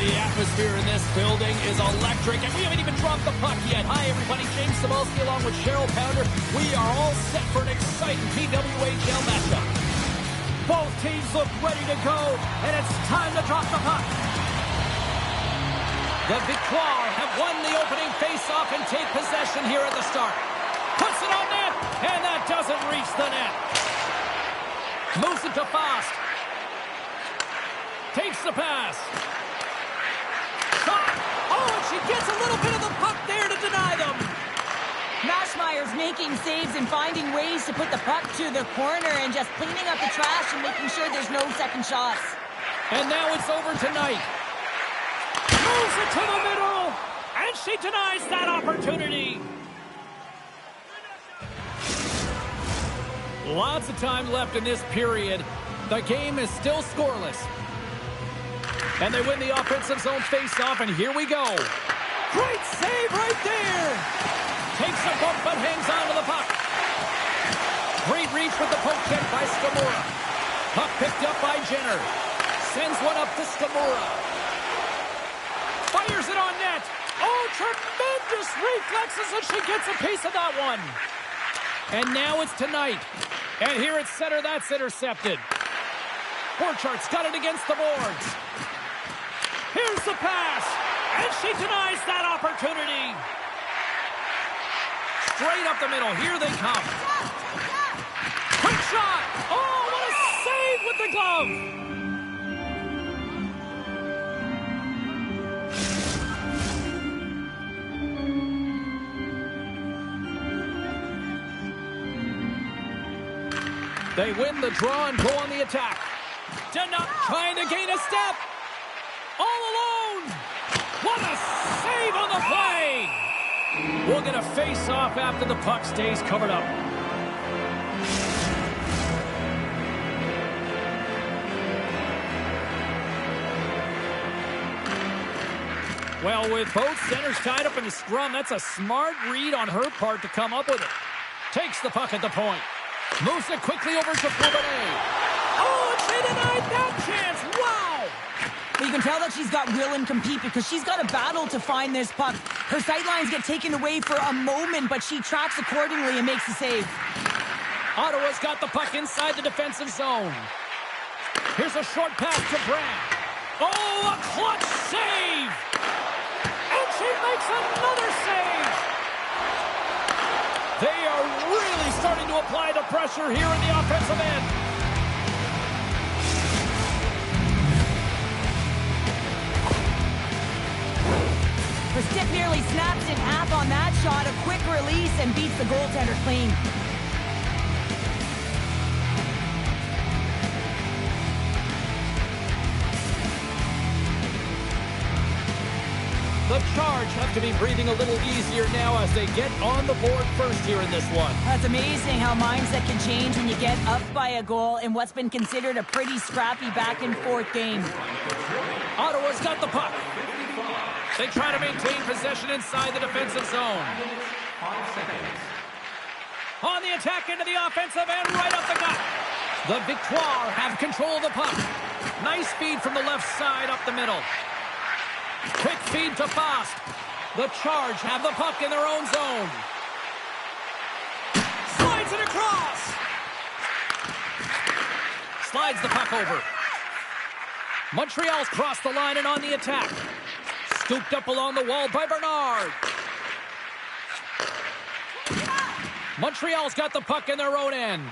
The atmosphere in this building is electric, and we haven't even dropped the puck yet. Hi, everybody. James Cebulski along with Cheryl Pounder. We are all set for an exciting PWHL matchup. Both teams look ready to go, and it's time to drop the puck. The Victoire have won the opening face-off and take possession here at the start. Puts it on net, and that doesn't reach the net. Moves it to Fast. Takes the pass. Shot. Oh, and she gets a little bit of the puck there to deny them. Mashmeyer's making saves and finding ways to put the puck to the corner and just cleaning up the trash and making sure there's no second shots. And now it's over tonight. Moves it to the middle, and she denies that opportunity. Lots of time left in this period. The game is still scoreless. And they win the offensive zone face-off, and here we go. Great save right there. Takes a bump, but hangs on to the puck. Great reach with the poke check by Skamura. Puck picked up by Jenner. Sends one up to Skamura. Fires it on net. Oh, tremendous reflexes, and she gets a piece of that one. And now it's tonight. And here at center, that's intercepted. Borchardt's got it against the boards. Here's the pass, and she denies that opportunity. Straight up the middle, here they come. Quick shot! Oh, what a save with the glove! They win the draw and go on the attack. Denut trying to gain a step. All alone. What a save on the play. We'll get a face-off after the puck stays covered up. Well, with both centers tied up in the scrum, that's a smart read on her part to come up with it. Takes the puck at the point. Moves it quickly over to Bourbonnais. Oh, and she denied that chance. Wow. But you can tell that she's got will and compete because she's got a battle to find this puck. Her sightlines get taken away for a moment, but she tracks accordingly and makes the save. Ottawa's got the puck inside the defensive zone. Here's a short pass to Brand. Oh, a clutch save. And she makes another save. They are really starting to apply the pressure here in the offensive end. Her stick nearly snaps in half on that shot. A quick release and beats the goaltender clean. The Charge have to be breathing a little easier now as they get on the board first here in this one. That's amazing how mindset can change when you get up by a goal in what's been considered a pretty scrappy back-and-forth game. Ottawa's got the puck. They try to maintain possession inside the defensive zone. On the attack into the offensive end, right up the gut. The Victoire have control of the puck. Nice feed from the left side up the middle. Quick feed to Fast. The Charge have the puck in their own zone. Slides it across. Slides the puck over. Montreal's crossed the line and on the attack. Scooped up along the wall by Bernard. Montreal's got the puck in their own end.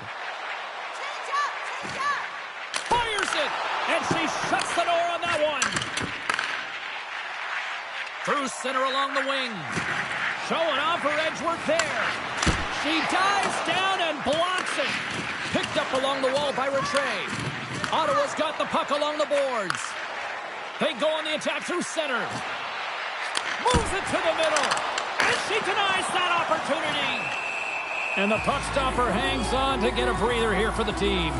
Fires it, and she shuts the door on that one. Through center along the wing. Showing off her edge work there. She dives down and blocks it. Picked up along the wall by Rattray. Ottawa's got the puck along the boards. They go on the attack through center. Moves it to the middle. And she denies that opportunity. And the puck stopper hangs on to get a breather here for the team.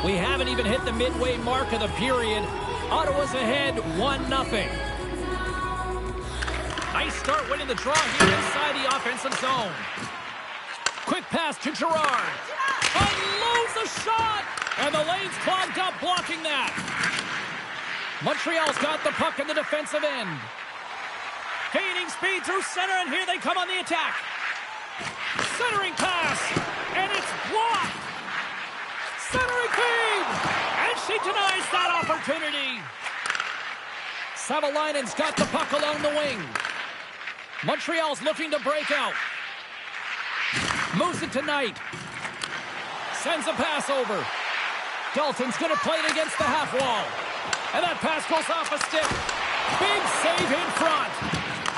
We haven't even hit the midway mark of the period. Ottawa's ahead 1-0. Nice start winning the draw here inside the offensive zone. Quick pass to Girard. Unloads the shot. And the lane's clogged up blocking that. Montreal's got the puck in the defensive end. Gaining speed through center, and here they come on the attack. Centering pass, and it's blocked. Centering feed, and she denies that opportunity. Savalainen's got the puck along the wing. Montreal's looking to break out. Moves it to Knight. Sends a pass over. Dalton's going to play it against the half wall. And that pass goes off a stick. Big save in front.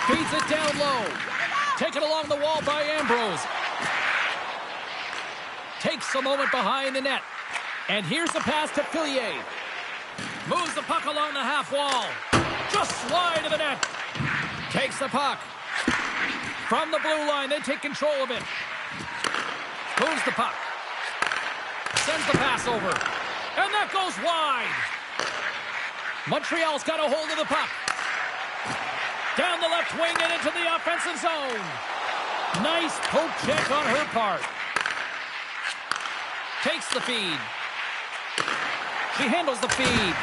Feeds it down low. Taken along the wall by Ambrose. Takes a moment behind the net. And here's the pass to Fillier. Moves the puck along the half wall. Just wide of the net. Takes the puck. From the blue line, they take control of it. Moves the puck. Sends the pass over. And that goes wide. Montreal's got a hold of the puck. Down the left wing and into the offensive zone. Nice poke check on her part. Takes the feed. She handles the feed.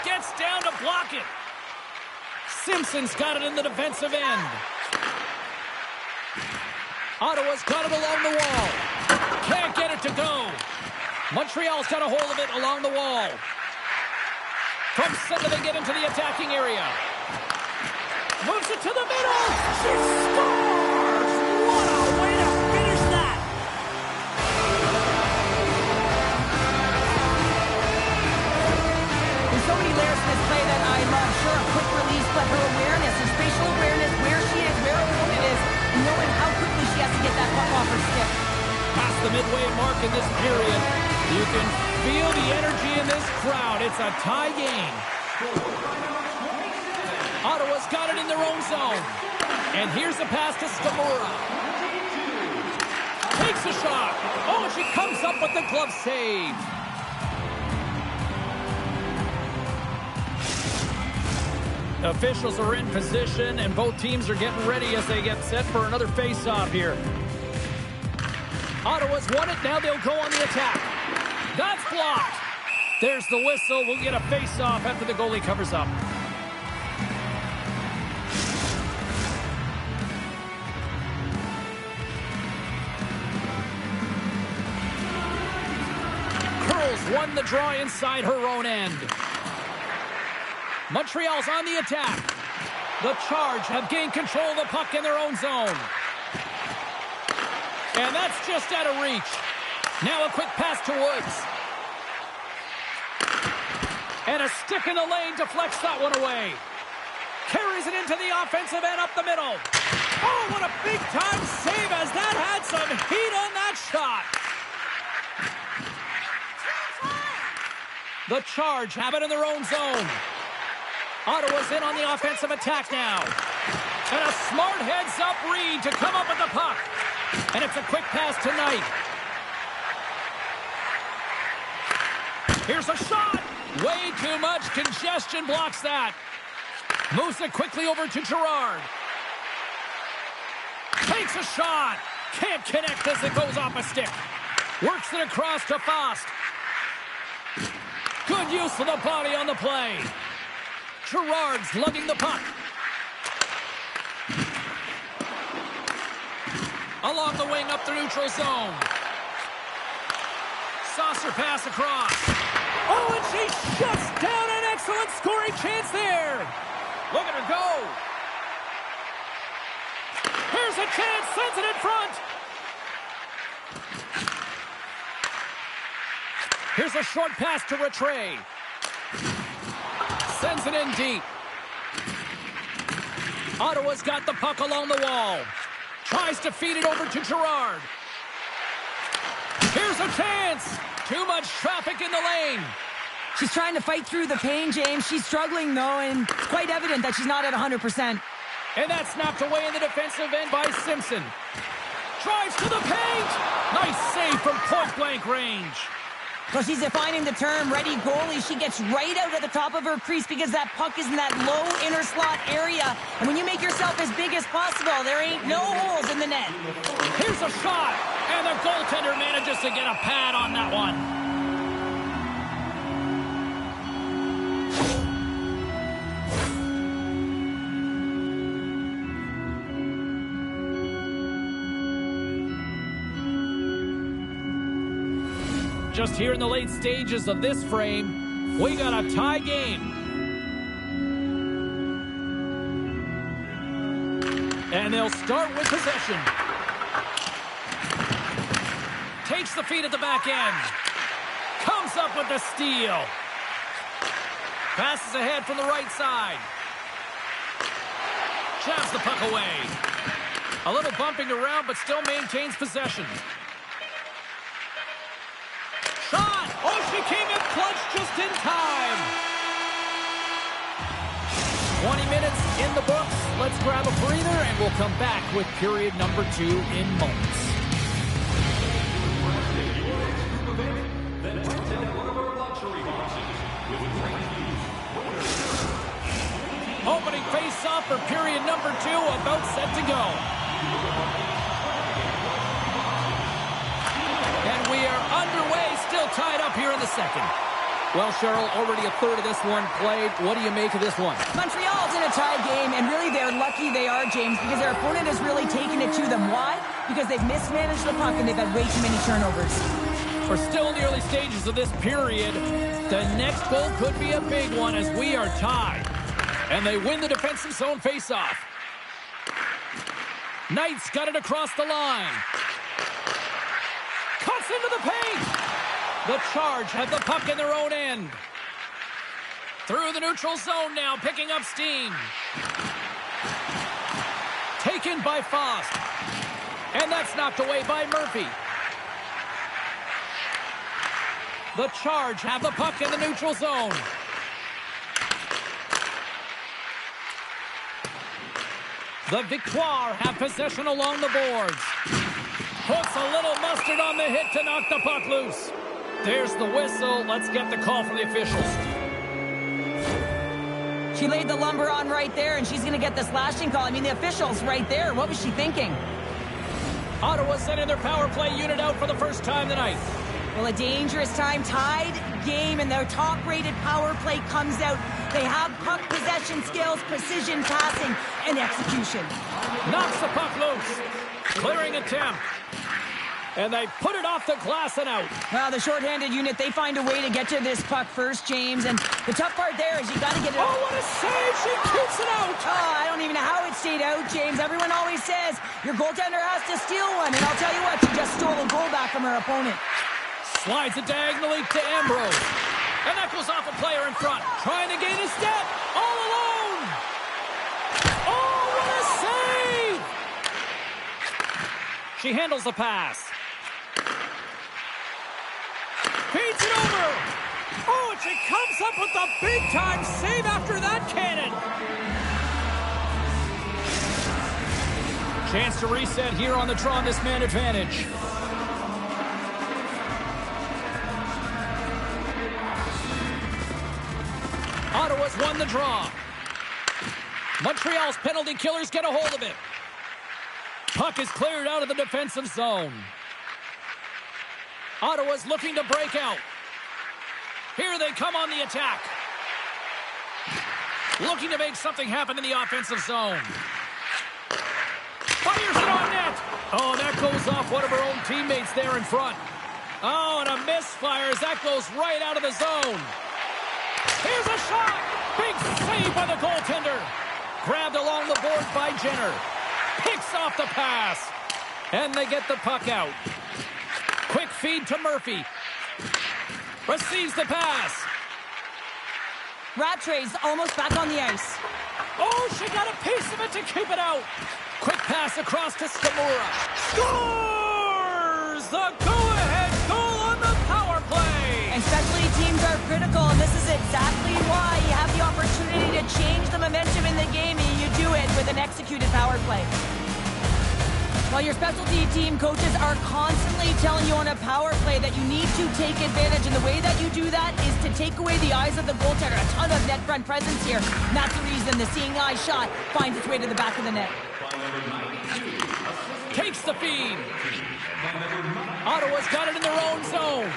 Gets down to block it. Simpson's got it in the defensive end. Ottawa's got it along the wall. Can't get it to go. Montreal's got a hold of it along the wall. From center they get into the attacking area. Moves it to the middle. She scores! What a way to finish that! There's so many layers to this play that I love. Sure, a quick release, but her awareness, her spatial awareness, where she is, where her opponent is, and knowing how quickly she has to get that puck off her stick. Past the midway mark in this period, you can feel the energy in this crowd. It's a tie game. Ottawa's got it in their own zone. And here's the pass to Skamura. Takes a shot. Oh, she comes up with the glove save. Officials are in position, and both teams are getting ready as they get set for another face-off here. Ottawa's won it. Now they'll go on the attack. That's blocked. There's the whistle. We'll get a face-off after the goalie covers up. Curls won the draw inside her own end. Montreal's on the attack. The Charge have gained control of the puck in their own zone. And that's just out of reach. Now a quick pass to Woods. And a stick in the lane deflects that one away. Carries it into the offensive end up the middle. Oh, what a big-time save as that had some heat on that shot. The Charge have it in their own zone. Ottawa's in on the offensive attack now. And a smart heads-up read to come up with the puck. And it's a quick pass to Knight. Here's a shot. Way too much congestion blocks that. Moves it quickly over to Gerard. Takes a shot. Can't connect as it goes off a stick. Works it across to Faust. Good use of the body on the play. Gerard's lugging the puck. Along the wing up the neutral zone. Saucer pass across. Oh, and she shuts down an excellent scoring chance there. Look at her go. Here's a chance, sends it in front. Here's a short pass to Rattray. Sends it in deep. Ottawa's got the puck along the wall. Tries to feed it over to Gerard. Here's a chance. Too much traffic in the lane. She's trying to fight through the pain, James. She's struggling, though, and it's quite evident that she's not at 100%. And that's snapped away in the defensive end by Simpson. Drives to the paint. Nice save from point-blank range. So she's defining the term ready goalie. She gets right out at the top of her crease because that puck is in that low inner slot area. And when you make yourself as big as possible, there ain't no holes in the net. Here's a shot. And the goaltender manages to get a pad on that one. just here in the late stages of this frame, we got a tie game. And they'll start with possession. Takes the feed at the back end. Comes up with the steal. Passes ahead from the right side. Jabs the puck away. A little bumping around, but still maintains possession. Shot! Oh, she came in clutch just in time. 20 minutes in the books. Let's grab a breather, and we'll come back with period number 2 in moments. Opening face-off for period number 2, about set to go. And we are underway, still tied up here in the second. Well, Cheryl, already a third of this one played. What do you make of this one? Montreal's in a tie game, and really they're lucky they are, James, because their opponent has really taken it to them. Why? Because they've mismanaged the puck and they've had way too many turnovers. We're still in the early stages of this period. The next goal could be a big one as we are tied. And they win the defensive zone faceoff. Knight's got it across the line. Cuts into the paint. The Charge have the puck in their own end. Through the neutral zone now, picking up steam. Taken by Fost. And that's knocked away by Murphy. The Charge have the puck in the neutral zone. The Victoire have possession along the boards. Puts a little mustard on the hit to knock the puck loose. There's the whistle. Let's get the call from the officials. She laid the lumber on right there, and she's going to get the slashing call. I mean, the officials right there. What was she thinking? Ottawa sending their power play unit out for the first time tonight. Well, a dangerous time, tied game, and their top-rated power play comes out. They have puck possession skills, precision passing, and execution. Knocks the puck loose. Clearing attempt. And they put it off the glass and out. Well, the shorthanded unit, they find a way to get to this puck first, James. And the tough part there is you got to get it. Oh, what a save! She keeps it out. Oh, I don't even know how it stayed out, James. Everyone always says your goaltender has to steal one. And I'll tell you what, she just stole a goal back from her opponent. Slides it diagonally to Ambrose. And that goes off a player in front. Trying to gain a step. All alone. Oh, what a save! She handles the pass. Feeds it over. Oh, and she comes up with the big-time save after that cannon. Chance to reset here on the draw on this man advantage. Ottawa's won the draw. Montreal's penalty killers get a hold of it. Puck is cleared out of the defensive zone. Ottawa's looking to break out. Here they come on the attack. Looking to make something happen in the offensive zone. Fires it on net. Oh, that goes off one of her own teammates there in front. Oh, and a misfire as that goes right out of the zone. Here's a shot. Big save by the goaltender. Grabbed along the boards by Jenner. Picks off the pass. And they get the puck out. Quick feed to Murphy. Receives the pass. Rattray's almost back on the ice. Oh, she got a piece of it to keep it out. Quick pass across to Stamura. Scores! The go-ahead goal on the power play. And specialty teams are critical, and this is exactly why you have the opportunity to change the momentum in the game, and you do it with an executed power play. While your specialty team coaches are constantly telling you on a power play that you need to take advantage, and the way that you do that is to take away the eyes of the goaltender. A ton of net front presence here. And that's the reason the seeing eye shot finds its way to the back of the net. Takes the feed. Ottawa's got it in their own zone.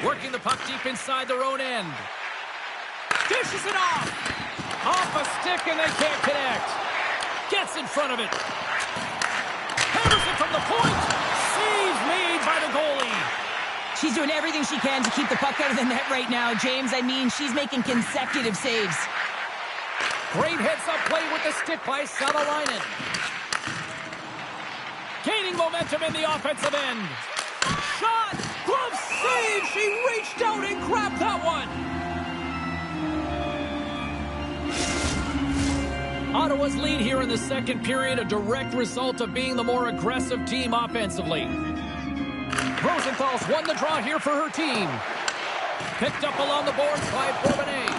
Working the puck deep inside their own end. Dishes it off. Off a stick and they can't connect. Gets in front of it. Hammers it from the point. Save made by the goalie. She's doing everything she can to keep the puck out of the net right now, James. I mean, she's making consecutive saves. Great heads-up play with the stick by Savalainen. Gaining momentum in the offensive end. Shot! Glove save! She reached out and grabbed that one! Ottawa's lead here in the second period, a direct result of being the more aggressive team offensively. Rosenthal's won the draw here for her team. Picked up along the boards by Bourbonnais.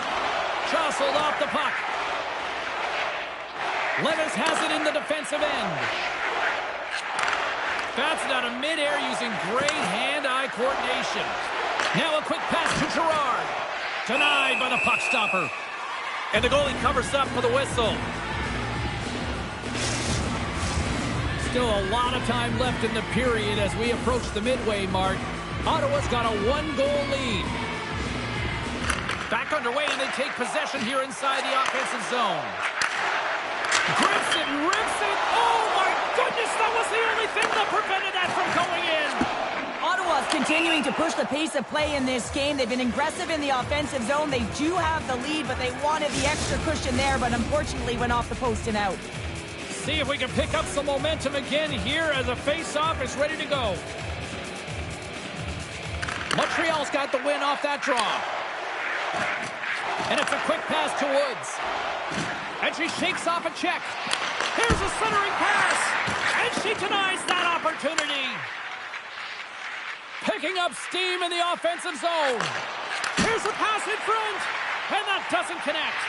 Jostled off the puck. Levis has it in the defensive end. Bats it out of midair using great hand-eye coordination. Now a quick pass to Girard. Denied by the puck stopper. And the goalie covers up for the whistle. Still a lot of time left in the period as we approach the midway mark. Ottawa's got a one-goal lead. Back underway, and they take possession here inside the offensive zone. Grips it, rips it. Oh, my goodness, that was the only thing that prevented that from going in. Ottawa's continuing to push the pace of play in this game. They've been aggressive in the offensive zone. They do have the lead, but they wanted the extra cushion there, but unfortunately went off the post and out. See if we can pick up some momentum again here as a face-off is ready to go. Montreal's got the win off that draw. And it's a quick pass to Woods. And she shakes off a check. Here's a centering pass. And she denies that opportunity. Picking up steam in the offensive zone. Here's a pass in front. And that doesn't connect.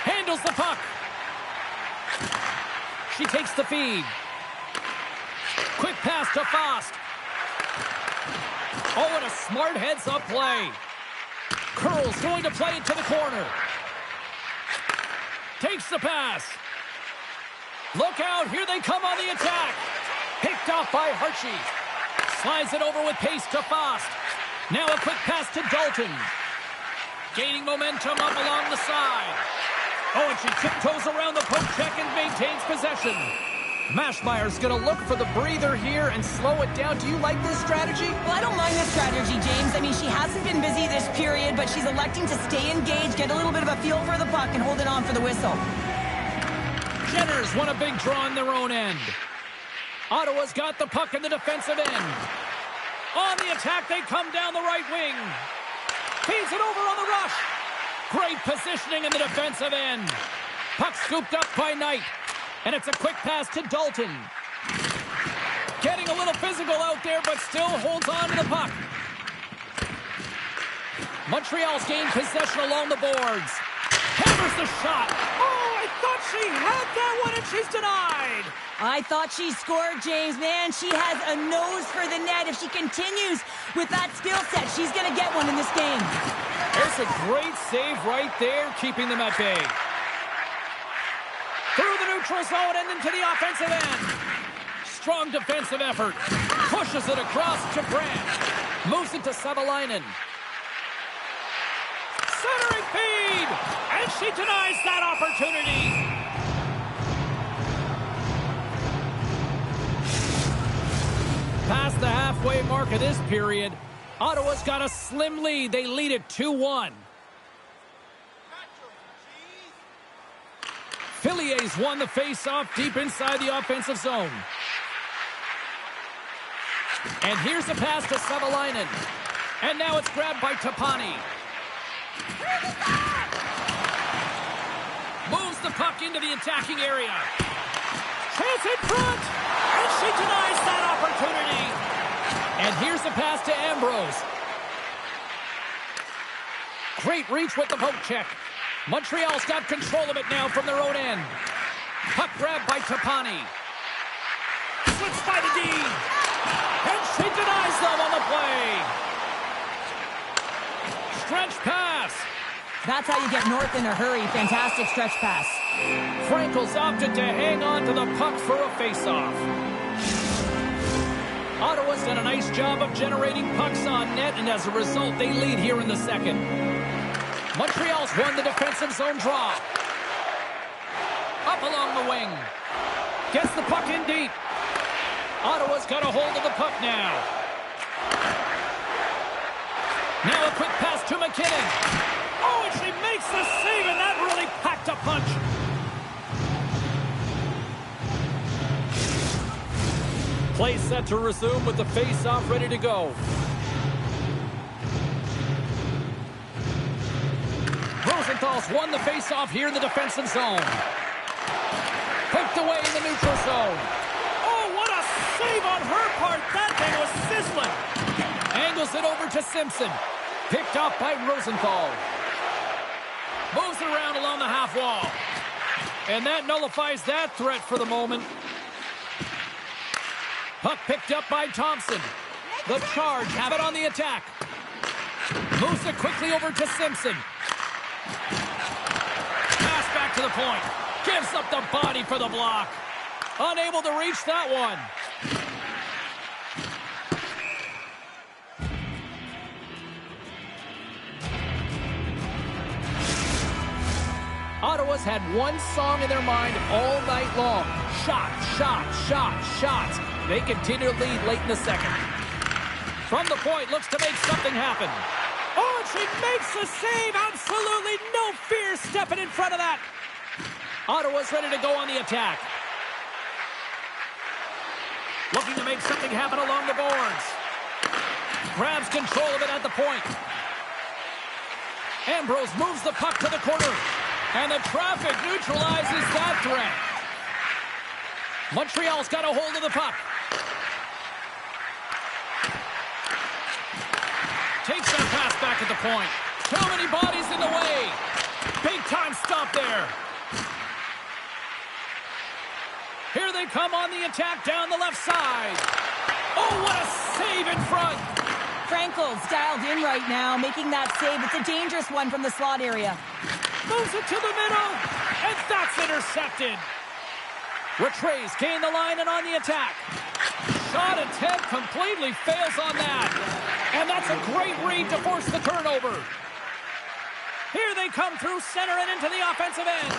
Handles the puck. She takes the feed. Quick pass to Fost. Oh, and a smart heads-up play. Curls going to play it to the corner. Takes the pass. Look out, here they come on the attack. Picked off by Hershey. Slides it over with pace to Fost. Now a quick pass to Dalton. Gaining momentum up along the side. Oh, and she tiptoes around the poke check and maintains possession. Maschmeyer's going to look for the breather here and slow it down. Do you like this strategy? Well, I don't mind this strategy, James. I mean, she hasn't been busy this period, but she's electing to stay engaged, get a little bit of a feel for the puck, and hold it on for the whistle. Jenners won a big draw in their own end. Ottawa's got the puck in the defensive end. On the attack, they come down the right wing. Feeds it over on the rush. Great positioning in the defensive end. Puck scooped up by Knight. And it's a quick pass to Dalton. Getting a little physical out there, but still holds on to the puck. Montreal's gained possession along the boards. Hammers the shot. Oh, I thought she had that one, and she's denied. I thought she scored, James. Man, she has a nose for the net. If she continues with that skill set, she's going to get one in this game. There's a great save right there, keeping them at bay. Through the neutral zone and into the offensive end. Strong defensive effort. Pushes it across to Brandt. Moves it to Savalainen. Centering feed! And she denies that opportunity. Past the halfway mark of this period, Ottawa's got a slim lead. They lead it 2-1. Filliers won the face-off deep inside the offensive zone. And here's a pass to Savalainen. And now it's grabbed by Tapani. Moves the puck into the attacking area. Chance in front! And she denies that opportunity. And here's the pass to Ambrose. Great reach with the poke check. Montreal's got control of it now from their own end. Puck grabbed by Tapani. Switched by the D. And she denies them on the play. Stretch pass. That's how you get north in a hurry. Fantastic stretch pass. Frankel's opted to hang on to the puck for a face-off. Ottawa's done a nice job of generating pucks on net, and as a result, they lead here in the second. Montreal's won the defensive zone draw. Up along the wing. Gets the puck in deep. Ottawa's got a hold of the puck now. Now a quick pass to McKinnon. Oh, and she makes the save, and that really packed a punch. Play set to resume with the face-off ready to go. Rosenthal's won the face-off here in the defensive zone. Poked away in the neutral zone. Oh, what a save on her part. That thing was sizzling. Angles it over to Simpson. Picked up by Rosenthal. Moves it around along the half wall. And that nullifies that threat for the moment. Puck picked up by Thompson. The Charge have it on the attack. Moves it quickly over to Simpson. Pass back to the point. Gives up the body for the block. Unable to reach that one. Ottawa's had one song in their mind all night long. Shot, shot, shot, shots. They continue to lead late in the second. From the point, looks to make something happen. Oh, and she makes the save. Absolutely no fear stepping in front of that. Ottawa's ready to go on the attack. Looking to make something happen along the boards. Grabs control of it at the point. Ambrose moves the puck to the corner. And the traffic neutralizes that threat. Montreal's got a hold of the puck. Takes that pass back at the point. Too many bodies in the way. Big time stop there. Here they come on the attack down the left side. Oh, what a save in front. Frankel's dialed in right now, making that save. It's a dangerous one from the slot area. Moves it to the middle, and that's intercepted. Rattray's gained the line and on the attack. Shot attempt completely fails on that. And that's a great read to force the turnover. Here they come through center and into the offensive end.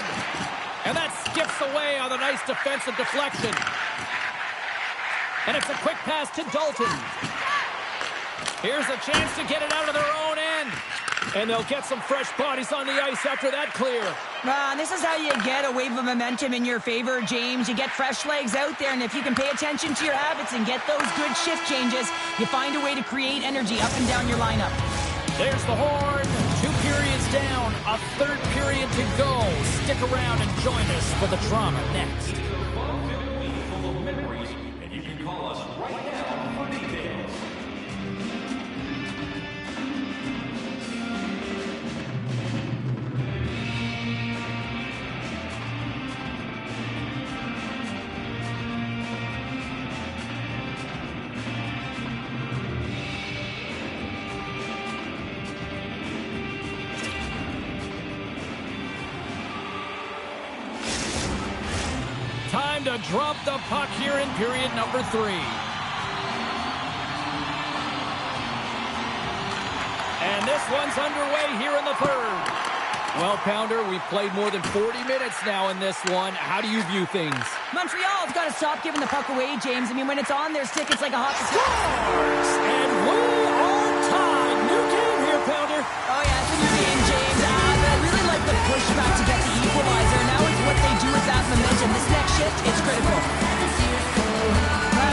And that skips away on a nice defensive deflection. And it's a quick pass to Dalton. Here's a chance to get it out of their own end. And they'll get some fresh bodies on the ice after that clear. This is how you get a wave of momentum in your favor, James. You get fresh legs out there, and if you can pay attention to your habits and get those good shift changes, you find a way to create energy up and down your lineup. There's the horn. 2 periods down. A third period to go. Stick around and join us for the drama next. And you can call us right now for details. Time to drop the puck here in period number 3. And this one's underway here in the third. Well, Pounder, we've played more than 40 minutes now in this one. How do you view things? Montreal's got to stop giving the puck away, James. I mean, when it's on their stick, it's like a hockey stick. Scores! And we are tied. New game here, Pounder. Oh, yeah, it's a new game, James. I really like the pushback to get the equalizer. Now it's what they do with that momentum. This next shift, it's critical.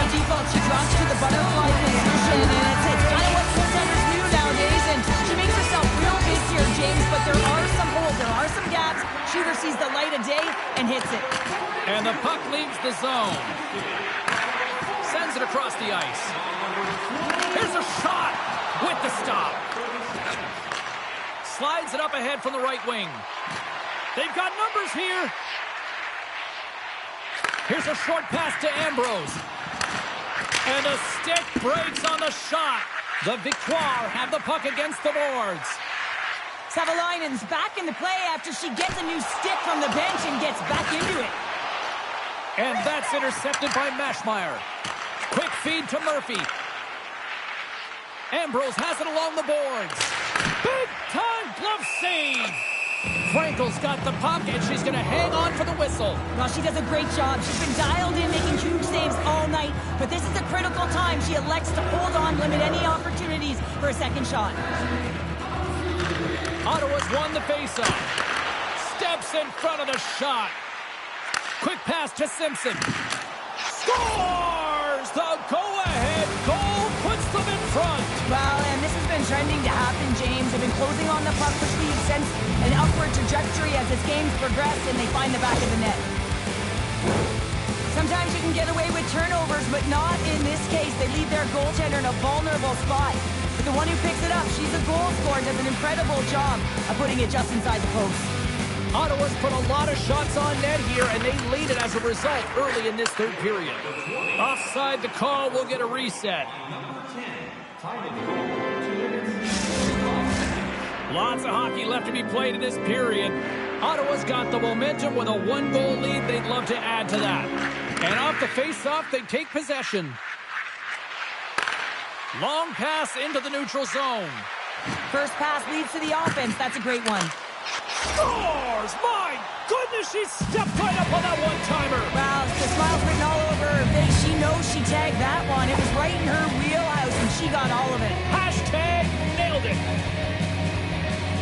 Default, she drops to the butterfly position, and it's kind of what goaltenders do nowadays, and she makes herself real big here, James, but there are some holes, there are some gaps. Shooter sees the light of day and hits it. And the puck leaves the zone. Sends it across the ice. Here's a shot with the stop. Slides it up ahead from the right wing. They've got numbers here. Here's a short pass to Ambrose. And a stick breaks on the shot. The Victoire have the puck against the boards. Savalainen's back in the play after she gets a new stick from the bench and gets back into it. And that's intercepted by Maschmeyer. Quick feed to Murphy. Ambrose has it along the boards. Big time glove save. Frankel's got the puck, and she's going to hang on for the whistle. Well, she does a great job. She's been dialed in, making huge saves all night. But this is a critical time. She elects to hold on, limit any opportunities for a second shot. Ottawa's won the faceoff. Steps in front of the shot. Quick pass to Simpson. Scores! The go-ahead goal puts them in front. Well, and this has been trending to happen, James. They've been closing on the puck, which we've sensed an upward trajectory as this game's progressed, and they find the back of the net. Sometimes you can get away with turnovers, but not in this case. They leave their goaltender in a vulnerable spot. But the one who picks it up, she's a goal scorer, does an incredible job of putting it just inside the post. Ottawa's put a lot of shots on net here, and they lead it as a result early in this third period. Offside the call, will get a reset. Lots of hockey left to be played in this period. Ottawa's got the momentum with a one-goal lead. They'd love to add to that. And off the face-off, they take possession. Long pass into the neutral zone. First pass leads to the offense. That's a great one. Scores! My goodness, she stepped right up on that one-timer. Wow, the smile's written all over her face. She knows she tagged that one. It was right in her wheelhouse, and she got all of it. Hashtag nailed it.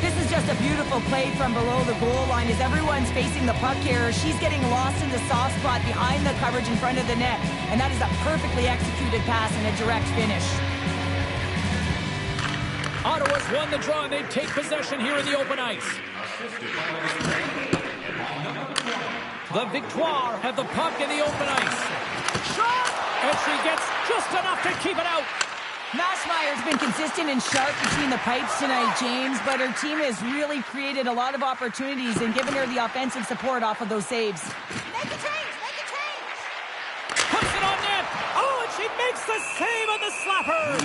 This is just a beautiful play from below the goal line. As everyone's facing the puck here, she's getting lost in the soft spot behind the coverage in front of the net. And that is a perfectly executed pass and a direct finish. Ottawa's won the draw, and they take possession here in the open ice. The Victoire have the puck in the open ice. Shot! And she gets just enough to keep it out. Mashmeyer's been consistent and sharp between the pipes tonight, James, but her team has really created a lot of opportunities and given her the offensive support off of those saves. Make a change! Make a change! Puts it on net. Oh, and she makes the save on the slapper.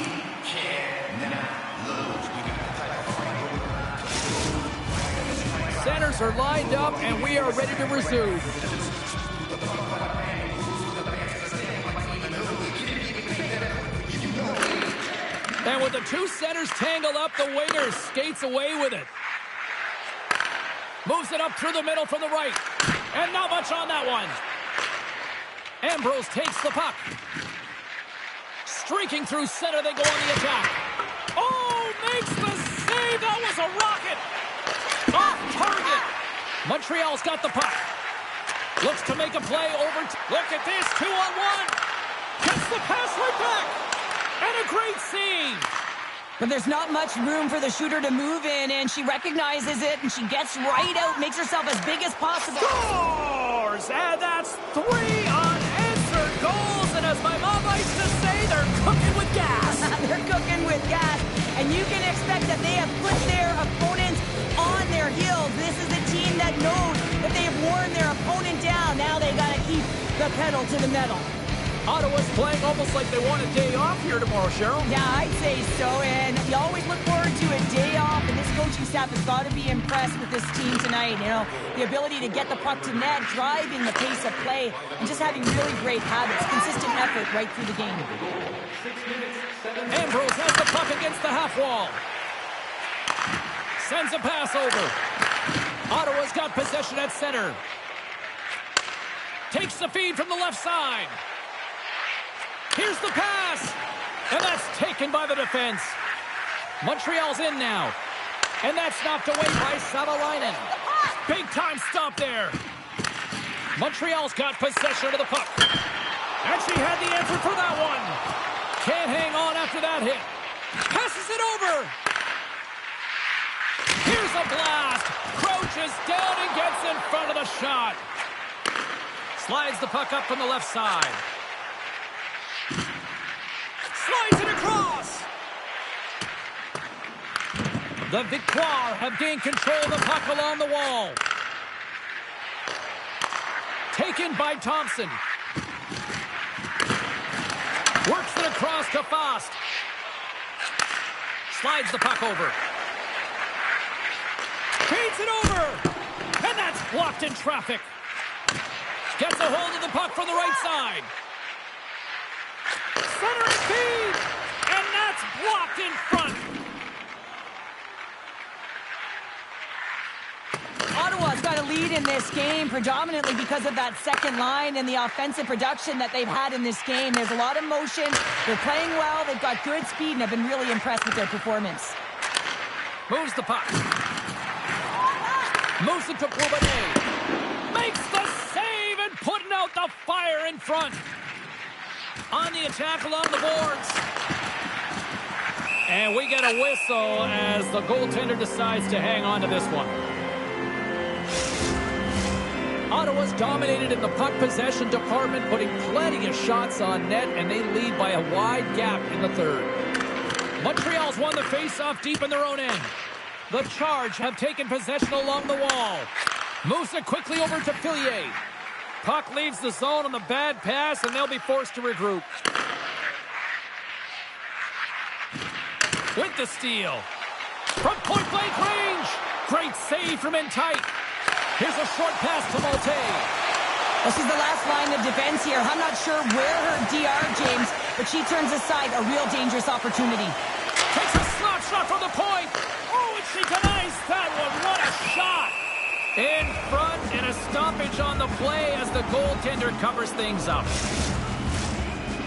Centers are lined up, and we are ready to resume. And with the two centers tangled up, the winger skates away with it. Moves it up through the middle from the right. And not much on that one. Ambrose takes the puck. Streaking through center, they go on the attack. Oh, makes the save. That was a rocket. Off target. Montreal's got the puck. Looks to make a play over. Look at this, 2-on-1. Gets the pass right back. And a great save. But there's not much room for the shooter to move in, and she recognizes it, and she gets right out, makes herself as big as possible. Scores! And that's 3 unanswered goals. And as my mom likes to say, they're cooking with gas. They're cooking with gas. And you can expect that they have put their opponents on their heels. This is a team that knows that they have worn their opponent down. Now they got to keep the pedal to the metal. Ottawa's playing almost like they want a day off here tomorrow, Cheryl. Yeah, I'd say so, and you always look forward to a day off, and this coaching staff has got to be impressed with this team tonight. You know, the ability to get the puck to net, driving the pace of play, and just having really great habits, consistent effort right through the game. Ambrose has the puck against the half wall. Sends a pass over. Ottawa's got possession at center. Takes the feed from the left side. Here's the pass, and that's taken by the defense. Montreal's in now, and that's knocked away by Savalainen. Big time stop there. Montreal's got possession of the puck, and she had the answer for that one. Can't hang on after that hit. Passes it over. Here's a blast. Crouches down and gets in front of the shot. Slides the puck up from the left side. Slides it across. The Victoire have gained control of the puck along the wall. Taken by Thompson. Works it across to Fast. Slides the puck over. Feeds it over. And that's blocked in traffic. Gets a hold of the puck from the right side. Center feed, and that's blocked in front. Ottawa's got a lead in this game, predominantly because of that second line and the offensive production that they've had in this game. There's a lot of motion. They're playing well. They've got good speed, and I've been really impressed with their performance. Moves the puck. Moves it to Bourbonnais. Makes the save and putting out the fire in front. On the attack along the boards. And we get a whistle as the goaltender decides to hang on to this one. Ottawa's dominated in the puck possession department, putting plenty of shots on net, and they lead by a wide gap in the third. Montreal's won the face-off deep in their own end. The Charge have taken possession along the wall. Moves it quickly over to Fillier. Puck leaves the zone on the bad pass, and they'll be forced to regroup. With the steal. From point-blank range. Great save from in tight. Here's a short pass to Malte. This is the last line of defense here. I'm not sure where her DR, James, but she turns aside a real dangerous opportunity. Takes a slap shot from the point. Oh, and she denies that one. What a shot. In front, and a stoppage on the play as the goaltender covers things up.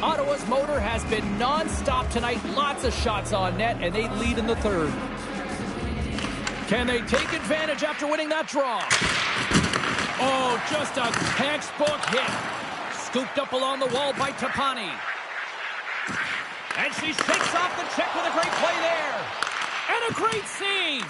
Ottawa's motor has been non-stop tonight. Lots of shots on net, and they lead in the third. Can they take advantage after winning that draw? Oh, just a textbook hit. Scooped up along the wall by Tapani. And she shakes off the check with a great play there. And a great save.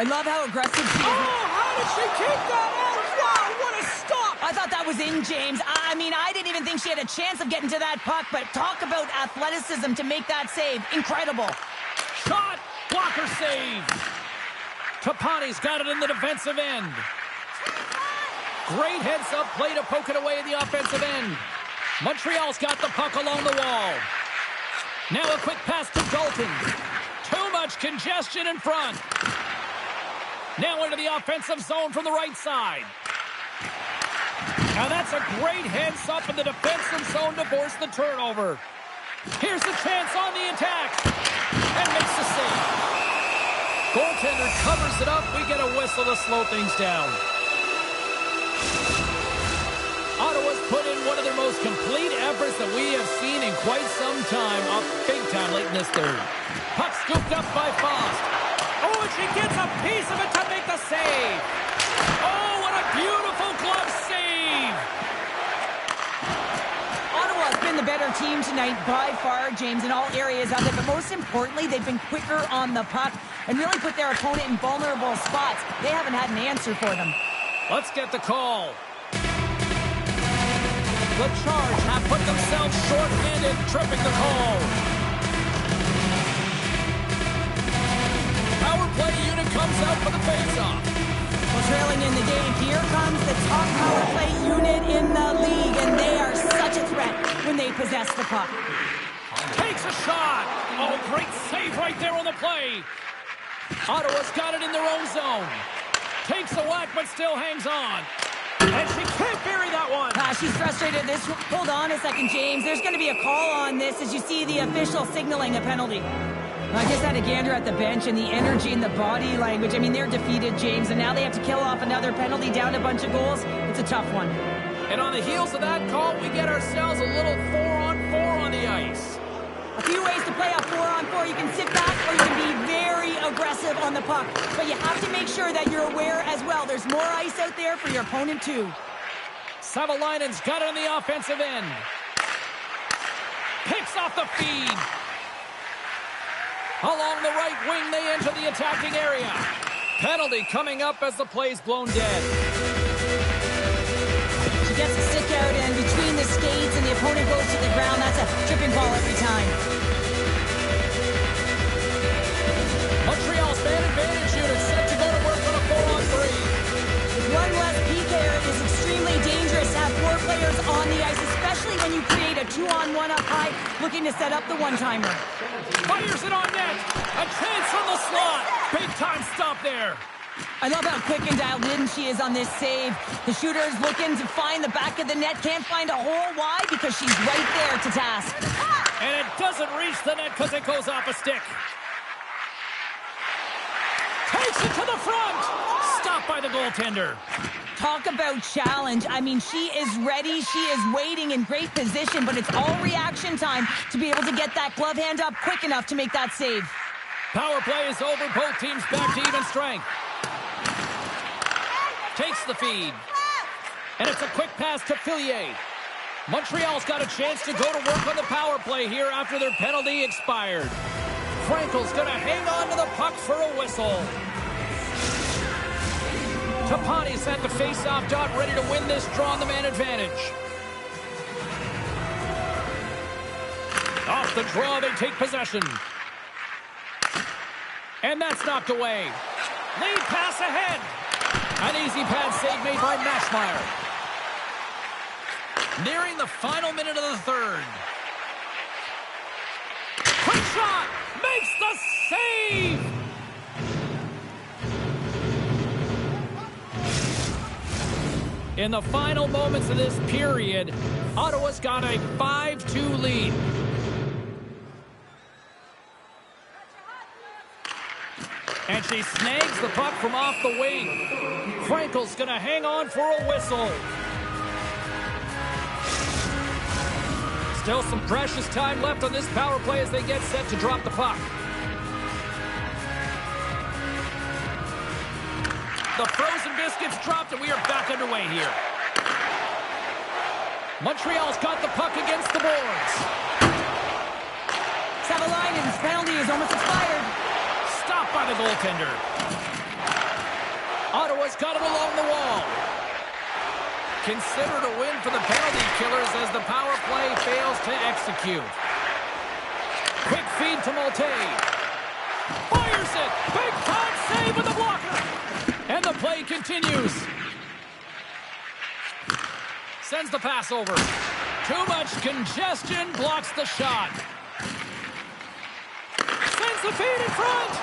I love how aggressive she is. Oh, how did she keep that out? Wow, what a stop. I thought that was in, James. I mean, I didn't even think she had a chance of getting to that puck, but talk about athleticism to make that save. Incredible. Shot, blocker save. Tapani's got it in the defensive end. Great heads-up play to poke it away in the offensive end. Montreal's got the puck along the wall. Now a quick pass to Dalton. Too much congestion in front. Now into the offensive zone from the right side. Now that's a great heads-up in the defensive zone to force the turnover. Here's the chance on the attack. And makes the save. Goaltender covers it up. We get a whistle to slow things down. Ottawa's put in one of their most complete efforts that we have seen in quite some time, up big time late in this third. Puck scooped up by Faust. Oh, and she gets a piece of it to make the save. Oh, what a beautiful glove save. Ottawa's been the better team tonight by far, James, in all areas of it. But most importantly, they've been quicker on the puck and really put their opponent in vulnerable spots. They haven't had an answer for them. Let's get the call. The Charge have put themselves short-handed, tripping the call. Power play unit comes out for the face-off. Well, trailing in the game, here comes the top power play unit in the league, and they are such a threat when they possess the puck. Takes a shot. Oh, great save right there on the play. Ottawa's got it in their own zone. Takes a whack, but still hangs on. And she can't bury that one. She's frustrated. Hold on a second, James. There's going to be a call on this as you see the official signaling a penalty. I just had a gander at the bench and the energy and the body language. I mean, they're defeated, James, and now they have to kill off another penalty, down a bunch of goals. It's a tough one. And on the heels of that call, we get ourselves a little 4-on-4 on the ice. A few ways to play a 4-on-4. You can sit back or you can be very aggressive on the puck. But you have to make sure that you're aware as well. There's more ice out there for your opponent, too. Savalainen's got it on the offensive end. Picks off the feed. Along the right wing, they enter the attacking area. Penalty coming up as the play's blown dead. She gets a stick out and between the skates and the opponent goes to the ground. That's a tripping ball every time. Montreal's man advantage unit set to go to work on a 4-on-3. With one less PK, it is extremely dangerous to have 4 players on the ice, especially when you create a 2-on-1 up high looking to set up the one-timer. Fires it on net. A chance from the slot. Big time stop there. I love how quick and dialed in she is on this save. The shooter is looking to find the back of the net. Can't find a hole. Why? Because she's right there to task. And it doesn't reach the net because it goes off a stick. Takes it to the front. Stopped by the goaltender. Talk about challenge. I mean, she is ready. She is waiting in great position, but it's all reaction time to be able to get that glove hand up quick enough to make that save. Power play is over. Both teams back to even strength. Takes the feed. And it's a quick pass to Fillier. Montreal's got a chance to go to work on the power play here after their penalty expired. Frankel's going to hang on to the puck for a whistle. Tapani's at the face-off dot, ready to win this draw on the man advantage. Off the draw, they take possession. And that's knocked away. Lead pass ahead. An easy pad save made by Maschmeyer. Nearing the final minute of the third. Quick shot! Makes the save! In the final moments of this period, Ottawa's got a 5-2 lead. And she snags the puck from off the wing. Frankel's going to hang on for a whistle. Still some precious time left on this power play as they get set to drop the puck. The frozen biscuits dropped, and we are back underway here. Montreal's got the puck against the boards. Savalainen's penalty is almost expired. Stopped by the goaltender. Ottawa's got it along the wall. Considered a win for the penalty killers as the power play fails to execute. Quick feed to Malte. Fires it. Big time save with the blocker. And the play continues. Sends the pass over. Too much congestion blocks the shot. Sends the feed in front.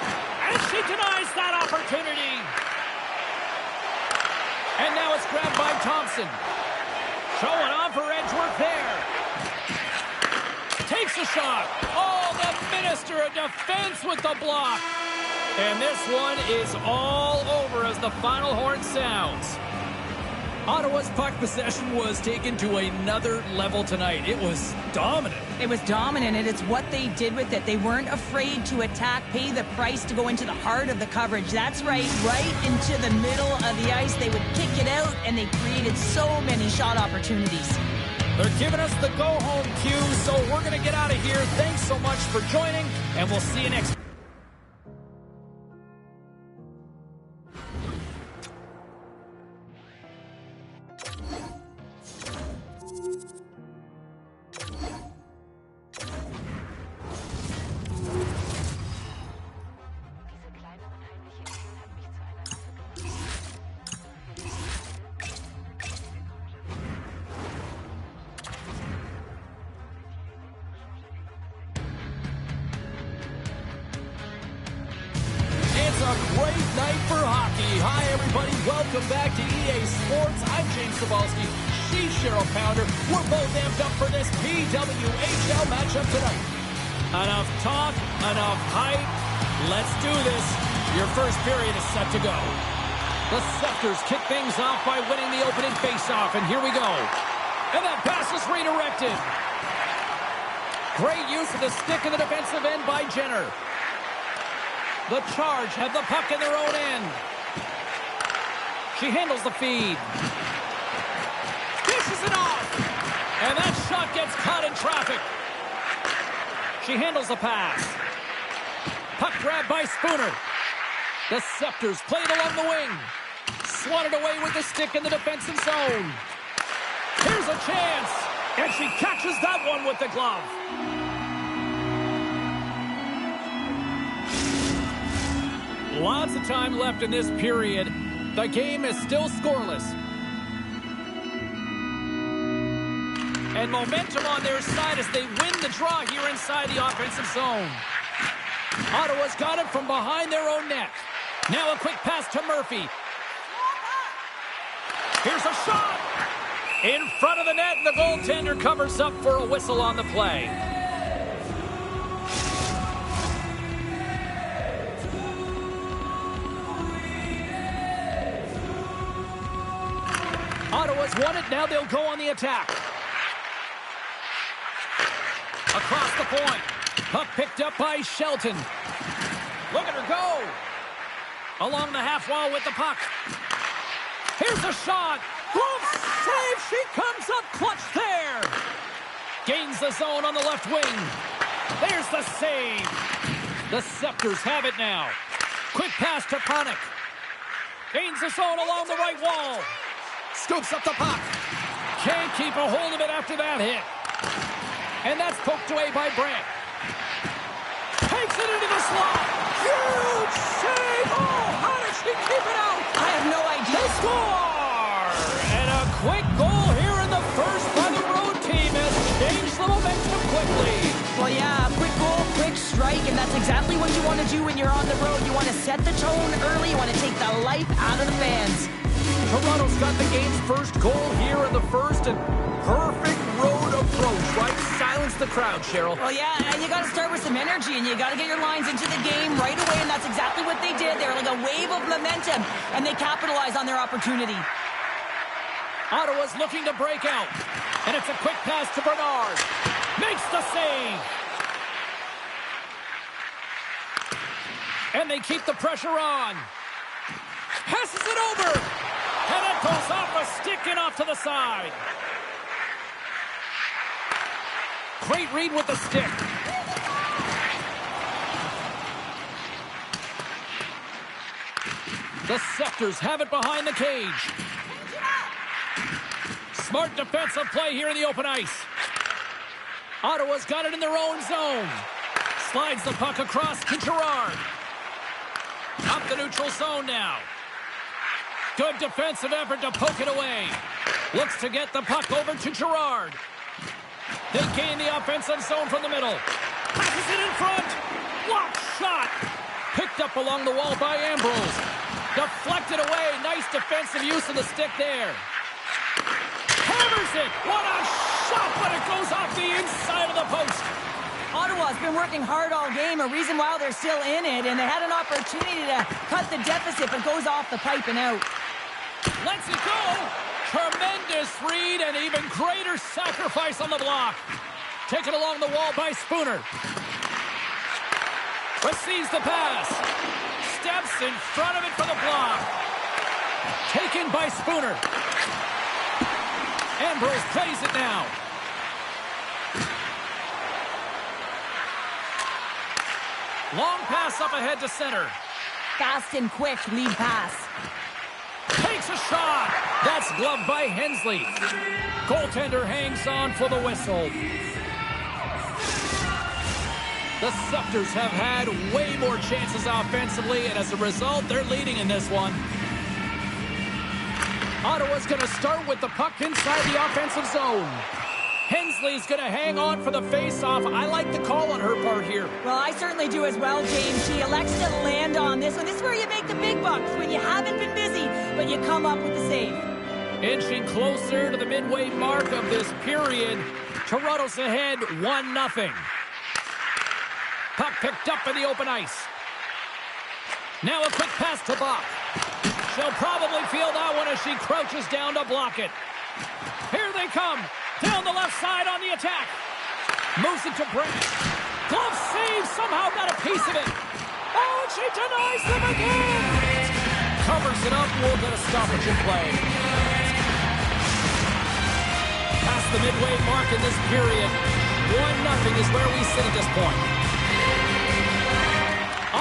And she denies that opportunity. And now it's grabbed by Thompson. Showing off for Edgeworth there. Takes a shot. Oh, the Minister of Defense with the block. And this one is all over as the final horn sounds. Ottawa's puck possession was taken to another level tonight. It was dominant. It was dominant, and it's what they did with it. They weren't afraid to attack, pay the price to go into the heart of the coverage. That's right into the middle of the ice. They would kick it out, and they created so many shot opportunities. They're giving us the go-home cue, so we're going to get out of here. Thanks so much for joining, and we'll see you next. A great night for hockey. Hi, everybody. Welcome back to EA Sports. I'm James Cebulski. She's Cheryl Pounder. We're both amped up for this PWHL matchup tonight. Enough talk, enough hype. Let's do this. Your first period is set to go. The Scepters kick things off by winning the opening faceoff, and here we go. And that pass is redirected. Great use of the stick in the defensive end by Jenner. The Charge have the puck in their own end. She handles the feed. Dishes it off. And that shot gets caught in traffic. She handles the pass. Puck grab by Spooner. The Scepters played along the wing. Swatted away with the stick in the defensive zone. Here's a chance. And she catches that one with the glove. Lots of time left in this period. The game is still scoreless. And momentum on their side as they win the draw here inside the offensive zone. Ottawa's got it from behind their own net. Now a quick pass to Murphy. Here's a shot. In front of the net, the goaltender covers up for a whistle on the play. Ottawa's won it. Now they'll go on the attack. Across the point. Puck picked up by Shelton. Look at her go. Along the half wall with the puck. Here's a shot. Glove save. She comes up clutch there. Gains the zone on the left wing. There's the save. The Scepters have it now. Quick pass to Panik. Gains the zone along the right wall. Scoops up the puck. Can't keep a hold of it after that hit. And that's poked away by Brandt. Takes it into the slot. Huge save. Oh, how did she keep it out? I have no idea. They score! And a quick goal here in the first by the road team has changed the momentum quickly. Well, yeah, quick goal, quick strike, and that's exactly what you want to do when you're on the road. You want to set the tone early. You want to take the life out of the fans. Toronto's got the game's first goal here in the first, and perfect road approach, right? Silence the crowd, Cheryl. Well, yeah, and you got to start with some energy, and you got to get your lines into the game right away, and that's exactly what they did. They were like a wave of momentum, and they capitalized on their opportunity. Ottawa's looking to break out, and it's a quick pass to Bernard. Makes the save. And they keep the pressure on. Passes it over. And it goes off a stick and off to the side. Great read with the stick. The Scepters have it behind the cage. Smart defensive play here in the open ice. Ottawa's got it in their own zone. Slides the puck across to Girard. Up the neutral zone now. Good defensive effort to poke it away. Looks to get the puck over to Girard. They gain the offensive zone from the middle. Passes it in front. Blocked shot. Picked up along the wall by Ambrose. Deflected away. Nice defensive use of the stick there. Hammers it. What a shot, but it goes off the inside of the post. Ottawa's been working hard all game, a reason why they're still in it, and they had an opportunity to cut the deficit, but goes off the pipe and out. Lets it go. Tremendous read and even greater sacrifice on the block. Taken along the wall by Spooner. Receives the pass. Steps in front of it for the block. Taken by Spooner. Ambrose plays it now. Long pass up ahead to center. Fast and quick lead pass. Takes a shot. That's gloved by Hensley. Goaltender hangs on for the whistle. The Scepters have had way more chances offensively, and as a result, they're leading in this one. Ottawa's going to start with the puck inside the offensive zone. Hensley's going to hang on for the face-off. I like the call on her part here. Well, I certainly do as well, James. She elects to land on this one. This is where you make the big bucks, when you haven't been busy, but you come up with the save. Inching closer to the midway mark of this period. Toronto's ahead 1-0. Puck picked up in the open ice. Now a quick pass to Bach. She'll probably feel that one as she crouches down to block it. Here they come. Down the left side on the attack. Moves it to Brandt. Glove save. Somehow got a piece of it. Oh, and she denies them again. Covers it up. We'll get a stoppage in play. Past the midway mark in this period. 1-0 is where we sit at this point.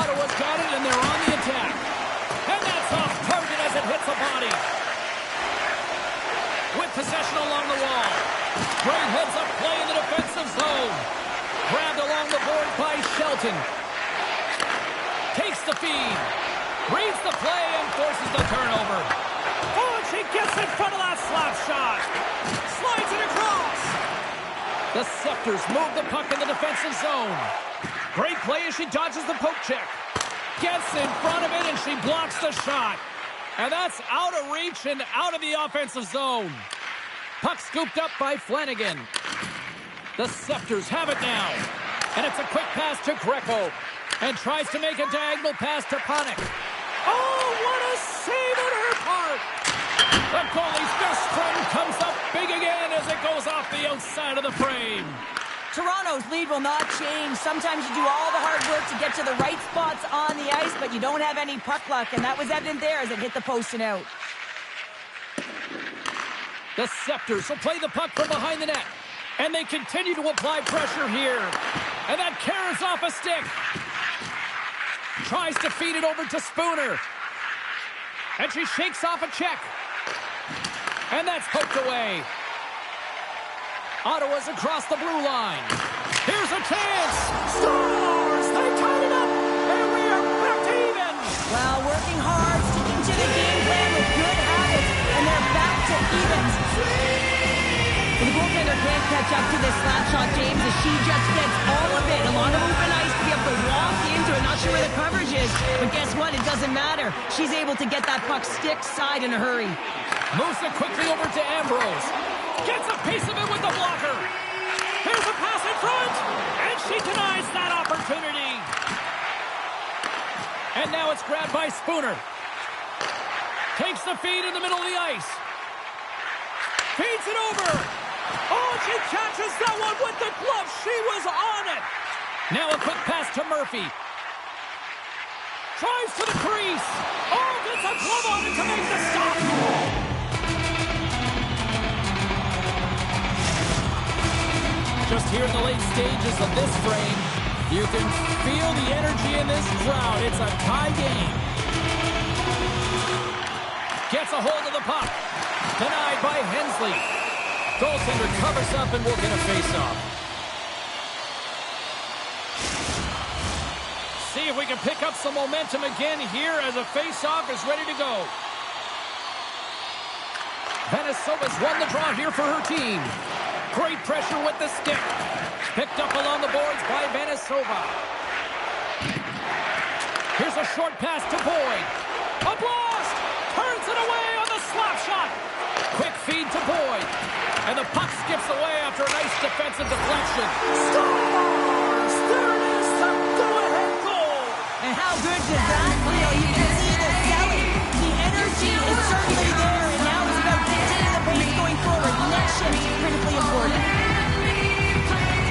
Ottawa's got it, and they're on the attack. And that's off target as it hits the body. With possession along the wall. Great heads-up play in the defensive zone. Grabbed along the board by Shelton. Takes the feed. Reads the play and forces the turnover. Oh, and she gets in front of that slap shot. Slides it across. The Scepters move the puck in the defensive zone. Great play as she dodges the poke check. Gets in front of it and she blocks the shot. And that's out of reach and out of the offensive zone. Puck scooped up by Flanagan. The Scepters have it now. And it's a quick pass to Greco. And tries to make a diagonal pass to Panik. Oh, what a save on her part! The goalie's best friend goes off the outside of the frame. Toronto's lead will not change. Sometimes you do all the hard work to get to the right spots on the ice, but you don't have any puck luck, and that was evident there as it hit the post and out. The Scepters will play the puck from behind the net, and they continue to apply pressure here. And that carries off a stick. Tries to feed it over to Spooner. And she shakes off a check. And that's hooked away. Ottawa's across the blue line. Here's a chance. Scores! They tied it up, and we are back to even. Well, working hard, sticking to the game plan with good habits, and they're back to evens. The goaltender can't catch up to this slap shot, James, as she just gets all of it. A lot of open ice to be able to walk into it. Not sure where the coverage is, but guess what? It doesn't matter. She's able to get that puck stick side in a hurry. Moves it quickly over to Ambrose. Gets a piece of it with the blocker. Here's a pass in front, and she denies that opportunity. And now it's grabbed by Spooner. Takes the feed in the middle of the ice. Feeds it over. Oh, she catches that one with the glove. She was on it. Now a quick pass to Murphy. Tries to the crease. Oh, gets a glove on it to make the stop. Just here in the late stages of this frame, you can feel the energy in this crowd. It's a tie game. Gets a hold of the puck. Denied by Hensley. Goaltender covers up and will get a face-off. See if we can pick up some momentum again here as a face-off is ready to go. Venesova's won the draw here for her team. Great pressure with the stick. Picked up along the boards by Venesova. Here's a short pass to Boyd. A blast! Turns it away on the slap shot. Quick feed to Boyd. And the puck skips away after a nice defensive deflection. Scores! There it is, the go-ahead goal! And how good does that feel? You can see the selling. The energy is certainly there, and now it's about dictating the pace going forward. Next shift is critically important.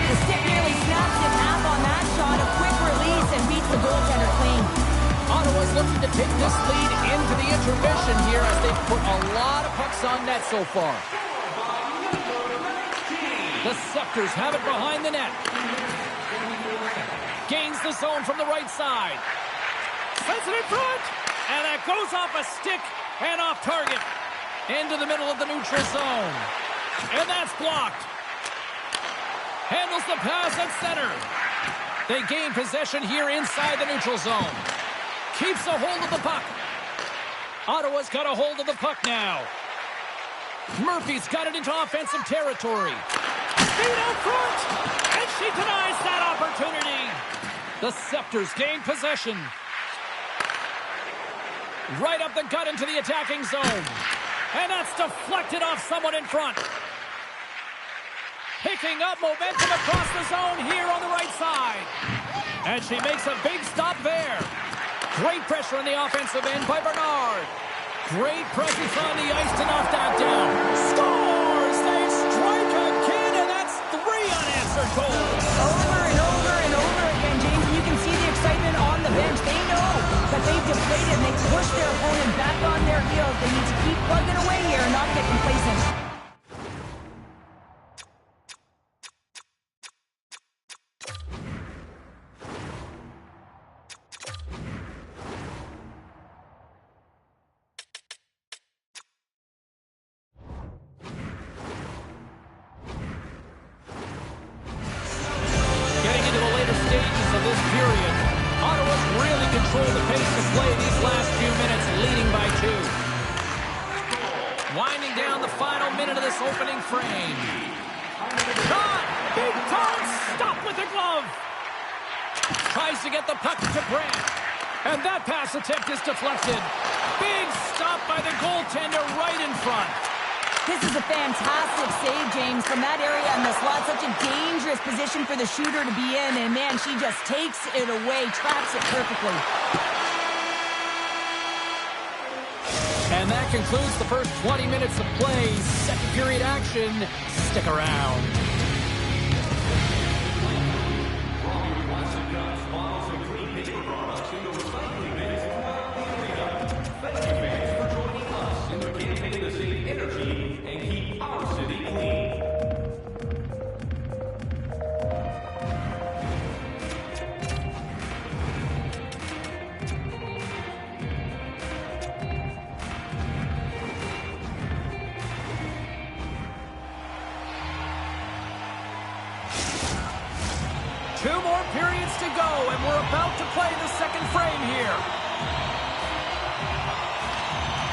The stick nearly snaps in half on that shot. A quick release and beats the goaltender clean. Ottawa's looking to take this lead into the intermission here as they've put a lot of pucks on net so far. The Scepters have it behind the net. Gains the zone from the right side. Sends it in front. And that goes off a stick and off target. Into the middle of the neutral zone. And that's blocked. Handles the pass at center. They gain possession here inside the neutral zone. Keeps a hold of the puck. Ottawa's got a hold of the puck now. Murphy's got it into offensive territory. Speed out front. And she denies that opportunity. The Scepters gain possession. Right up the gut into the attacking zone. And that's deflected off someone in front. Picking up momentum across the zone here on the right side. And she makes a big stop there. Great pressure on the offensive end by Bernard. Great presence on the ice to knock that down. Scores! They strike again, and that's 3 unanswered goals. Over and over and over again, James. And you can see the excitement on the bench. They know that they've deflated and they push their opponent back on their heels. They need to keep plugging away here and not get complacent. Control the pace of play these last few minutes, leading by 2. Winding down the final minute of this opening frame. Shot! Big time stop with the glove! Tries to get the puck to Brant. And that pass attempt is deflected. Big stop by the goaltender right in front. This is a fantastic save, James, from that area in the slot. Such a dangerous position for the shooter to be in. And, man, she just takes it away, traps it perfectly. And And that concludes the first 20 minutes of play. Second period action. Stick around. Two more periods to go, and we're about to play the second frame here.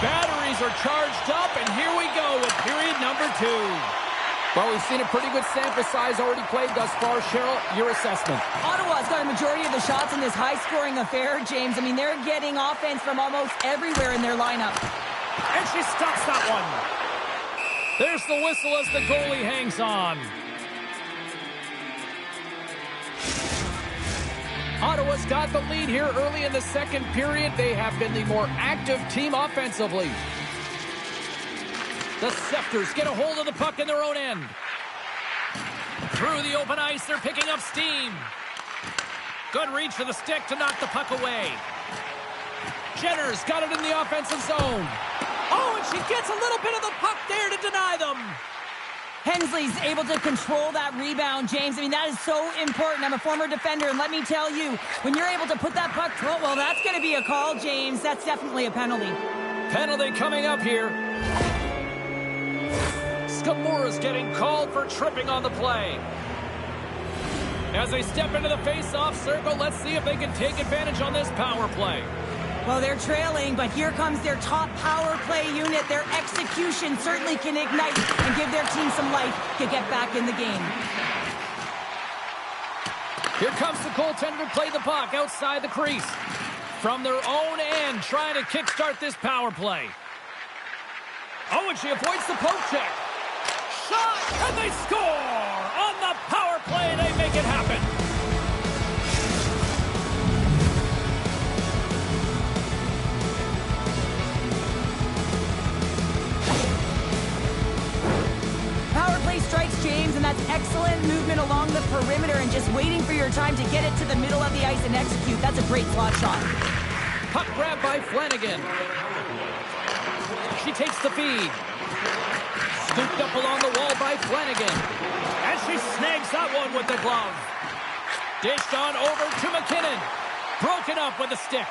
Batteries are charged up, and here we go with period number 2. Well, we've seen a pretty good sample size already played thus far. Cheryl, your assessment. Ottawa's got a majority of the shots in this high-scoring affair, James. I mean, they're getting offense from almost everywhere in their lineup. And she stops that one. There's the whistle as the goalie hangs on. Ottawa's got the lead here early in the second period. They have been the more active team offensively. The Scepters get a hold of the puck in their own end. Through the open ice, they're picking up steam. Good reach for the stick to knock the puck away. Jenner's got it in the offensive zone. Oh, and she gets a little bit of the puck there to deny them. Hensley's able to control that rebound, James. I mean, that is so important. I'm a former defender, and let me tell you, when you're able to put that puck through, well, that's going to be a call, James. That's definitely a penalty. Penalty coming up here. Skamura's getting called for tripping on the play. As they step into the face-off circle, let's see if they can take advantage on this power play. Well, they're trailing, but here comes their top power play unit. Their execution certainly can ignite and give their team some life to get back in the game. Here comes the goaltender to play the puck outside the crease. From their own end, trying to kickstart this power play. Oh, and she avoids the poke check. Shot, and they score! On the power play, they make it happen. Strikes, James, and that's excellent movement along the perimeter and just waiting for your time to get it to the middle of the ice and execute. That's a great slot shot. Puck grab by Flanagan. She takes the feed. Scooped up along the wall by Flanagan. And she snags that one with the glove. Dished on over to McKinnon. Broken up with the stick.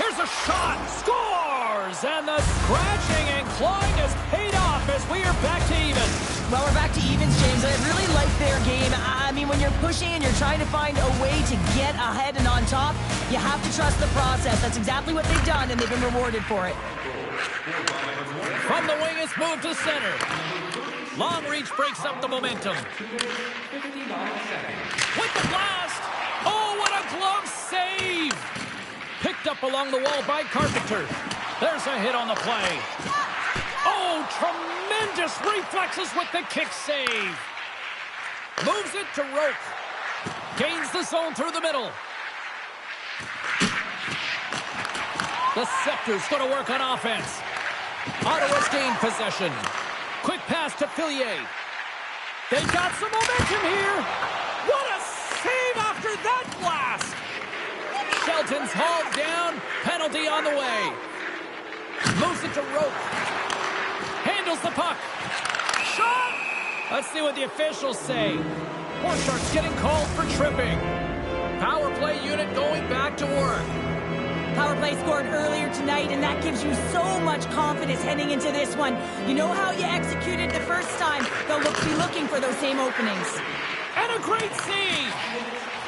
Here's a shot. Scores! And the scratching and clawing has paid off as we are back to even. Well, we're back to evens, James. I really like their game. I mean, when you're pushing and you're trying to find a way to get ahead and on top, you have to trust the process. That's exactly what they've done, and they've been rewarded for it. From the wing, it's moved to center. Long reach breaks up the momentum. With the blast! Oh, what a glove save! Picked up along the wall by Carpenter. There's a hit on the play. Oh, tremendous reflexes with the kick save. Moves it to Roque. Gains the zone through the middle. The Scepters going to work on offense. Ottawa's gained possession. Quick pass to Fillier. They got some momentum here. What a save after that blast. Shelton's hauled down. Penalty on the way. Moves it to Roque. Handles the puck. Shot! Let's see what the officials say. Borchart's getting called for tripping. Power play unit going back to work. Power play scored earlier tonight, and that gives you so much confidence heading into this one. You know how you executed the first time. They'll be looking for those same openings. And a great save!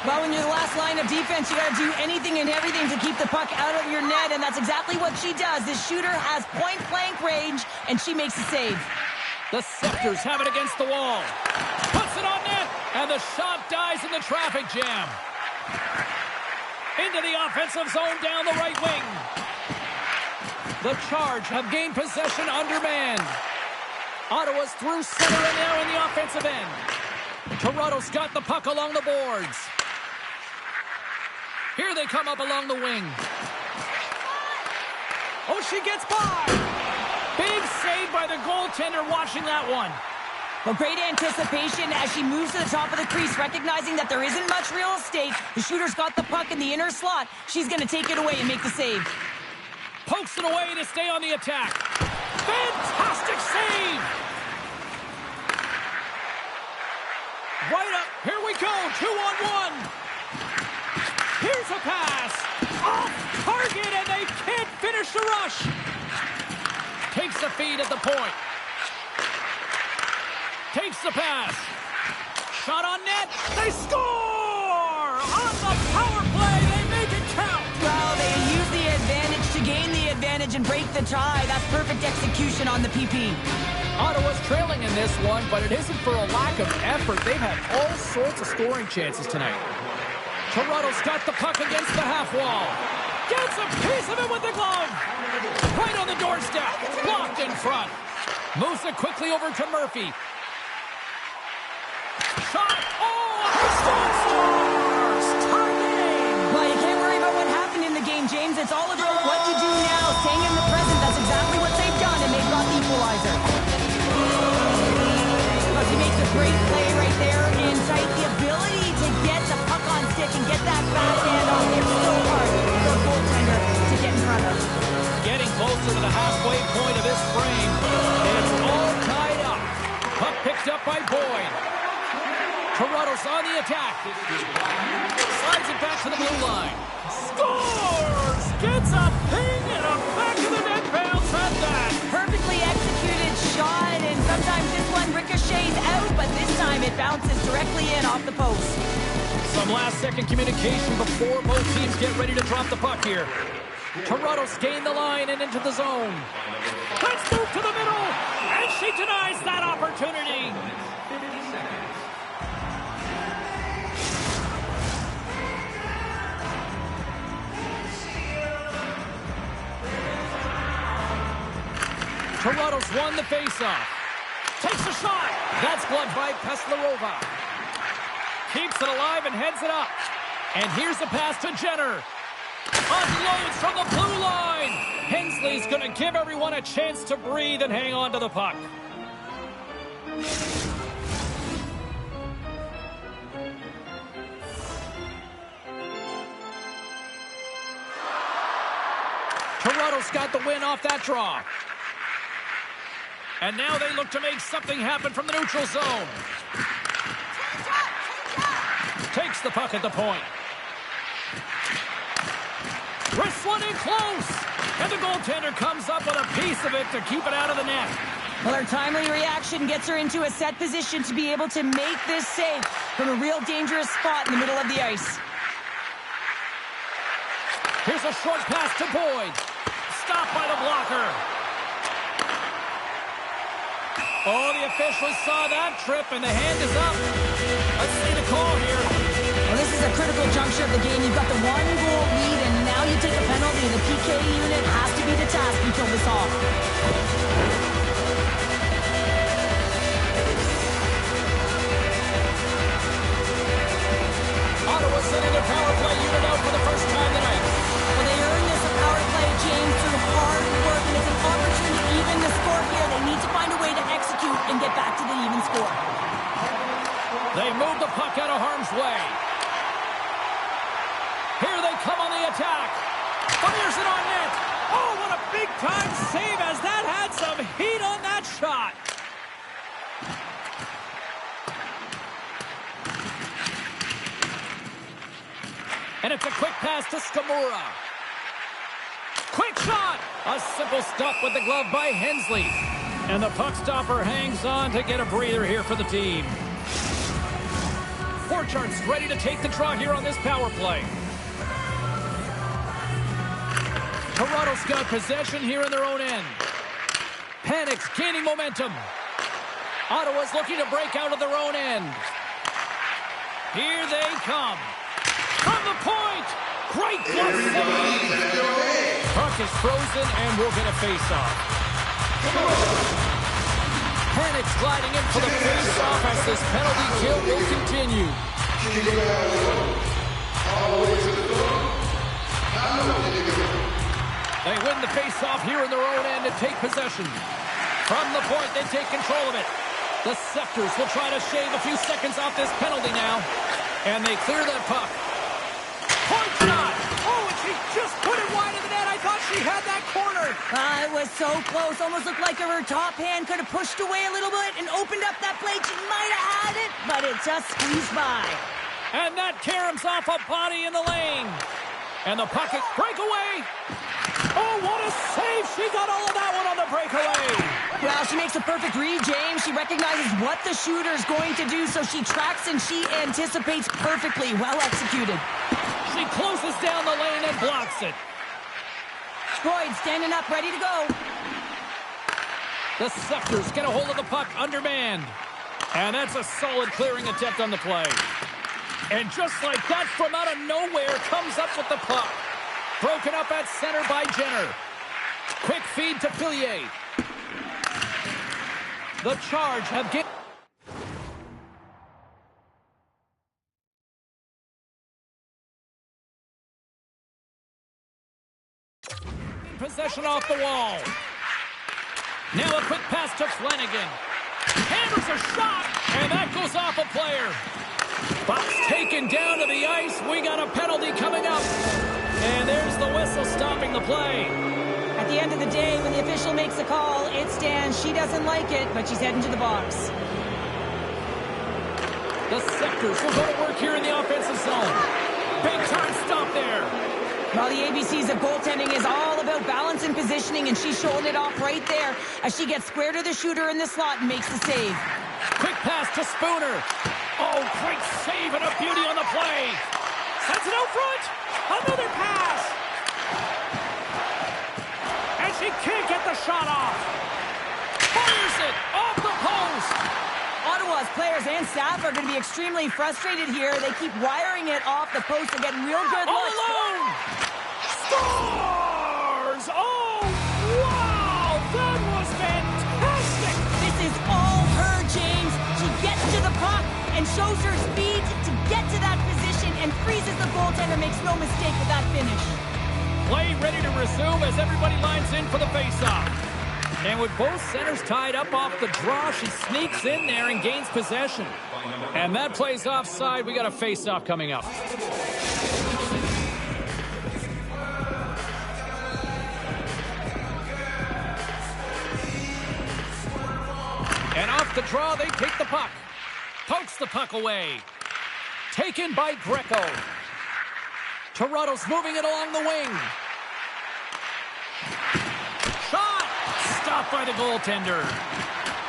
Well, when you're the last line of defense, you got to do anything and everything to keep the puck out of your net, and that's exactly what she does. This shooter has point-blank range, and she makes a save. The Scepters have it against the wall. Puts it on net, and the shot dies in the traffic jam. Into the offensive zone down the right wing. The Charge have gained possession undermanned. Ottawa's through center and now in the offensive end. Toronto's got the puck along the boards. Here they come up along the wing. Oh, she gets by. save by the goaltender watching that one. Well, great anticipation as she moves to the top of the crease, recognizing that there isn't much real estate. The shooter's got the puck in the inner slot. She's going to take it away and make the save. Pokes it away to stay on the attack. Fantastic save! Right up. Here we go. 2-on-1. Here's a pass. Off target, and they can't finish the rush. Takes the feed at the point. Takes the pass. Shot on net. They score! On the power play, they make it count. Well, they use the advantage to gain the advantage and break the tie. That's perfect execution on the PP. Ottawa's trailing in this one, but it isn't for a lack of effort. They've had all sorts of scoring chances tonight. Toronto's got the puck against the half wall. Gets a piece of it with the glove. Right on the doorstep. Blocked in front. Moves it quickly over to Murphy. Shot. Oh, he still scores! Tie game! Well, you can't worry about what happened in the game, James. It's all about what you do now. Staying in the present, that's exactly what they've done, and they've got the equalizer. But he makes a great play right there in tight. The ability to get the puck on stick and get that fast handoff. It's so hard for a goaltender to get in front of. Getting closer to the halfway point of this frame. It's all tied up. Puck picked up by Boyd. Toronto's on the attack. Slides it back to the blue line. Scores! Gets a ping and a back of the net bounce at that. Perfectly executed shot, and sometimes this one ricochets out, but this time it bounces directly in off the post. Some last-second communication before both teams get ready to drop the puck here. Toronto's gained the line and into the zone. Let's move to the middle, and she denies that opportunity. Toronto's won the faceoff. Takes a shot. That's gloved by Peslarova. Keeps it alive and heads it up. And here's the pass to Jenner. Unloads from the blue line. Hensley's going to give everyone a chance to breathe and hang on to the puck. Toronto's got the win off that draw. And now they look to make something happen from the neutral zone. Takes the puck at the point. Wrists one in close. And the goaltender comes up with a piece of it to keep it out of the net. Well, her timely reaction gets her into a set position to be able to make this save from a real dangerous spot in the middle of the ice. Here's a short pass to Boyd. Stopped by the blocker. Oh, the officials saw that trip, and the hand is up. Let's see the call here. Well, this is a critical juncture of the game. You've got the one-goal lead, and now you take a penalty. The PK unit has to be the task and kill this off. Ottawa sending their power play unit out for the first time tonight. Well, they earned this power play, James, through hard work, and it's an opportunity to even the score here. They need to find a way to execute and get back to the even score. They move the puck out of harm's way. Here they come on the attack. Fires it on net. Oh, what a big-time save as that had some heat on that shot. And it's a quick pass to Skamura. Quick shot! A simple stop with the glove by Hensley. And the puck stopper hangs on to get a breather here for the team. Borchardt's ready to take the draw here on this power play. Toronto's got possession here in their own end. Panic's gaining momentum. Ottawa's looking to break out of their own end. Here they come. From the point! Great glove save! Puck is frozen and we'll get a face-off. Panic's gliding in for the face-off as this penalty kill will continue. They win the face-off here in their own end and take possession. From the point, they take control of it. The Scepters will try to shave a few seconds off this penalty now. And they clear that puck. Point shot! Oh, and she just put it wide of the net. I thought she had that corner. It was so close. Almost looked like her top hand could have pushed away a little bit and opened up that plate. She might have had it, but it just squeezed by. And that caroms off a body in the lane. And the puck is breakaway. Oh, what a save. She got all of that one on the breakaway. Well, she makes a perfect read, James. She recognizes what the shooter is going to do, so she tracks and she anticipates perfectly. Well executed. She closes down the lane and blocks it. Freud standing up, ready to go. The Scepters get a hold of the puck undermanned. And that's a solid clearing attempt on the play. And just like that, from out of nowhere, comes up with the puck. Broken up at center by Jenner. Quick feed to Fillier. The Charge have get. Possession off the wall. Now a quick pass to Flanagan. Hammers a shot, and that goes off a player. Box taken down to the ice. We got a penalty coming up. And there's the whistle stopping the play. At the end of the day, when the official makes a call, it stands. She doesn't like it, but she's heading to the box. The Scepters will go to work here in the offensive zone. Big time stop there. Well, the ABCs of goaltending is all about balance and positioning, and she's showing it off right there as she gets square to the shooter in the slot and makes the save. Quick pass to Spooner. Oh, great save and a beauty on the play. Sends it out front. Another pass. And she can't get the shot off. Fires it off the post. Ottawa's players and staff are going to be extremely frustrated here. They keep wiring it off the post and getting real good All looks. alone. Scores! Oh, wow! That was fantastic. This is all her, James. She gets to the puck and shows her speed to get to that position and freezes the goaltender. Makes no mistake with that finish. Play ready to resume as everybody lines in for the faceoff. And with both centers tied up off the draw, she sneaks in there and gains possession. And that plays offside. We got a faceoff coming up. And off the draw, they take the puck. Pokes the puck away. Taken by Greco. Toronto's moving it along the wing. Shot! Stopped by the goaltender.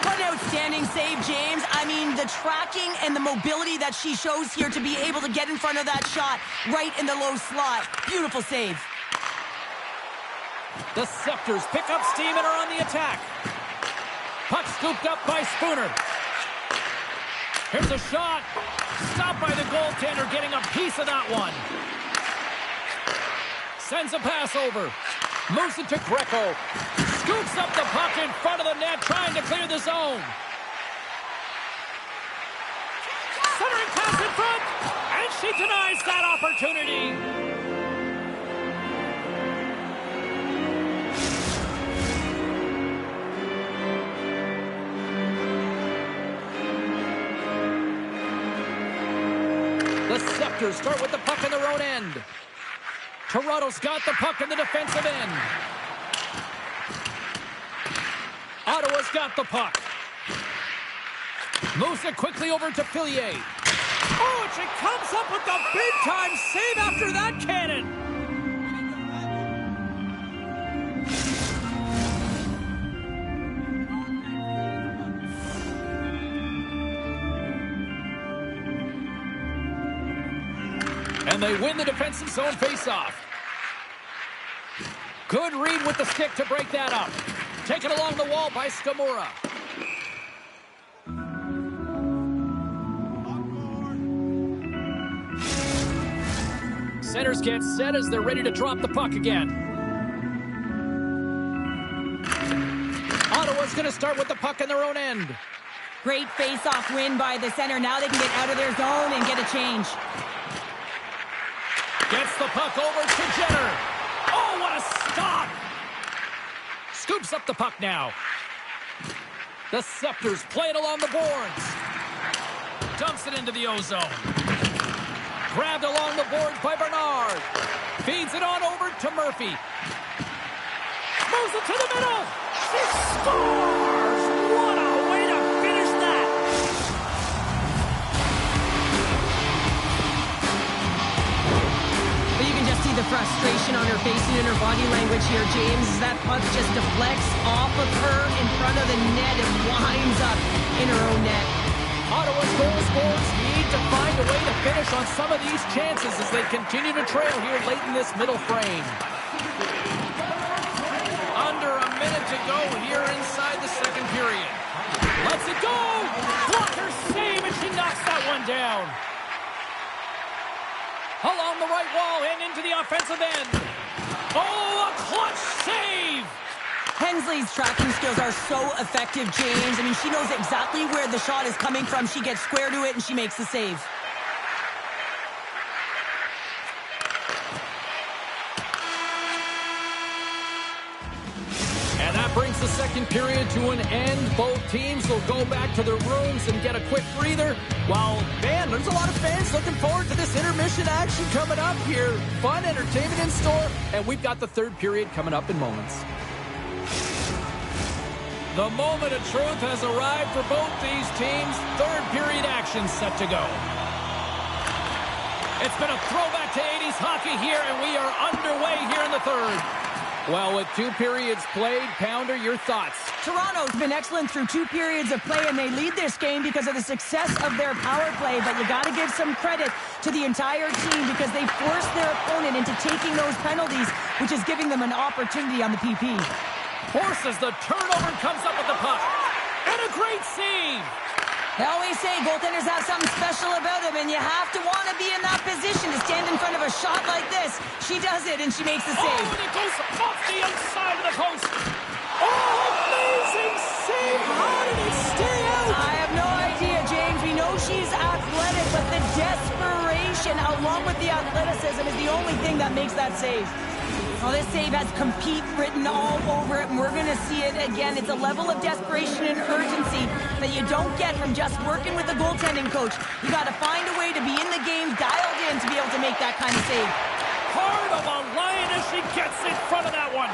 What an outstanding save, James. I mean, the tracking and the mobility that she shows here to be able to get in front of that shot right in the low slot. Beautiful save. The Scepters pick up steam and are on the attack. Puck scooped up by Spooner. Here's a shot. Stopped by the goaltender, getting a piece of that one. Sends a pass over. Moves it to Greco. Scoops up the puck in front of the net, trying to clear the zone. Centering pass in front, and she denies that opportunity. The Scepters start with the puck in their own end. Toronto's got the puck in the defensive end. Ottawa's got the puck. Moves it quickly over to Fillier. Oh, and she comes up with the big-time save after that cannon. And they win the defensive zone faceoff. Good read with the stick to break that up. Taken along the wall by Skamura. Centers get set as they're ready to drop the puck again. Ottawa's going to start with the puck in their own end. Great face-off win by the center. Now they can get out of their zone and get a change. Gets the puck over to Jenner. Oh, what a stop! Scoops up the puck now. The Scepters play it along the boards. Dumps it into the ozone. Grabbed along the boards by Bernard. Feeds it on over to Murphy. Moves it to the middle. She scores! What a way to finish that! But you can just see the frustration on her face and in her body language here, James. That puck just deflects off of her in front of the net and winds up in her own net. Ottawa's goal scorers need to find a way to finish on some of these chances as they continue to trail here late in this middle frame. Under a minute to go here inside the second period. Lets it go! Blocker save, and she knocks that one down. Along the right wall and into the offensive end. Oh, a clutch save! Hensley's tracking skills are so effective, James. I mean, she knows exactly where the shot is coming from. She gets square to it, and she makes the save. And that brings the second period to an end. Both teams will go back to their rooms and get a quick breather. While, man, there's a lot of fans looking forward to this intermission action coming up here. Fun entertainment in store, and we've got the third period coming up in moments. The moment of truth has arrived for both these teams. Third period action set to go. It's been a throwback to 80s hockey here, and we are underway here in the third. Well, with 2 periods played, Pounder, your thoughts? Toronto's been excellent through 2 periods of play, and they lead this game because of the success of their power play. But you got to give some credit to the entire team because they forced their opponent into taking those penalties, which is giving them an opportunity on the PP. Forces the turnover and comes up with the puck. And a great save. They always say goaltenders have something special about them, and you have to want to be in that position to stand in front of a shot like this. She does it, and she makes the save. Oh, and it goes off the outside of the post. Oh, amazing save. How did it stay out? I have no idea, James. We know she's athletic, but the desperation along with the athleticism is the only thing that makes that save. Well, this save has compete written all over it, and we're going to see it again. It's a level of desperation and urgency that you don't get from just working with a goaltending coach. You got to find a way to be in the game, dialed in to be able to make that kind of save. Heart of a lion as she gets in front of that one.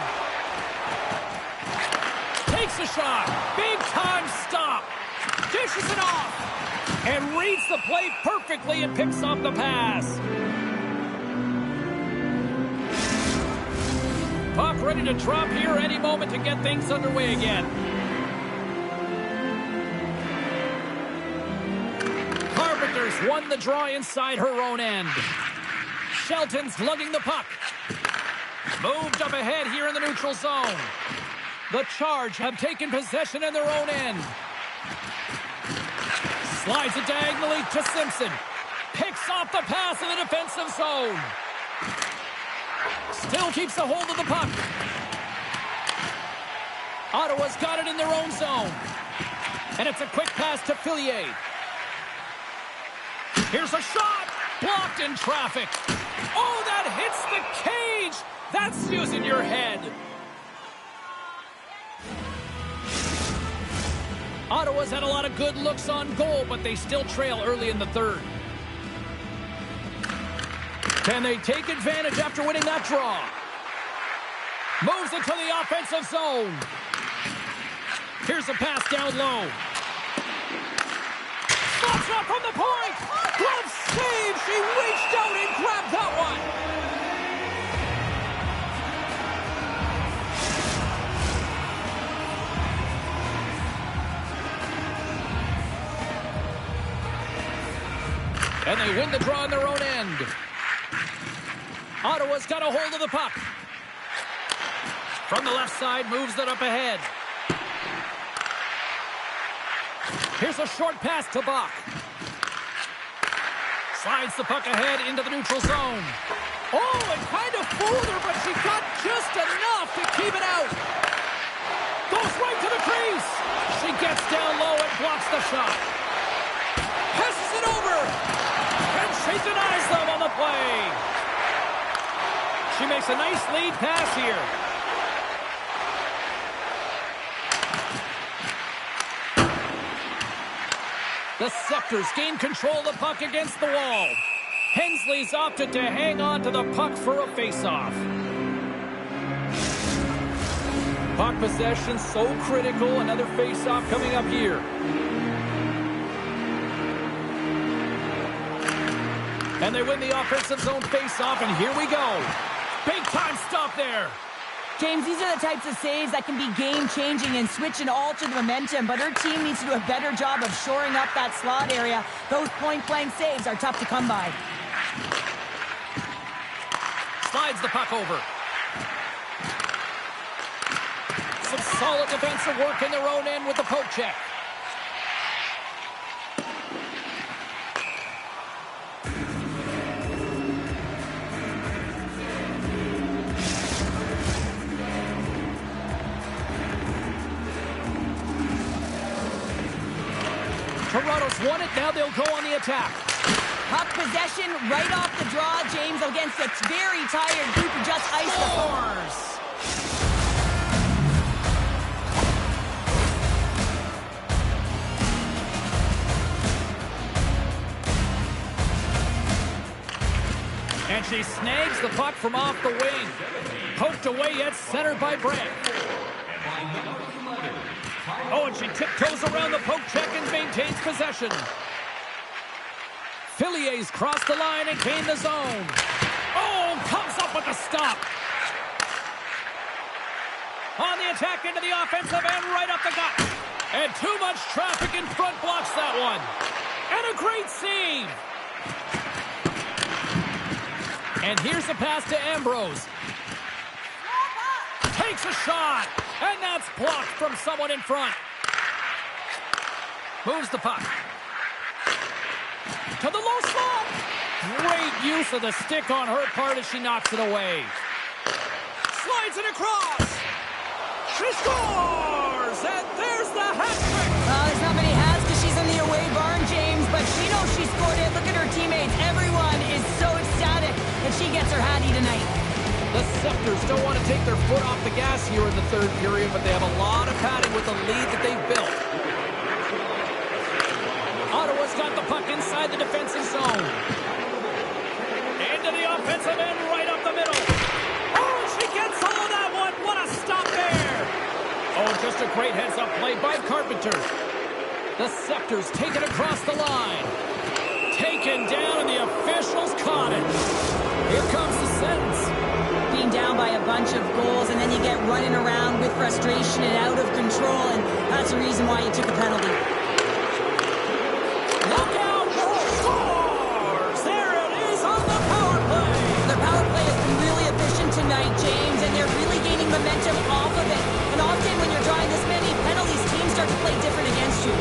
Takes a shot. Big time stop. Dishes it off. And reads the play perfectly and picks up the pass. Puck ready to drop here any moment to get things underway again. Carpenter's won the draw inside her own end. Shelton's lugging the puck. Moved up ahead here in the neutral zone. The Charge have taken possession in their own end. Slides it diagonally to Simpson. Picks off the pass in the defensive zone. Still keeps a hold of the puck. Ottawa's got it in their own zone. And it's a quick pass to Fillier. Here's a shot. Blocked in traffic. Oh, that hits the cage. That's using your head. Ottawa's had a lot of good looks on goal, but they still trail early in the third. Can they take advantage after winning that draw? Moves it to the offensive zone. Here's a pass down low. Spots up from the point. Glove save. She reached out and grabbed that one. And they win the draw on their own end. Ottawa's got a hold of the puck. From the left side, moves it up ahead. Here's a short pass to Bach. Slides the puck ahead into the neutral zone. Oh, it kind of fooled her, but she got just enough to keep it out. Goes right to the crease. She gets down low and blocks the shot. Passes it over. And she denies them on the play. She makes a nice lead pass here. The Scepters gain control of the puck against the wall. Hensley's opted to hang on to the puck for a face-off. Puck possession so critical. Another face-off coming up here. And they win the offensive zone face-off, and here we go. Big-time stop there. James, these are the types of saves that can be game-changing and switch and alter the momentum, but her team needs to do a better job of shoring up that slot area. Those point-blank saves are tough to come by. Slides the puck over. Some solid defensive work in their own end with the poke check. Toronto's won it. Now they'll go on the attack. Puck possession right off the draw, James, against a very tired group who just iced the floors. And she snags the puck from off the wing. Poked away, yet centered by Brent. Oh, and she tiptoes around the poke check and maintains possession. Fillier's crossed the line and gained the zone. Oh, comes up with the stop. On the attack into the offensive end, right up the gut. And too much traffic in front blocks that one. And a great save. And here's the pass to Ambrose. Takes a shot. And that's blocked from someone in front. Moves the puck. To the low slot. Great use of the stick on her part as she knocks it away. Slides it across. She scores! And there's the hat trick. Well, there's not many hats because she's in the away barn, James, but she knows she scored it. Look at her teammates. Everyone is so ecstatic that she gets her hattie tonight. The Scepters don't want to take their foot off the gas here in the third period, but they have a lot of padding with the lead that they've built. Ottawa's got the puck inside the defensive zone. Into the offensive end, right up the middle. Oh, she gets all of that one. What a stop there. Oh, just a great heads-up play by Carpenter. The Scepters take it across the line. Taken down, and the officials caught it. Here comes the sentence. Being down by a bunch of goals, and then you get running around with frustration and out of control, and that's the reason why you took a penalty. Look out! Scores! There it is on the power play! The power play has been really efficient tonight, James, and they're really gaining momentum off of it. And often when you're drawing this many penalties, teams start to play different against you.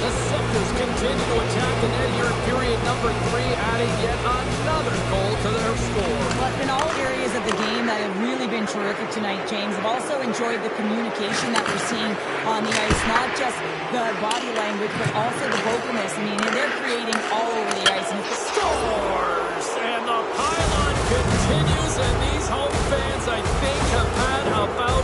The Scepters continue to attack the net here in period number 3, adding yet another goal to their score. But in all areas of the game that have really been terrific tonight, James. I've also enjoyed the communication that we're seeing on the ice, not just the body language, but also the vocalness. I mean, they're creating all over the ice. And Scores! And the pylon continues, and these home fans, I think, have had about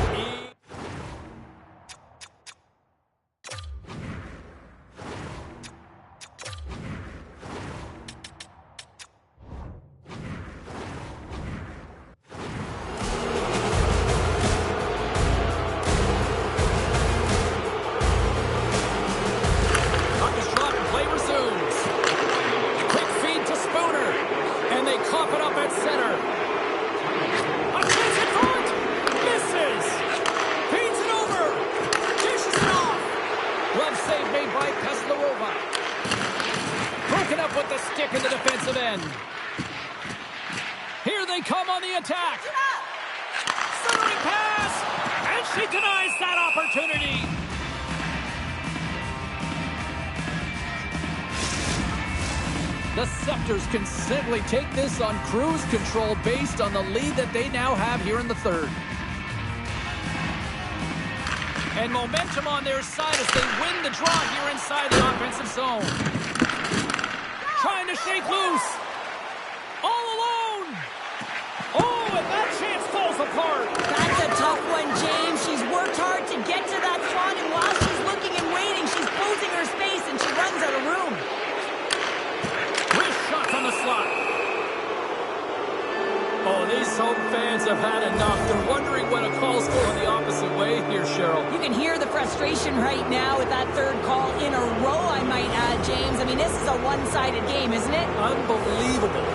in the defensive end. Here they come on the attack. Centering pass, and she denies that opportunity. The Scepters can simply take this on cruise control based on the lead that they now have here in the third. And momentum on their side as they win the draw here inside the offensive zone. Trying to shake loose. All alone. Oh, and that chance falls apart. That's a tough one, James. She's worked hard to get to that spot, and while she's looking and waiting, she's closing her space, and she runs out of room. Cheryl. You can hear the frustration right now with that third call in a row, I might add, James. I mean, this is a one-sided game, isn't it? Unbelievable.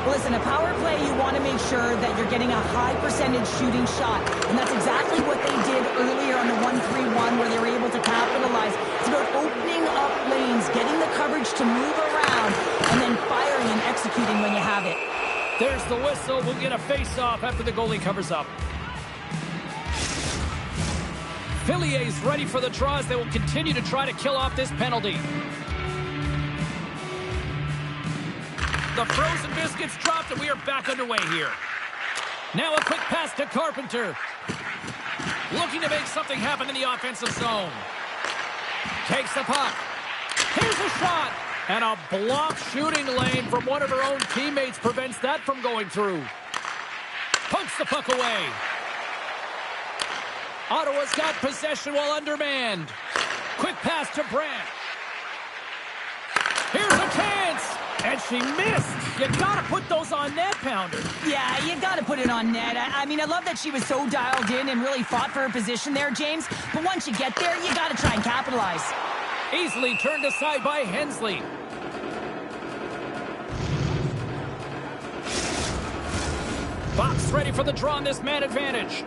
Listen, a power play, you want to make sure that you're getting a high percentage shooting shot. And that's exactly what they did earlier on the 1-3-1 where they were able to capitalize. It's about opening up lanes, getting the coverage to move around, and then firing and executing when you have it. There's the whistle. We'll get a face-off after the goalie covers up. Phillier's ready for the draw as they will continue to try to kill off this penalty. The frozen biscuits dropped, and we are back underway here. Now a quick pass to Carpenter. Looking to make something happen in the offensive zone. Takes the puck. Here's a shot. And a blocked shooting lane from one of her own teammates prevents that from going through. Pokes the puck away. Ottawa's got possession while undermanned. Quick pass to Brandt. Here's a chance. And she missed. You gotta put those on net, Pounder. Yeah, you gotta put it on net. I mean, I love that she was so dialed in and really fought for her position there, James. But once you get there, you gotta try and capitalize. Easily turned aside by Hensley. Box ready for the draw on this man advantage.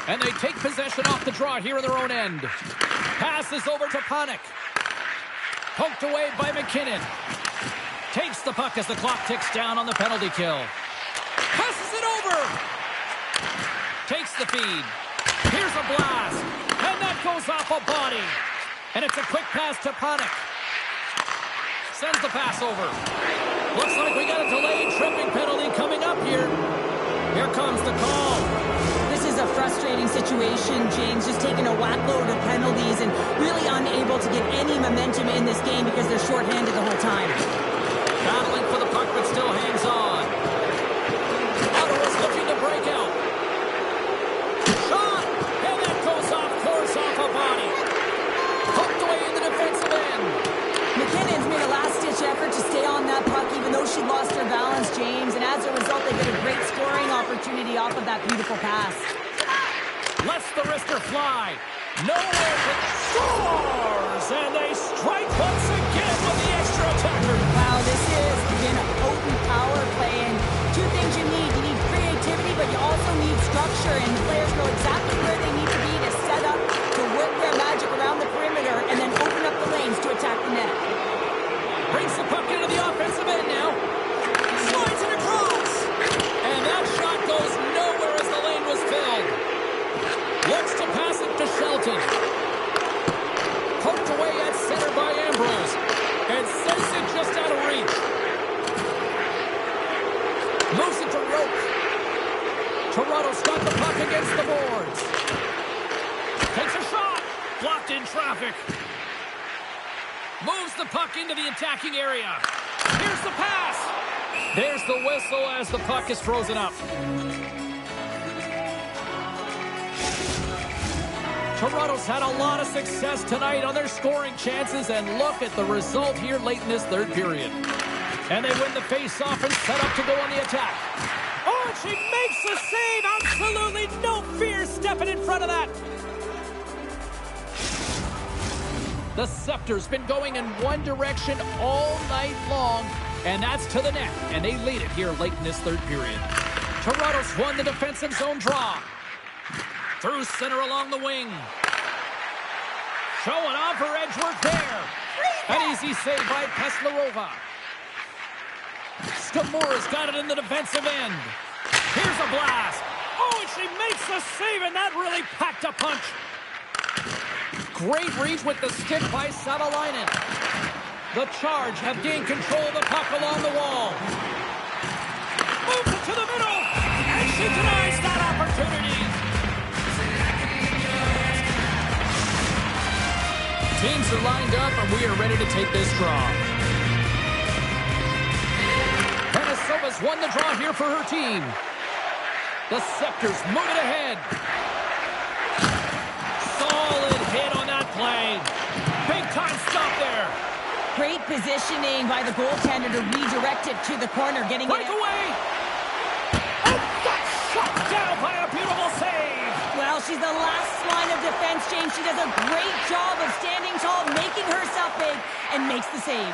And they take possession off the draw here in their own end. Passes over to Panik. Poked away by McKinnon. Takes the puck as the clock ticks down on the penalty kill. Passes it over. Takes the feed. Here's a blast. And that goes off a body. And it's a quick pass to Panik. Sends the pass over. Looks like we got a delayed tripping penalty coming up here. Here comes the call. This is a frustrating situation, James, just taking a whack load of penalties and really unable to get any momentum in this game because they're shorthanded the whole time. Battling for the puck, but still hangs on. Ottawa's looking to break out. Shot! And that goes off course off a body. Poked away in the defensive end. McKinnon's made a last-ditch effort to stay on that puck even though she lost her balance, James, and as a result, they get a great scoring opportunity off of that beautiful pass. Lets the wrister fly. Nowhere but scores! And they strike once again with the extra attacker. Wow, this has been a potent power play, and two things you need. You need creativity, but you also need structure, and players know exactly where they need to be to set up, to work their magic around the perimeter, and then open up the lanes to attack the net. Brings the puck into the offensive end now. Slides it across. And that shot goes nowhere as the lane was filled. Looks to pass it to Shelton. Poked away at center by Ambrose. And sends it just out of reach. Moves it to Rope. Toronto's got the puck against the boards. Takes a shot. Blocked in traffic. Moves the puck into the attacking area. Here's the pass. There's the whistle as the puck is frozen up. Toronto's had a lot of success tonight on their scoring chances, and look at the result here late in this third period. And they win the face-off and set up to go on the attack. Oh, and she makes the save. Absolutely no fear stepping in front of that. The Scepter's been going in one direction all night long, and that's to the net, and they lead it here late in this third period. Toronto's won the defensive zone draw. Through center along the wing. Showing off her edge work there. An easy save by Peslarova. Skamura's got it in the defensive end. Here's a blast. Oh, and she makes the save, and that really packed a punch. Great reach with the stick by Savalainen. The Charge have gained control of the puck along the wall. Moves it to the middle, and she denies that opportunity. Teams are lined up, and we are ready to take this draw. Minnesota's won the draw here for her team. The Scepters moving ahead. Solid hit on that play. Big time stop there. Great positioning by the goaltender to redirect it to the corner, getting it Breakaway! Oh, that's shot down by a beautiful save! Well, she's the last line of defense, James. She does a great job of standing tall, making herself big, and makes the save.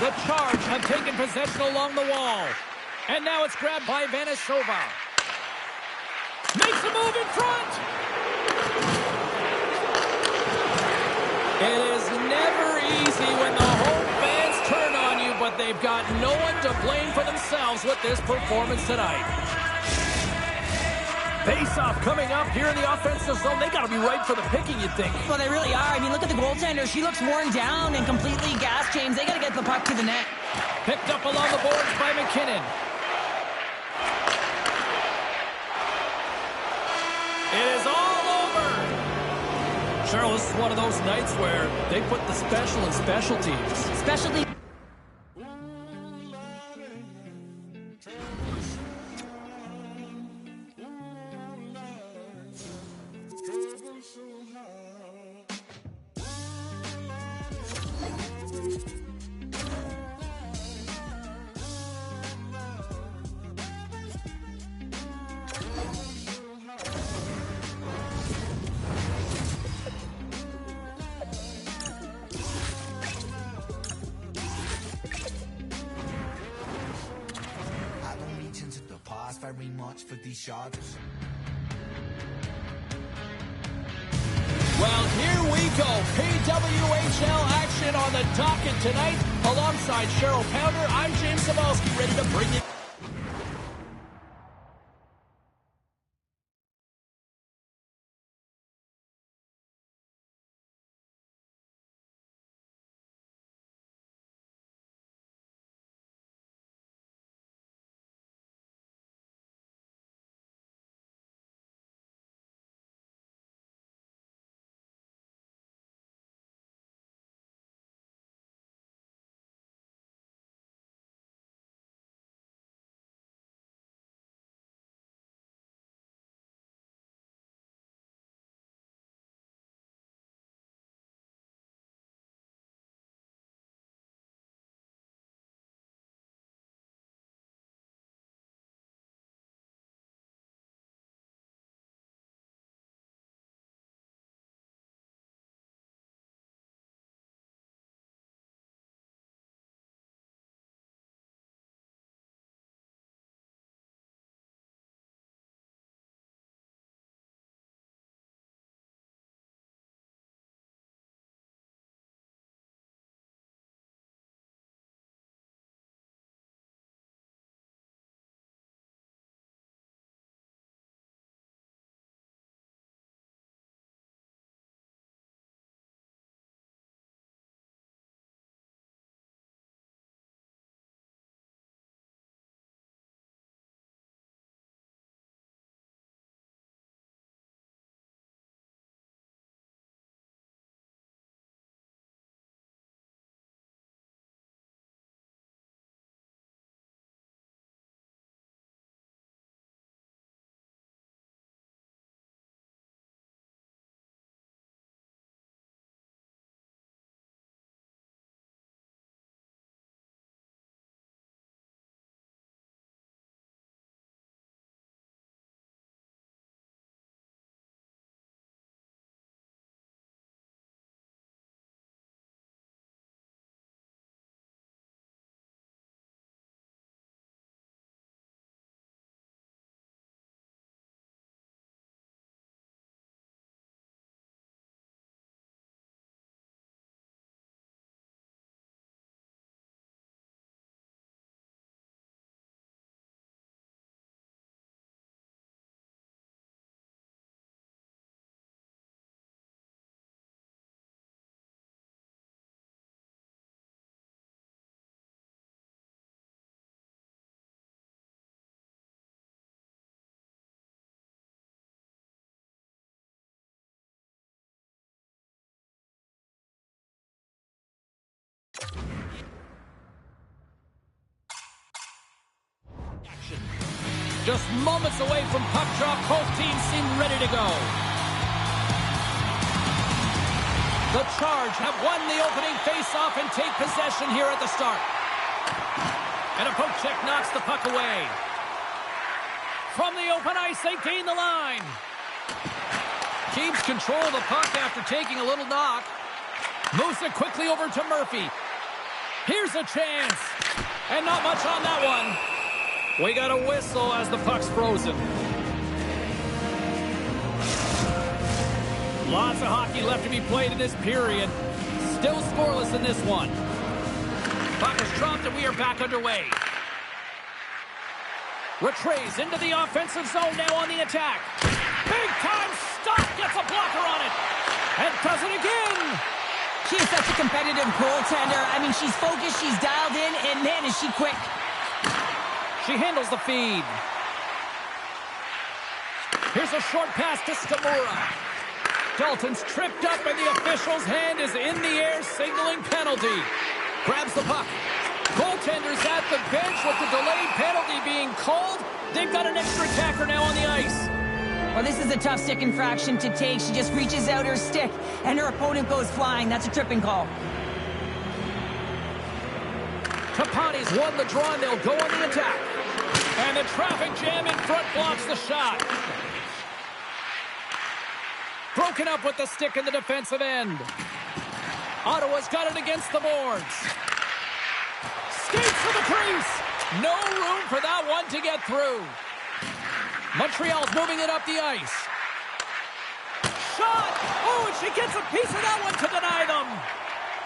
The Charge have taken possession along the wall. And now it's grabbed by Vanisova. Makes a move in front! It is never easy when the home fans turn on you, but they've got no one to blame for themselves with this performance tonight. Face-off coming up here in the offensive zone. They got to be right for the picking, you'd think. Well, they really are. I mean, look at the goaltender. She looks worn down and completely gassed, James. They got to get the puck to the net. Picked up along the boards by McKinnon. It is all over. Cheryl, this is one of those nights where they put the special in special teams. Specialty. Very much for these shots. Well, here we go. PWHL action on the docket tonight. Alongside Cheryl Pounder, I'm James Cebulski, ready to bring you. Just moments away from puck drop, both teams seem ready to go. The Charge have won the opening face-off and take possession here at the start. And a poke check knocks the puck away. From the open ice, they gain the line. Keeps control of the puck after taking a little knock. Moves it quickly over to Murphy. Here's a chance. And not much on that one. We got a whistle as the puck's frozen. Lots of hockey left to be played in this period. Still scoreless in this one. Puck is dropped and we are back underway. Retrays into the offensive zone now on the attack. Big time stop, gets a blocker on it. And does it again. She is such a competitive goaltender. I mean, she's focused, she's dialed in, and man, is she quick. She handles the feed. Here's a short pass to Stamura. Dalton's tripped up and the official's hand is in the air, signaling penalty. Grabs the puck. Goaltender's at the bench with the delayed penalty being called. They've got an extra attacker now on the ice. Well, this is a tough stick infraction to take. She just reaches out her stick, and her opponent goes flying. That's a tripping call. Tapani's won the draw, and they'll go on the attack. And the traffic jam in front blocks the shot. Broken up with the stick in the defensive end. Ottawa's got it against the boards. Skates to the crease. No room for that one to get through. Montreal's moving it up the ice. Shot! Oh, and she gets a piece of that one to deny them.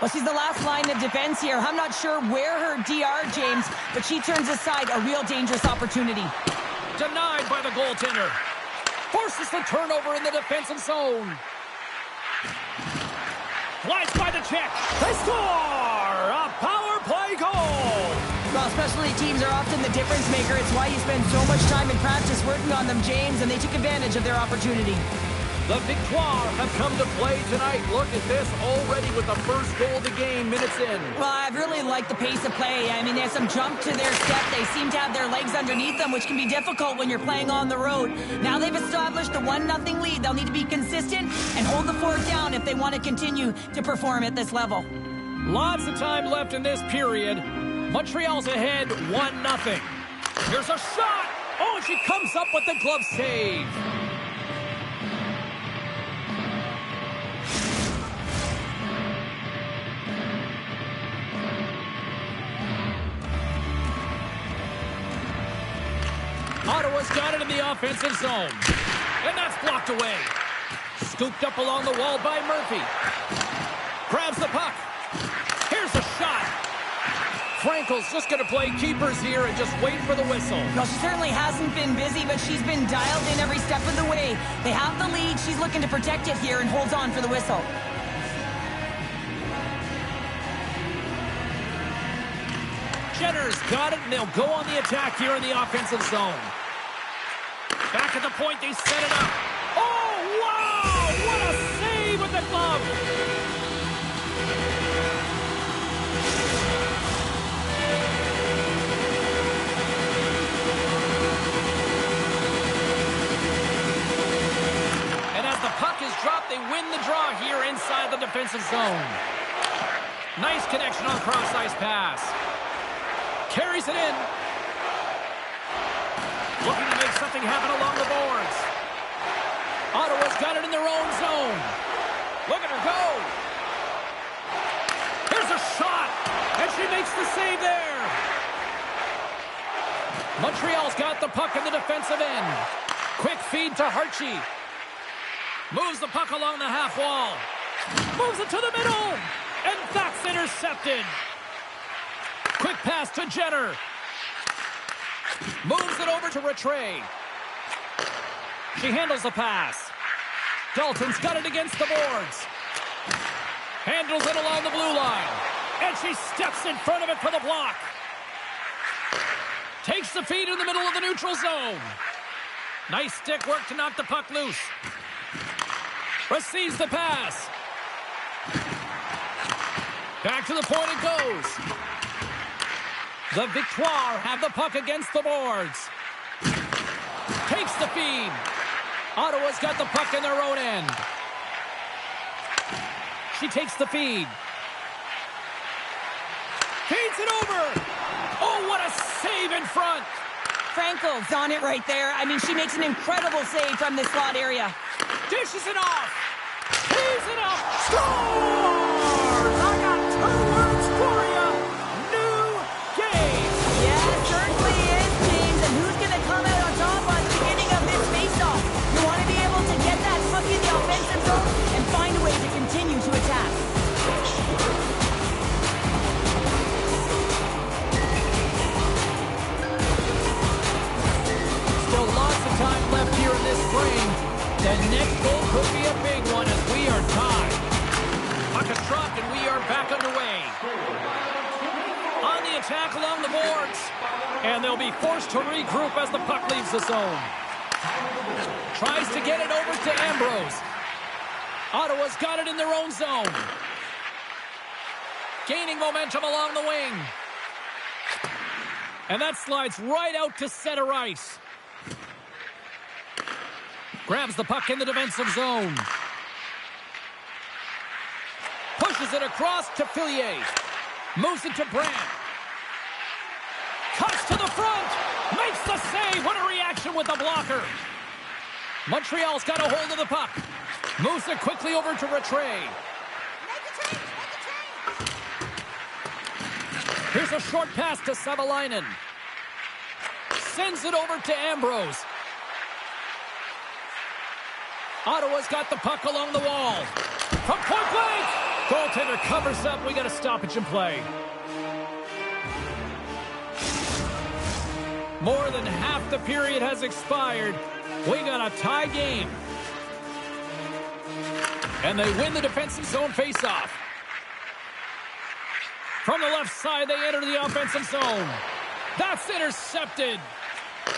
Well, she's the last line of defense here. I'm not sure where her DR, James, but she turns aside a real dangerous opportunity. Denied by the goaltender. Forces the turnover in the defensive zone. Glides by the check. They score! A power play goal! Well, specialty teams are often the difference maker. It's why you spend so much time in practice working on them, James, and they took advantage of their opportunity. The Victoire have come to play tonight. Look at this already with the first goal of the game, minutes in. Well, I really like the pace of play. I mean, there's some jump to their step. They seem to have their legs underneath them, which can be difficult when you're playing on the road. Now they've established the 1-0 lead. They'll need to be consistent and hold the fort down if they want to continue to perform at this level. Lots of time left in this period. Montreal's ahead 1-0. Here's a shot. Oh, and she comes up with the glove save. Ottawa's got it in the offensive zone. And that's blocked away. Scooped up along the wall by Murphy. Grabs the puck. Here's a shot. Frankel's just going to play keepers here and just wait for the whistle. Well, she certainly hasn't been busy, but she's been dialed in every step of the way. They have the lead. She's looking to protect it here and holds on for the whistle. Jenner's got it, and they'll go on the attack here in the offensive zone. Back at the point, they set it up. Oh, wow! What a save with the glove! And as the puck is dropped, they win the draw here inside the defensive zone. Nice connection on cross-ice pass. Carries it in. Looking to make something happen along the boards. Ottawa's got it in their own zone. Look at her go. Here's a shot. And she makes the save there. Montreal's got the puck in the defensive end. Quick feed to Hartje. Moves the puck along the half wall. Moves it to the middle. And that's intercepted. Quick pass to Jenner. Moves it over to Rattray. She handles the pass. Dalton's got it against the boards. Handles it along the blue line. And she steps in front of it for the block. Takes the feed in the middle of the neutral zone. Nice stick work to knock the puck loose. Receives the pass. Back to the point it goes. The Victoire have the puck against the boards. Takes the feed. Ottawa's got the puck in their own end. she takes the feed. Feeds it over. Oh, what a save in front. Frankel's on it right there. I mean, she makes an incredible save from the slot area. Dishes it off. Tees it up. Scores! I got 2 words for you. New game. Yeah, it certainly is, James. And who's going to come out on top on the beginning of this faceoff? You want to be able to get that puck in the offensive zone and find a way to continue to attack. Still lots of time left here in this frame. The next goal could be a big one as we are tied. Puck is dropped and we are back underway. On the attack along the boards. And they'll be forced to regroup as the puck leaves the zone. Tries to get it over to Ambrose. Ottawa's got it in their own zone. Gaining momentum along the wing. And that slides right out to center ice. Grabs the puck in the defensive zone. Pushes it across to Fillier. Moves it to Brandt. Cuts to the front. Makes the save. What a reaction with the blocker. Montreal's got a hold of the puck. Moves it quickly over to Rattray. Make a change! Make a change! Here's a short pass to Savalainen. Sends it over to Ambrose. Ottawa's got the puck along the wall. From point blank. Goaltender covers up. We got a stoppage in play. More than half the period has expired. We got a tie game. And they win the defensive zone faceoff. From the left side, they enter the offensive zone. That's intercepted.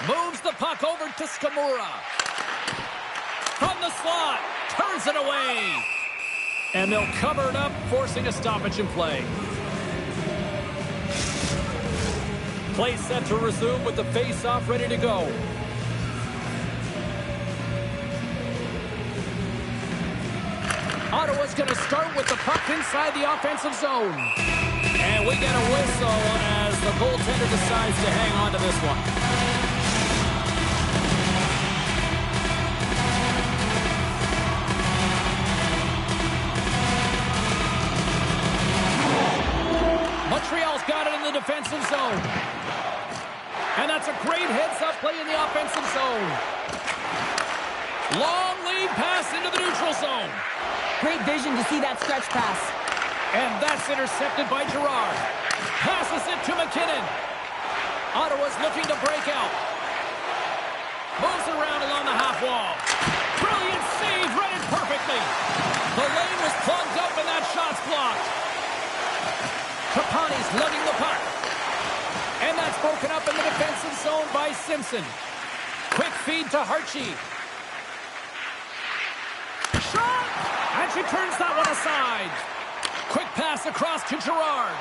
Moves the puck over to Skamura. From the slot, turns it away. And they'll cover it up, forcing a stoppage in play. Play set to resume with the face-off ready to go. Ottawa's going to start with the puck inside the offensive zone. And we get a whistle as the goaltender decides to hang on to this one. Montreal's got it in the defensive zone. And that's a great heads-up play in the offensive zone. Long lead pass into the neutral zone. Great vision to see that stretch pass. And that's intercepted by Girard. Passes it to McKinnon. Ottawa's looking to break out. Moves around along the half wall. Brilliant save, read it perfectly. The lane was plugged up and that shot's blocked. Trapani's lugging the puck. And that's broken up in the defensive zone by Simpson. Quick feed to Hartje. Shot! And she turns that one aside. Quick pass across to Girard.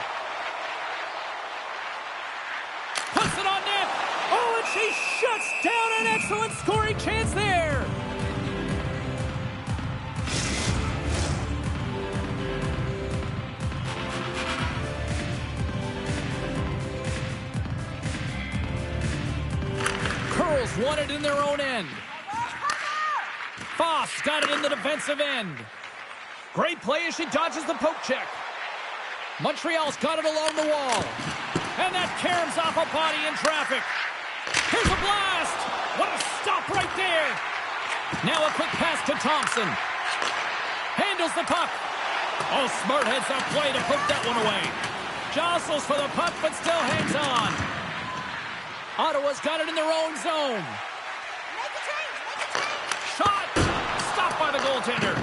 Puts it on net. Oh, and she shuts down an excellent scoring chance there. Curls won it in their own end. Foss got it in the defensive end. Great play as she dodges the poke check. Montreal's got it along the wall. And that caroms off a body in traffic. Here's a blast. What a stop right there. Now a quick pass to Thompson. Handles the puck. Oh, smart heads-up play to put that one away. Jostles for the puck, but still hangs on. Ottawa's got it in their own zone. Make a change! Make a change! Shot! Stopped by the goaltender.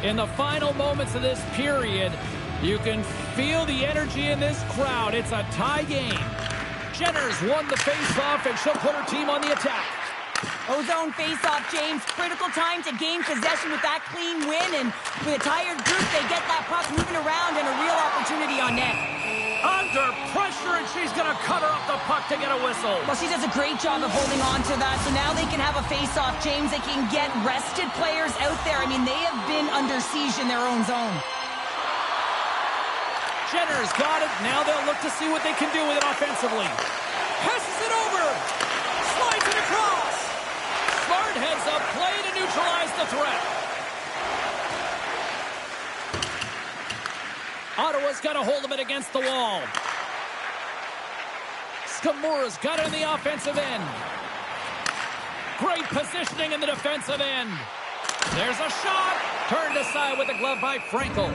In the final moments of this period, you can feel the energy in this crowd. It's a tie game. Jenner's won the face-off, and she'll put her team on the attack. Ozone face-off, James. Critical time to gain possession with that clean win, and with a tired group, they get that puck moving around and a real opportunity on net. Under pressure, and she's going to cutter up the puck to get a whistle. Well, she does a great job of holding on to that, so now they can have a face-off, James. They can get rested players out there. I mean, they have been under siege in their own zone. Jenner's got it. Now they'll look to see what they can do with it offensively. Passes it over. Slides it across. Smart heads up play to neutralize the threat. Ottawa's got a hold of it against the wall. Skamura's got it in the offensive end. Great positioning in the defensive end. There's a shot. Turned aside with the glove by Frankel.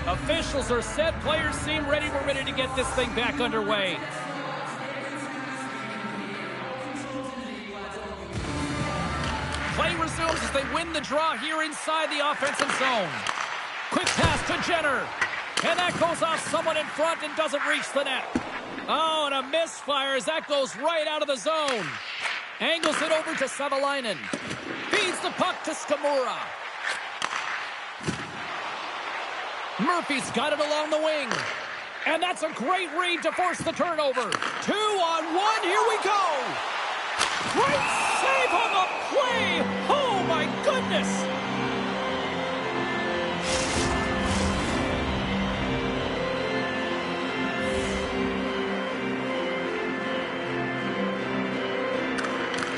Officials are set. Players seem ready. We're ready to get this thing back underway. Play resumes as they win the draw here inside the offensive zone. Quick pass to Jenner. And that goes off someone in front and doesn't reach the net. Oh, and a misfire as that goes right out of the zone. Angles it over to Savalainen. Feeds the puck to Skamura. Murphy's got it along the wing. And that's a great read to force the turnover. 2-on-1, here we go. Great save on the play. Oh, my goodness.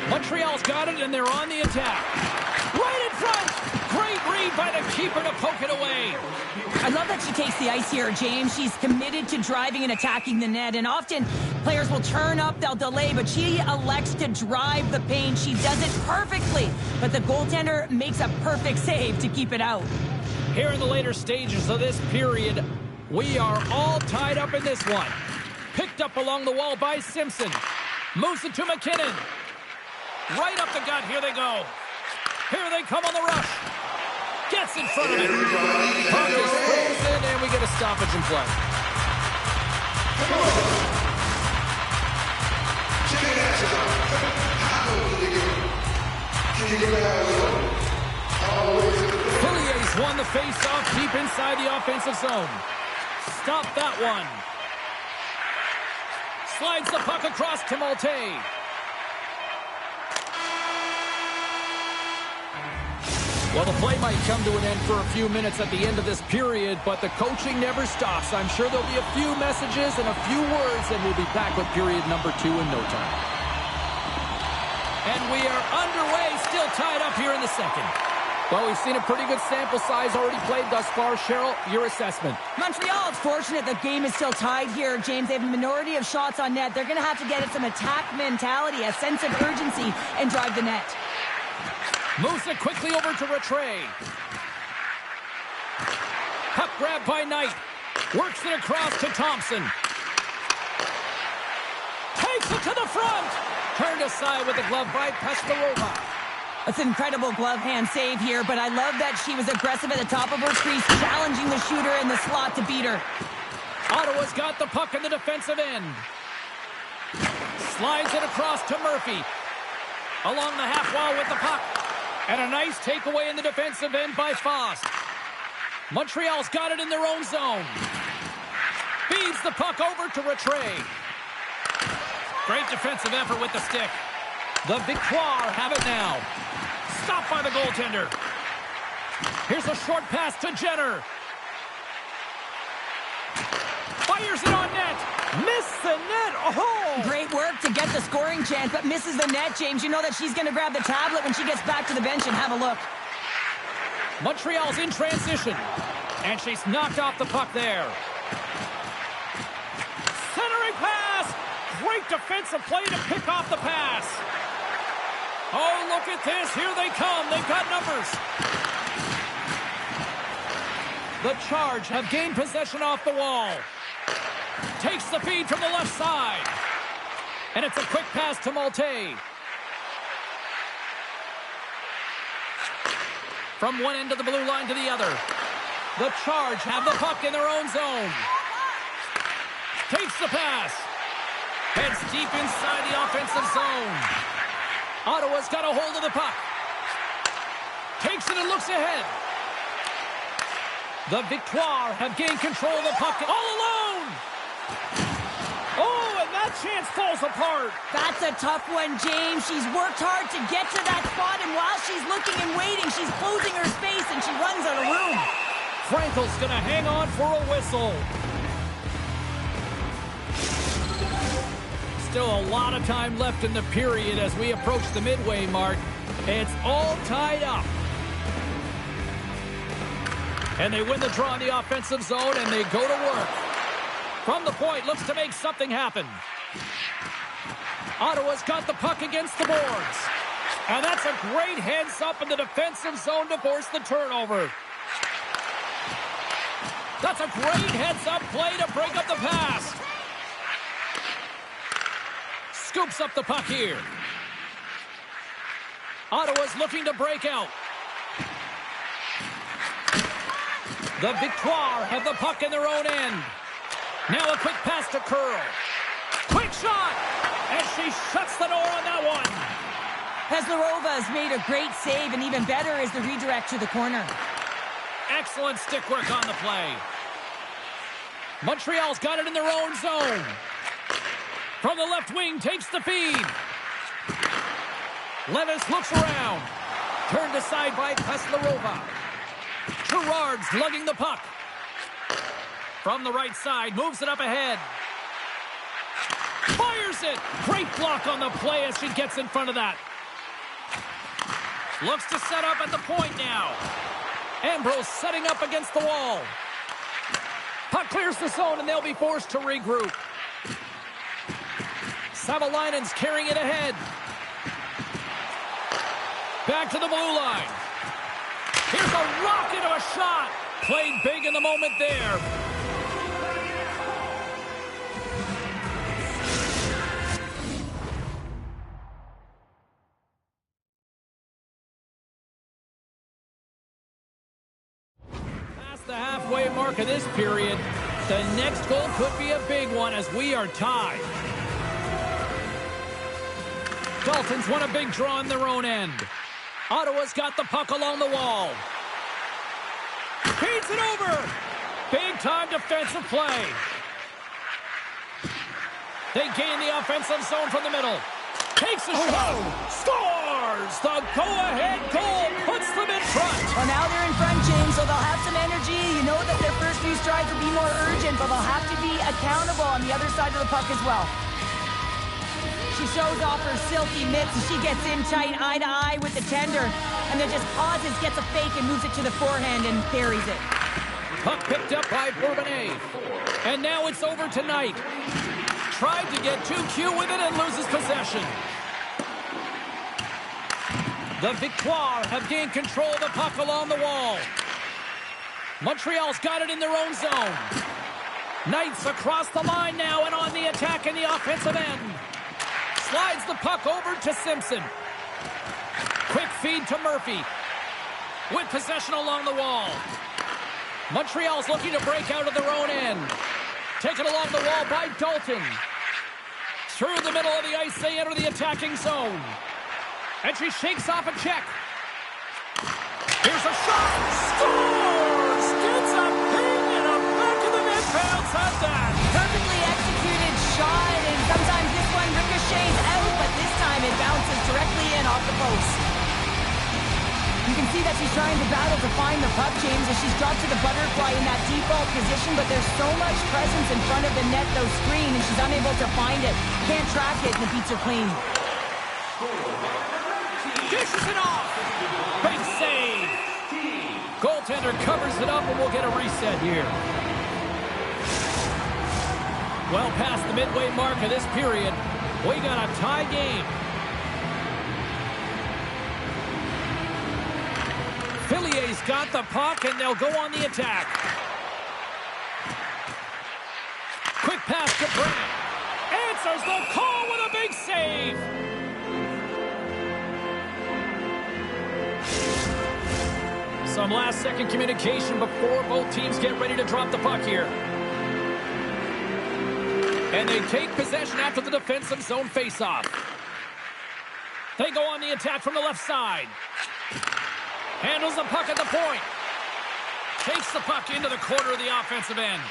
Montreal's got it, and they're on the attack. Right in front. Great read by the keeper to poke it away. I love that she takes the ice here, James. She's committed to driving and attacking the net, and often players will turn up, they'll delay, but she elects to drive the paint. She does it perfectly, but the goaltender makes a perfect save to keep it out. Here in the later stages of this period, we are all tied up in this one. Picked up along the wall by Simpson. Moves it to McKinnon. Right up the gut, here they go. Here they come on the rush. Gets in front of it. Puck is frozen, and we get a stoppage in play. Poulier's won the face-off deep inside the offensive zone. Stop that one. Slides the puck across to Malte. Well, the play might come to an end for a few minutes at the end of this period, but the coaching never stops. I'm sure there'll be a few messages and a few words, and we'll be back with period number 2 in no time. And we are underway, still tied up here in the second. Well, we've seen a pretty good sample size already played thus far. Cheryl, your assessment. Montreal is fortunate the game is still tied here, James. They have a minority of shots on net. They're going to have to get at some attack mentality, a sense of urgency, and drive the net. Moves it quickly over to Rattray. Puck grab by Knight. Works it across to Thompson. Takes it to the front. Turned aside with the glove by Pestarova. It's an incredible glove hand save here, but I love that she was aggressive at the top of her crease, challenging the shooter in the slot to beat her. Ottawa's got the puck in the defensive end. Slides it across to Murphy. Along the half wall with the puck. And a nice takeaway in the defensive end by Fost. Montreal's got it in their own zone. Feeds the puck over to Rattray. Great defensive effort with the stick. The Victoire have it now. Stopped by the goaltender. Here's a short pass to Jenner. Fires it on net. Missed the net. Oh! Great work to get the scoring chance, but misses the net, James. You know that she's going to grab the tablet when she gets back to the bench and have a look. Montreal's in transition. And she's knocked off the puck there. Centering pass. Great defensive play to pick off the pass. Oh, look at this. Here they come. They've got numbers. The Charge have gained possession off the wall. Takes the feed from the left side. And it's a quick pass to Malte. From one end of the blue line to the other. The Charge have the puck in their own zone. Takes the pass. Heads deep inside the offensive zone. Ottawa's got a hold of the puck. Takes it and looks ahead. The Victoire have gained control of the puck all alone. Oh, and that chance falls apart. That's a tough one, James. She's worked hard to get to that spot, and while she's looking and waiting, she's closing her space, and she runs out of room. Frankel's going to hang on for a whistle. Still a lot of time left in the period as we approach the midway mark. It's all tied up. And they win the draw in the offensive zone, and they go to work. From the point, looks to make something happen. Ottawa's got the puck against the boards. And that's a great heads-up in the defensive zone to force the turnover. That's a great heads-up play to break up the pass. Scoops up the puck here. Ottawa's looking to break out. The Victoire have the puck in their own end. Now a quick pass to Curl. Quick shot! And she shuts the door on that one. Heslerova has made a great save, and even better is the redirect to the corner. Excellent stick work on the play. Montreal's got it in their own zone. From the left wing, takes the feed. Levis looks around. Turned aside by Heslerova. Gerard's lugging the puck. From the right side, moves it up ahead. Fires it! Great block on the play as she gets in front of that. Looks to set up at the point now. Ambrose setting up against the wall. Puck clears the zone, and they'll be forced to regroup. Savalainen's carrying it ahead. Back to the blue line. Here's a rocket of a shot. Played big in the moment there. Past the halfway mark of this period, the next goal could be a big one as we are tied. Dalton's won a big draw in their own end. Ottawa's got the puck along the wall. Feeds it over. Big-time defensive play. They gain the offensive zone from the middle. Takes a shot. Scores! The go-ahead goal puts them in front. Well, now they're in front, James, so they'll have some energy. You know that their first few strides will be more urgent, but they'll have to be accountable on the other side of the puck as well. She shows off her silky mitts, and she gets in tight, eye-to-eye with the tender, and then just pauses, gets a fake, and moves it to the forehand and buries it. Puck picked up by Bourbonnais. And now it's over tonight. Tried to get too cute with it and loses possession. The Victoire have gained control of the puck along the wall. Montreal's got it in their own zone. Knights across the line now and on the attack in the offensive end. Slides the puck over to Simpson. Quick feed to Murphy. With possession along the wall. Montreal's looking to break out of their own end. Taken along the wall by Dalton. Through the middle of the ice, they enter the attacking zone. And she shakes off a check. Here's a shot. Scores! Gets a ping and a back of the net bounce at that. Perfectly executed shot, and sometimes this one ricochets out, but this time it bounces directly in off the post. You can see that she's trying to battle to find the puck, James, as she's dropped to the butterfly in that default position, but there's so much presence in front of the net, though screen, and she's unable to find it. Can't track it, and it beats her clean. Dishes it off. Big save. Goaltender covers it up, and we'll get a reset here. Well past the midway mark of this period, we got a tie game. Fillier's got the puck, and they'll go on the attack. Quick pass to Brant. Answers the call with a big save. Some last-second communication before both teams get ready to drop the puck here. And they take possession after the defensive zone face-off. They go on the attack from the left side. Handles the puck at the point. Takes the puck into the corner of the offensive end.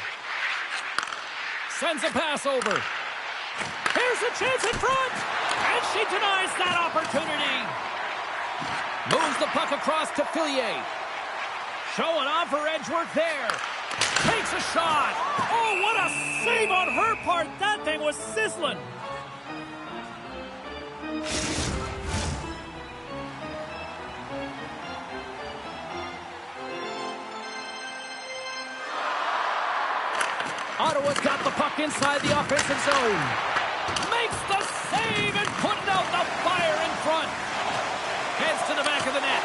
Sends a pass over. Here's a chance in front. And she denies that opportunity. Moves the puck across to Fillier. Showing off her edge work there. Takes a shot. Oh, what a save on her part. That thing was sizzling. Ottawa's got the puck inside the offensive zone. Makes the save and putting out the fire in front. Heads to the back of the net.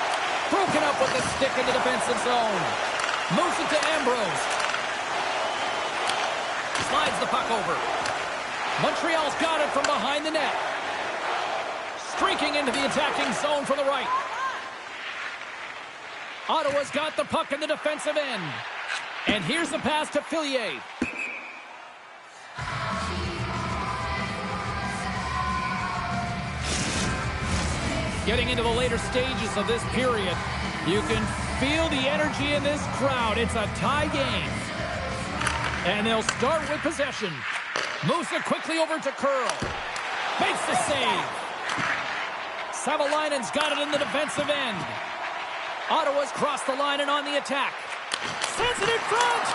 Broken up with the stick in the defensive zone. Moves it to Ambrose. Slides the puck over. Montreal's got it from behind the net. Streaking into the attacking zone from the right. Ottawa's got the puck in the defensive end. And here's the pass to Fillier. Getting into the later stages of this period, you can feel the energy in this crowd. It's a tie game. And they'll start with possession. Moves it quickly over to Curl. Makes the save. Savalainen's got it in the defensive end. Ottawa's crossed the line and on the attack. Sends it in front.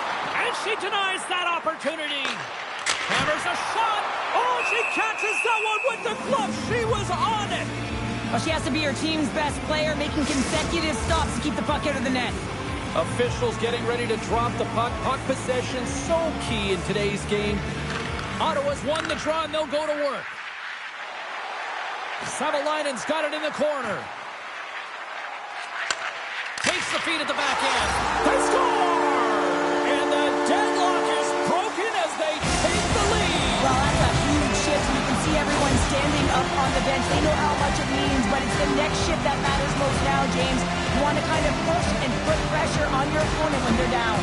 And she denies that opportunity. Hammers a shot. Oh, she catches that one with the glove. She was on it. Well, she has to be her team's best player, making consecutive stops to keep the puck out of the net. Officials getting ready to drop the puck. Puck possession so key in today's game. Ottawa's won the draw and they'll go to work. Savalainen's got it in the corner. Takes the feed at the back end. They score! And the deadlock is broken as they take the lead. Well, that's a huge shift. You can see everyone standing up on the bench. They know how much it means, but it's the next shift that matters most now, James. You want to kind of push and put pressure on your opponent when they're down.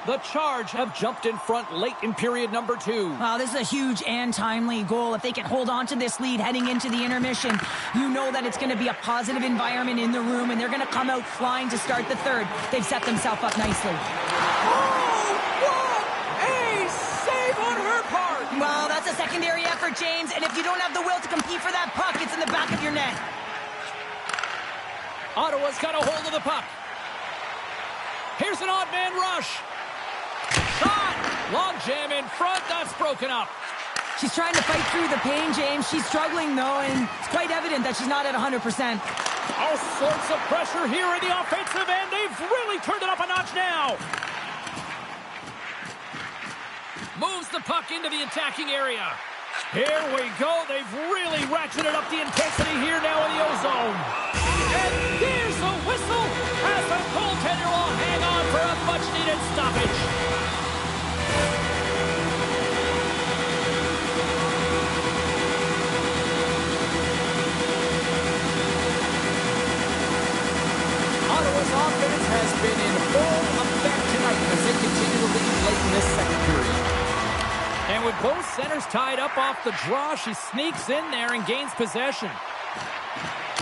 The Charge have jumped in front late in period number 2. Wow, this is a huge and timely goal. If they can hold on to this lead heading into the intermission, you know that it's going to be a positive environment in the room, and they're going to come out flying to start the third. They've set themselves up nicely. Oh, what a save on her part! Well, that's a secondary effort, James, and if you don't have the will to compete for that puck, it's in the back of your net. Ottawa's got a hold of the puck. Here's an odd man rush. Shot! Long jam in front. That's broken up. She's trying to fight through the pain, James. She's struggling, though, and it's quite evident that she's not at 100%. All sorts of pressure here in the offensive end. They've really turned it up a notch now. Moves the puck into the attacking area. Here we go. They've really ratcheted up the intensity here now in the O-zone. And there's a whistle as the goaltender will hang on for a much-needed stoppage. Ottawa's offense has been in full effect tonight as they continue to lead late in this second period. And with both centers tied up off the draw, she sneaks in there and gains possession.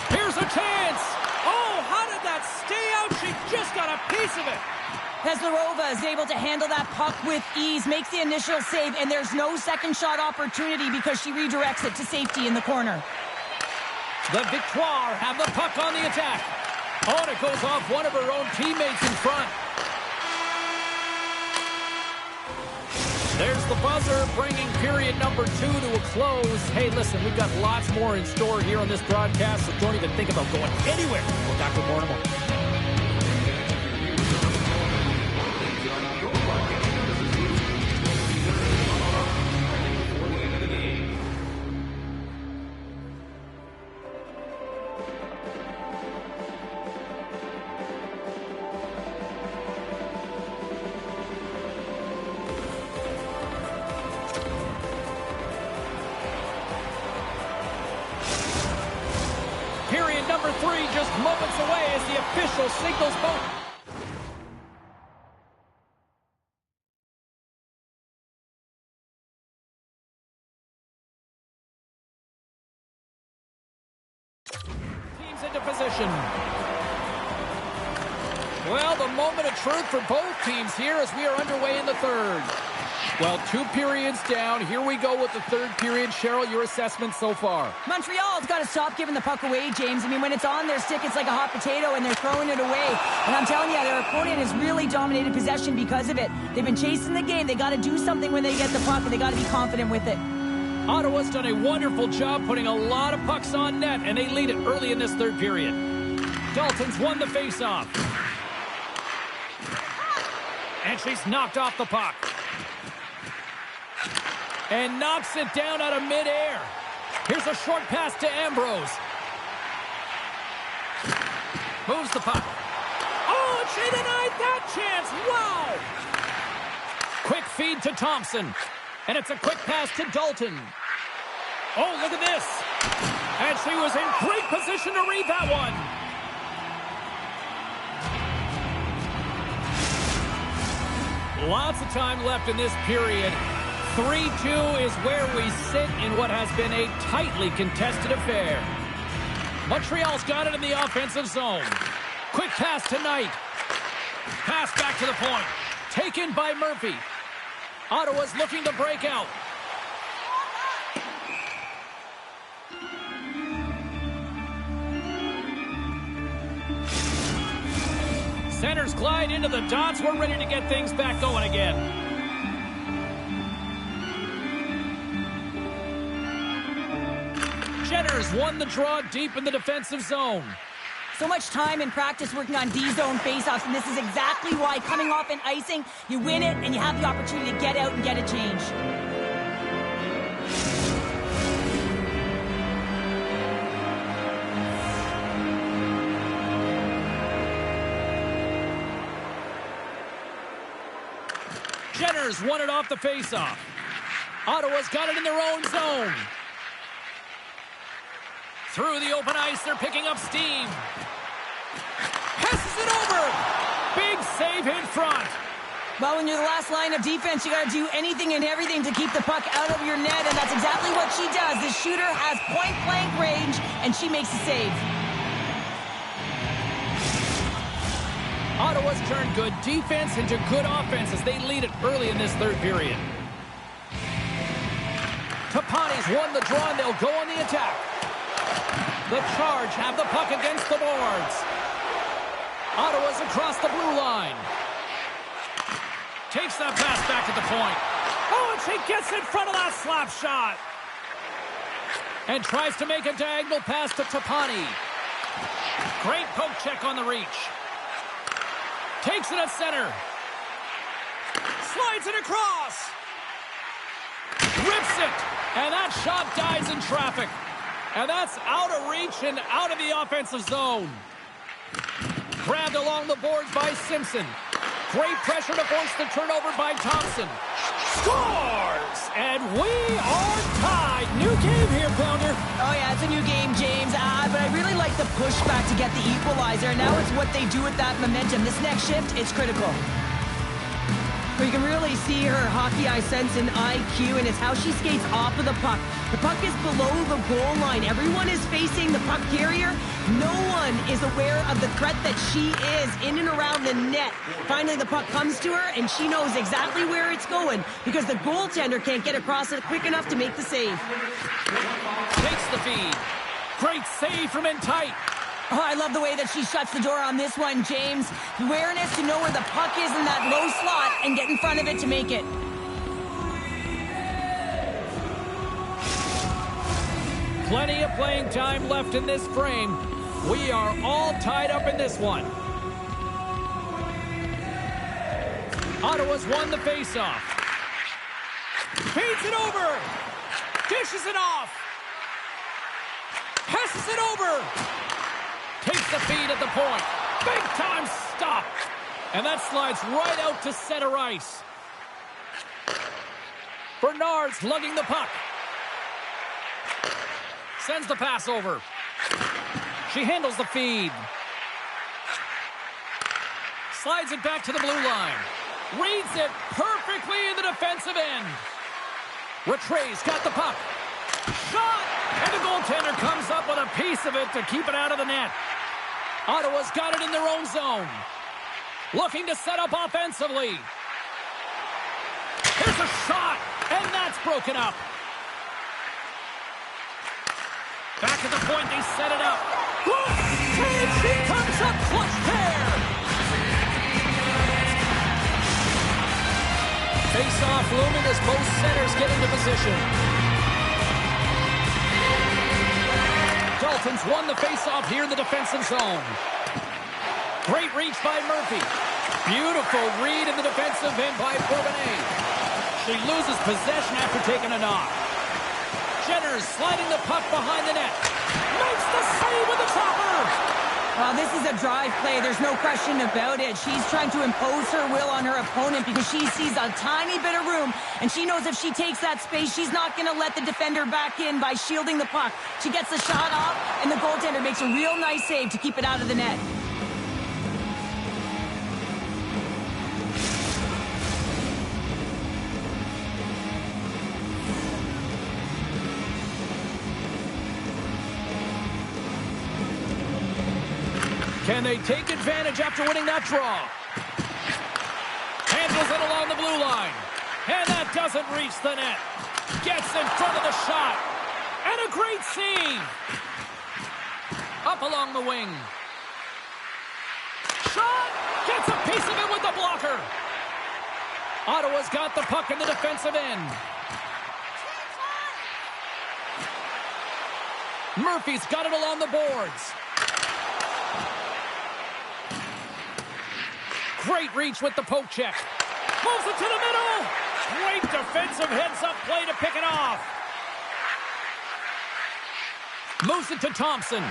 Here's a chance. Oh, how did that stay out? She just got a piece of it. Peslarova is able to handle that puck with ease, makes the initial save, and there's no second shot opportunity because she redirects it to safety in the corner. The Victoire have the puck on the attack. Oh, and it goes off one of her own teammates in front. There's the buzzer, bringing period number 2 to a close. Hey, listen, we've got lots more in store here on this broadcast, so don't even think about going anywhere. We'll back with more in a moment. Period number 3 just moments away as the official signals both. Teams into position. Well, the moment of truth for both teams here as we are underway in the third. Well, 2 periods down. Here we go with the third period. Cheryl, your assessment so far? Montreal's got to stop giving the puck away, James. I mean, when it's on their stick, it's like a hot potato, and they're throwing it away. And I'm telling you, their opponent has really dominated possession because of it. They've been chasing the game. They got to do something when they get the puck, and they got to be confident with it. Ottawa's done a wonderful job putting a lot of pucks on net, and they lead it early in this third period. Dalton's won the faceoff. And she's knocked off the puck. And knocks it down out of midair. Here's a short pass to Ambrose. Moves the puck. Oh, and she denied that chance. Wow! Quick feed to Thompson. And it's a quick pass to Dalton. Oh, look at this. And she was in great position to read that one. Lots of time left in this period. 3-2 is where we sit in what has been a tightly contested affair. Montreal's got it in the offensive zone. Quick pass to Knight. Pass back to the point. Taken by Murphy. Ottawa's looking to break out. Centers glide into the dots. We're ready to get things back going again. Jenner's won the draw deep in the defensive zone. So much time in practice working on D-zone faceoffs, and this is exactly why coming off an icing, you win it, and you have the opportunity to get out and get a change. Jenner's won it off the faceoff. Ottawa's got it in their own zone. Through the open ice, they're picking up steam. Passes it over. Big save in front. Well, when you're the last line of defense, you got to do anything and everything to keep the puck out of your net, and that's exactly what she does. The shooter has point-blank range, and she makes a save. Ottawa's turned good defense into good offense as they lead it early in this third period. Tapani's won the draw, and they'll go on the attack. The Charge have the puck against the boards. Ottawa's across the blue line. Takes that pass back to the point. Oh, and she gets in front of that slap shot. And tries to make a diagonal pass to Tapani. Great poke check on the reach. Takes it at center. Slides it across. Rips it. And that shot dies in traffic. And that's out of reach and out of the offensive zone. Grabbed along the boards by Simpson. Great pressure to force the turnover by Thompson. Scores! And we are tied. New game here, Pounder. Oh, yeah, it's a new game, James. But I really like the pushback to get the equalizer. And now it's what they do with that momentum. This next shift, it's critical. You can really see her hockey eye sense and IQ, and it's how she skates off of the puck. The puck is below the goal line. Everyone is facing the puck carrier. No one is aware of the threat that she is in and around the net. Finally, the puck comes to her, and she knows exactly where it's going because the goaltender can't get across it quick enough to make the save. Takes the feed. Great save from in tight. Oh, I love the way that she shuts the door on this one, James. Awareness to know where the puck is in that low slot and get in front of it to make it. Plenty of playing time left in this frame. We are all tied up in this one. Ottawa's won the faceoff. Feeds it over. Dishes it off. Passes it over. Takes the feed at the point. Big time stop. And that slides right out to center ice. Bernard's lugging the puck. Sends the pass over. She handles the feed. Slides it back to the blue line. Reads it perfectly in the defensive end. Rattray's got the puck. Shot! And the goaltender comes up with a piece of it to keep it out of the net. Ottawa's got it in their own zone. Looking to set up offensively. Here's a shot, and that's broken up. Back at the point, they set it up. And she comes up clutch there. Face-off looming as both centers get into position. Dalton's won the face-off here in the defensive zone. Great reach by Murphy. Beautiful read in the defensive end by Bourbonnais. She loses possession after taking a knock. Jenner's sliding the puck behind the net. Makes the save with the chopper. Well, this is a drive play. There's no question about it. She's trying to impose her will on her opponent because she sees a tiny bit of room, and she knows if she takes that space, she's not going to let the defender back in by shielding the puck. She gets the shot off, and the goaltender makes a real nice save to keep it out of the net. Can they take advantage after winning that draw? Handles it along the blue line. And that doesn't reach the net. Gets in front of the shot. And a great save. Up along the wing. Shot! Gets a piece of it with the blocker. Ottawa's got the puck in the defensive end. Murphy's got it along the boards. Great reach with the poke check. Moves it to the middle. Great defensive heads-up play to pick it off. Moves it to Thompson.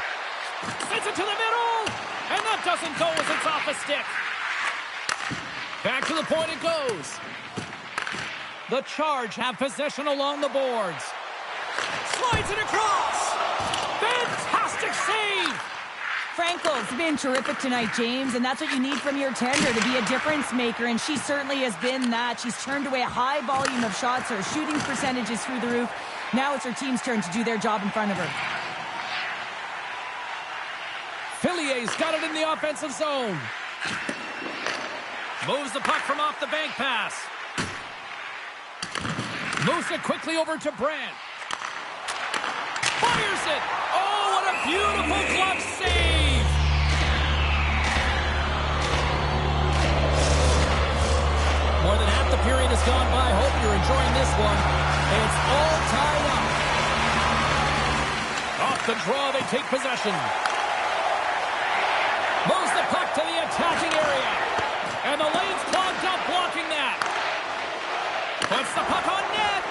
Sends it to the middle. And that doesn't go as it's off a stick. Back to the point it goes. The Charge have possession along the boards. Slides it across. Fantastic save. Frankel's been terrific tonight, James, and that's what you need from your tender, to be a difference maker, and she certainly has been that. She's turned away a high volume of shots. Her shooting percentage is through the roof. Now it's her team's turn to do their job in front of her. Fillier's got it in the offensive zone. Moves the puck from off the bank pass. Moves it quickly over to Brandt. Fires it! Oh, what a beautiful glove save! More than half the period has gone by. Hope you're enjoying this one. It's all tied up. Off the draw, they take possession. Moves the puck to the attacking area. And the lane's clogged up, blocking that. Puts the puck on net.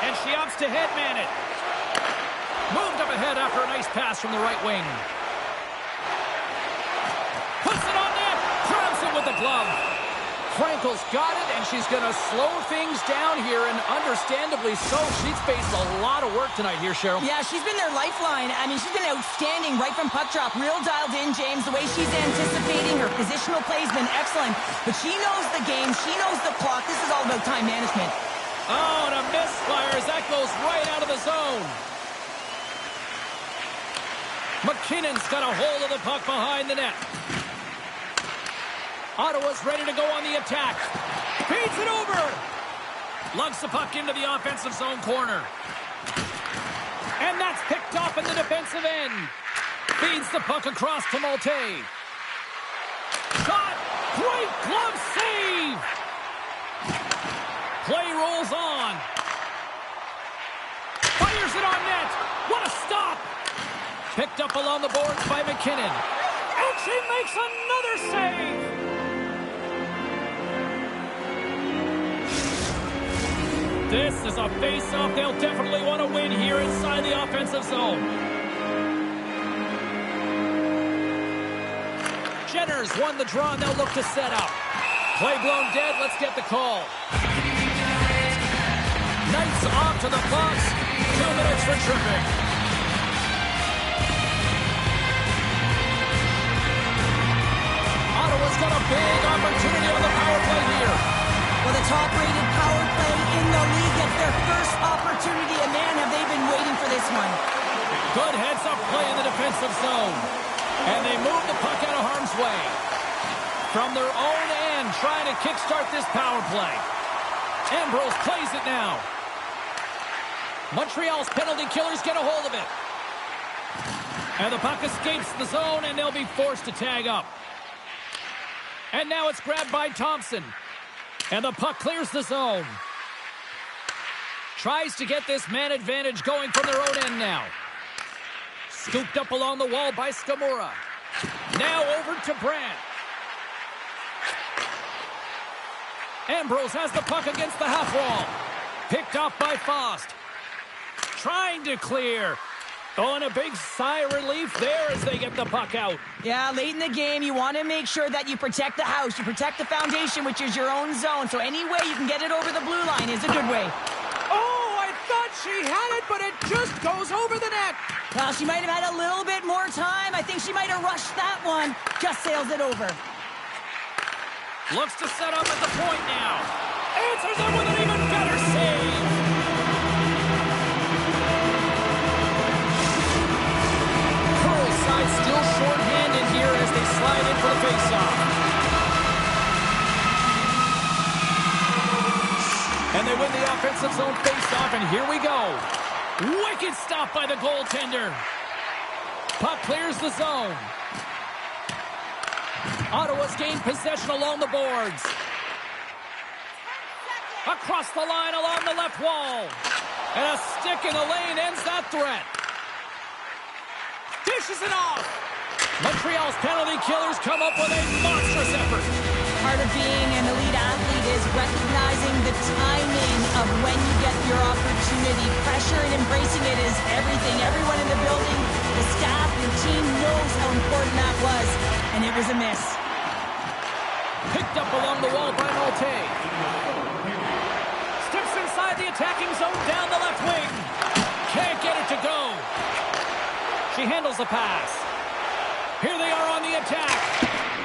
And she opts to headman it. Moved up ahead after a nice pass from the right wing. Puts it on net. Grabs it with the glove. Frankel's got it, and she's going to slow things down here, and understandably so. She's faced a lot of work tonight here, Cheryl. Yeah, she's been their lifeline. I mean, she's been outstanding right from puck drop. Real dialed in, James. The way she's anticipating, her positional play has been excellent. But she knows the game. She knows the clock. This is all about time management. Oh, and a misfire as that goes right out of the zone. McKinnon's got a hold of the puck behind the net. Ottawa's ready to go on the attack. Feeds it over. Lugs the puck into the offensive zone corner. And that's picked off in the defensive end. Feeds the puck across to Malte. Shot. Great glove save. Play rolls on. Fires it on net. What a stop. Picked up along the boards by McKinnon. And she makes another save. This is a face-off they'll definitely want to win here inside the offensive zone. Jenner's won the draw, and they'll look to set up. Play blown dead. Let's get the call. Knights off to the box. 2 minutes for tripping. Ottawa's got a big opportunity on the power play here. Well, the top-rated power play in the league gets their first opportunity, and man, have they been waiting for this one. Good heads-up play in the defensive zone. And they move the puck out of harm's way. From their own end, trying to kickstart this power play. Ambrose plays it now. Montreal's penalty killers get a hold of it. And the puck escapes the zone, and they'll be forced to tag up. And now it's grabbed by Thompson. And the puck clears the zone. Tries to get this man advantage going from their own end now. Scooped up along the wall by Skamura. Now over to Brandt. Ambrose has the puck against the half wall. Picked off by Faust. Trying to clear. Oh, and a big sigh of relief there as they get the puck out. Yeah, late in the game, you want to make sure that you protect the house. You protect the foundation, which is your own zone. So any way you can get it over the blue line is a good way. Oh, I thought she had it, but it just goes over the net. Well, she might have had a little bit more time. I think she might have rushed that one. Just sails it over. Looks to set up at the point now. Answers it with an even better save. Curl's side still short-handed here as they slide in for the faceoff. And they win the offensive zone faceoff, and here we go. Wicked stop by the goaltender. Puck clears the zone. Ottawa's gained possession along the boards. Across the line along the left wall. And a stick in the lane ends that threat. Dishes it off. Montreal's penalty killers come up with a monstrous effort. Part of being an elite athlete is recognizing the timing of when you get your opportunity. Pressure and embracing it is everything. Everyone in the building, the staff, your team knows how important that was. And it was a miss. Picked up along the wall by Nolte. Steps inside the attacking zone down the left wing. Can't get it to go. She handles the pass. Here they are on the attack.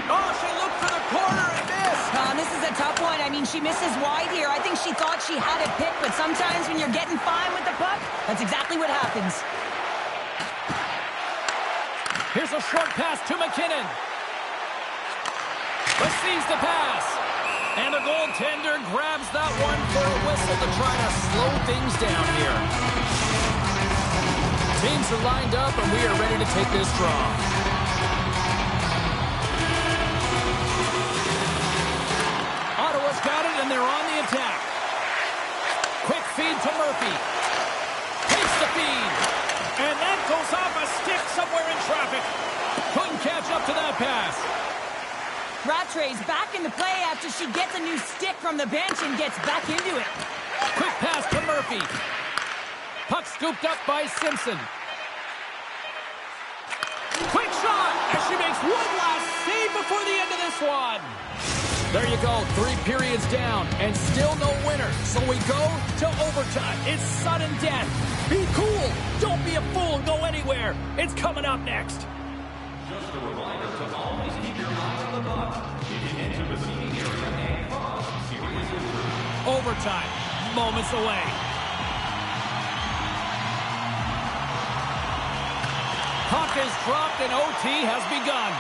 Oh, she looked for the corner and missed. This is a tough one. I mean, she misses wide here. I think she thought she had it picked, but sometimes when you're getting fine with the puck, that's exactly what happens. Here's a short pass to McKinnon. Receives the pass. And the goaltender grabs that one for a whistle to try to slow things down here. Teams are lined up, and we are ready to take this draw. Ottawa's got it, and they're on the attack. Quick feed to Murphy. Takes the feed. And that goes off a stick somewhere in traffic. Couldn't catch up to that pass. Rattray's back in the play after she gets a new stick from the bench and gets back into it. Quick pass to Murphy. Puck scooped up by Simpson. Quick shot as she makes one last save before the end of this one. There you go, 3 periods down and still no winner. So we go to overtime. It's sudden death. Be cool. Don't be a fool and go anywhere. It's coming up next. Just a reminder to always keep your eyes on the puck. If you enter the seating area and cause serious injury. Overtime. Moments away. Puck is dropped and OT has begun.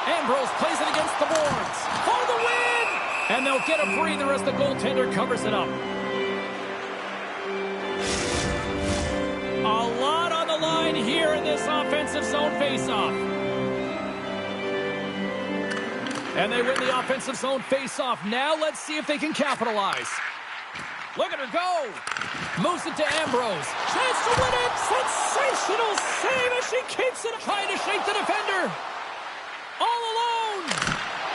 Ambrose plays it against the boards. For the win! And they'll get a breather as the goaltender covers it up. A lot on the line here in this offensive zone faceoff. And they win the offensive zone faceoff. Now let's see if they can capitalize. Look at her go. Moves it to Ambrose. Chance to win it. Sensational save as she keeps it. Trying to shake the defender. All alone.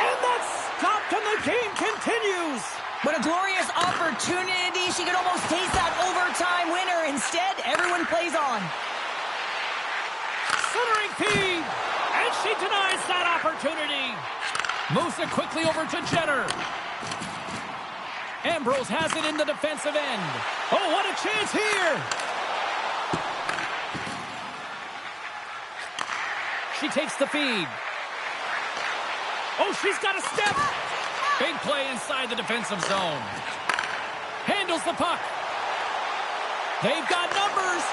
And that's stopped and the game continues. What a glorious opportunity. She could almost taste that overtime winner. Instead, everyone plays on. Centering feed. And she denies that opportunity. Moves it quickly over to Jenner. Ambrose has it in the defensive end. Oh, what a chance here. She takes the feed. Oh, she's got a step. Big play inside the defensive zone. Handles the puck. They've got numbers.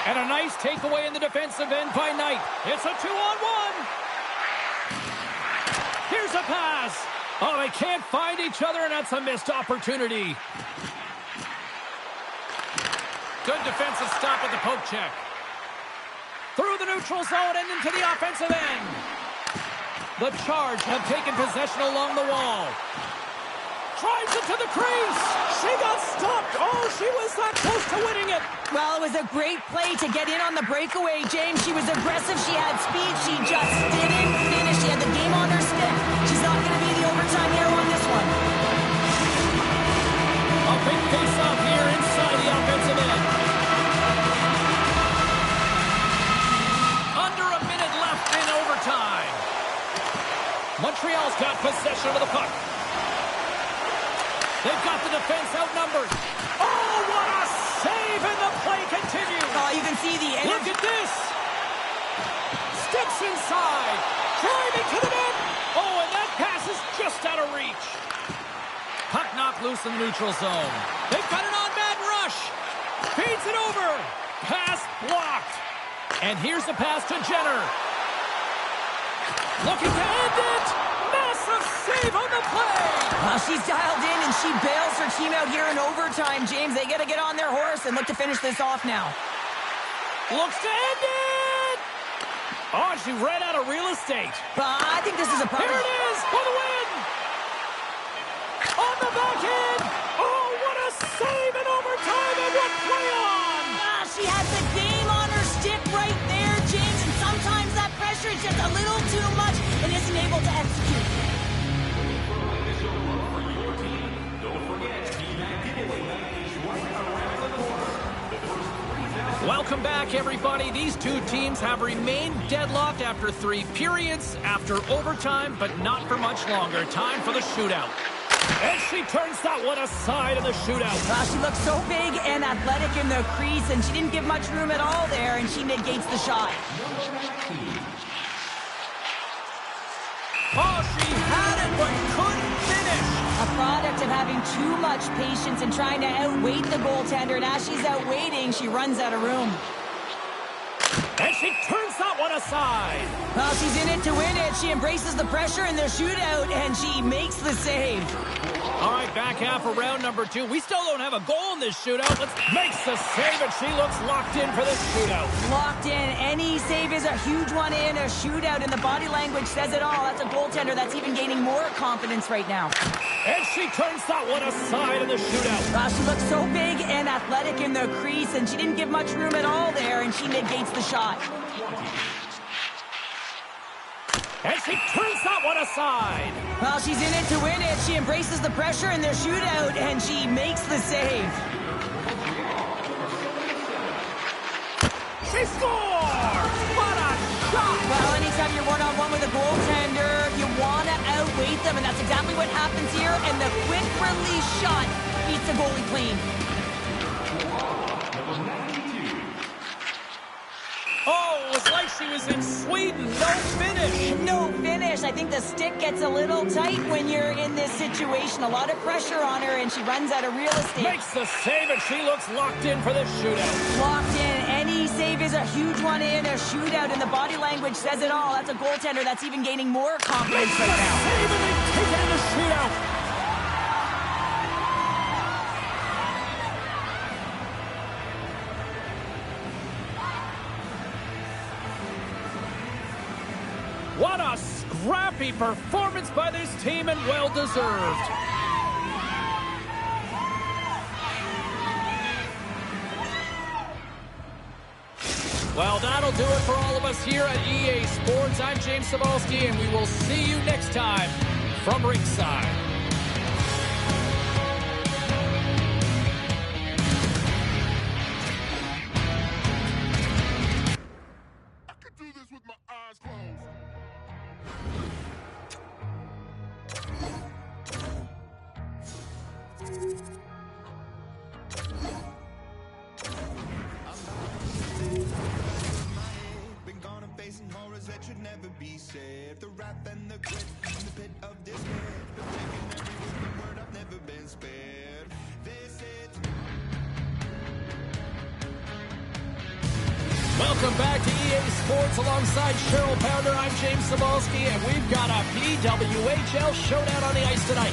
And a nice takeaway in the defensive end by Knight. It's a 2-on-1. Here's a pass. Oh, they can't find each other, and that's a missed opportunity. Good defensive stop at the poke check. Through the neutral zone and into the offensive end. The Charge have taken possession along the wall. Drives it to the crease. She got stopped. Oh, she was that close to winning it. Well, it was a great play to get in on the breakaway, James. She was aggressive. She had speed. She just didn't finish. She had the game on her stick. She's not going to be the overtime hero on this one. A big face-off here inside the offensive end. Under a minute left in overtime. Montreal's got possession of the puck. They've got the defense outnumbered. Oh, what a save, and the play continues. Oh, you can see the energy. Look at this. Steps inside. Driving to the net. Oh, and that pass is just out of reach. Puck knocked loose in the neutral zone. They've got an on-man rush. Feeds it over. Pass blocked. And here's the pass to Jenner. Looking to end it. Massive save on the play. Well, she's dialed in, and she bails her team out here in overtime, James. They got to get on their horse and look to finish this off now. Looks to end it. Oh, she ran out of real estate. But I think this is a problem. Here it is for the win. On the back end. Oh, what a save in overtime, and what play on. She has the game on her stick right there, James, and sometimes that pressure is just a little too much and isn't able to execute. Welcome back, everybody. These two teams have remained deadlocked after 3 periods, after overtime, but not for much longer. Time for the shootout. And she turns that one aside in the shootout. She looks so big and athletic in the crease, and she didn't give much room at all there, and she negates the shot. Oh, she had it, but couldn't finish. A product of having too much patience and trying to outweight the goaltender, and as she's outweighting, she runs out of room. And she turns that one aside. Well, she's in it to win it. She embraces the pressure in the shootout, and she makes the save. All right, back half of round number 2. We still don't have a goal in this shootout. Makes the save, and she looks locked in for this shootout. Locked in. Any save is a huge one in a shootout, and the body language says it all. That's a goaltender that's even gaining more confidence right now. And she turns that one aside in the shootout. She looks so big and athletic in the crease, and she didn't give much room at all there, and she negates the shot. And she turns that one aside. Well, she's in it to win it. She embraces the pressure in their shootout, and she makes the save. She scores! What a shot! Well, anytime you're one-on-one with a goaltender, you want to outweight them, and that's exactly what happens here, and the quick release shot beats the goalie clean. Oh, it was like she was in Sweden. No finish. No finish. I think the stick gets a little tight when you're in this situation. A lot of pressure on her, and she runs out of real estate. Makes the save, and she looks locked in for this shootout. Locked in. Any save is a huge one in a shootout, and the body language says it all. That's a goaltender that's even gaining more confidence Makes right the now. save, and they take it in the shootout. What a scrappy performance by this team, and well-deserved. Well, that'll do it for all of us here at EA Sports. I'm James Cebulski, and we will see you next time from ringside. I could do this with my eyes closed. Been gone and facing horrors that should never be said. The wrath and the grit and the pit Welcome back to EA Sports alongside Cheryl Pounder. I'm James Cebulski, and we've got a PWHL showdown on the ice tonight.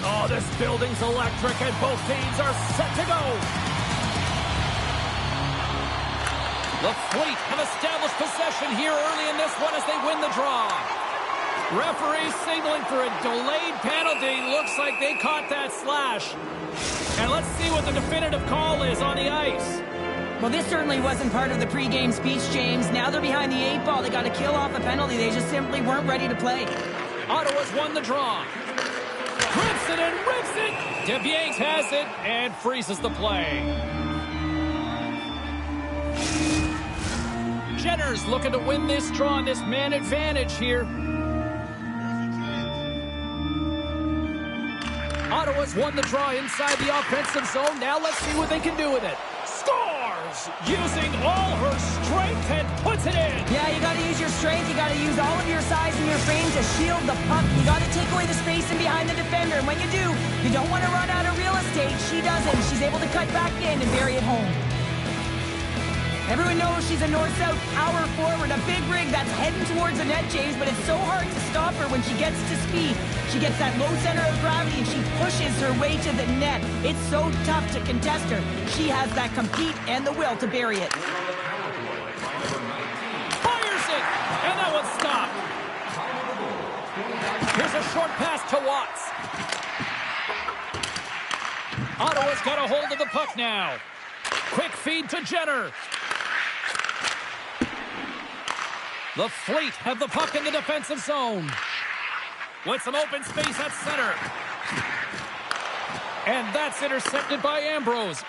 Oh, this building's electric, and both teams are set to go. The Fleet have established possession here early in this one as they win the draw. Referee signaling for a delayed penalty. Looks like they caught that slash. And let's see what the definitive call is on the ice. Well, this certainly wasn't part of the pregame speech, James. Now they're behind the 8 ball. They got to kill off a penalty. They just simply weren't ready to play. Ottawa's won the draw. Rips it and rips it. DeBianks has it and freezes the play. Jenner's looking to win this draw on this man advantage here. Ottawa's won the draw inside the offensive zone. Now let's see what they can do with it. Scores! Using all her strength and puts it in. Yeah, you got to use your strength. You got to use all of your size and your frame to shield the puck. You got to take away the space in behind the defender. And when you do, you don't want to run out of real estate. She doesn't. She's able to cut back in and bury it home. Everyone knows she's a north-south power forward, a big rig that's heading towards the net, James, but it's so hard to stop her when she gets to speed. She gets that low center of gravity, and she pushes her way to the net. It's so tough to contest her. She has that compete and the will to bury it. Fires it, and that one's stopped. Here's a short pass to Watts. Ottawa's got a hold of the puck now. Quick feed to Jenner. The Fleet have the puck in the defensive zone. With some open space at center. And that's intercepted by Ambrose.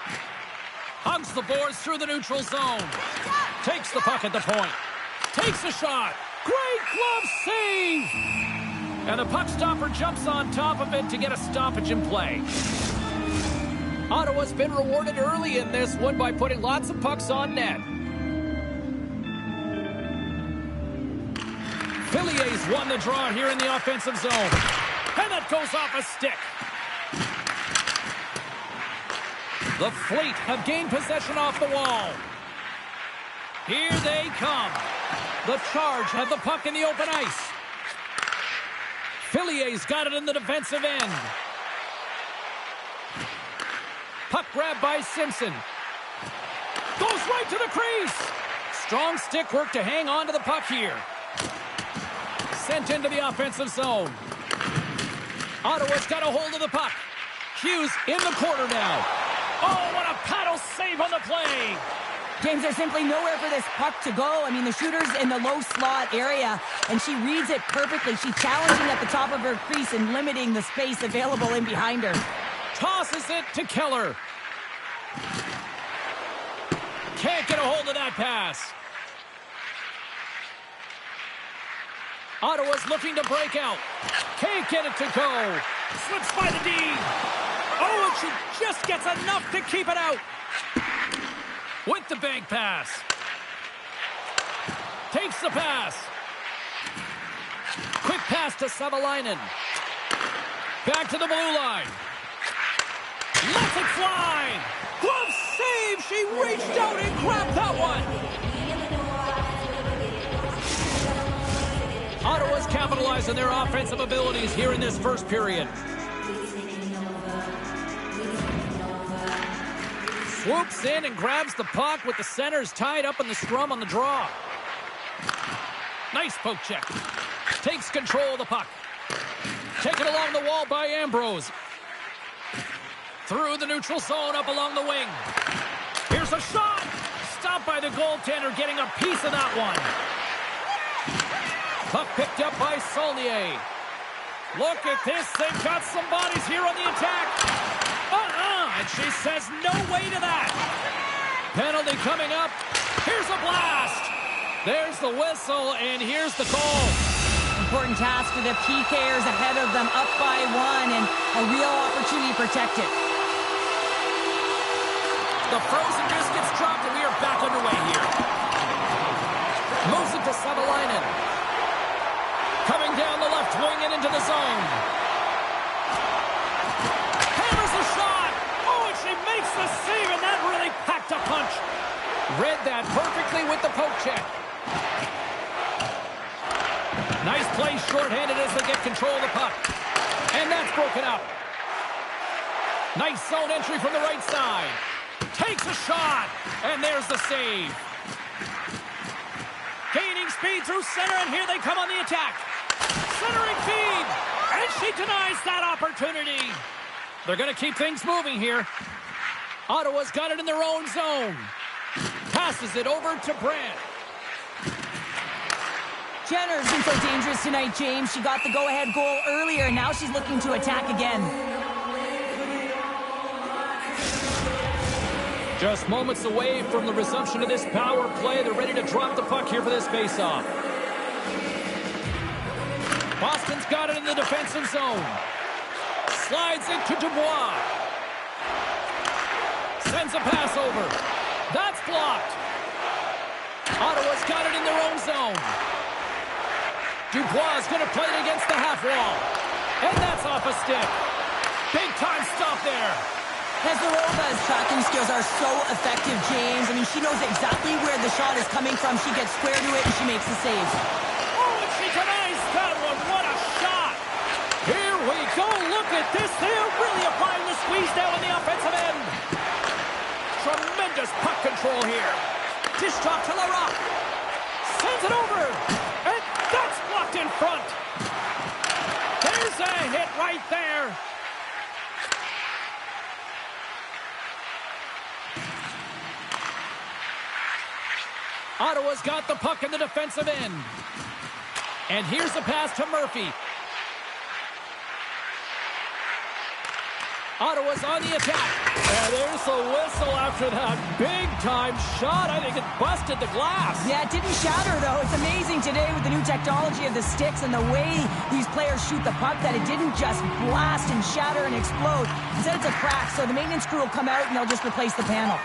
Hugs the boards through the neutral zone. Takes the puck at the point. Takes a shot. Great glove save! And the puck stopper jumps on top of it to get a stoppage in play. Ottawa's been rewarded early in this one by putting lots of pucks on net. Phillier's won the draw here in the offensive zone. And that goes off a stick. The Fleet have gained possession off the wall. Here they come. The Charge have the puck in the open ice. Phillier's got it in the defensive end. Puck grab by Simpson. Goes right to the crease. Strong stick work to hang on to the puck here. Sent into the offensive zone. Ottawa's got a hold of the puck. Hughes in the corner now. Oh, what a paddle save on the play. James, there's simply nowhere for this puck to go. I mean, the shooter's in the low slot area, and she reads it perfectly. She's challenging at the top of her crease and limiting the space available in behind her. Tosses it to Keller. Can't get a hold of that pass. Ottawa's looking to break out. Can't get it to go. Slips by the D. Oh, and she just gets enough to keep it out. With the bank pass. Takes the pass. Quick pass to Savalainen. Back to the blue line. Lets it fly. Glove save. She reached out and grabbed that one. Ottawa's capitalizing their offensive abilities here in this first period. Swoops in and grabs the puck with the centers tied up in the scrum on the draw. Nice poke check. Takes control of the puck. Taken along the wall by Ambrose. Through the neutral zone up along the wing. Here's a shot. Stopped by the goaltender, getting a piece of that one. Puck picked up by Saulnier. Look at this. They've got some bodies here on the attack. And she says no way to that. Penalty coming up. Here's a blast. There's the whistle, and here's the call. Important task for the PKers ahead of them, up by 1, and a real opportunity to protect it. The frozen disc gets dropped, and we are back underway here. Moves it to Savalainen. Coming down the left wing and into the zone. Hammers the shot. Oh, and she makes the save, and that really poke check. Nice play shorthanded as they get control of the puck. And that's broken up. Nice zone entry from the right side. Takes a shot. And there's the save. Gaining speed through center, and here they come on the attack. Centering feed. And she denies that opportunity. They're going to keep things moving here. Ottawa's got it in their own zone. Passes it over to Brandt. Jenner's been so dangerous tonight, James. She got the go-ahead goal earlier, and now she's looking to attack again. Just moments away from the resumption of this power play. They're ready to drop the puck here for this face-off. Boston's got it in the defensive zone. Slides it to Dubois. Sends a pass over. That's blocked. Ottawa's got it in their own zone. Dubois is going to play it against the half wall. And that's off a stick. Big time stop there. Nezarova's tracking skills are so effective, James. I mean, she knows exactly where the shot is coming from. She gets square to it, and she makes the save. Oh, and she denies that one. What a shot. Here we go. Look at this. They are really applying the squeeze down on the offensive end. Tremendous puck control here. Dish drop to Larocque. Sends it over. And that's blocked in front. There's a hit right there. Ottawa's got the puck in the defensive end. And here's the pass to Murphy. Ottawa's on the attack. And there's the whistle after that big-time shot. I think it busted the glass. Yeah, it didn't shatter, though. It's amazing today with the new technology of the sticks and the way these players shoot the puck that it didn't just blast and shatter and explode. Instead, it's a crack, so the maintenance crew will come out and they'll just replace the panel.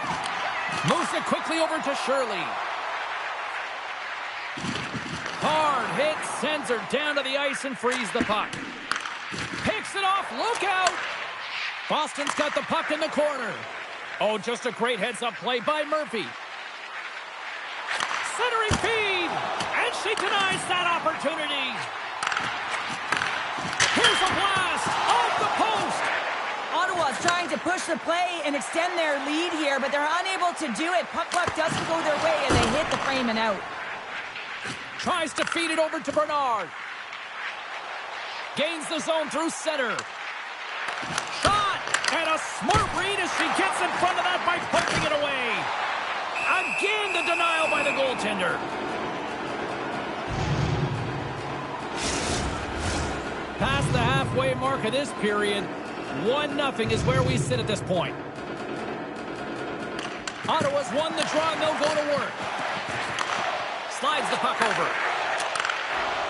Moves it quickly over to Shirley. Hard hit, sends her down to the ice and frees the puck. Picks it off, look out! Boston's got the puck in the corner. Oh, just a great heads-up play by Murphy. Centering feed, and she denies that opportunity. Here's a blast off the post. Ottawa's trying to push the play and extend their lead here, but they're unable to do it. Puck luck doesn't go their way, and they hit the frame and out. Tries to feed it over to Bernard. Gains the zone through center. Shot! And a smart read as she gets in front of that by poking it away. Again, the denial by the goaltender. Past the halfway mark of this period, 1-0 is where we sit at this point. Ottawa's won the draw, and they'll go to work. Slides the puck over.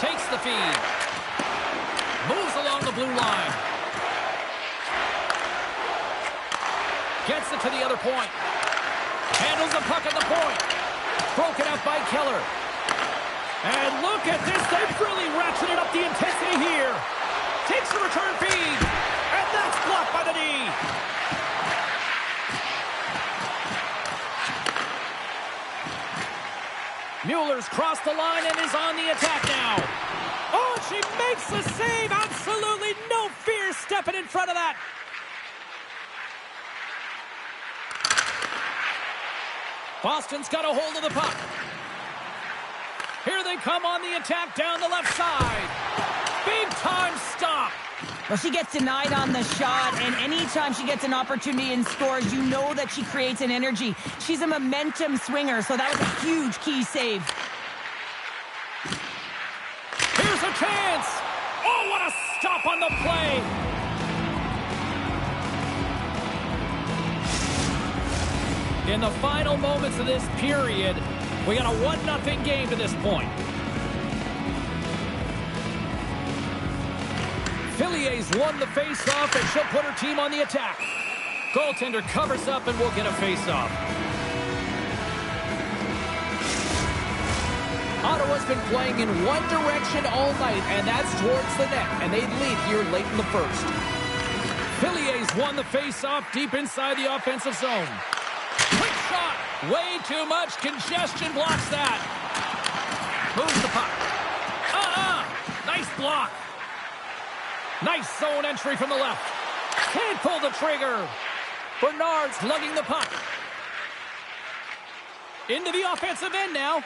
Takes the feed. Moves along the blue line. Gets it to the other point. Handles the puck at the point. Broken up by Keller. And look at this. They've really ratcheted up the intensity here. Takes the return feed. And that's blocked by the knee. Mueller's crossed the line and is on the attack now. Oh, and she makes the save. Absolutely no fear stepping in front of that. Boston's got a hold of the puck. Here they come on the attack down the left side. Big time stop. Well, she gets denied on the shot, and anytime she gets an opportunity and scores, you know that she creates an energy. She's a momentum swinger, so that was a huge key save. Here's a chance. Oh, what a stop on the play. In the final moments of this period, we got a 1-0 game to this point. Fillier's won the face-off, and she'll put her team on the attack. Goaltender covers up, and we'll get a face-off. Ottawa's been playing in one direction all night, and that's towards the net, and they lead here late in the first. Fillier's won the face-off deep inside the offensive zone. Quick shot. Way too much congestion blocks that. Moves the puck. Nice block. Nice zone entry from the left. Can't pull the trigger. Bernard's lugging the puck. Into the offensive end now.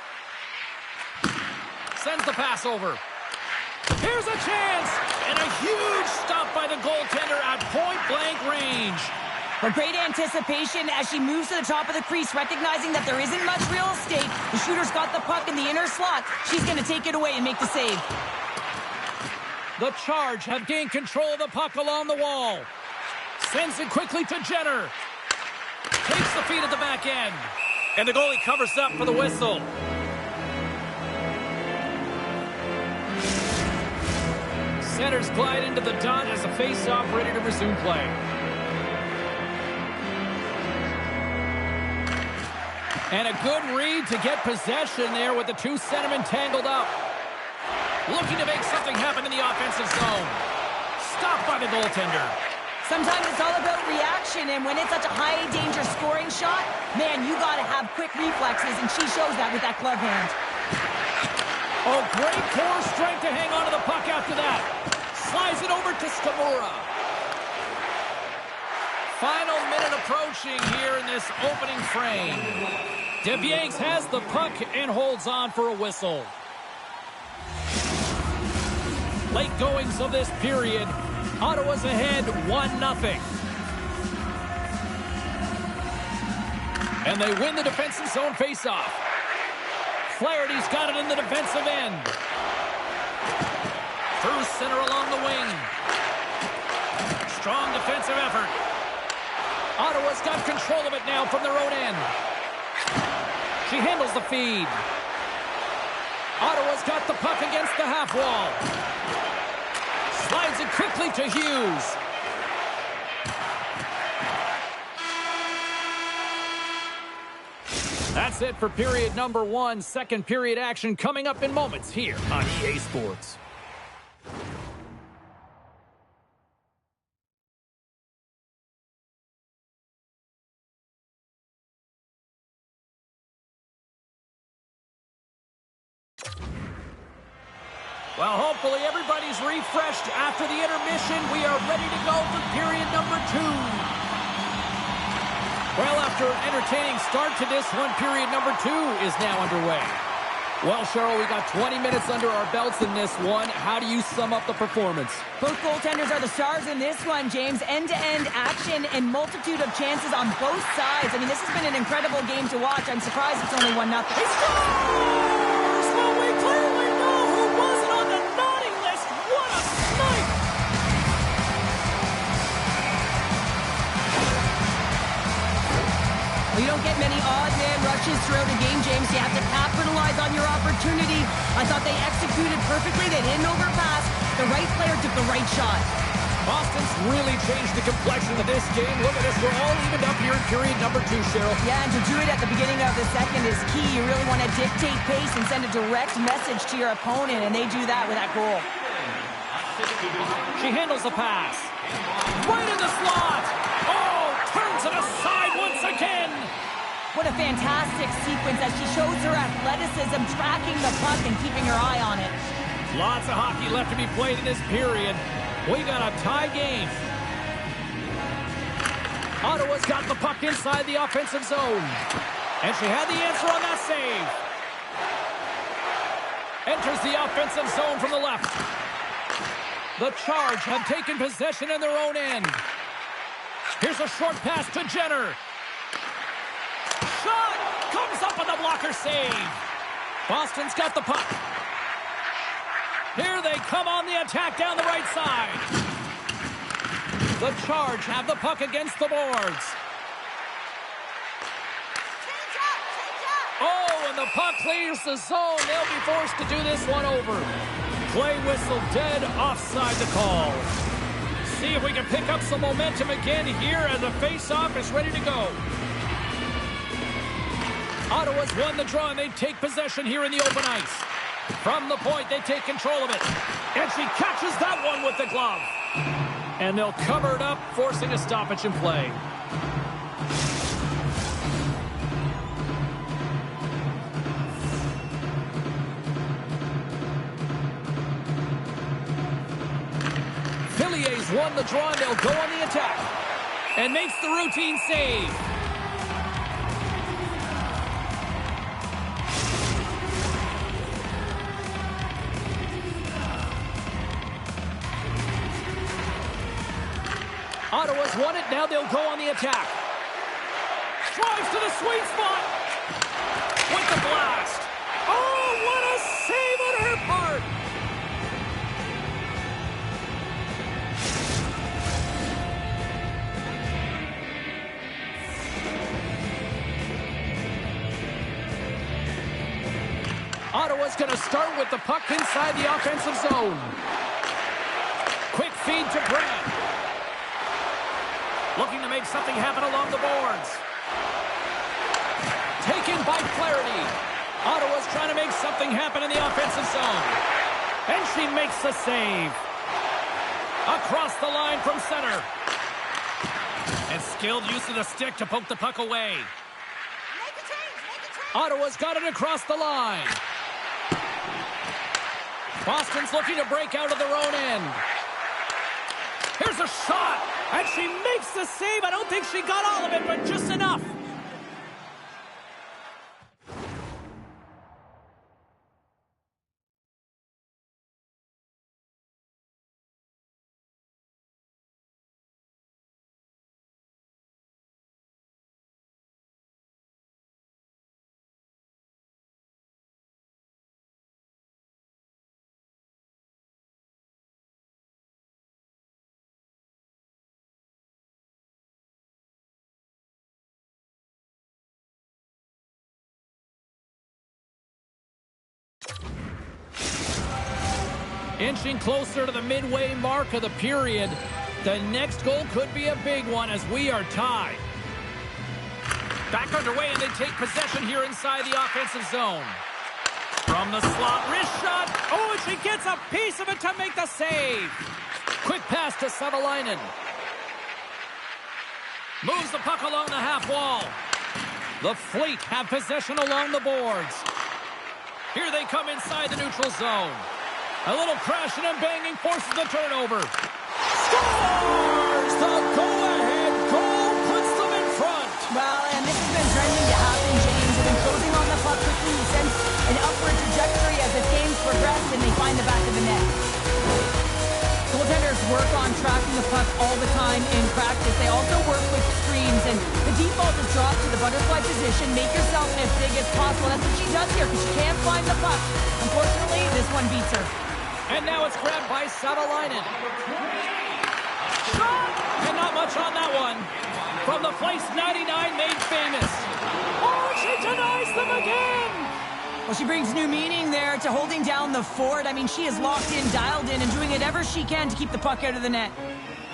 Sends the pass over. Here's a chance. And a huge stop by the goaltender at point-blank range. But great anticipation as she moves to the top of the crease, recognizing that there isn't much real estate. The shooter's got the puck in the inner slot. She's going to take it away and make the save. The Charge have gained control of the puck along the wall. Sends it quickly to Jenner. Takes the feed at the back end. And the goalie covers up for the whistle. Centers glide into the dot as a face-off ready to resume play. And a good read to get possession there with the two centermen tangled up. Looking to make something happen in the offensive zone. Stopped by the goaltender. Sometimes it's all about reaction, and when it's such a high-danger scoring shot, man, you got to have quick reflexes, and she shows that with that glove hand. Oh, great core strength to hang on to the puck after that. Slides it over to Stamura. Final minute approaching here in this opening frame. DeBianks has the puck and holds on for a whistle. Late goings of this period. Ottawa's ahead 1-0. And they win the defensive zone faceoff. Flaherty's got it in the defensive end. Through center along the wing. Strong defensive effort. Ottawa's got control of it now from their own end. She handles the feed. Ottawa's got the puck against the half wall. Slides it quickly to Hughes. That's it for period number 1. Second period action coming up in moments here on EA Sports. Well, hopefully everybody's refreshed after the intermission. We are ready to go for period number 2. Well, after an entertaining start to this one, period number 2 is now underway. Well, Cheryl, we got 20 minutes under our belts in this one. How do you sum up the performance? Both goaltenders are the stars in this one, James. End-to-end action and multitude of chances on both sides. I mean, this has been an incredible game to watch. I'm surprised it's only 1-0. He scores! Well, we clearly know who wasn't on the naughty list. What a snipe! Well, you don't get many odd man rushes throughout a game, James. You have to capitalize on your opportunity. I thought they executed perfectly. They didn't overpass. The right player took the right shot. Boston's really changed the complexion of this game. Look at this. We're all evened up here in period number 2, Cheryl. Yeah, and to do it at the beginning of the second is key. You really want to dictate pace and send a direct message to your opponent, and they do that with that goal. She handles the pass. Right in the slot. Oh, turns it aside once again. What a fantastic sequence as she shows her athleticism, tracking the puck and keeping her eye on it. Lots of hockey left to be played in this period. We got a tie game. Ottawa's got the puck inside the offensive zone. And she had the answer on that save. Enters the offensive zone from the left. The Charge have taken possession in their own end. Here's a short pass to Jenner. Shot! Comes up on the blocker save. Boston's got the puck. Here they come on the attack down the right side. The Charge have the puck against the boards. Change up! Oh, and the puck clears the zone. They'll be forced to do this one over. Play whistle dead, offside the call. See if we can pick up some momentum again here as the face-off is ready to go. Ottawa's won the draw and they take possession here in the open ice. From the point, they take control of it. And she catches that one with the glove. And they'll cover it up, forcing a stoppage in play. Moulier's won the draw, and they'll go on the attack. And makes the routine save. Ottawa's won it, now they'll go on the attack. Drives to the sweet spot. With the blast. Oh, what a save on her part. Ottawa's going to start with the puck inside the offensive zone. Quick feed to Brad. Looking to make something happen along the boards. Taken by Flaherty. Ottawa's trying to make something happen in the offensive zone. And she makes the save. Across the line from center. And skilled use of the stick to poke the puck away. Make a change. Ottawa's got it across the line. Boston's looking to break out of their own end. Here's a shot, and she makes the save. I don't think she got all of it, but just enough. Inching closer to the midway mark of the period. The next goal could be a big one as we are tied. Back underway, and they take possession here inside the offensive zone. From the slot, wrist shot. Oh, and she gets a piece of it to make the save. Quick pass to Savalainen. Moves the puck along the half wall. The Fleet have possession along the boards. Here they come inside the neutral zone. A little crashing and banging forces the turnover. Scores! The go-ahead goal puts them in front. Well, and this has been trending to happen, James. They've been closing on the puck quickly. You sense an upward trajectory as the games progress and they find the back of the net. Goaltenders work on tracking the puck all the time in practice. They also work with screens, and the default is drop to the butterfly position. Make yourself as big as possible. That's what she does here because she can't find the puck. Unfortunately, this one beats her. And now it's grabbed by Savalainen. Shot! And not much on that one. From the place 99 made famous. Oh, she denies them again! Well, she brings new meaning there to holding down the fort. I mean, she is locked in, dialed in, and doing whatever she can to keep the puck out of the net.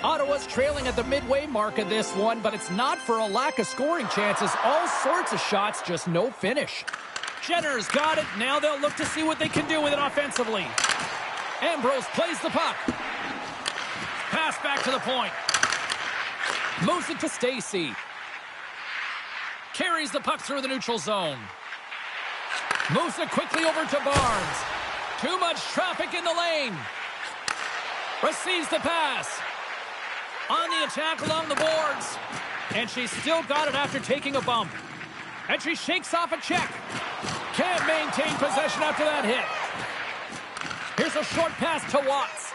Ottawa's trailing at the midway mark of this one, but it's not for a lack of scoring chances. All sorts of shots, just no finish. Jenner's got it. Now they'll look to see what they can do with it offensively. Ambrose plays the puck. Pass back to the point. Moves it to Stacy. Carries the puck through the neutral zone. Moves it quickly over to Barnes. Too much traffic in the lane. Receives the pass. On the attack along the boards. And she's still got it after taking a bump. And she shakes off a check. Can't maintain possession after that hit. Here's a short pass to Watts.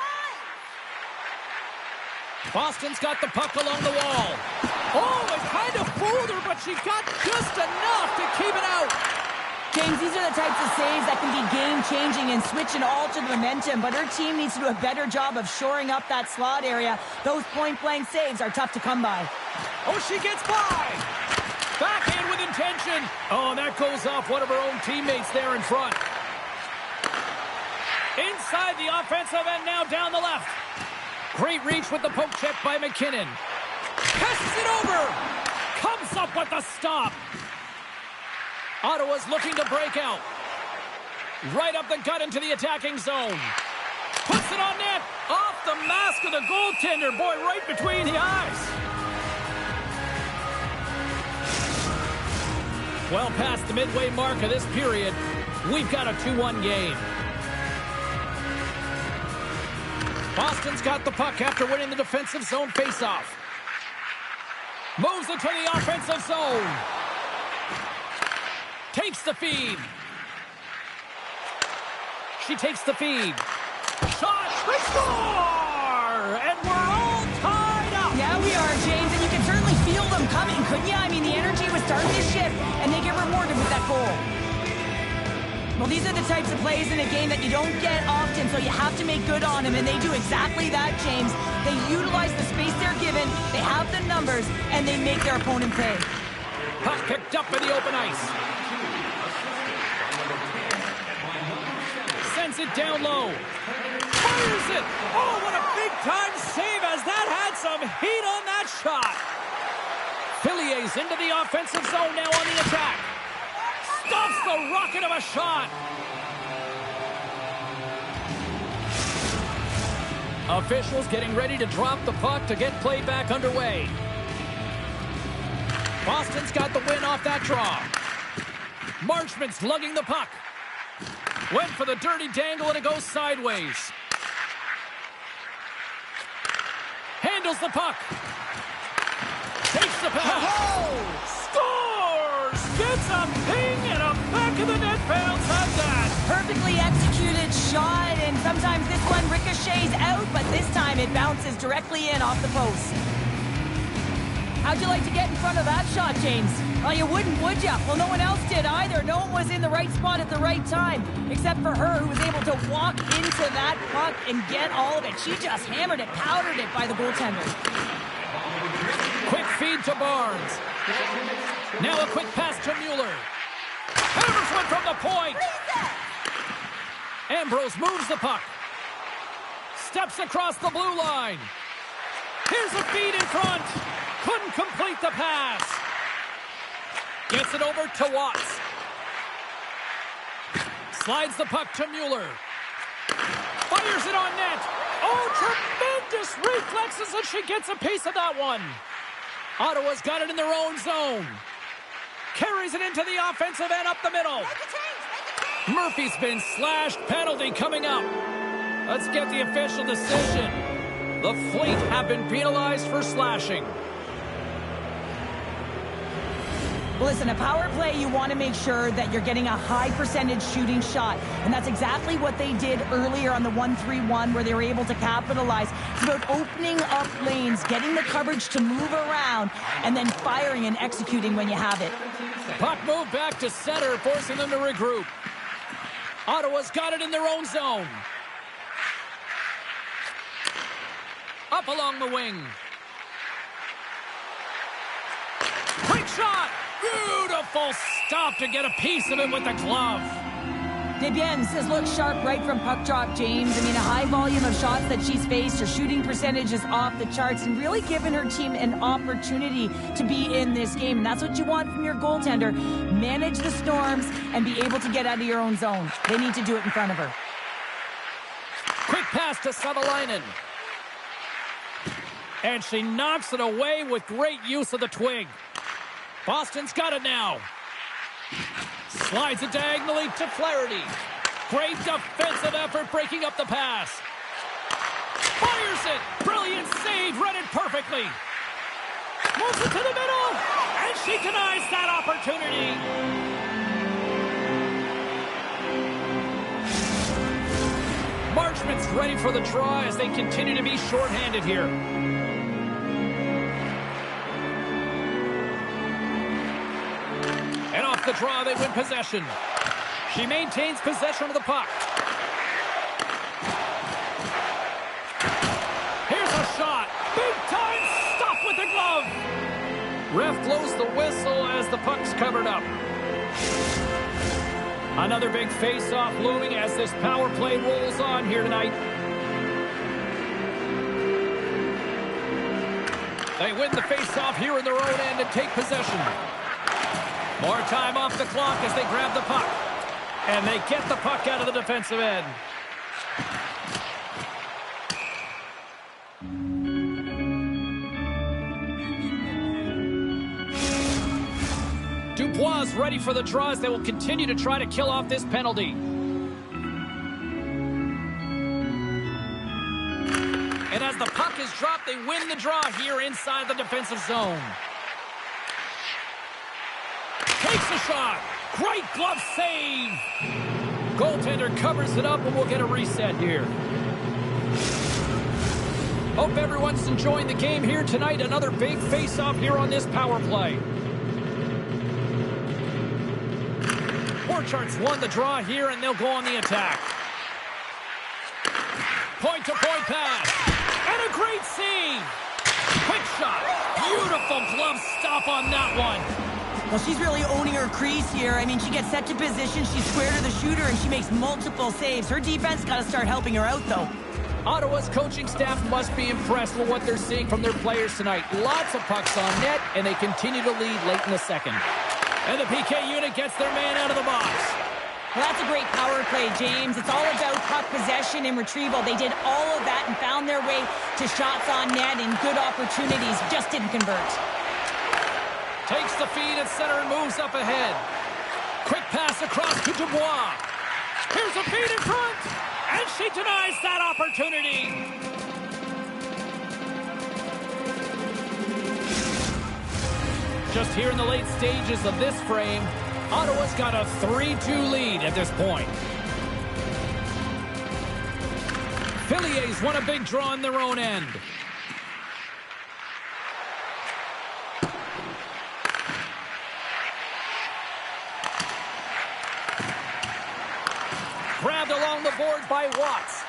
Boston's got the puck along the wall. Oh, it kind of fooled her, but she got just enough to keep it out. James, these are the types of saves that can be game-changing and switch and alter the momentum, but her team needs to do a better job of shoring up that slot area. Those point-blank saves are tough to come by. Oh, she gets by. Backhand with intention. Oh, that goes off one of her own teammates there in front. Inside the offensive end, now down the left. Great reach with the poke check by McKinnon. Passes it over. Comes up with the stop. Ottawa's looking to break out. Right up the gut into the attacking zone. Puts it on net. Off the mask of the goaltender. Boy, right between the eyes. Well past the midway mark of this period, we've got a 2-1 game. Boston's got the puck after winning the defensive zone faceoff. Moves into the offensive zone. Takes the feed. She takes the feed. Shot. They score! And we're all tied up. Yeah, we are, James, and you can certainly feel them coming, couldn't you? I mean, the energy was starting to shift, and they get rewarded with that goal. Well, these are the types of plays in a game that you don't get often, so you have to make good on them, and they do exactly that, James. They utilize the space they're given, they have the numbers, and they make their opponent pay. Puck picked up in the open ice. Sends it down low. Fires it! Oh, what a big-time save as that had some heat on that shot. Filliers into the offensive zone now on the attack. Stops the rocket of a shot. Officials getting ready to drop the puck to get play back underway. Boston's got the win off that draw. Marchman's lugging the puck. Went for the dirty dangle and it goes sideways. Handles the puck. Takes the pass. Scores! Gets a ping and a back of the net bounce at that. Perfectly executed shot, and sometimes this one ricochets out, but this time it bounces directly in off the post. How'd you like to get in front of that shot, James? Well, you wouldn't, would you? Well, no one else did either. No one was in the right spot at the right time, except for her, who was able to walk into that puck and get all of it. She just hammered it, powdered it by the goaltender. Quick feed to Barnes. Now a quick pass to Mueller. Hammers one from the point. Ambrose moves the puck. Steps across the blue line. Here's a feed in front. Couldn't complete the pass. Gets it over to Watts. Slides the puck to Mueller. Fires it on net. Oh, tremendous reflexes, and she gets a piece of that one. Ottawa's got it in their own zone. Carries it into the offensive end up the middle. Murphy's been slashed. Penalty coming up. Let's get the official decision. The Fleet have been penalized for slashing. Well, listen, a power play, you want to make sure that you're getting a high percentage shooting shot. And that's exactly what they did earlier on the 1-3-1, where they were able to capitalize. It's about opening up lanes, getting the coverage to move around, and then firing and executing when you have it. Puck moved back to center, forcing them to regroup. Ottawa's got it in their own zone. Up along the wing. Quick shot! Beautiful stop to get a piece of it with the glove. Debiens has looked sharp right from puck drop, James. I mean, a high volume of shots that she's faced. Her shooting percentage is off the charts and really given her team an opportunity to be in this game. And that's what you want from your goaltender. Manage the storms and be able to get out of your own zone. They need to do it in front of her. Quick pass to Savalainen. And she knocks it away with great use of the twig. Boston's got it now. Slides it diagonally to Flaherty. Great defensive effort breaking up the pass. Fires it. Brilliant save. Read it perfectly. Moves it to the middle. And she denies that opportunity. Marchman's ready for the draw as they continue to be shorthanded here. And off the draw, they win possession. She maintains possession of the puck. Here's a shot. Big time stop with the glove. Ref blows the whistle as the puck's covered up. Another big face-off looming as this power play rolls on here tonight. They win the face-off here in their own end and take possession. More time off the clock as they grab the puck. And they get the puck out of the defensive end. Dubois is ready for the draw as they will continue to try to kill off this penalty. Puck is dropped. They win the draw here inside the defensive zone. Takes a shot. Great glove save. Goaltender covers it up, and we'll get a reset here. Hope everyone's enjoying the game here tonight. Another big face-off here on this power play. Porchards won the draw here, and they'll go on the attack. Point-to-point pass. And a great save. Quick shot. Beautiful glove stop on that one. Well, she's really owning her crease here. I mean, she gets set to position, she's square to the shooter, and she makes multiple saves. Her defense got to start helping her out, though. Ottawa's coaching staff must be impressed with what they're seeing from their players tonight. Lots of pucks on net, and they continue to lead late in the second. And the PK unit gets their man out of the box. Well, that's a great power play, James. It's all about puck possession and retrieval. They did all of that and found their way to shots on net and good opportunities. Just didn't convert. Takes the feed at center and moves up ahead. Quick pass across to Dubois. Here's a feed in front. And she denies that opportunity. Just here in the late stages of this frame, Ottawa's got a 3-2 lead at this point. Phillies won a big draw in their own end. Grabbed along the boards by Watts.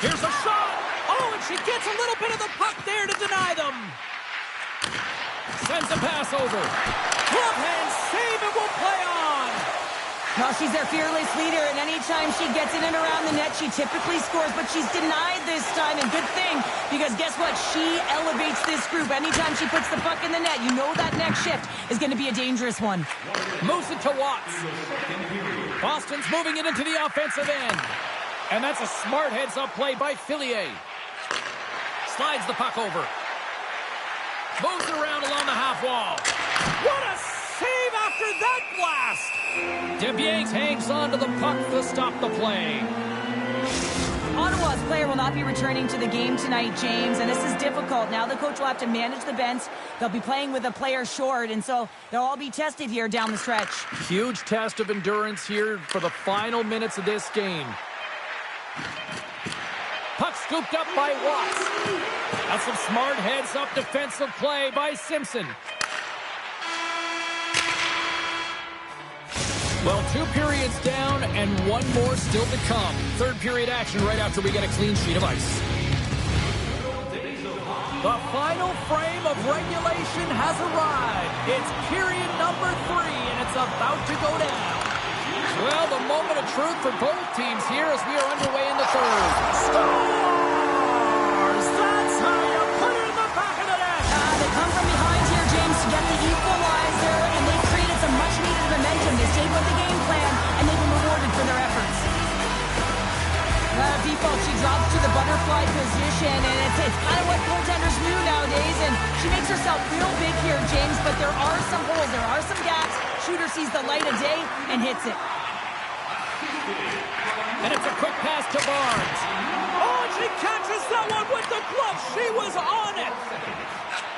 Here's a shot. Oh, and she gets a little bit of the puck there to deny them. Sends a pass over. Glove hand save and will play on. Well, she's their fearless leader, and anytime she gets in and around the net, she typically scores, but she's denied this time, and good thing, because guess what? She elevates this group. Anytime she puts the puck in the net, you know that next shift is going to be a dangerous one. Moves it to Watts. Boston's moving it into the offensive end. And that's a smart heads-up play by Fillier. Slides the puck over. Moves it around along the half wall. What a save after that blast! DeBianks hangs on to the puck to stop the play. Ottawa's player will not be returning to the game tonight, James, and this is difficult. Now the coach will have to manage the bench. They'll be playing with a player short, and so they'll all be tested here down the stretch. Huge test of endurance here for the final minutes of this game. Puck scooped up by Watts. That's some smart heads-up defensive play by Simpson. Well, 2 periods down and 1 more still to come. Third period action right after we get a clean sheet of ice. The final frame of regulation has arrived. It's period number 3, and it's about to go down. Well, the moment of truth for both teams here as we are underway in the third. Stars! That's how you put it in the back of the net! They come from behind here, James, to get the equalizer, and they've created some much-needed momentum. They stayed with the game plan, and they've been rewarded for their efforts. Default, she drops to the butterfly position, and it's kind of what goaltenders do nowadays, and she makes herself real big here, James, but there are some holes, there are some gaps. Shooter sees the light of day and hits it. And it's a quick pass to Barnes. Oh, and she catches that one with the glove. She was on it.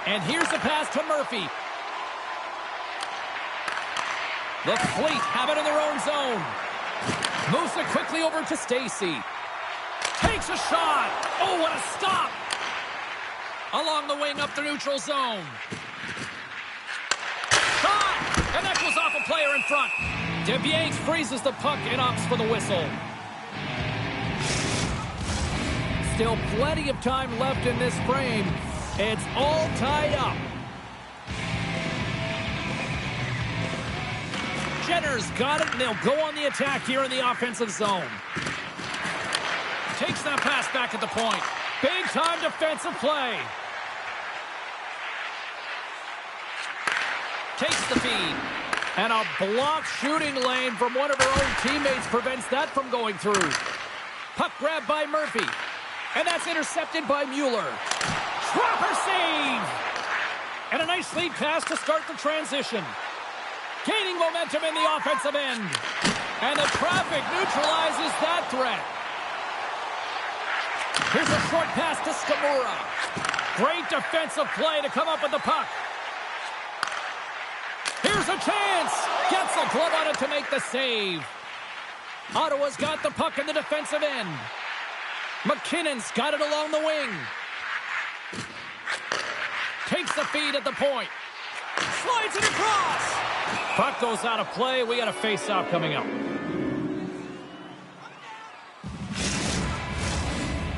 And here's the pass to Murphy. The Fleet have it in their own zone. Moves it quickly over to Stacy. Takes a shot. Oh, what a stop. Along the wing up the neutral zone. Shot. And that goes off a player in front. DeBianks freezes the puck and opts for the whistle. Still plenty of time left in this frame. It's all tied up. Jenner's got it, and they'll go on the attack here in the offensive zone. Takes that pass back at the point. Big-time defensive play. Takes the feed. And a blocked shooting lane from one of her own teammates prevents that from going through. Puck grabbed by Murphy. And that's intercepted by Mueller. Trapper save! And a nice lead pass to start the transition. Gaining momentum in the offensive end. And the traffic neutralizes that threat. Here's a short pass to Skamura. Great defensive play to come up with the puck. Here's a chance. Gets a glove on it to make the save. Ottawa's got the puck in the defensive end. McKinnon's got it along the wing. Takes the feed at the point. Slides it across. Puck goes out of play. We got a face-off coming up.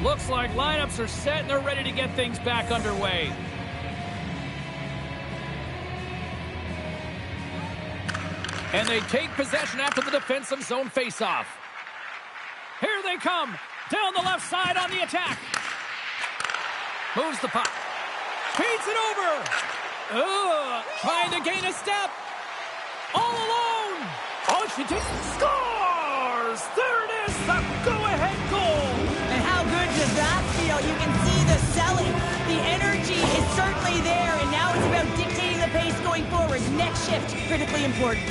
Looks like lineups are set and they're ready to get things back underway. And they take possession after the defensive zone face-off. Here they come. Down the left side on the attack. Moves the puck. Feeds it over. Trying to gain a step. All alone. Oh, she takes scores. There it is. The go-ahead goal. And how good does that feel? You can see the selling. The energy is certainly there, and now it's about dictating the pace going forward. Next shift, critically important.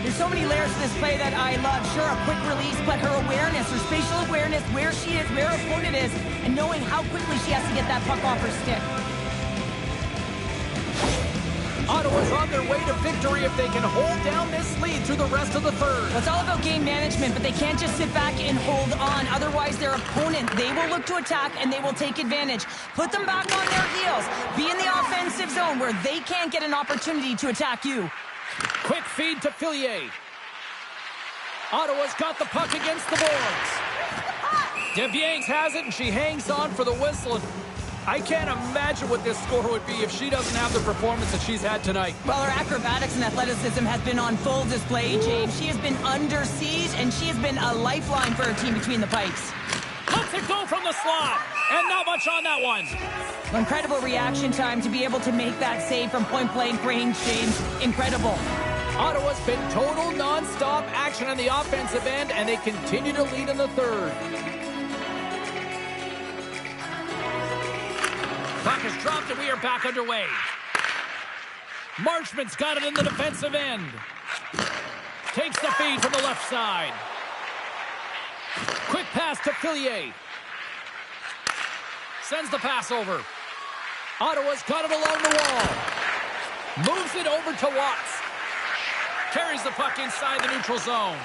There's so many layers to this play that I love. Sure, a quick release, but her awareness, her spatial awareness, where she is, where her opponent is, and knowing how quickly she has to get that puck off her stick. Ottawa's on their way to victory if they can hold down this lead through the rest of the third. Well, it's all about game management, but they can't just sit back and hold on. Otherwise, their opponent, they will look to attack and they will take advantage. Put them back on their heels. Be in the offensive zone where they can't get an opportunity to attack you. Quick feed to Fillier. Ottawa's got the puck against the boards. DeBianks has it, and she hangs on for the whistle. I can't imagine what this score would be if she doesn't have the performance that she's had tonight. Well, her acrobatics and athleticism has been on full display, James. She has been under siege, and she has been a lifeline for her team between the pipes. Lets it go from the slot, and not much on that one. Incredible reaction time to be able to make that save from point-blank range, James. Incredible. Ottawa's been total non-stop action on the offensive end, and they continue to lead in the third. Puck is dropped, and we are back underway. Marchman's got it in the defensive end. Takes the feed from the left side. Quick pass to Fillier. Sends the pass over. Ottawa's got it along the wall. Moves it over to Watts. Carries the puck inside the neutral zone.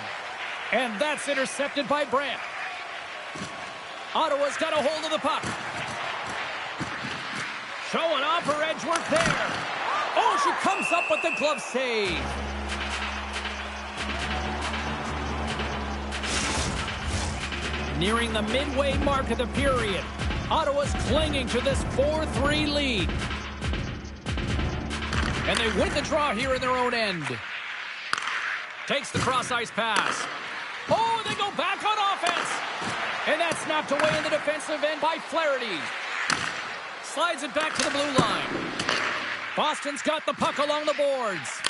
And that's intercepted by Brandt. Ottawa's got a hold of the puck. Showing off her edge work there. Oh, she comes up with the glove save. Nearing the midway mark of the period. Ottawa's clinging to this 4-3 lead. And they win the draw here in their own end. Takes the cross-ice pass. Oh, they go back on offense. And that's snapped away in the defensive end by Flaherty. Slides it back to the blue line. Boston's got the puck along the boards.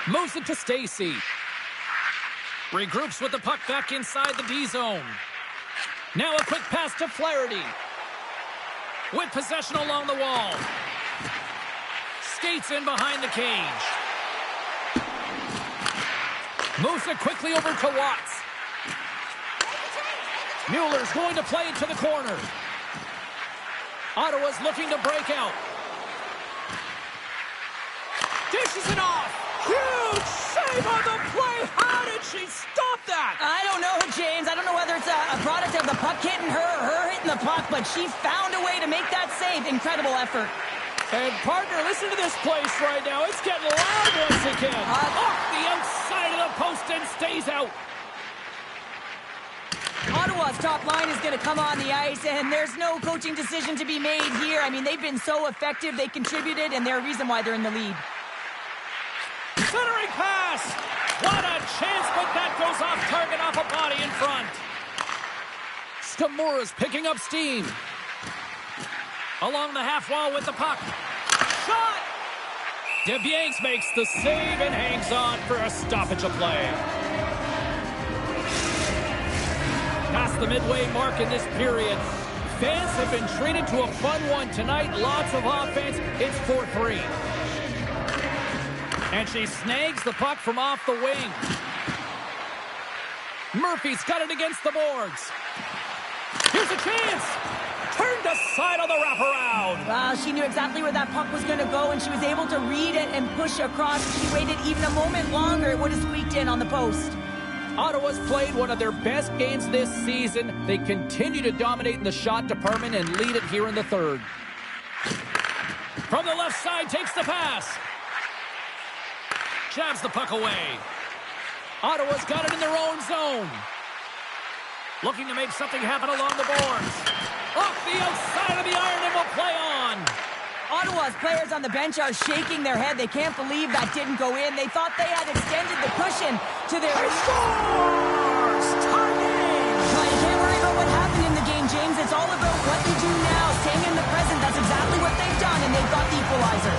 Moves it to Stacey. Regroups with the puck back inside the D zone. Now a quick pass to Flaherty. With possession along the wall. Skates in behind the cage. Moves it quickly over to Watts. Mueller's going to play it to the corner. Ottawa's looking to break out. Dishes it off. Huge save on the play. How did she stop that? I don't know, James. I don't know whether it's a product of the puck hitting her or her hitting the puck, but she found a way to make that save. Incredible effort. And partner, listen to this place right now. It's getting loud once again. Off the outside of the post and stays out. Ottawa's top line is going to come on the ice, and there's no coaching decision to be made here. I mean, they've been so effective. They contributed, and they're a reason why they're in the lead. Centering pass. What a chance, but that goes off target, off a body in front. Skamura's picking up steam. Along the half wall with the puck. Shot! DeBianks makes the save and hangs on for a stoppage of play. Past the midway mark in this period. Fans have been treated to a fun one tonight. Lots of offense. It's 4-3. And she snags the puck from off the wing. Murphy's got it against the boards. Here's a chance. Turned aside on the wraparound. Wow, she knew exactly where that puck was going to go, and she was able to read it and push across. If she waited even a moment longer, it would have squeaked in on the post. Ottawa's played one of their best games this season. They continue to dominate in the shot department and lead it here in the third. From the left side, takes the pass. Jabs the puck away. Ottawa's got it in their own zone. Looking to make something happen along the boards. Off the outside of the iron and will play on. Ottawa's players on the bench are shaking their head. They can't believe that didn't go in. They thought they had extended the cushion to their... Scores! Tie game! Well, you can't worry about what happened in the game, James. It's all about what they do now, staying in the present. That's exactly what they've done, and they've got the equalizer.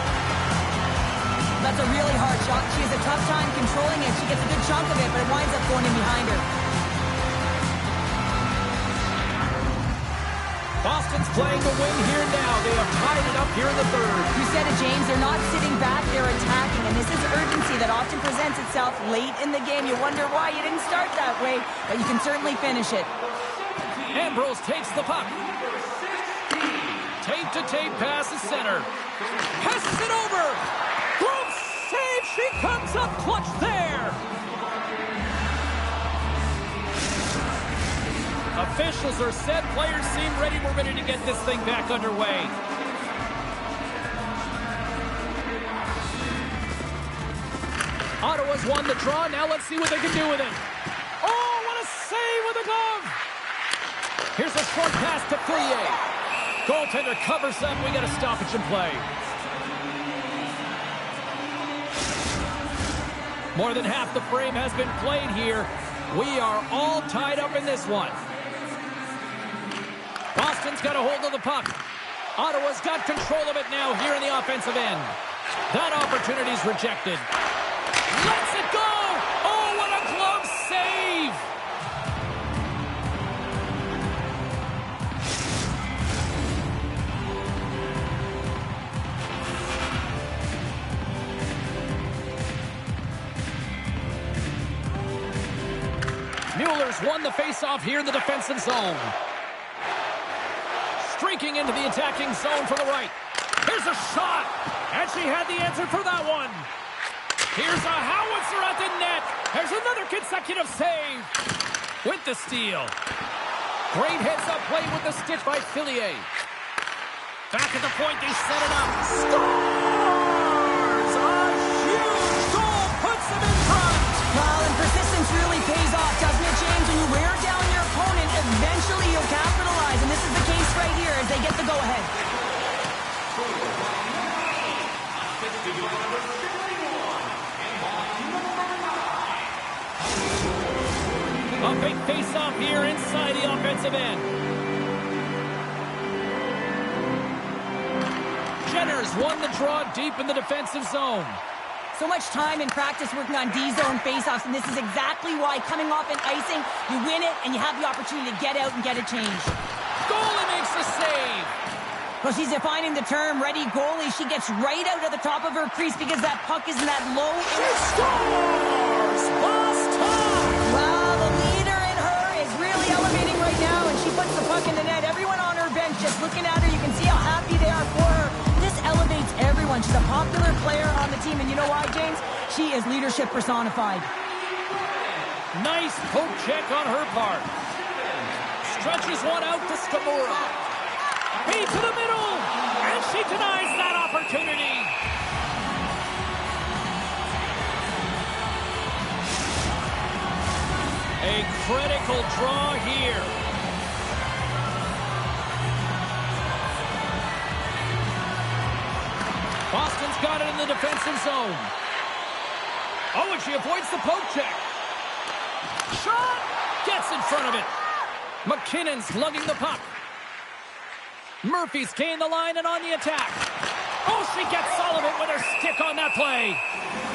That's a really hard shot. She has a tough time controlling it. She gets a good chunk of it, but it winds up going in behind her. Boston's playing to win here now. They have tied it up here in the third. You said it, James. They're not sitting back. They're attacking. And this is urgency that often presents itself late in the game. You wonder why you didn't start that way, but you can certainly finish it. Ambrose takes the puck. Tape-to-tape pass is center. Passes it over. Glove save. She comes up clutch there. Officials are set. Players seem ready. We're ready to get this thing back underway. Ottawa's won the draw. Now let's see what they can do with it. Oh, what a save with a glove. Here's a short pass to Fillier. Goaltender covers up. We got a stoppage in play. More than half the frame has been played here. We are all tied up in this one. Boston's got a hold of the puck. Ottawa's got control of it now here in the offensive end. That opportunity's rejected. Lets it go! Oh, what a glove save! Mueller's won the faceoff here in the defensive zone. Streaking into the attacking zone for the right. Here's a shot, and she had the answer for that one. Here's a howitzer at the net. There's another consecutive save with the steal. Great heads-up play with the stick by Fillier. Back at the point, they set it up. Scores! A huge goal puts them in front. Well, and persistence really pays off, doesn't it, James? When you wear down your opponent, eventually you'll capitalize, and this is the case right here as they get the go-ahead. A big face-off here inside the offensive end. Jenner's won the draw deep in the defensive zone. So much time in practice working on D-zone faceoffs, and this is exactly why coming off an icing, you win it, and you have the opportunity to get out and get a change. Goalie makes the save. Well, she's defining the term ready goalie. She gets right out of the top of her crease because that puck is in that low... She scores! Last time! Well, the leader in her is really elevating right now, and she puts the puck in the net. Everyone on her bench just looking at her, you can see how happy they are for her. This elevates everyone. She's a popular player on the team, and you know why, James? She is leadership personified. Nice poke check on her part. Stretches one out to Skamura. Feed to the middle, and she denies that opportunity. A critical draw here. Boston's got it in the defensive zone. Oh, and she avoids the poke check. Shot! Gets in front of it. McKinnon's lugging the puck. Murphy's gained the line and on the attack. Oh, she gets all of it with her stick on that play.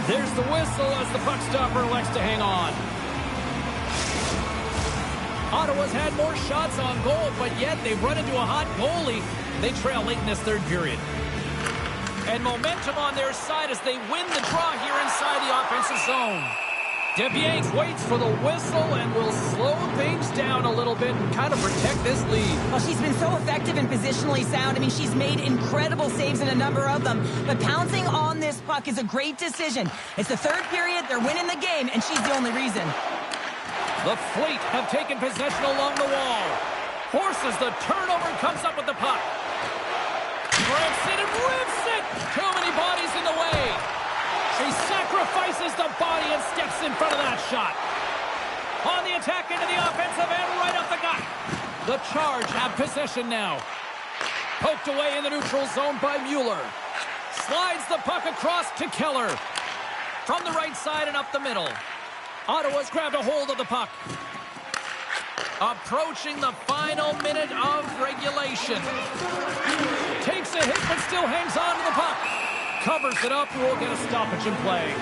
There's the whistle as the puck stopper elects to hang on. Ottawa's had more shots on goal, but yet they've run into a hot goalie. They trail late in this third period. And momentum on their side as they win the draw here inside the offensive zone. DeBianks waits for the whistle and will slow things down a little bit and kind of protect this lead. Well, she's been so effective and positionally sound. I mean, she's made incredible saves in a number of them. But pouncing on this puck is a great decision. It's the third period. They're winning the game, and she's the only reason. The Fleet have taken possession along the wall. Forces the turnover and comes up with the puck. Grips it and rips it. Too many bodies in the way. She sacrifices the body and steps in front of that shot. On the attack into the offensive end, right up the gut. The Charge have possession now. Poked away in the neutral zone by Mueller. Slides the puck across to Keller. From the right side and up the middle. Ottawa's grabbed a hold of the puck. Approaching the final minute of regulation. Takes a hit but still hangs on to the puck. Covers it up and will get a stoppage in play.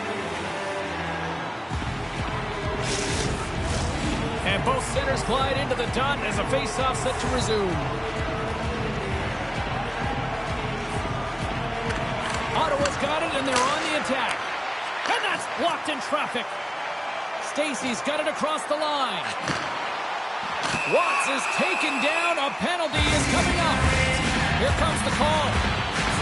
And both centers glide into the dot as a face-off set to resume. Ottawa's got it and they're on the attack. And that's blocked in traffic. Stacey's got it across the line. Watts is taken down. A penalty is coming up. Here comes the call.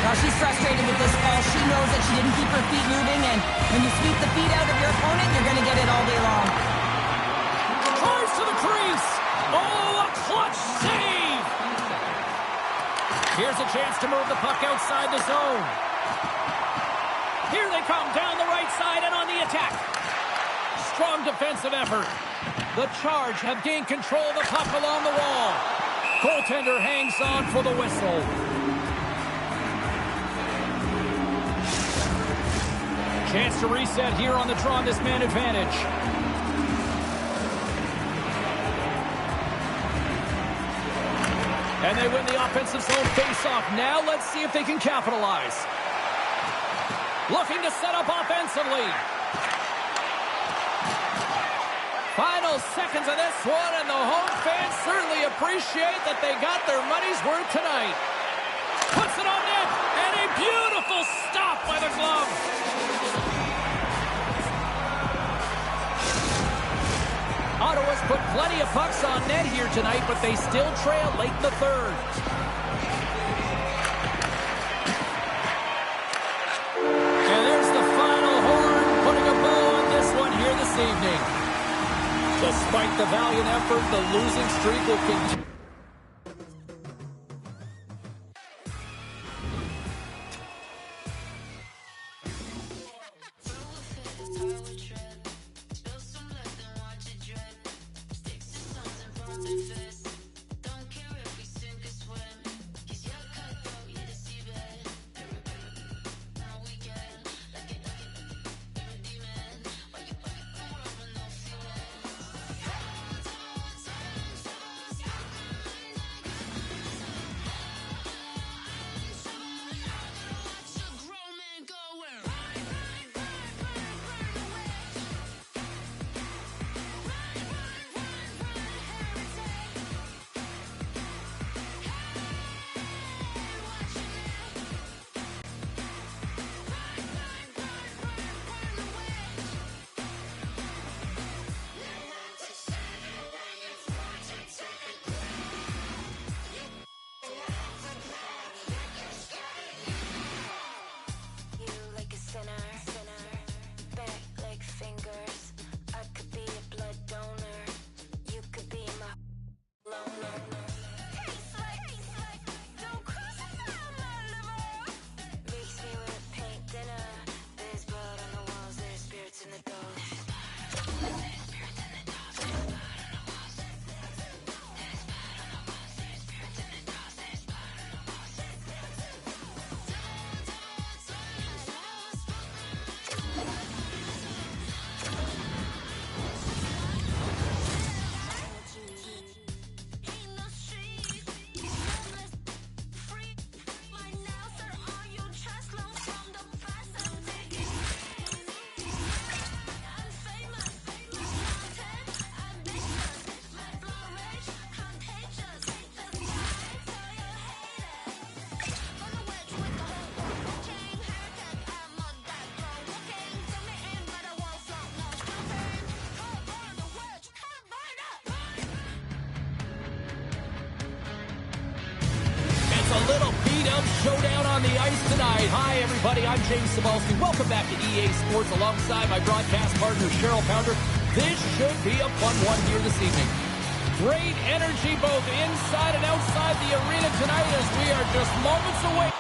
Now she's frustrated with this call. She knows that she didn't keep her feet moving, and when you sweep the feet out of your opponent, you're going to get it all day long. Drives to the crease. Oh, a clutch save. Here's a chance to move the puck outside the zone. Here they come down the right side and on the attack. Strong defensive effort. The Charge have gained control of the puck along the wall. Goaltender hangs on for the whistle. Chance to reset here on the draw on this man advantage. And they win the offensive zone face-off. Now let's see if they can capitalize. Looking to set up offensively. Final seconds of this one, and the home fans certainly appreciate that they got their money's worth tonight. Puts it on net, and a beautiful stop by the glove. Ottawa's put plenty of pucks on net here tonight, but they still trail late in the third. And there's the final horn, putting a bow on this one here this evening. Despite the valiant effort, the losing streak will continue. a little beat-up showdown on the ice tonight. Hi, everybody. I'm James Cebulski. Welcome back to EA Sports alongside my broadcast partner, Cheryl Pounder. This should be a fun one here this evening. Great energy both inside and outside the arena tonight as we are just moments away.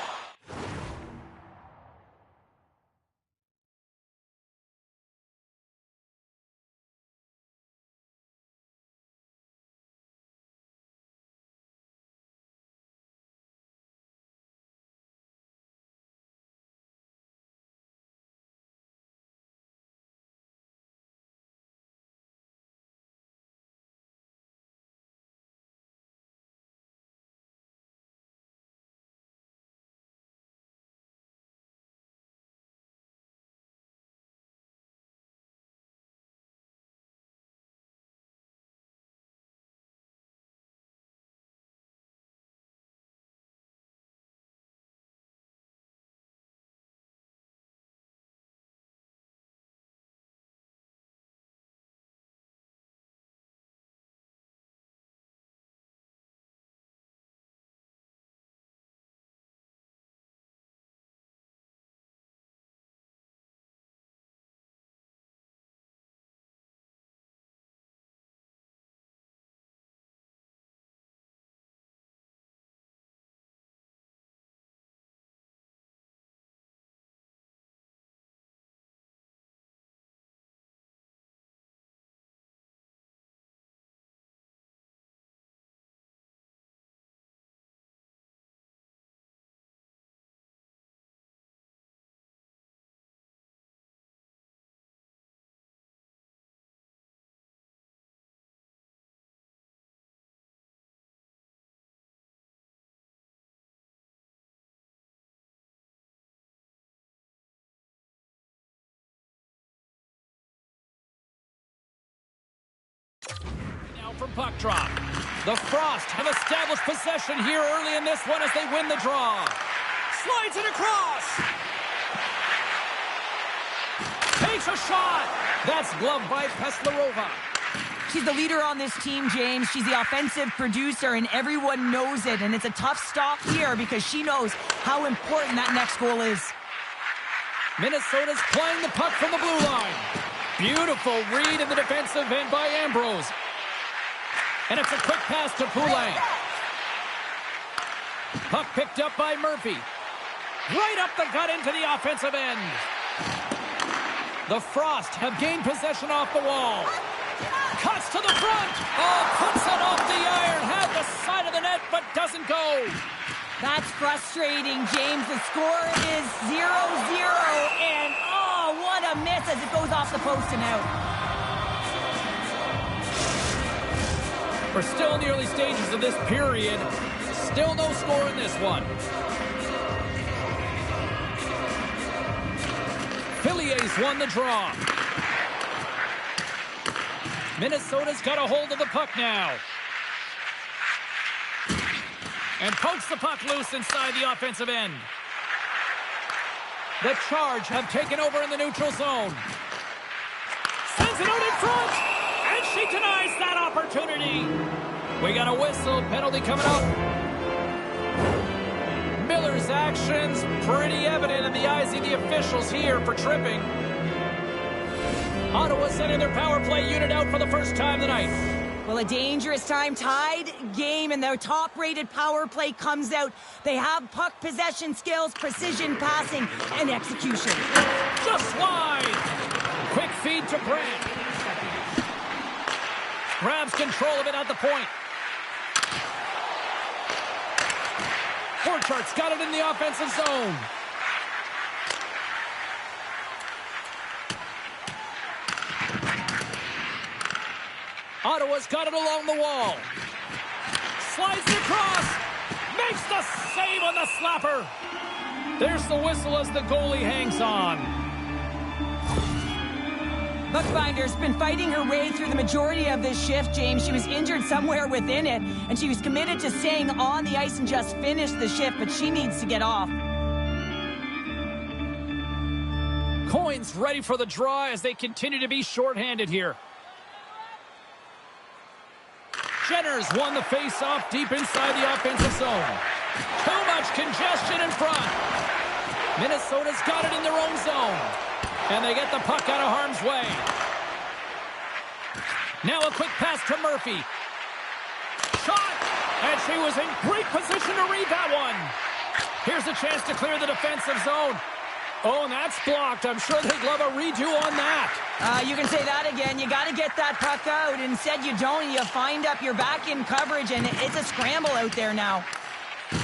Now from puck drop. The Frost have established possession here early in this one as they win the draw. Slides it across. Takes a shot. That's gloved by Peslarova. She's the leader on this team, James. She's the offensive producer, and everyone knows it. And it's a tough stop here because she knows how important that next goal is. Minnesota's playing the puck from the blue line. Beautiful read in the defensive end by Ambrose. And it's a quick pass to Poulin. Puck picked up by Murphy. Right up the gut into the offensive end. The Frost have gained possession off the wall. Cuts to the front. Oh, puts it off the iron. Had the side of the net, but doesn't go. That's frustrating, James. The score is 0-0, and oh, what a miss as it goes off the post and out. We're still in the early stages of this period. Still no score in this one. Phillies won the draw. Minnesota's got a hold of the puck now. And pokes the puck loose inside the offensive end. The Charge have taken over in the neutral zone. Sends it out in front. And she denies that opportunity. We got a whistle. Penalty coming up. Miller's actions pretty evident in the eyes of the officials here for tripping. Ottawa sending their power play unit out for the first time tonight. Well, a dangerous time, tied game, and their top-rated power play comes out. They have puck possession skills, precision passing, and execution. Just wide. Quick feed to Brand. Grabs control of it at the point. Borchart's got it in the offensive zone. Ottawa's got it along the wall. Slides it across. Makes the save on the slapper. There's the whistle as the goalie hangs on. Bookbinder's been fighting her way through the majority of this shift, James. She was injured somewhere within it, and she was committed to staying on the ice and just finish the shift, but she needs to get off. Coins ready for the draw as they continue to be shorthanded here. Jenner's won the face-off deep inside the offensive zone. 2 congestion in front. Minnesota's got it in their own zone. And they get the puck out of harm's way. Now a quick pass to Murphy. Shot! And she was in great position to read that one. Here's a chance to clear the defensive zone. Oh, and that's blocked. I'm sure they'd love a redo on that. You can say that again. You got to get that puck out. Instead, you don't. You find up your back in coverage, and it's a scramble out there now.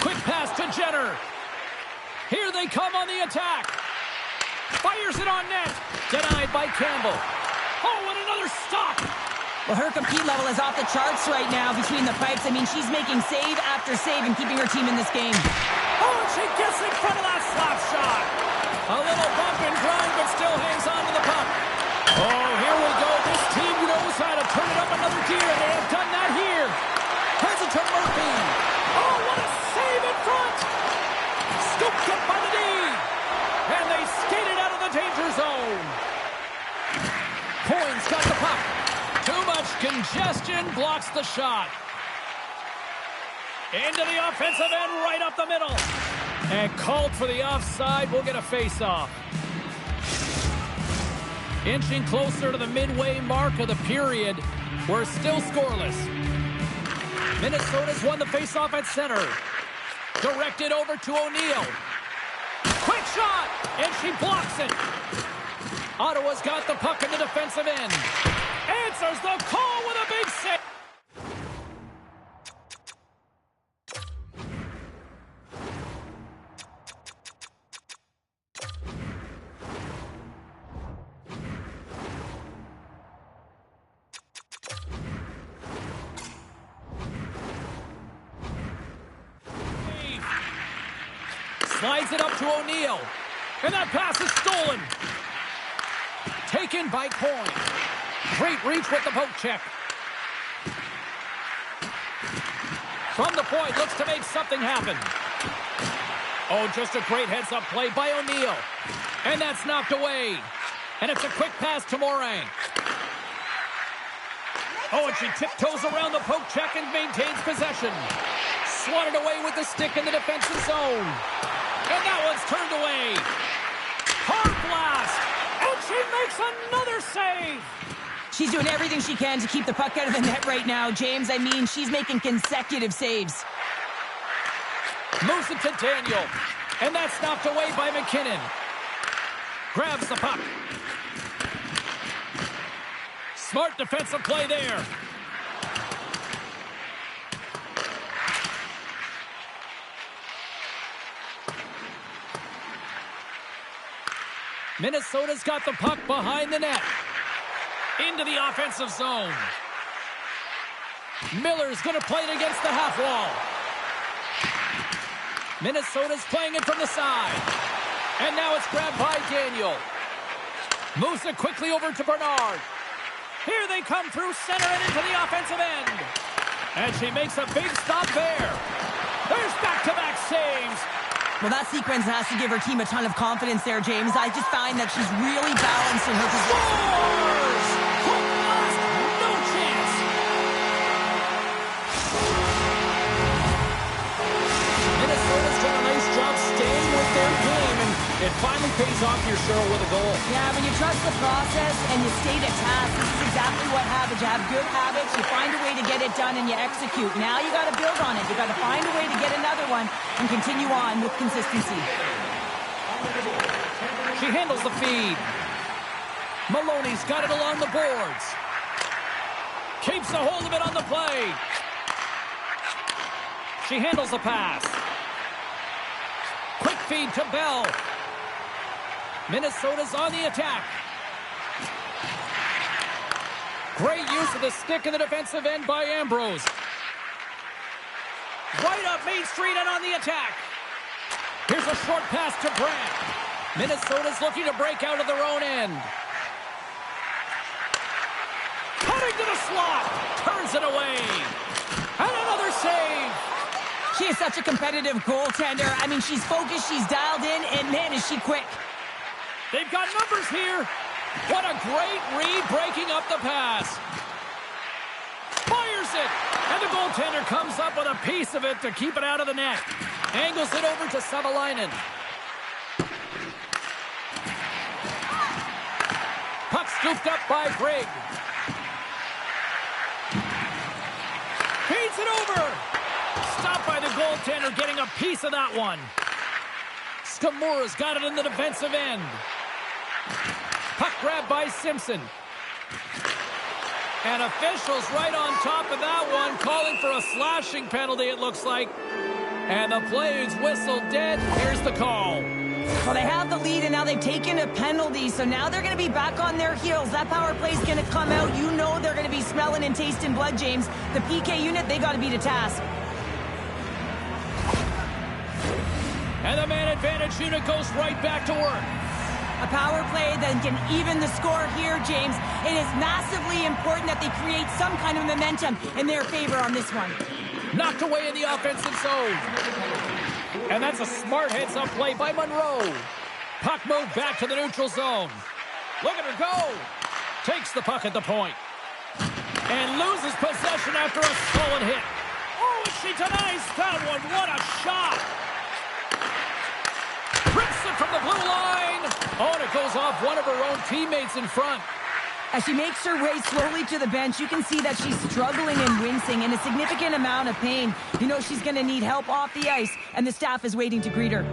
Quick pass to Jenner. Here they come on the attack. Fires it on net. Denied by Campbell. Oh, and another stop. Well, her compete level is off the charts right now between the pipes. I mean, she's making save after save and keeping her team in this game. Oh, and she gets in front of that slap shot. A little bump and grind, but still hangs on to the puck. Oh, here we go. This team knows how to turn it up another gear. They have done that here. Hands it to Murphy. Oh, what a save in front. Scooped up by the D. And they skated out of the danger zone. Coyne's got the puck. Too much congestion blocks the shot. Into the offensive end, right up the middle. And called for the offside. We'll get a face-off. Inching closer to the midway mark of the period. We're still scoreless. Minnesota's won the face-off at center. Directed over to O'Neill. Quick shot! And she blocks it. Ottawa's got the puck in the defensive end. Answers the call with a big save. Slides it up to O'Neill. And that pass is stolen. Taken by Coyne. Great reach with the poke check. From the point, looks to make something happen. Oh, just a great heads-up play by O'Neill. And that's knocked away. And it's a quick pass to Morin. Oh, and she tiptoes around the poke check and maintains possession. Swatted away with the stick in the defensive zone. And that one's turned away. Hard blast. And she makes another save. She's doing everything she can to keep the puck out of the net right now, James. I mean, she's making consecutive saves. Moves it to Daniel. And that's knocked away by McKinnon. Grabs the puck. Smart defensive play there. Minnesota's got the puck behind the net. Into the offensive zone. Miller's going to play it against the half wall. Minnesota's playing it from the side. And now it's grabbed by Daniel. Moves it quickly over to Bernard. Here they come through center and into the offensive end. And she makes a big stop there. There's back-to-back saves. Well, that sequence has to give her team a ton of confidence there, James. I just find that she's really balanced in her position. Scores! Hook lost, no chance. Minnesota's done a nice job staying with their game, and it finally pays off here, Cheryl, with a goal. Yeah, when you trust the process and you stay to task, this is exactly what happens. You have good habits, you find a way to get it done, and you execute. Now you got to build on it. You got to find a way to get another one and continue on with consistency. She handles the feed. Maloney's got it along the boards. Keeps a hold of it on the play. She handles the pass. Quick feed to Bell. Minnesota's on the attack. Great use of the stick in the defensive end by Ambrose. Right up Main Street and on the attack. Here's a short pass to Brandt. Minnesota's looking to break out of their own end. Cutting to the slot. Turns it away. And another save. She is such a competitive goaltender. I mean, she's focused, she's dialed in, and man, is she quick. They've got numbers here. What a great read breaking up the pass. Fires it. And the goaltender comes up with a piece of it to keep it out of the net. Angles it over to Savalainen. Puck scooped up by Grigg. Feeds it over. Stopped by the goaltender, getting a piece of that one. Skamura's got it in the defensive end. Puck grabbed by Simpson. And officials right on top of that one, calling for a slashing penalty, it looks like. And the play is whistled dead. Here's the call. Well, they have the lead, and now they've taken a penalty, so now they're going to be back on their heels. That power play's going to come out. You know they're going to be smelling and tasting blood, James. The PK unit, they got to be to task. And the man advantage unit goes right back to work. A power play that can even the score here, James. It is massively important that they create some kind of momentum in their favor on this one. Knocked away in the offensive zone. And that's a smart heads-up play by Monroe. Puck moved back to the neutral zone. Look at her go. Takes the puck at the point. And loses possession after a solid hit. Oh, and she denies that one. What a shot. Rips it from the blue line. Oh, and it goes off one of her own teammates in front. As she makes her way slowly to the bench, you can see that she's struggling and wincing in a significant amount of pain. You know she's going to need help off the ice, and the staff is waiting to greet her.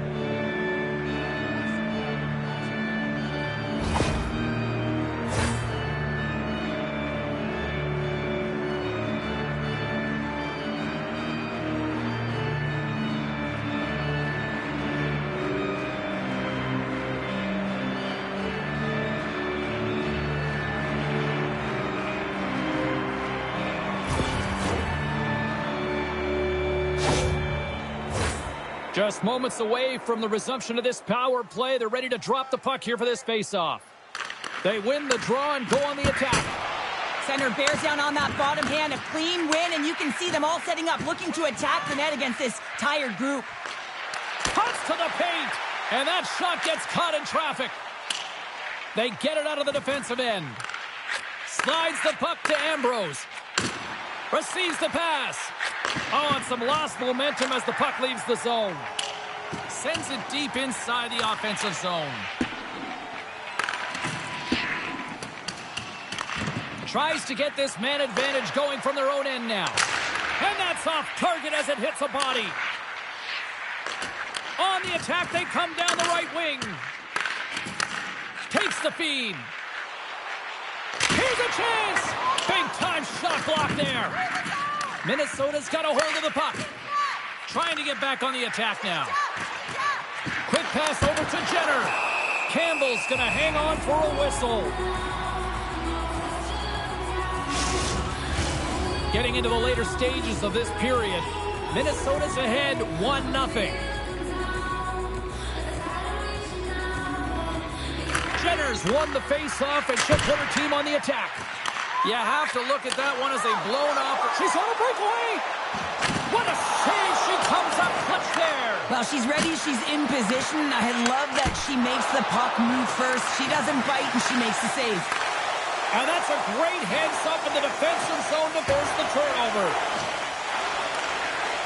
Just moments away from the resumption of this power play. They're ready to drop the puck here for this faceoff. They win the draw and go on the attack. Center bears down on that bottom hand. A clean win, and you can see them all setting up, looking to attack the net against this tired group. Cuts to the paint, and that shot gets caught in traffic. They get it out of the defensive end. Slides the puck to Ambrose. Receives the pass. Oh, and some lost momentum as the puck leaves the zone. Sends it deep inside the offensive zone. Tries to get this man advantage going from their own end now. And that's off target as it hits a body. On the attack, they come down the right wing. Takes the feed. Here's a chance. Big time shot block there. Minnesota's got a hold of the puck. Trying to get back on the attack now. Quick pass over to Jenner. Campbell's going to hang on for a whistle. Getting into the later stages of this period, Minnesota's ahead 1-0. Jenner's won the face-off and she'll put her team on the attack. You have to look at that one as they've blown off. She's on a breakaway. What a save. She comes up clutch there. Well, she's ready. She's in position. I love that she makes the puck move first. She doesn't bite, and she makes the save. And that's a great heads-up in the defensive zone to force the turnover.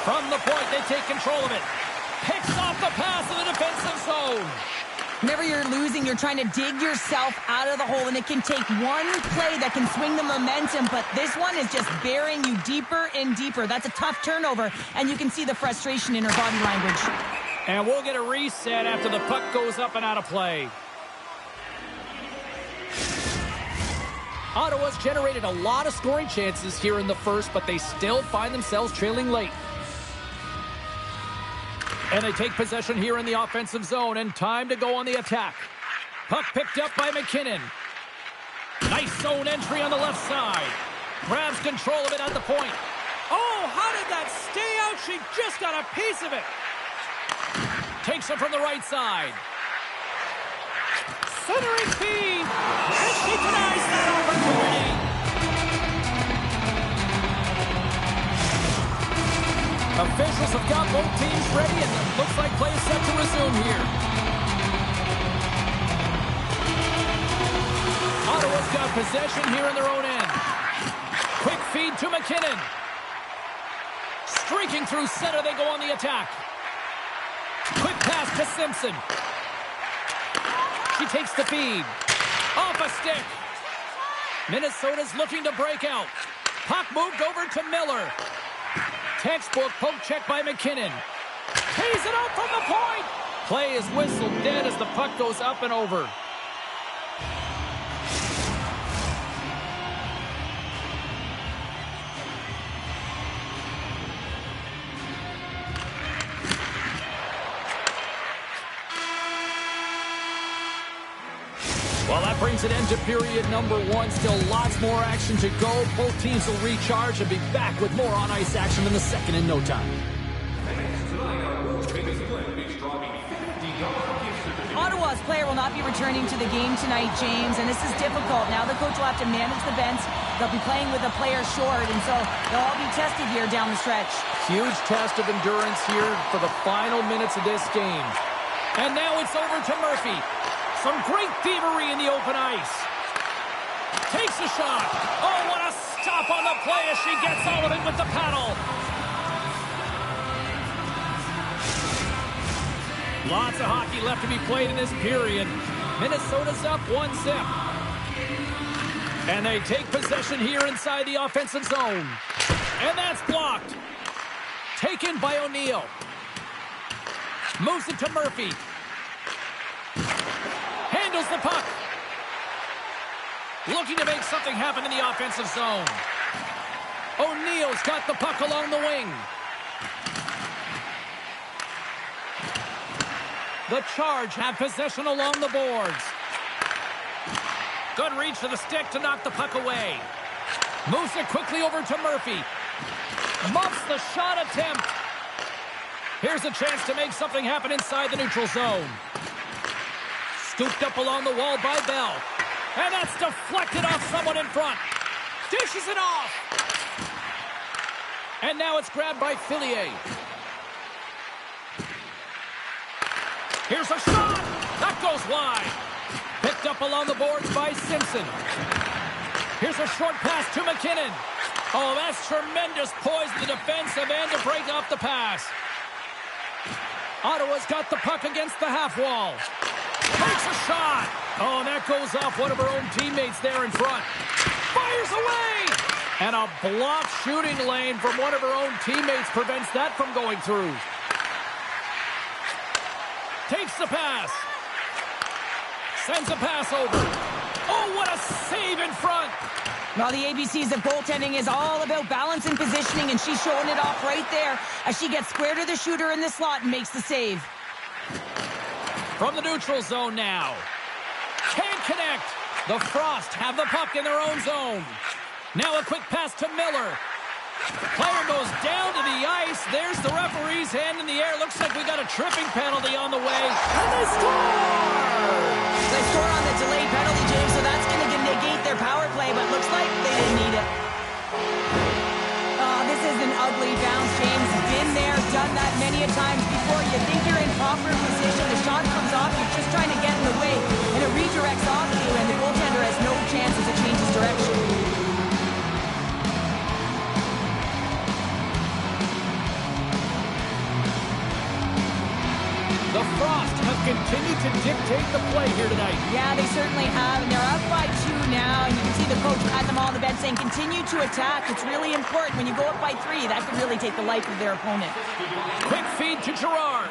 From the point, they take control of it. Picks off the pass in the defensive zone. Whenever you're losing, you're trying to dig yourself out of the hole, and it can take one play that can swing the momentum, but this one is just burying you deeper and deeper. That's a tough turnover, and you can see the frustration in her body language. And we'll get a reset after the puck goes up and out of play. Ottawa's generated a lot of scoring chances here in the first, but they still find themselves trailing late. And they take possession here in the offensive zone, and time to go on the attack. Puck picked up by McKinnon. Nice zone entry on the left side. Grabs control of it at the point. Oh, how did that stay out? She just got a piece of it. Takes it from the right side. Centering feed. And she denies that opportunity. Officials have got both teams ready, and it looks like play is set to resume here. Ottawa's got possession here in their own end. Quick feed to McKinnon. Streaking through center, they go on the attack. to Simpson. She takes the feed. Off a stick. Minnesota's looking to break out. Puck moved over to Miller. Textbook poke check by McKinnon. Tees it up from the point. Play is whistled dead as the puck goes up and over. Well, that brings an end to period number one. Still lots more action to go. Both teams will recharge and be back with more on-ice action in the second in no time. Ottawa's player will not be returning to the game tonight, James, and this is difficult. Now the coach will have to manage the bench. They'll be playing with a player short, and so they'll all be tested here down the stretch. Huge test of endurance here for the final minutes of this game. And now it's over to Murphy. Some great thievery in the open ice. Takes a shot. Oh, what a stop on the play as she gets all of it with the paddle. Lots of hockey left to be played in this period. Minnesota's up 1-0. And they take possession here inside the offensive zone. And that's blocked. Taken by O'Neill. Moves it to Murphy. Handles the puck. Looking to make something happen in the offensive zone. O'Neill's got the puck along the wing. The Charge have possession along the boards. Good reach to the stick to knock the puck away. Moves it quickly over to Murphy. Muffs the shot attempt. Here's a chance to make something happen inside the neutral zone. Scooped up along the wall by Bell. And that's deflected off someone in front. Dishes it off. And now it's grabbed by Fillier. Here's a shot. That goes wide. Picked up along the boards by Simpson. Here's a short pass to McKinnon. Oh, that's tremendous poise in the defensive end to break off the pass. Ottawa's got the puck against the half wall. Takes a shot. Oh, and that goes off one of her own teammates there in front. Fires away. And a blocked shooting lane from one of her own teammates prevents that from going through. Takes the pass. Sends a pass over. Oh, what a save in front. Well, the ABCs of goaltending is all about balance and positioning, and she's showing it off right there as she gets square to the shooter in the slot and makes the save. From the neutral zone now. Can't connect. The Frost have the puck in their own zone. Now a quick pass to Miller. Player goes down to the ice. There's the referee's hand in the air. Looks like we got a tripping penalty on the way. And they score! They score on the delayed penalty, James, so that's going to negate their power play, but looks like they didn't need it. Oh, this is an ugly bounce, James. Been there, done that many a times before. You think you're in proper position. The shot comes off. You're just trying to get in the way, and it redirects off you, and the goaltender has no chances to change his direction. The Frost have continued to dictate the play here tonight. Yeah, they certainly have, and they're up by 2 now, and you can see the coach had them all on the bench saying, continue to attack. It's really important. When you go up by 3, that could really take the life of their opponent. Quick feed to Gerard.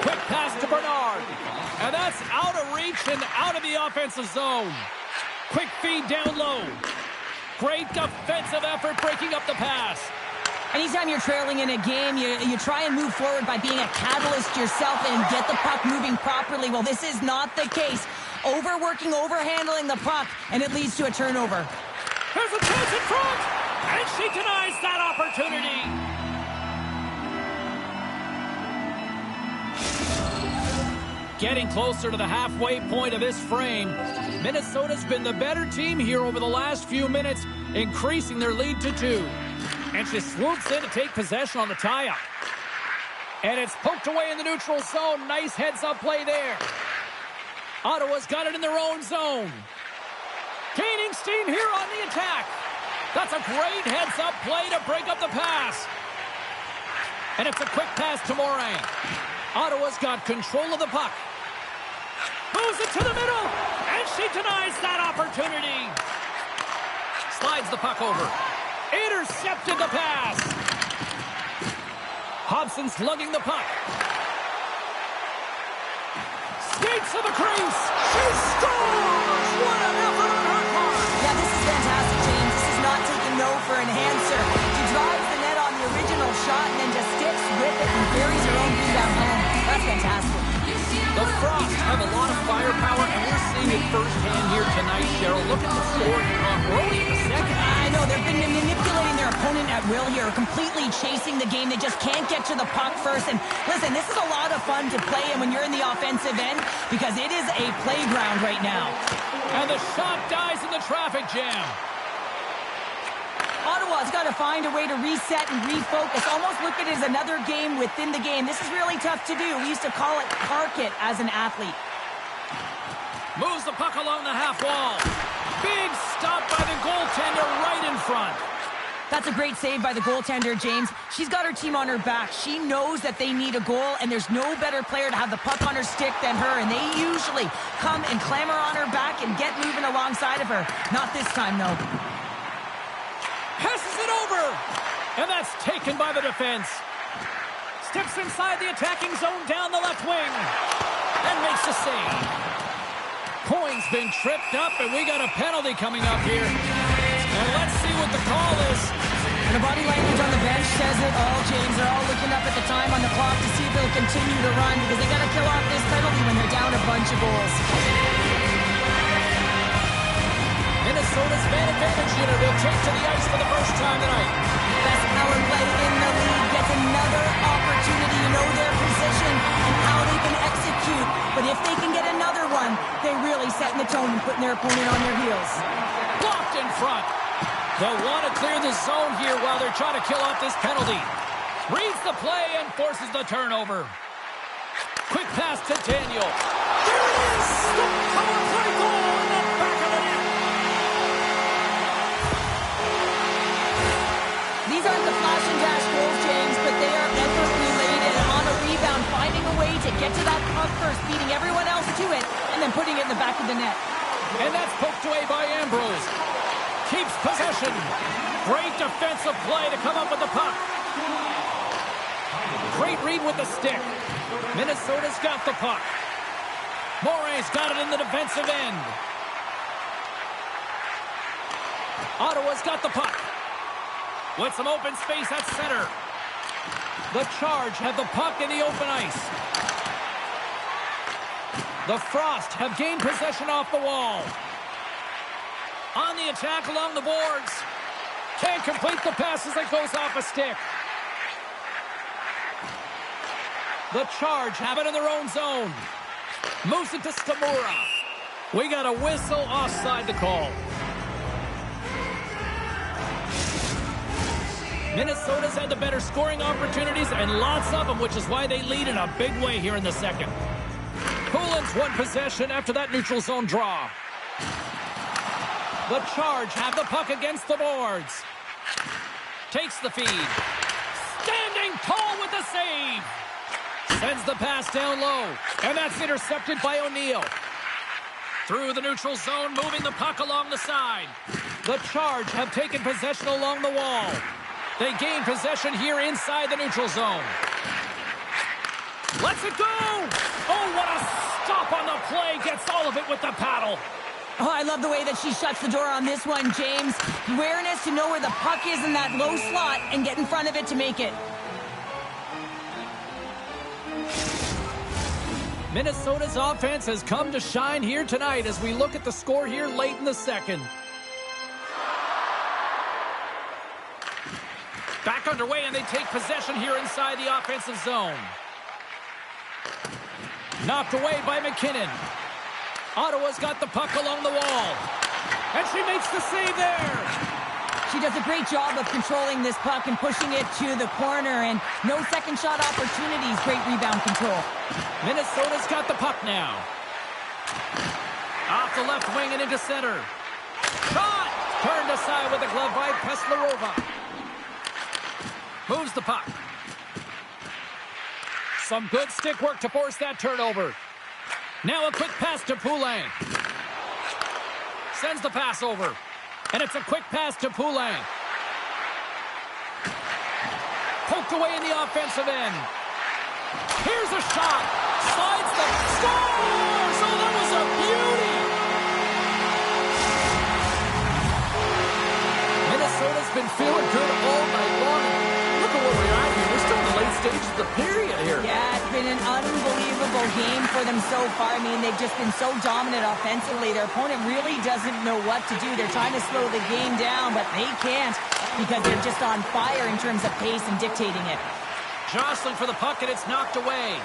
Quick pass to Bernard. And that's out of reach and out of the offensive zone. Quick feed down low. Great defensive effort breaking up the pass. Anytime you're trailing in a game, you try and move forward by being a catalyst yourself and get the puck moving properly. Well, this is not the case. Overworking, overhandling the puck, and it leads to a turnover. There's a chance in front, and she denies that opportunity. Getting closer to the halfway point of this frame. Minnesota's been the better team here over the last few minutes, increasing their lead to 2. And she swoops in to take possession on the tie-up. And it's poked away in the neutral zone. Nice heads-up play there. Ottawa's got it in their own zone. Gaining steam here on the attack. That's a great heads-up play to break up the pass. And it's a quick pass to Morin. Ottawa's got control of the puck. Moves it to the middle, and she denies that opportunity. Slides the puck over. Intercepted the pass. Hobson's lugging the puck. Skates to the crease. She scores! What an effort on her part! Yeah, this is fantastic, James. This is not taking no for an answer. She drives the net on the original shot and then just sticks with it and buries her own rebound home. That's fantastic. The Frost have a lot of firepower, and we're seeing it firsthand here tonight, Cheryl. Look at the score here on Brody in the second. I know, they've been manipulating their opponent at will here, completely chasing the game. They just can't get to the puck first. And listen, this is a lot of fun to play in when you're in the offensive end because it is a playground right now. And the shot dies in the traffic jam. Ottawa's got to find a way to reset and refocus. Almost look at it as another game within the game. This is really tough to do. We used to call it park it as an athlete. Moves the puck along the half wall. Big stop by the goaltender right in front. That's a great save by the goaltender, James. She's got her team on her back. She knows that they need a goal, and there's no better player to have the puck on her stick than her, and they usually come and clamor on her back and get moving alongside of her. Not this time, though. Passes it over. And that's taken by the defense. Steps inside the attacking zone down the left wing. And makes the save. Coyne's been tripped up, and we got a penalty coming up here. And let's see what the call is. And the body language on the bench says it all, James. They're all looking up at the time on the clock to see if they'll continue to run because they got to kill off this penalty when they're down a bunch of goals. Minnesota's man advantage unit will take to the ice for the first time tonight. Best power play in the league gets another opportunity to know their position and how they can execute. But if they can get another one, they're really setting the tone and putting their opponent on their heels. Blocked in front. They'll want to clear the zone here while they're trying to kill off this penalty. Reads the play and forces the turnover. Quick pass to Daniel. There it is! The power play goal in the back of the net. These aren't the flash and dash goals, James, but they are effort-related on a rebound, finding a way to get to that puck first, beating everyone else to it, and then putting it in the back of the net. And that's poked away by Ambrose. Keeps possession. Great defensive play to come up with the puck. Great read with the stick. Minnesota's got the puck. Morey's got it in the defensive end. Ottawa's got the puck. With some open space at center. The Charge have the puck in the open ice. The Frost have gained possession off the wall. On the attack along the boards. Can't complete the pass as it goes off a stick. The Charge have it in their own zone. Moves it to Stamura. We got a whistle offside to call. Minnesota's had the better scoring opportunities and lots of them, which is why they lead in a big way here in the second. Poulin's won possession after that neutral zone draw. The Charge have the puck against the boards. Takes the feed. Standing tall with the save. Sends the pass down low. And that's intercepted by O'Neill. Through the neutral zone, moving the puck along the side. The Charge have taken possession along the wall. They gain possession here inside the neutral zone. Lets it go! Oh, what a stop on the play. Gets all of it with the paddle. Oh, I love the way that she shuts the door on this one, James. Awareness to know where the puck is in that low slot and get in front of it to make it. Minnesota's offense has come to shine here tonight as we look at the score here late in the second. Back underway, and they take possession here inside the offensive zone. Knocked away by McKinnon. Ottawa's got the puck along the wall. And she makes the save there. She does a great job of controlling this puck and pushing it to the corner, and no second shot opportunities. Great rebound control. Minnesota's got the puck now. Off the left wing and into center. Shot! Turned aside with a glove by Peslarova. Moves the puck. Some good stick work to force that turnover. Now a quick pass to Poulet. Sends the pass over. And it's a quick pass to Poulet. Poked away in the offensive end. Here's a shot. Slides the... Scores! Oh, that was a beauty! Minnesota's been feeling good all night long. Look at where we're at here. We're still in the late stages of the period here. Yeah, it's been an unbelievable game for them so far. I mean, they've just been so dominant offensively. Their opponent really doesn't know what to do. They're trying to slow the game down, but they can't because they're just on fire in terms of pace and dictating it. Jostling for the puck, and it's knocked away.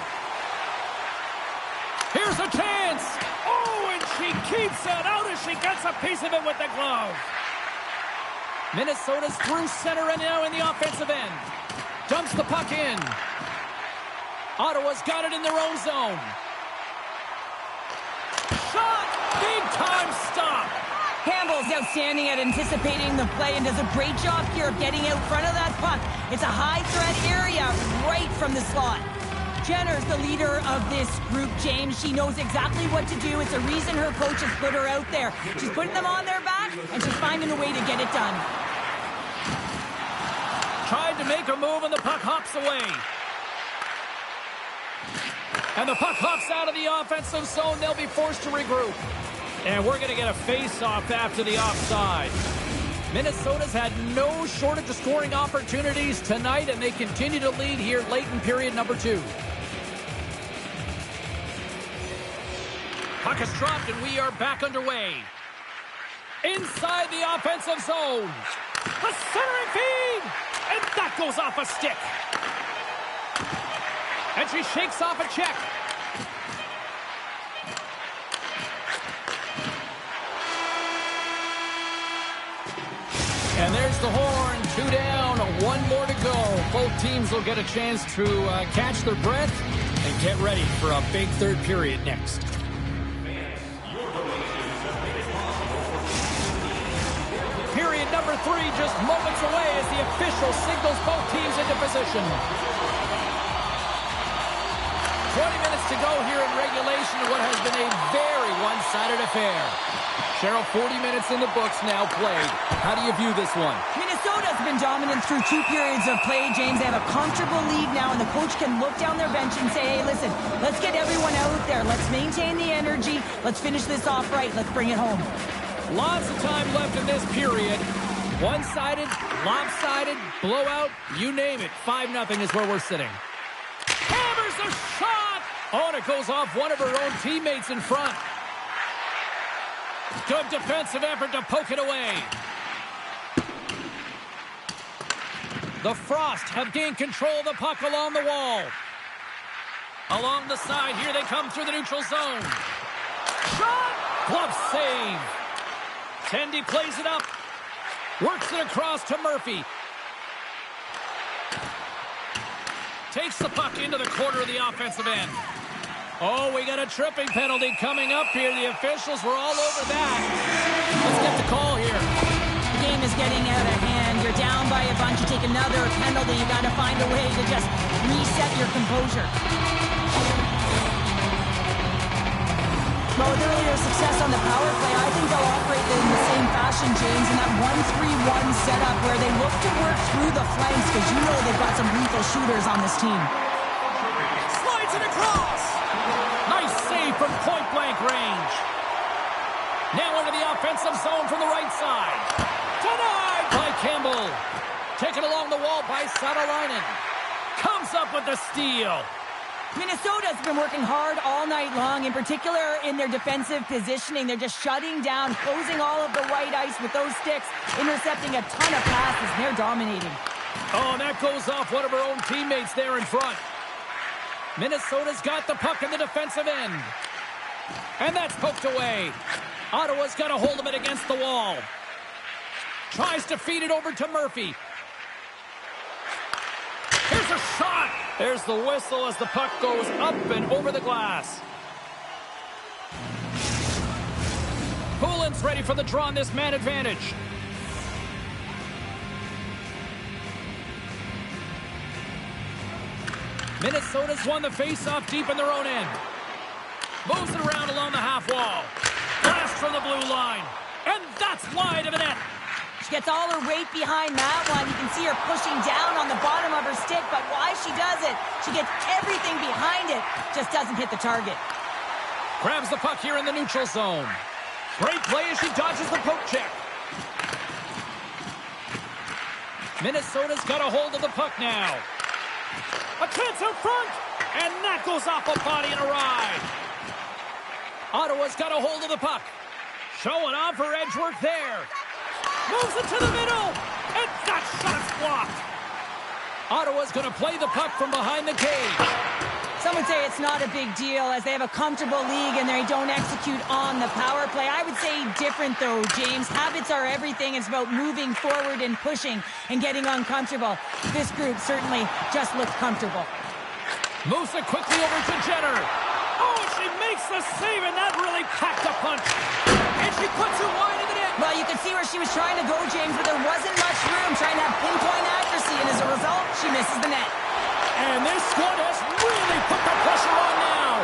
Here's a chance! Oh, and she keeps it out as she gets a piece of it with the glove. Minnesota's through center and now in the offensive end. Dumps the puck in. Ottawa's got it in their own zone. Shot! Big time stop! Campbell's outstanding at anticipating the play and does a great job here of getting out front of that puck. It's a high-threat area right from the slot. Jenner's the leader of this group, James. She knows exactly what to do. It's a reason her coach has put her out there. She's putting them on their back, and she's finding a way to get it done. Tried to make a move, and the puck hops away. And the puck hops out of the offensive zone. They'll be forced to regroup. And we're going to get a face-off after the offside. Minnesota's had no shortage of scoring opportunities tonight, and they continue to lead here late in period number 2. Puck is dropped, and we are back underway. Inside the offensive zone. A centering feed! And that goes off a stick. And she shakes off a check. And there's the horn. 2 down, 1 more to go. Both teams will get a chance to catch their breath and get ready for a big third period next. Period number 3 just moments away as the official signals both teams into position. 20 minutes to go here in regulation of what has been a very one-sided affair. Cheryl, 40 minutes in the books now played. How do you view this one? Minnesota's been dominant through 2 periods of play, James. They have a comfortable lead now, and the coach can look down their bench and say, hey, listen, let's get everyone out there. Let's maintain the energy. Let's finish this off right. Let's bring it home. Lots of time left in this period. One-sided, lopsided, blowout, you name it. 5-0 is where we're sitting. Hammers a shot! Oh, and it goes off one of her own teammates in front. Good defensive effort to poke it away. The Frost have gained control of the puck along the wall. Along the side, here they come through the neutral zone. Shot! Glove save. Tendy plays it up. Works it across to Murphy. Takes the puck into the corner of the offensive end. Oh, we got a tripping penalty coming up here. The officials were all over that. Let's get the call here. The game is getting out of hand. You're down by a bunch. You take another penalty. You got to find a way to just reset your composure. Well, with earlier success on the power play, I think they'll operate in the same fashion, James, in that 1-3-1 setup where they look to work through the flanks because you know they've got some lethal shooters on this team. Slides it across. Nice save from point-blank range. Now into the offensive zone from the right side. Denied by Campbell. Taken along the wall by Satalainen. Comes up with the steal. Minnesota's been working hard all night long, in particular in their defensive positioning. They're just shutting down, closing all of the white ice with those sticks, intercepting a ton of passes. They're dominating. Oh, and that goes off one of her own teammates there in front. Minnesota's got the puck in the defensive end. And that's poked away. Ottawa's got a hold of it against the wall. Tries to feed it over to Murphy. Here's a shot. There's the whistle as the puck goes up and over the glass. Poulin's ready for the draw on this man advantage. Minnesota's won the face-off deep in their own end. Moves it around along the half wall. Blast from the blue line. And that's wide of the net. She gets all her weight behind that one. You can see her pushing down on the bottom of her stick, but why she does it, she gets everything behind it, just doesn't hit the target. Grabs the puck here in the neutral zone. Great play as she dodges the poke check. Minnesota's got a hold of the puck now. A chance out front, and that goes off a body and a ride. Ottawa's got a hold of the puck. Showing off her edge work there. Moves it to the middle, and that shot's blocked. Ottawa's going to play the puck from behind the cage. Some would say it's not a big deal as they have a comfortable league and they don't execute on the power play. I would say different though, James. Habits are everything. It's about moving forward and pushing and getting uncomfortable. This group certainly just looks comfortable. Moves it quickly over to Jenner. Oh, she makes the save, and that really packed a punch. And she puts it wide in the net. Well, you could see where she was trying to go, James, but there wasn't much room, trying to have pinpoint accuracy, and as a result, she misses the net. And this squad has really put the pressure on now.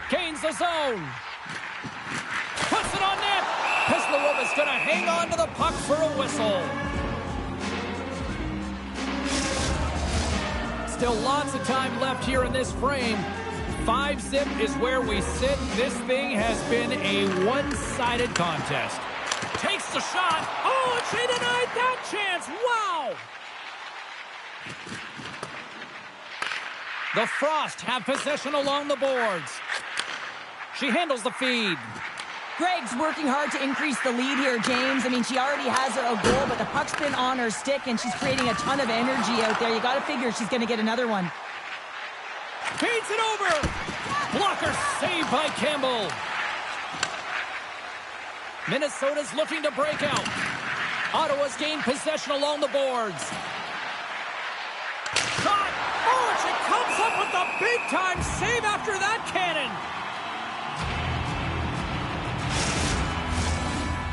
Gains the zone. Puts it on net. Pislerova's going to hang on to the puck for a whistle. Still lots of time left here in this frame. 5-zip is where we sit. This thing has been a one-sided contest. Takes the shot. Oh, and she denied that chance. Wow! The Frost have possession along the boards. She handles the feed. Greg's working hard to increase the lead here, James. I mean, she already has a goal, but the puck's been on her stick, and she's creating a ton of energy out there. You got to figure she's going to get another one. Feeds it over. Blocker saved by Campbell. Minnesota's looking to break out. Ottawa's gained possession along the boards. Shot. Oh, and she comes up with the big-time save after that cannon.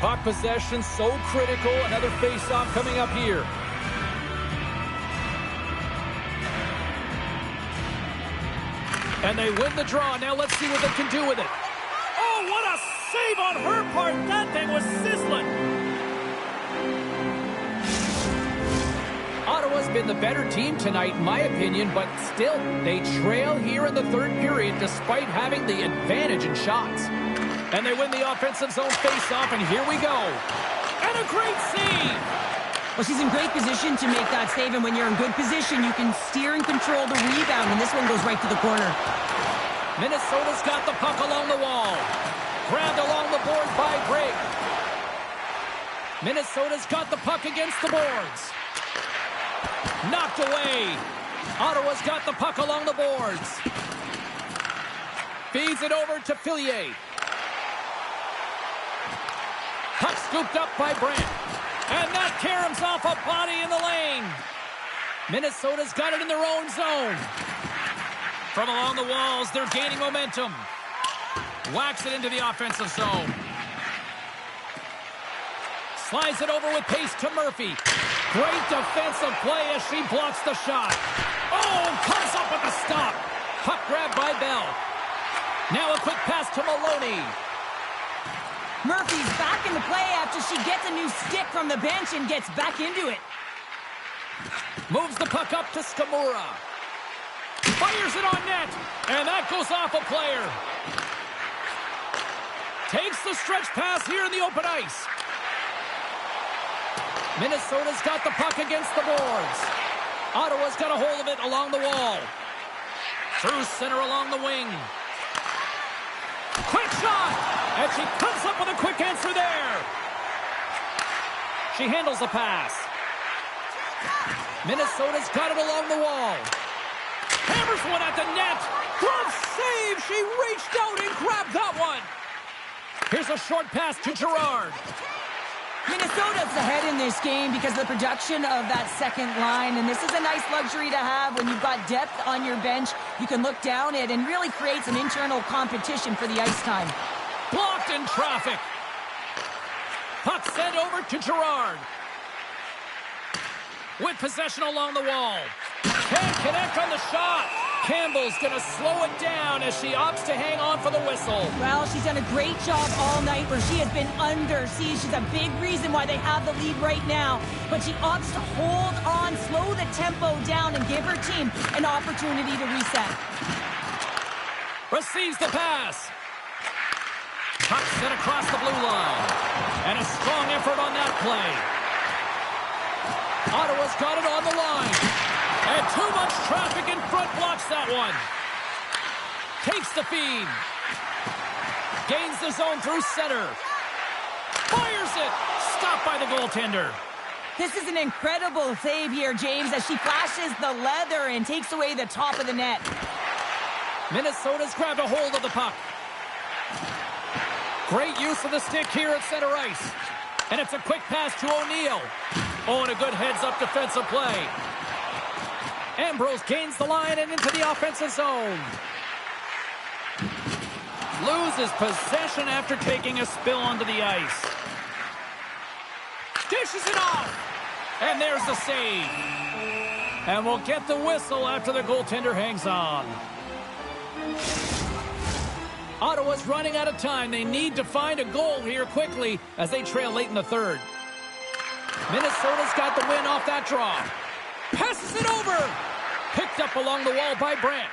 Puck possession so critical. Another face-off coming up here. And they win the draw. Now let's see what they can do with it. Oh, what a save on her part. That thing was sizzling. Ottawa's been the better team tonight, in my opinion, but still, they trail here in the third period despite having the advantage in shots. And they win the offensive zone face-off, and here we go. And a great save! Well, she's in great position to make that save, and when you're in good position, you can steer and control the rebound, and this one goes right to the corner. Minnesota's got the puck along the wall. Grabbed along the board by Greg. Minnesota's got the puck against the boards. Knocked away. Ottawa's got the puck along the boards. Feeds it over to Fillier. Puck scooped up by Brandt. And that caroms off a body in the lane. Minnesota's got it in their own zone. From along the walls, they're gaining momentum. Whacks it into the offensive zone. Slides it over with pace to Murphy. Great defensive play as she blocks the shot. Oh, comes up with the stop. Puck grabbed by Bell. Now a quick pass to Maloney. Murphy's back in the play after she gets a new stick from the bench and gets back into it. Moves the puck up to Skamura. Fires it on net, and that goes off a player. Takes the stretch pass here in the open ice. Minnesota's got the puck against the boards. Ottawa's got a hold of it along the wall. Through center along the wing. Quick shot! And she comes up with a quick answer there. She handles the pass. Minnesota's got it along the wall. Hammers one at the net. Glove save! She reached out and grabbed that one. Here's a short pass to Girard. Minnesota's ahead in this game because of the production of that second line, and this is a nice luxury to have when you've got depth on your bench. You can look down it and really create some internal competition for the ice time. Blocked in traffic. Puck sent over to Gerard. With possession along the wall. Can't connect on the shot. Campbell's going to slow it down as she opts to hang on for the whistle. Well, she's done a great job all night where she has been under siege. She's a big reason why they have the lead right now. But she opts to hold on, slow the tempo down, and give her team an opportunity to reset. Receives the pass. Puck sent across the blue line. And a strong effort on that play. Ottawa's got it on the line. And too much traffic in front blocks that one. Takes the feed. Gains the zone through center. Fires it. Stopped by the goaltender. This is an incredible save here, James, as she flashes the leather and takes away the top of the net. Minnesota's grabbed a hold of the puck. Great use of the stick here at center ice. And it's a quick pass to O'Neill. Oh, and a good heads-up defensive play. Ambrose gains the line and into the offensive zone. Loses possession after taking a spill onto the ice. Dishes it off. And there's the save. And we'll get the whistle after the goaltender hangs on. Ottawa's running out of time. They need to find a goal here quickly as they trail late in the third. Minnesota's got the win off that draw. Passes it over. Picked up along the wall by Brandt.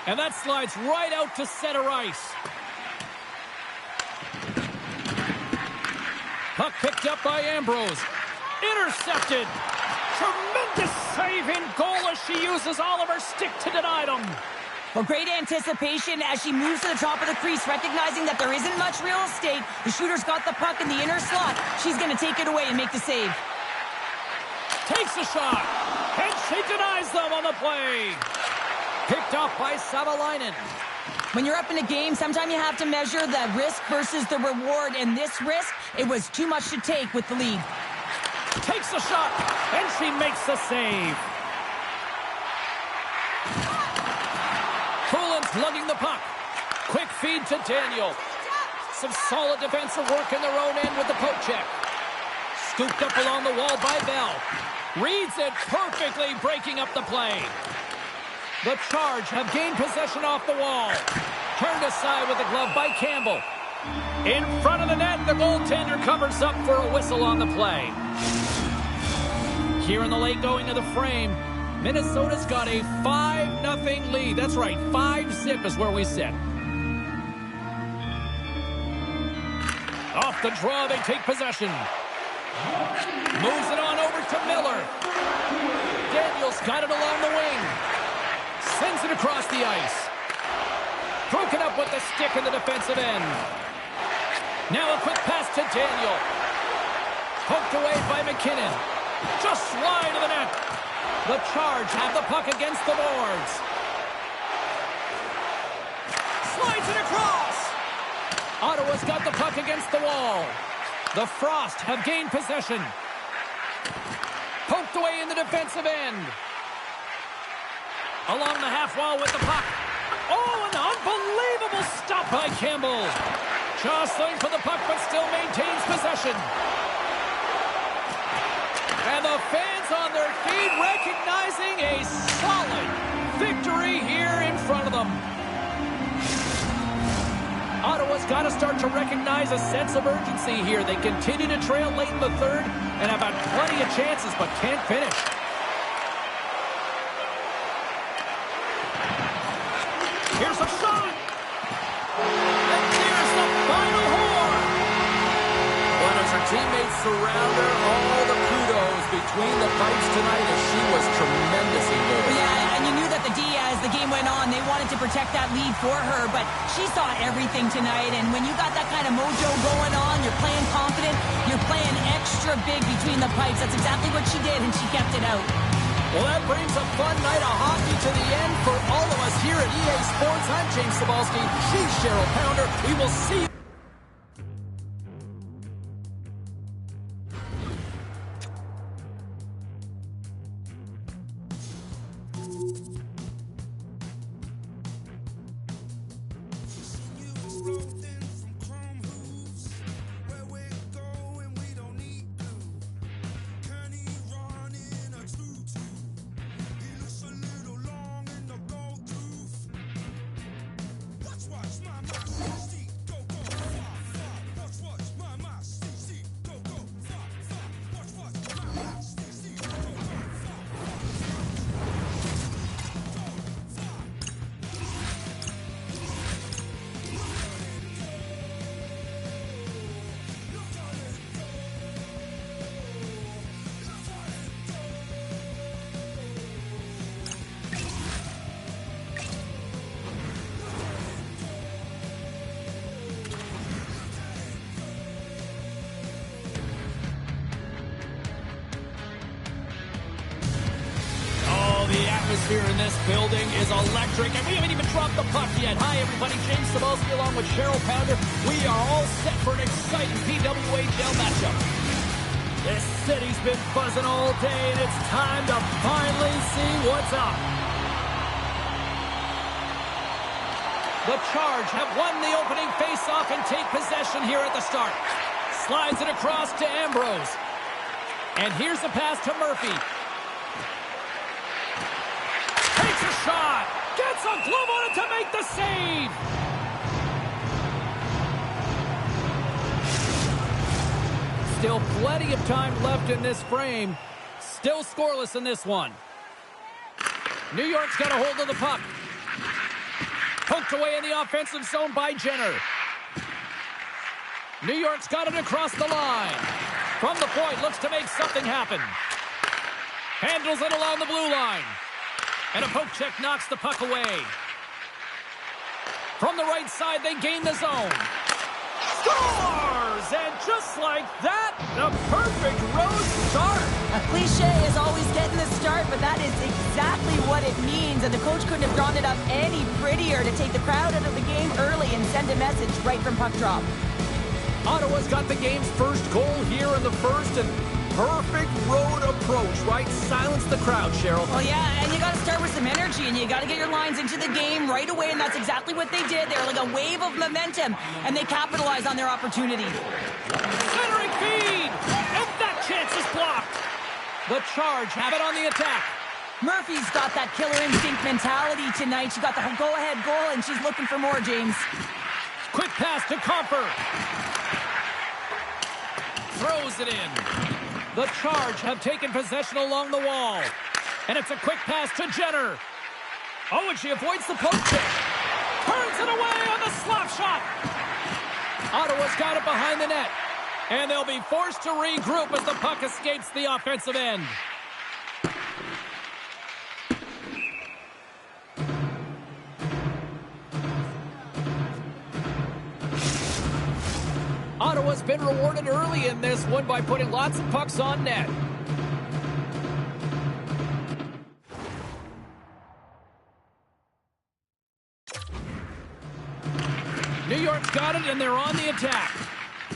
And that slides right out to center ice. Puck picked up by Ambrose. Intercepted. Tremendous save in goal as she uses Oliver's stick to deny them. Well, great anticipation as she moves to the top of the crease, recognizing that there isn't much real estate. The shooter's got the puck in the inner slot. She's going to take it away and make the save. Takes a shot. And she denies them on the play. Picked off by Savalainen. When you're up in a game, sometimes you have to measure the risk versus the reward. And this risk, it was too much to take with the lead. Takes a shot. And she makes the save. Fulham's lugging the puck. Quick feed to Daniel. Some solid defensive work in their own end with the poke check. Scooped up along the wall by Bell. Reads it perfectly, breaking up the play. The Charge have gained possession off the wall. Turned aside with the glove by Campbell. In front of the net, the goaltender covers up for a whistle on the play. Here in the late going to the frame, Minnesota's got a 5-0 lead. That's right, 5-zip is where we sit. Off the draw, they take possession. Moves it on over to Miller. Daniels got it along the wing. Sends it across the ice. Broken up with the stick in the defensive end. Now a quick pass to Daniel. Poked away by McKinnon. Just wide of the net. The Charge have the puck against the boards. Slides it across. Ottawa's got the puck against the wall. The Frost have gained possession. Poked away in the defensive end. Along the half wall with the puck. Oh, an unbelievable stop by Campbell. Jostling for the puck, but still maintains possession. And the fans on their feet recognizing a solid victory here in front of them. Ottawa's got to start to recognize a sense of urgency here. They continue to trail late in the third and have had plenty of chances, but can't finish. Here's a shot. And here's the final horn. Well, as her teammates surround her, all the kudos between the pipes tonight as she was tremendous in goal. Yeah, and you knew that the D, as the game went on, they wanted to protect that lead for her, but she saw everything tonight, and when you got that kind of mojo going on, you're playing confident, you're playing extra big between the pipes. That's exactly what she did, and she kept it out. Well, that brings a fun night of hockey to the end for all of us here at EA Sports. I'm James Cebulski. She's Cheryl Pounder. We will see you. the atmosphere in this building is electric, and we haven't even dropped the puck yet. Hi, everybody. James Cebulski along with Cheryl Pounder. We are all set for an exciting PWHL matchup. This city's been buzzing all day, and it's time to finally see what's up. The Charge have won the opening face-off and take possession here at the start. Slides it across to Ambrose. And here's the pass to Murphy. Takes a shot. Gets a glove on it to make the save. Still plenty of time left in this frame. Still scoreless in this one. New York's got a hold of the puck. Poked away in the offensive zone by Jenner. New York's got it across the line. From the point, looks to make something happen. Handles it along the blue line. And a poke check knocks the puck away. From the right side, they gain the zone. Scores! And just like that, the perfect road start. A cliche is always getting the start, but that is exactly what it means. And the coach couldn't have drawn it up any prettier to take the crowd out of the game early and send a message right from puck drop. Ottawa's got the game's first goal here in the first, and perfect road approach, right? Silence the crowd, Cheryl. Well, yeah, and you got to start with some energy, and you got to get your lines into the game right away, and that's exactly what they did. They're like a wave of momentum, and they capitalized on their opportunity. Centering feed, and that chance is blocked. The Charge have it on the attack. Murphy's got that killer instinct mentality tonight. She got the go-ahead goal, and she's looking for more, James. Quick pass to Comfer. Throws it in. The Charge have taken possession along the wall. And it's a quick pass to Jenner. Oh, and she avoids the poke check. Turns it away on the slap shot. Ottawa's got it behind the net. And they'll be forced to regroup as the puck escapes the offensive end. Ottawa's been rewarded early in this one by putting lots of pucks on net. New York's got it, and they're on the attack.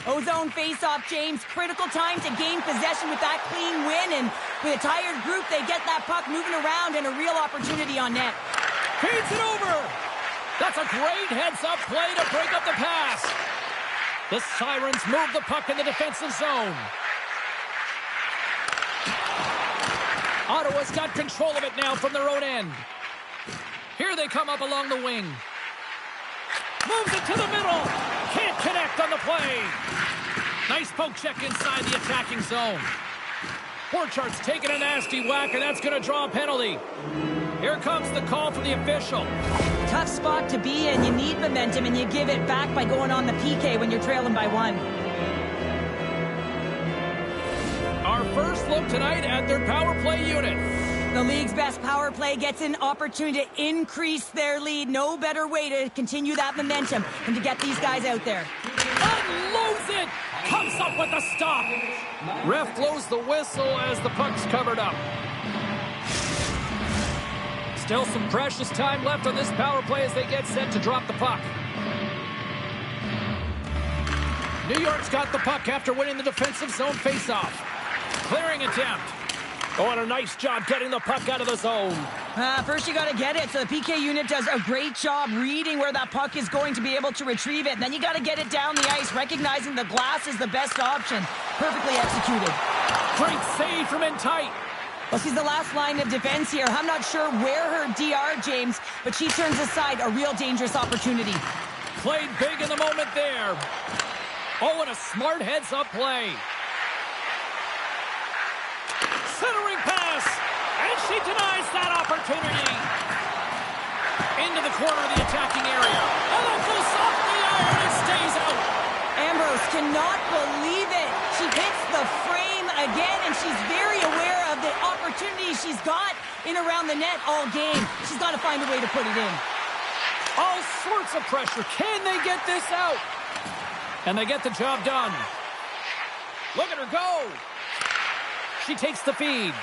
O-zone face-off, James. Critical time to gain possession with that clean win, and with a tired group, they get that puck moving around and a real opportunity on net. Feeds it over. That's a great heads-up play to break up the pass. The Sirens move the puck in the defensive zone. Ottawa's got control of it now from their own end. Here they come up along the wing. Moves it to the middle. Can't connect on the play. Nice poke check inside the attacking zone. Borchart's taking a nasty whack, and that's going to draw a penalty. Here comes the call from the official. Tough spot to be in. You need momentum, and you give it back by going on the PK when you're trailing by one. Our first look tonight at their power play unit. The league's best power play gets an opportunity to increase their lead. No better way to continue that momentum than to get these guys out there. Unloads it! Comes up with a stop! Ref blows the whistle as the puck's covered up. Still some precious time left on this power play as they get set to drop the puck. New York's got the puck after winning the defensive zone faceoff. Clearing attempt. Oh, and a nice job getting the puck out of the zone. First you got to get it, so the PK unit does a great job reading where that puck is going to be able to retrieve it. And then you got to get it down the ice, recognizing the glass is the best option. Perfectly executed. Great save from in tight. Well, she's the last line of defense here. I'm not sure where her DR, James, but she turns aside a real dangerous opportunity. Played big in the moment there. Oh, and a smart heads-up play. Centering pass, and she denies that opportunity. Into the corner of the attacking area. And that goes off the iron and stays out. Ambrose cannot believe it. She hits the frame again, and she's very aware of the opportunity she's got in around the net all game. She's got to find a way to put it in. All sorts of pressure. Can they get this out? And they get the job done. Look at her go. She takes the feed.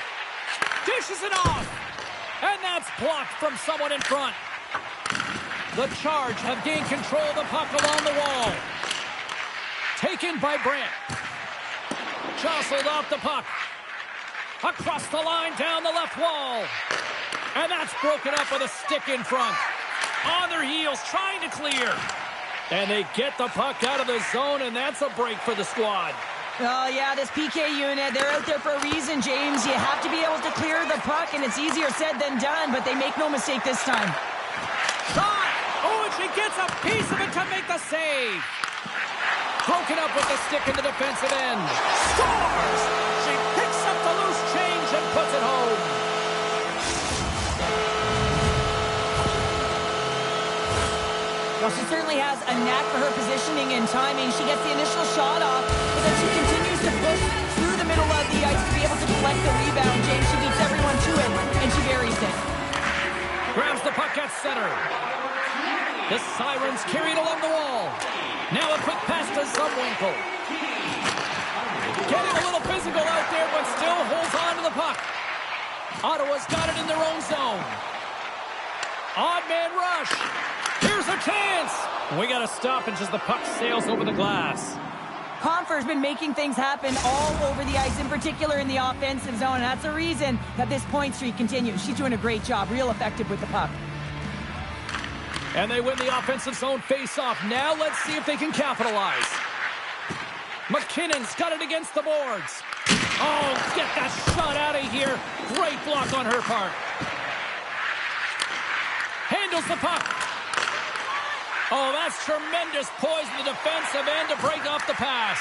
Dishes it off. And that's blocked from someone in front. The Charge have gained control of the puck along the wall. Taken by Brandt. Jostled off the puck. Across the line down the left wall. And that's broken up with a stick in front. On their heels, trying to clear. And they get the puck out of the zone, and that's a break for the squad. Oh, yeah, this PK unit, they're out there for a reason, James. You have to be able to clear the puck, and it's easier said than done, but they make no mistake this time. Shot! Oh, and she gets a piece of it to make the save. Broken up with the stick in the defensive end. Scores! She picks up the loose change and puts it home. Well, she certainly has a knack for her positioning and timing. She gets the initial shot off, but then she continues to push through the middle of the ice to be able to collect the rebound. James, she beats everyone to it, and she buries it. Grabs the puck at center. The Sirens carried along the wall. Now a quick pass to Zumwinkle. Getting a little physical out there, but still holds on to the puck. Ottawa's got it in their own zone. Odd man rush. Here's a chance. We got a stoppage as the puck sails over the glass. Compher's been making things happen all over the ice, in particular in the offensive zone. And that's the reason that this point streak continues. She's doing a great job, real effective with the puck. And they win the offensive zone face-off. Now let's see if they can capitalize. McKinnon's got it against the boards. Oh, get that shot out of here. Great block on her part. Handles the puck. Oh, that's tremendous poise in the defensive end to break off the pass.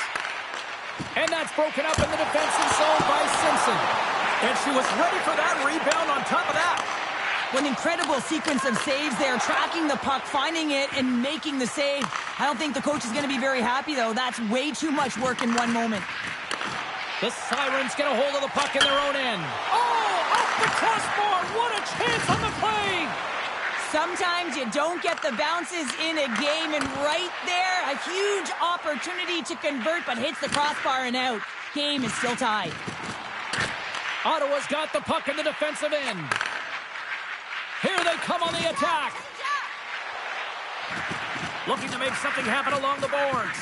And that's broken up in the defensive zone by Simpson. And she was ready for that rebound on top of that. An incredible sequence of saves there, tracking the puck, finding it, and making the save. I don't think the coach is going to be very happy, though. That's way too much work in one moment. The Sirens get a hold of the puck in their own end. Oh, off the crossbar. What a chance on the play. Sometimes you don't get the bounces in a game, and right there, a huge opportunity to convert, but hits the crossbar and out. Game is still tied. Ottawa's got the puck in the defensive end. Here they come on the attack. Looking to make something happen along the boards.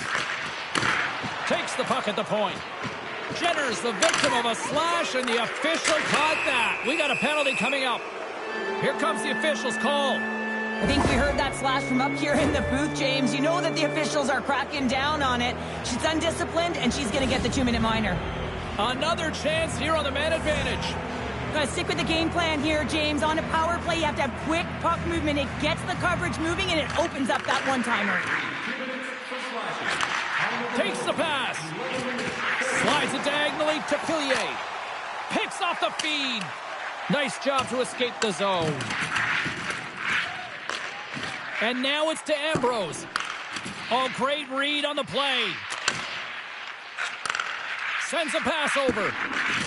Takes the puck at the point. Jenner's the victim of a slash, and the official caught that. We got a penalty coming up. Here comes the official's call. I think we heard that slash from up here in the booth, James. You know that the officials are cracking down on it. She's undisciplined, and she's going to get the 2-minute minor. Another chance here on the man advantage. Gotta stick with the game plan here, James. On a power play, you have to have quick puck movement. It gets the coverage moving, and it opens up that one-timer. Takes the pass. Slides it diagonally to Pillier. Picks off the feed. Nice job to escape the zone. And now it's to Ambrose. Oh, great read on the play. Sends a pass over.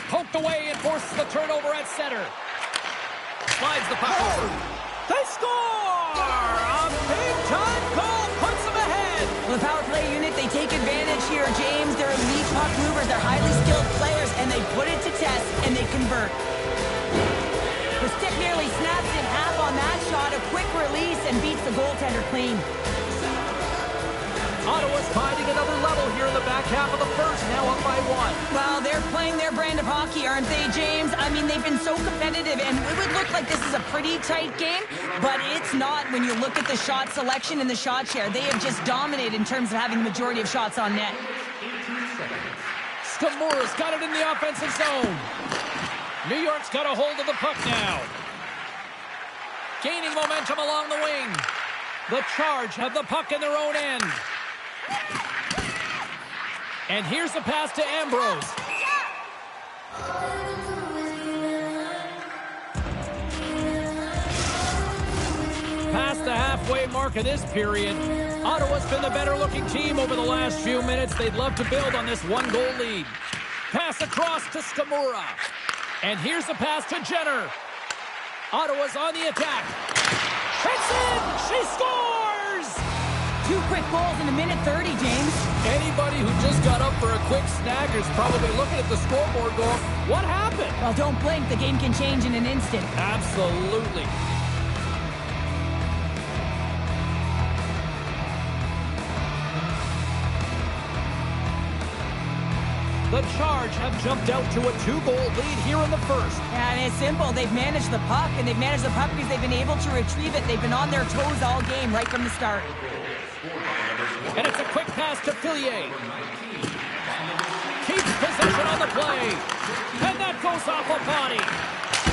Poked away and forces the turnover at center. Slides the puck over. They score! A big-time goal puts them ahead. Well, the power play unit, they take advantage here, James. They're elite puck movers. They're highly skilled players, and they put it to test, and they convert. The stick nearly snaps in half on that shot. A quick release and beats the goaltender clean. Ottawa's finding another level here in the back half of the first, now up by 1. Well, they're playing their brand of hockey, aren't they, James? I mean, they've been so competitive, and it would look like this is a pretty tight game, but it's not when you look at the shot selection and the shot share. They have just dominated in terms of having the majority of shots on net. Skamura's got it in the offensive zone. New York's got a hold of the puck now. Gaining momentum along the wing. The Charge have the puck in their own end. And here's the pass to Ambrose. Past the halfway mark of this period, Ottawa's been the better looking team over the last few minutes. They'd love to build on this 1-goal lead. Pass across to Skamura. And here's the pass to Jenner. Ottawa's on the attack. It's in! She scores! 2 quick goals in a minute 30, James. Anybody Anybody who just got up for a quick snack is probably looking at the scoreboard going, what happened? Well, don't blink. The game can change in an instant. Absolutely. The Charge have jumped out to a 2-goal lead here in the first. Yeah, and it's simple. They've managed the puck, and they've managed the puck because they've been able to retrieve it. They've been on their toes all game right from the start. And it's a quick pass to Fillier. Keeps possession on the play. And that goes off a body.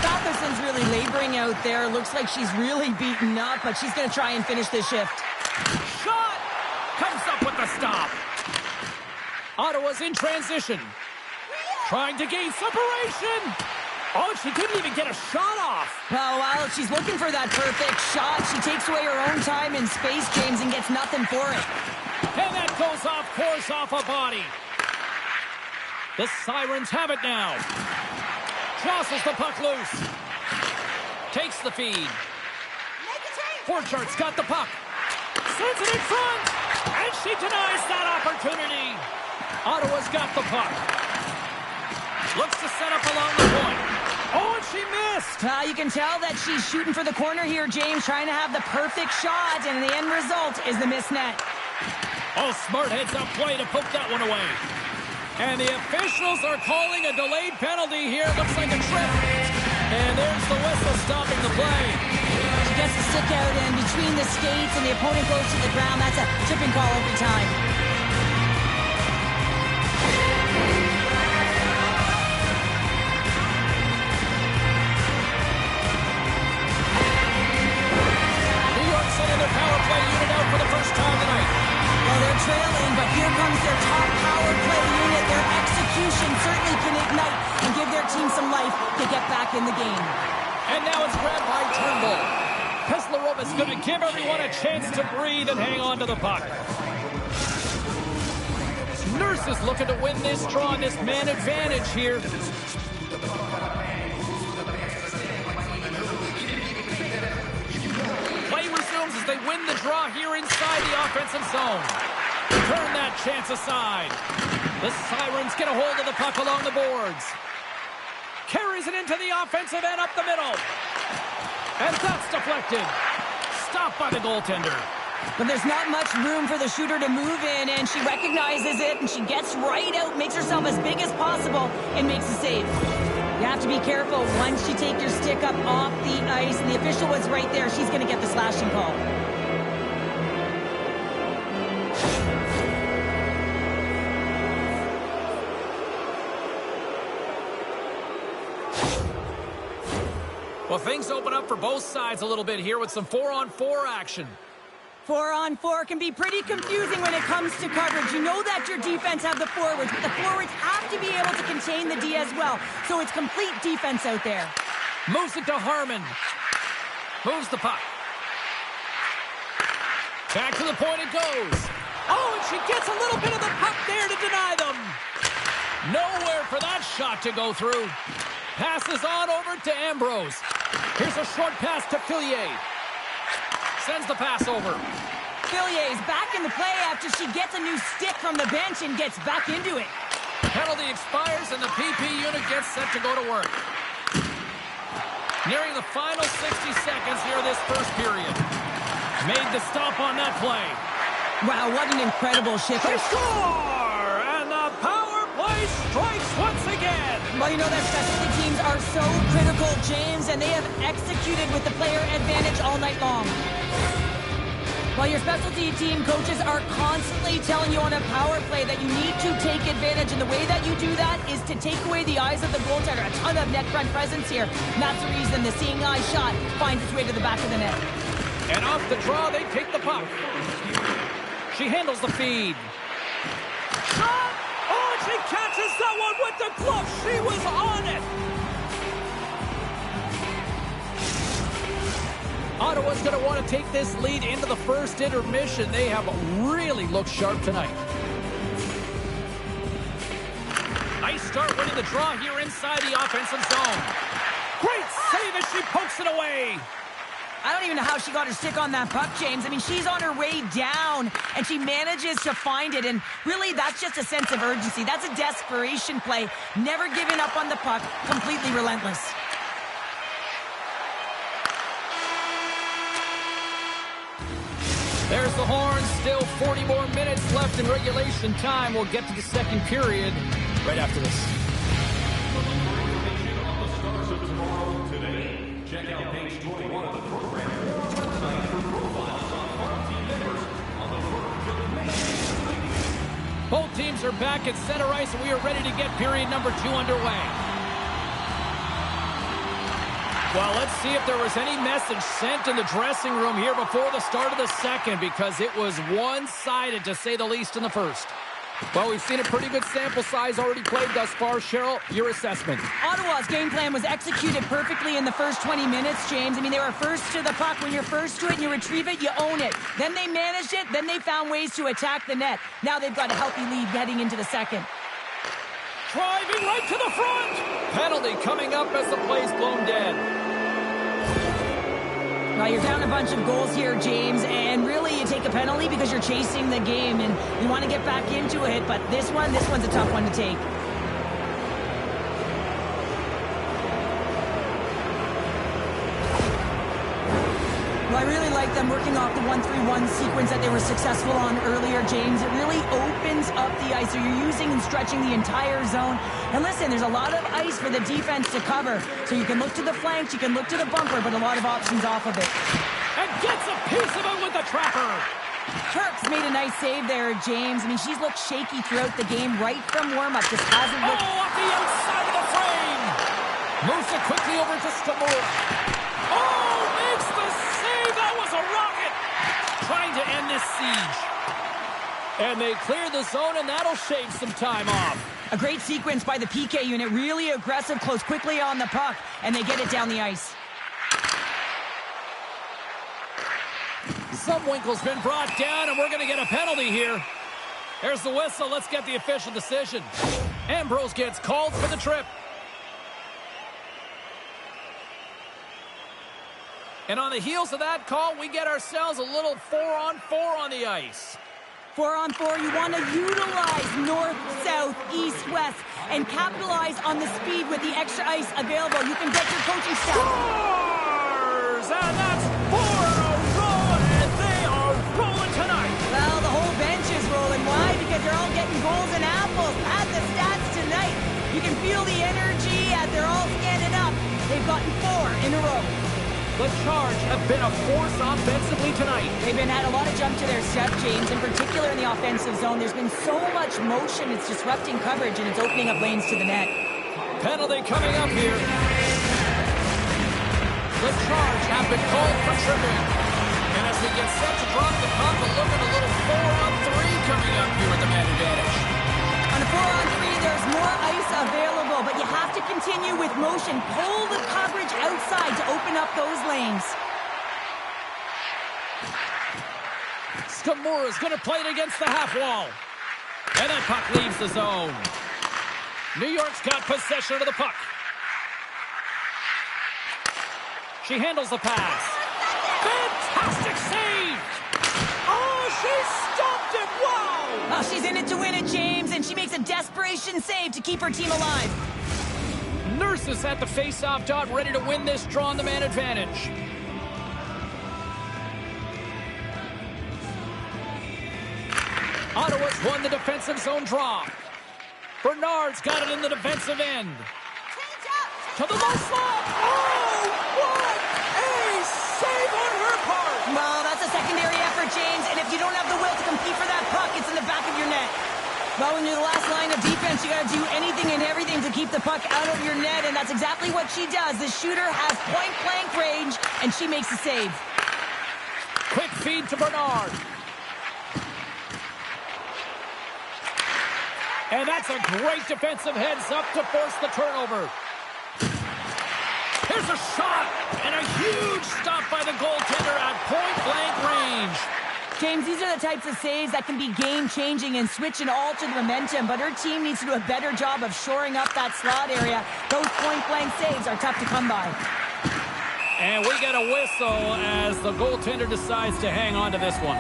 Gotherson's really laboring out there. Looks like she's really beaten up, but she's going to try and finish this shift. Shot! Comes up with the stop. Ottawa's in transition. Trying to gain separation. Oh, she couldn't even get a shot off. Oh, well, she's looking for that perfect shot. She takes away her own time and space, James, and gets nothing for it. And that goes off course off a body. The Sirens have it now. Jostles the puck loose. Takes the feed. Borchardt's got the puck. Sends it in front. And she denies that opportunity. Ottawa's got the puck. Looks to set up along the point. Oh, and she missed. You can tell that she's shooting for the corner here, James, trying to have the perfect shot, and the end result is the missed net. Oh, smart heads-up play to poke that one away. And the officials are calling a delayed penalty here. Looks like a trip. And there's the whistle stopping the play. She gets to stick out in between the skates, and the opponent goes to the ground. That's a tripping call every time. Sending their power play unit out for the first time tonight. Well, they're trailing, but here comes their top power play unit. Their execution certainly can ignite and give their team some life to get back in the game. And now it's grabbed by Turnbull. Peslerova's going to give everyone a chance to breathe and hang on to the puck. Nurse is looking to win this draw, this man advantage here. As they win the draw here inside the offensive zone. Turn that chance aside. The Sirens get a hold of the puck along the boards. Carries it into the offensive end up the middle. And that's deflected. Stopped by the goaltender. But there's not much room for the shooter to move in, and she recognizes it, and she gets right out, makes herself as big as possible, and makes a save. You have to be careful once you take your stick up off the ice, and the official was right there. She's going to get the slashing call. Well, things open up for both sides a little bit here with some 4-on-4 action. 4-on-4 can be pretty confusing when it comes to coverage. You know that your defense have the forwards, but the forwards have to be able to contain the D as well. So it's complete defense out there. Moves it to Harmon. Moves the puck. Back to the point it goes. Oh, and she gets a little bit of the puck there to deny them. Nowhere for that shot to go through. Passes on over to Ambrose. Here's a short pass to Fillier. Sends the pass over. Fillier's back in the play after she gets a new stick from the bench and gets back into it. Penalty expires and the PP unit gets set to go to work. Nearing the final 60 seconds here of this first period. Made the stop on that play. Wow, what an incredible shift. They score! And the power play strikes once again. Well, you know their specialty teams are so critical, James, and they have executed with the player advantage all night long. While your specialty team coaches are constantly telling you on a power play that you need to take advantage, and the way that you do that is to take away the eyes of the goaltender. A ton of net front presence here. And that's the reason the seeing eye shot finds its way to the back of the net. And off the draw, they take the puck. She handles the feed. Shot! Oh, and she catches that one with the glove. She was on it. Ottawa's going to want to take this lead into the first intermission. They have really looked sharp tonight. Nice start winning the draw here inside the offensive zone. Great save as she pokes it away. I don't even know how she got her stick on that puck, James. I mean, she's on her way down, and she manages to find it. And really, that's just a sense of urgency. That's a desperation play. Never giving up on the puck. Completely relentless. There's the horn. Still 40 more minutes left in regulation time. We'll get to the second period right after this. For more information on the stars of tomorrow today, check out page 21 of the program or website for profiles on farm team members on the verge of making. Both teams are back at center ice, and we are ready to get period number 2 underway. Well, let's see if there was any message sent in the dressing room here before the start of the second, because it was one-sided, to say the least, in the first. Well, we've seen a pretty good sample size already played thus far. Cheryl, your assessment. Ottawa's game plan was executed perfectly in the first 20 minutes, James. I mean, they were first to the puck. When you're first to it and you retrieve it, you own it. Then they managed it. Then they found ways to attack the net. Now they've got a healthy lead heading into the second. Driving right to the front. Penalty coming up as the play's blown dead. Well, you're down a bunch of goals here, James, and really you take a penalty because you're chasing the game and you want to get back into it, but this one's a tough one to take. Well, I really like them working off the 1-3-1 sequence that they were successful on earlier, James. It really opens up the ice, so you're using and stretching the entire zone. And listen, there's a lot of ice for the defense to cover, so you can look to the flanks, you can look to the bumper, but a lot of options off of it. And gets a piece of it with the trapper. Turk's made a nice save there, James. I mean, she's looked shaky throughout the game, right from warm-up. Just hasn't looked... Oh, off the outside of the frame. Moves it quickly over to Stamora. Oh, makes the save. That was a rocket. Trying to end this siege. And they clear the zone, and that'll shave some time off. A great sequence by the PK unit. Really aggressive, close quickly on the puck, and they get it down the ice. Subwinkle's been brought down, and we're going to get a penalty here. There's the whistle. Let's get the official decision. Ambrose gets called for the trip. And on the heels of that call, we get ourselves a little 4-on-4 on the ice. 4-on-4, you want to utilize north, south, east, west, and capitalize on the speed with the extra ice available. You can bet your coaching staff. Scores! And that's 4 in a row, and they are rolling tonight. Well, the whole bench is rolling. Why? Because they're all getting goals and apples. Add the stats tonight. You can feel the energy as they're all standing up. They've gotten 4 in a row. The Charge have been a force offensively tonight. They've had a lot of jump to their step, James, in particular in the offensive zone. There's been so much motion, it's disrupting coverage, and it's opening up lanes to the net. Penalty coming up here. The Charge have been called for tripping. And as they get set to drop the puck, look at a little 4-on-3 coming up here with the man advantage. On a 4-on-3, there's more ice available, but you have to continue with motion. Pull the coverage outside to open up those lanes. Skamura's going to play it against the half wall. And that puck leaves the zone. New York's got possession of the puck. She handles the pass. Fantastic save! Oh, she stopped it! Wow! Oh, she's in it to win it, James, and she makes a desperation save to keep her team alive. Nurses at the face-off dot, ready to win this draw on the man advantage. Ottawa's won the defensive zone draw. Bernard's got it in the defensive end. To the low slot. Oh, what a save on her part. Well, that's a secondary effort, James, and if you don't have the will to compete for that puck, it's in the back of your net. Well, when you're the last line of defense, you got to do anything and everything to keep the puck out of your net, and that's exactly what she does. The shooter has point-blank range, and she makes the save. Quick feed to Bernard. And that's a great defensive heads-up to force the turnover. Here's a shot, and a huge stop by the goaltender at point-blank range. James, these are the types of saves that can be game-changing and switch and alter the momentum, but her team needs to do a better job of shoring up that slot area. Those point-blank saves are tough to come by. And we get a whistle as the goaltender decides to hang on to this one.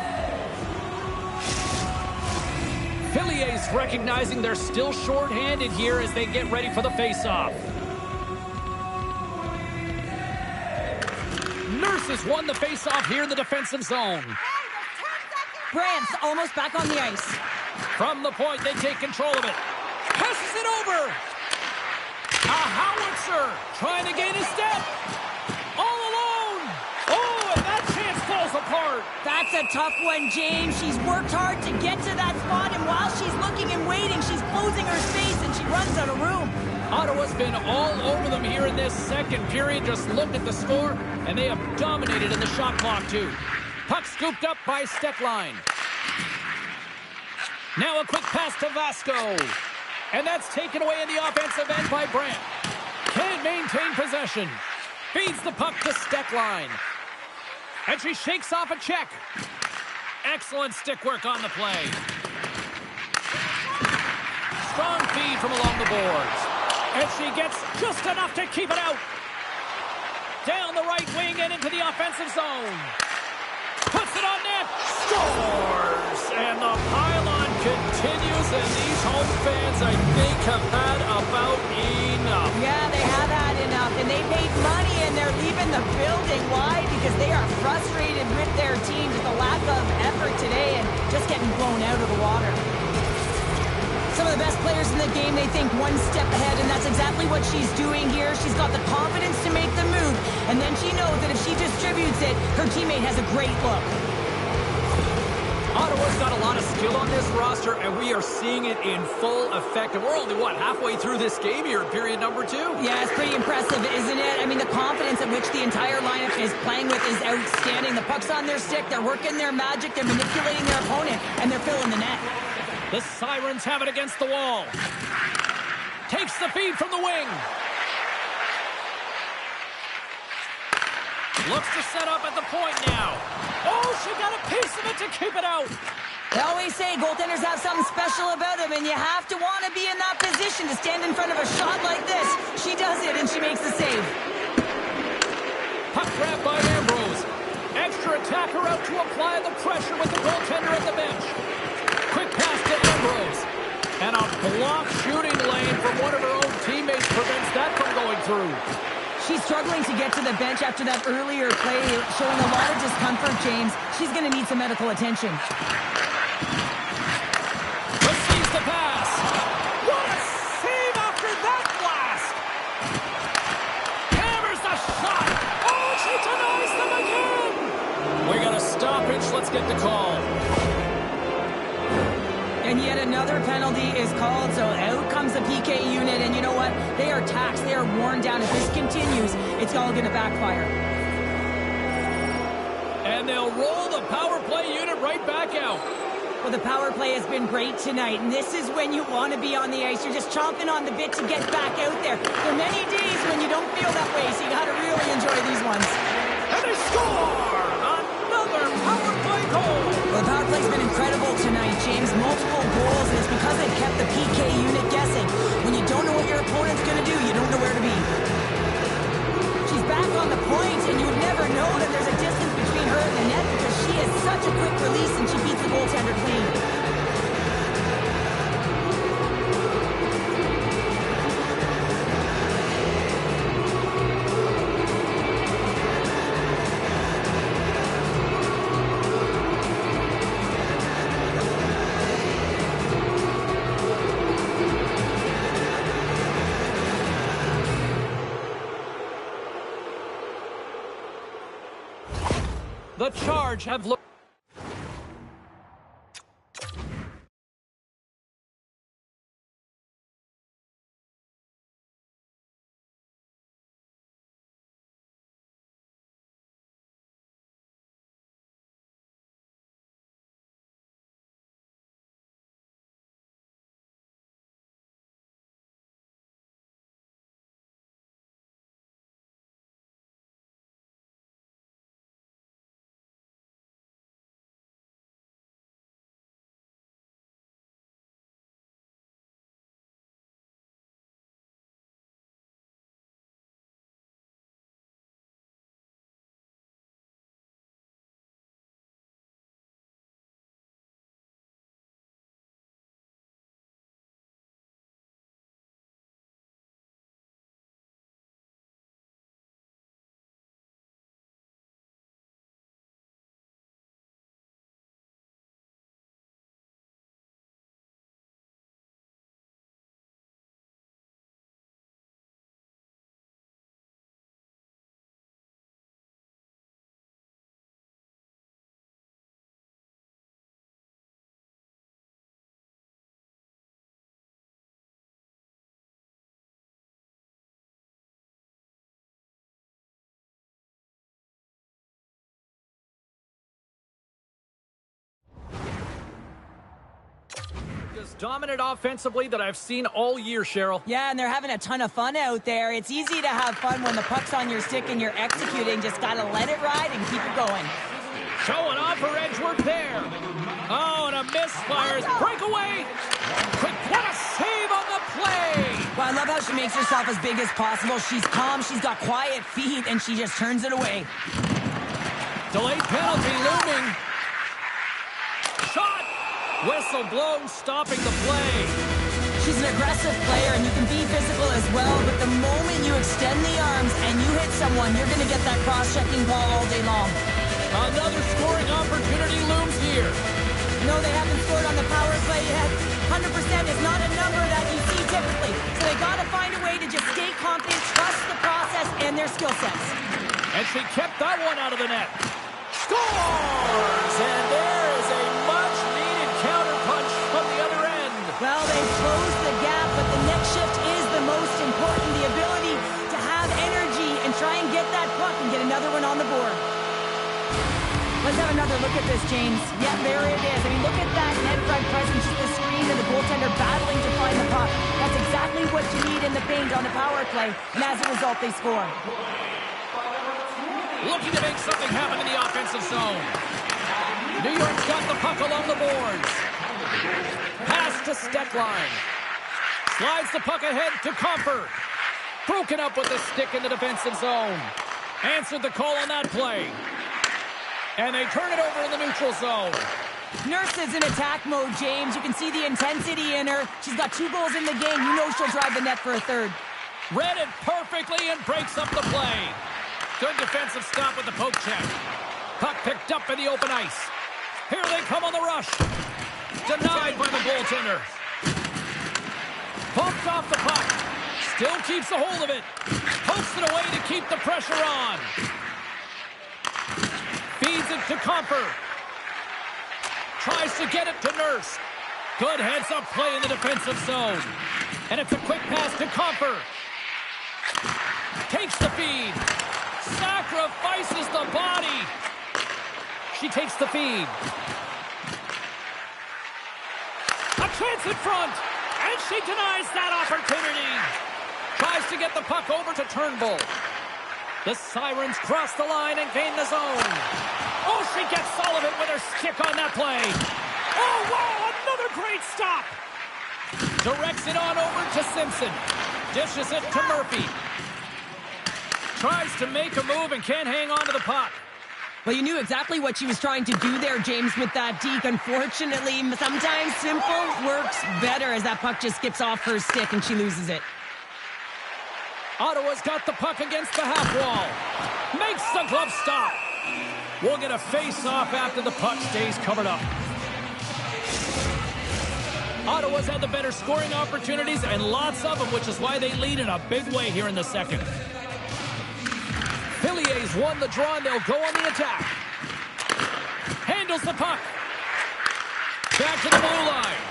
Phillies recognizing they're still short-handed here as they get ready for the face-off. Nurse has won the face-off here in the defensive zone. Brant's almost back on the ice. From the point, they take control of it. Passes it over. A howitzer trying to gain a step. All alone. Oh, and that chance falls apart. That's a tough one, James. She's worked hard to get to that spot, and while she's looking and waiting, she's closing her space, and she runs out of room. Ottawa's been all over them here in this second period. Just look at the score, and they have dominated in the shot clock, too. Puck scooped up by Steckline. Now a quick pass to Vasco. And that's taken away in the offensive end by Brant. Can't maintain possession. Feeds the puck to Steckline. And she shakes off a check. Excellent stick work on the play. Strong feed from along the boards. And she gets just enough to keep it out. Down the right wing and into the offensive zone. Puts it on net. Scores! And the pylon continues, and these home fans, I think, have had about enough. Yeah, they have had enough, and they paid money, and they're leaving the building. Why? Because they are frustrated with their team, with the lack of effort today, and just getting blown out of the water. Some of the best players in the game, they think one step ahead, and that's exactly what she's doing here. She's got the confidence to make the move, and then she knows that if she distributes it, her teammate has a great look. Ottawa's got a lot of skill on this roster, and we are seeing it in full effect. And we're only, halfway through this game here in period number 2? Yeah, it's pretty impressive, isn't it? I mean, the confidence at which the entire lineup is playing with is outstanding. The puck's on their stick, they're working their magic, they're manipulating their opponent, and they're filling the net. The Sirens have it against the wall. Takes the feed from the wing. Looks to set up at the point now. Oh, she got a piece of it to keep it out. They always say goaltenders have something special about them, and you have to want to be in that position to stand in front of a shot like this. She does it, and she makes the save. Puck grabbed by Ambrose. Extra attacker out to apply the pressure with the goaltender at the bench. Quick pass to Ambrose. And a block shooting lane from one of her own teammates prevents that from going through. She's struggling to get to the bench after that earlier play, showing a lot of discomfort, James. She's going to need some medical attention. Receives the pass. What a save after that blast. Hammers the shot. Oh, she denies them again. We got a stoppage. Let's get the call. And yet another penalty is called, so out comes the PK unit, and you know what? They are taxed, they are worn down. If this continues, it's all going to backfire. And they'll roll the power play unit right back out. Well, the power play has been great tonight, and this is when you want to be on the ice. You're just chomping on the bit to get back out there. There are many days when you don't feel that way, so you got to really enjoy these ones. And they score! Another power play goal! Well, the power play's been incredible tonight, James. Multiple goals, and it's because they've kept the PK unit guessing. When you don't know what your opponent's going to do, you don't know where to be. She's back on the point, and you would never know that there's a distance between her and the net because she has such a quick release, and she beats the goaltender clean. The Charge have looked as dominant offensively that I've seen all year, Cheryl. Yeah, and they're having a ton of fun out there. It's easy to have fun when the puck's on your stick and you're executing. Just gotta let it ride and keep it going. Showing off for Edgeworth there. Oh, and a misfires. Breakaway. What a save on the play. Well, I love how she makes herself as big as possible. She's calm, she's got quiet feet, and she just turns it away. Delayed penalty looming. Shot. Whistle blown, stopping the play. She's an aggressive player, and you can be physical as well, but the moment you extend the arms and you hit someone, you're going to get that cross-checking ball all day long. Another scoring opportunity looms here. No, they haven't scored on the power play yet. 100% is not a number that you see typically, so they got to find a way to just stay confident, trust the process and their skill sets. And she kept that one out of the net. Scores! And there is a much-needed counterpunch from the other end. Well, they've closed the gap, but the next shift is the most important. The ability to have energy and try and get that puck and get another one on the board. Let's have another look at this, James. Yeah, there it is. I mean, look at that net front presence, just the screen and the goaltender battling to find the puck. That's exactly what you need in the paint on the power play, and as a result, they score. Looking to make something happen in the offensive zone. New York's got the puck along the boards. Pass to Steckline. Slides the puck ahead to Comfer. Broken up with the stick in the defensive zone. Answered the call on that play. And they turn it over in the neutral zone. Nurse is in attack mode, James. You can see the intensity in her. She's got 2 goals in the game. You know she'll drive the net for a third. Read it perfectly and breaks up the play. Good defensive stop with the poke check. Puck picked up in the open ice. Here they come on the rush. Denied by the goaltender. Bumped off the puck. Still keeps a hold of it. Pokes it away to keep the pressure on. Feeds it to Comfer. Tries to get it to Nurse. Good heads-up play in the defensive zone. And it's a quick pass to Comfer. Takes the feed. Sacrifices the body. She takes the feed. A chance in front. And she denies that opportunity. Tries to get the puck over to Turnbull. The Sirens cross the line and gain the zone. Oh, she gets Sullivan with her stick on that play. Oh, wow, another great stop. Directs it on over to Simpson. Dishes it to Murphy. Tries to make a move and can't hang on to the puck. Well, you knew exactly what she was trying to do there, James, with that deke. Unfortunately, sometimes simple works better as that puck just skips off her stick and she loses it. Ottawa's got the puck against the half wall. Makes the glove stop. We'll get a face-off after the puck stays covered up. Ottawa's had the better scoring opportunities and lots of them, which is why they lead in a big way here in the second. Phillier's won the draw and they'll go on the attack. Handles the puck. Back to the blue line.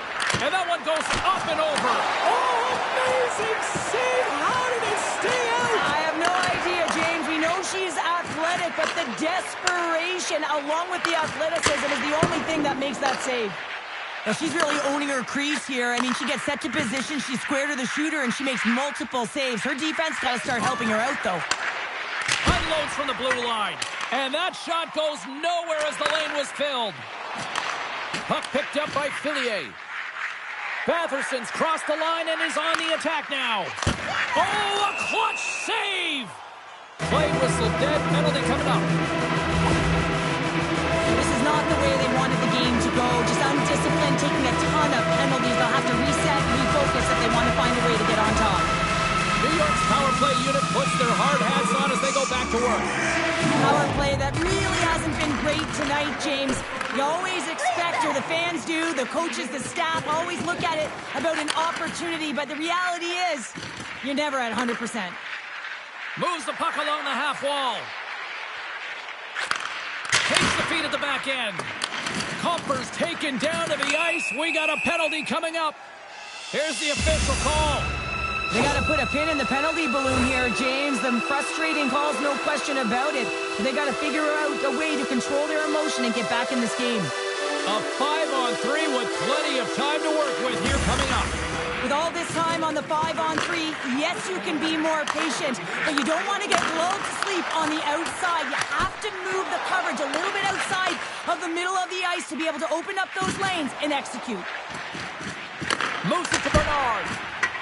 And that one goes up and over. Oh, amazing save! How did it stay out? I have no idea, James. We know she's athletic, but the desperation along with the athleticism is the only thing that makes that save. Well, she's really owning her crease here. I mean, she gets set to position, she's square to the shooter, and she makes multiple saves. Her defense got to start helping her out, though. Unloads from the blue line. And that shot goes nowhere as the lane was filled. Puck picked up by Fillier. Batherson's crossed the line and is on the attack now. Oh, a clutch save! Play whistle dead, penalty coming up. This is not the way they wanted the game to go. Just undisciplined, taking a ton of penalties. They'll have to reset and refocus if they want to find a way to get on top. New York's power play unit puts their hard hats on as they go back to work. Power play that really hasn't been great tonight, James. You always expect, or the fans do, the coaches, the staff, always look at it about an opportunity, but the reality is, you're never at 100%. Moves the puck along the half wall. Takes the feed at the back end. Comfer's taken down to the ice. We got a penalty coming up. Here's the official call. They got to put a pin in the penalty balloon here, James. The frustrating calls, no question about it. They got to figure out a way to control their emotion and get back in this game. A 5-on-5 5-on-3 with plenty of time to work with here coming up. With all this time on the 5-on-3, yes, you can be more patient, but you don't want to get lulled to sleep on the outside. You have to move the coverage a little bit outside of the middle of the ice to be able to open up those lanes and execute. Moves it to Bernard.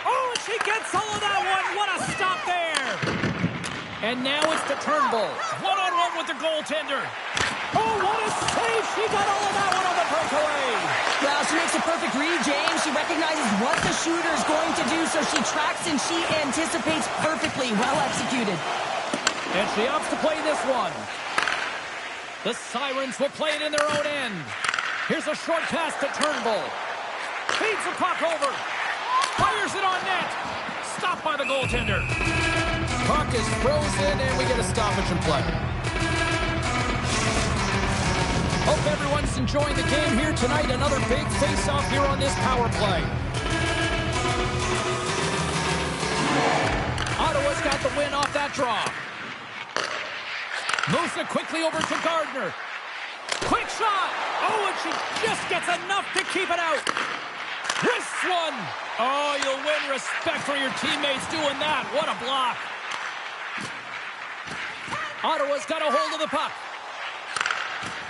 Oh, and she gets all of that one. What a stop there. And now it's to Turnbull. One-on-one with the goaltender. Oh, what a save. She got all of that one on the breakaway. Well, she makes a perfect read, James. She recognizes what the shooter's going to do, so she tracks and she anticipates perfectly. Well executed. And she opts to play this one. The Sirens will play it in their own end. Here's a short pass to Turnbull. Feeds the puck over. Fires it on net. Stopped by the goaltender. Puck is frozen, and we get a stoppage in play. Hope everyone's enjoying the game here tonight. Another big face-off here on this power play. Ottawa's got the win off that draw. Moves it quickly over to Gardner. Quick shot. Oh, and she just gets enough to keep it out. Wrists one. Oh, you'll win respect for your teammates doing that. What a block. Ottawa's got a hold of the puck.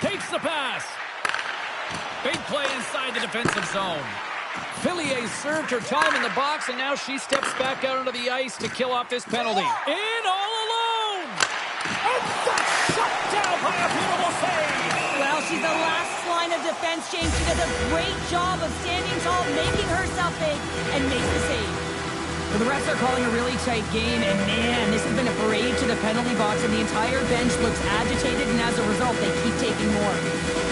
Takes the pass. Big play inside the defensive zone. Fillier served her time in the box, and now she steps back out onto the ice to kill off this penalty. In all alone. And that's shut down by a beautiful save. Well, she's the last line of defense, James. She does a great job of standing tall, making herself big, and makes the save. Well, the refs are calling a really tight game, and man, this has been a parade to the penalty box, and the entire bench looks agitated, and as a result, they keep taking more.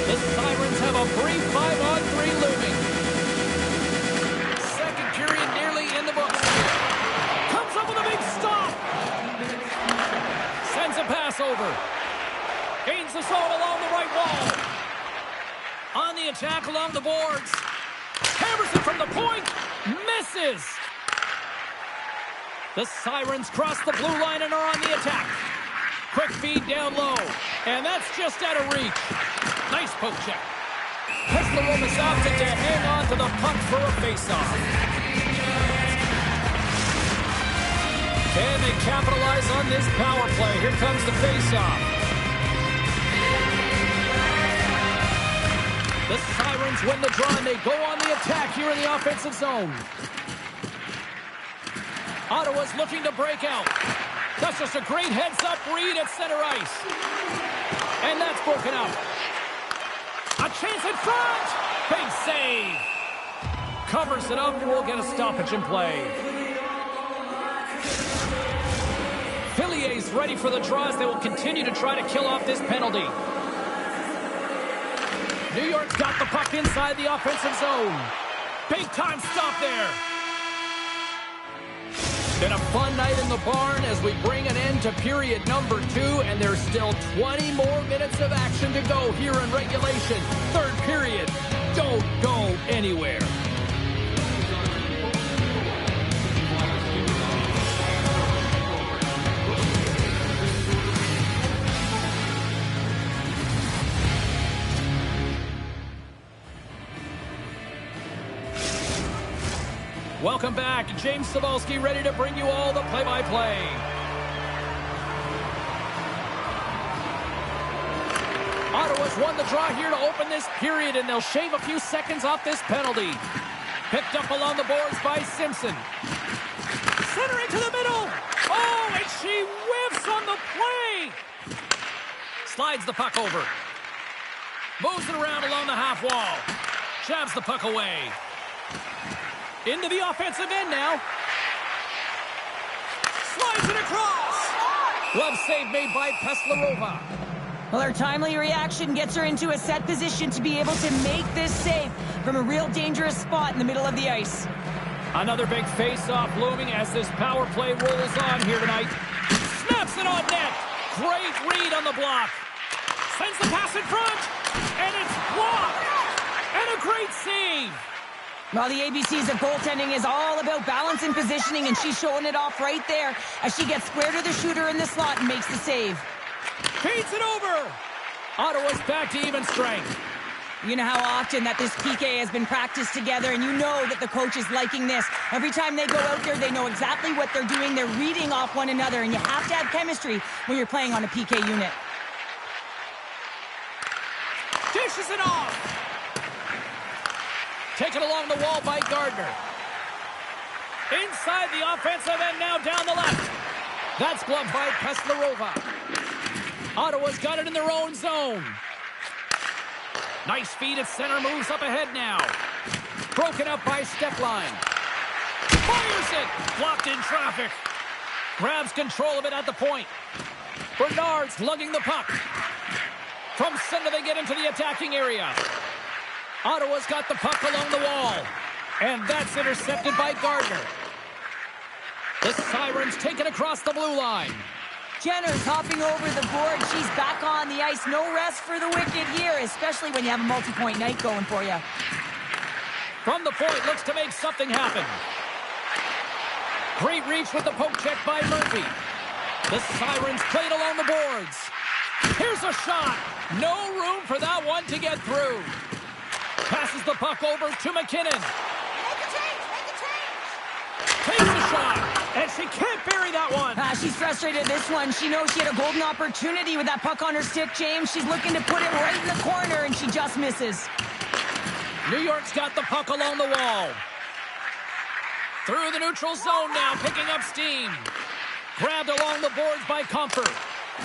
The Sirens have a brief 5-on-3 looming. Second period nearly in the books. Comes up with a big stop. Sends a pass over. Gains the zone along the right wall. On the attack along the boards. Hammers it from the point. Misses. The Sirens cross the blue line and are on the attack. Quick feed down low. And that's just out of reach. Nice poke check. Peslerova's opted to hang on to the puck for a faceoff. Can they capitalize on this power play? Here comes the faceoff. The Sirens win the draw and they go on the attack here in the offensive zone. Ottawa's looking to break out. That's just a great heads-up read at center ice. And that's broken out. A chance in front! Big save! Covers it up and we'll get a stoppage in play. Fillier's ready for the draws. They will continue to try to kill off this penalty. New York's got the puck inside the offensive zone. Big-time stop there. Been a fun night in the barn as we bring an end to period number 2, and there's still 20 more minutes of action to go here in regulation. Third period. Don't go anywhere. Welcome back. James Cebulski ready to bring you all the play-by-play. Ottawa's won the draw here to open this period, and they'll shave a few seconds off this penalty. Picked up along the boards by Simpson. Centering to the middle. Oh, and she whiffs on the play. Slides the puck over. Moves it around along the half wall. Jabs the puck away. Into the offensive end now. Slides it across. Glove save made by Peslerova. Well, her timely reaction gets her into a set position to be able to make this save from a real dangerous spot in the middle of the ice. Another big face-off looming as this power play rolls on here tonight. Snaps it on net. Great read on the block. Sends the pass in front. And it's blocked. And a great save. Well, the ABCs of goaltending is all about balance and positioning, and she's showing it off right there as she gets square to the shooter in the slot and makes the save. Feeds it over. Ottawa's back to even strength. You know how often that this PK has been practiced together, and you know that the coach is liking this. Every time they go out there, they know exactly what they're doing. They're reading off one another, and you have to have chemistry when you're playing on a PK unit. Dishes it off. Taken along the wall by Gardner. Inside the offensive end, now down the left. That's gloved by Keslerova. Ottawa's got it in their own zone. Nice feed at center, moves up ahead now. Broken up by Steckline. Fires it! Blocked in traffic. Grabs control of it at the point. Bernard's lugging the puck. From center, they get into the attacking area. Ottawa's got the puck along the wall. And that's intercepted by Gardner. The Sirens take it across the blue line. Jenner's hopping over the board. She's back on the ice. No rest for the wicked here, especially when you have a multi-point night going for you. From the point, looks to make something happen. Great reach with the poke check by Murphy. The Sirens played along the boards. Here's a shot. No room for that one to get through. Passes the puck over to McKinnon. Make a change! Make a change! Takes the shot. And she can't bury that one. She's frustrated this one. She knows she had a golden opportunity with that puck on her stick, James. She's looking to put it right in the corner, and she just misses. New York's got the puck along the wall. Through the neutral zone now, picking up steam. Grabbed along the boards by Comfort.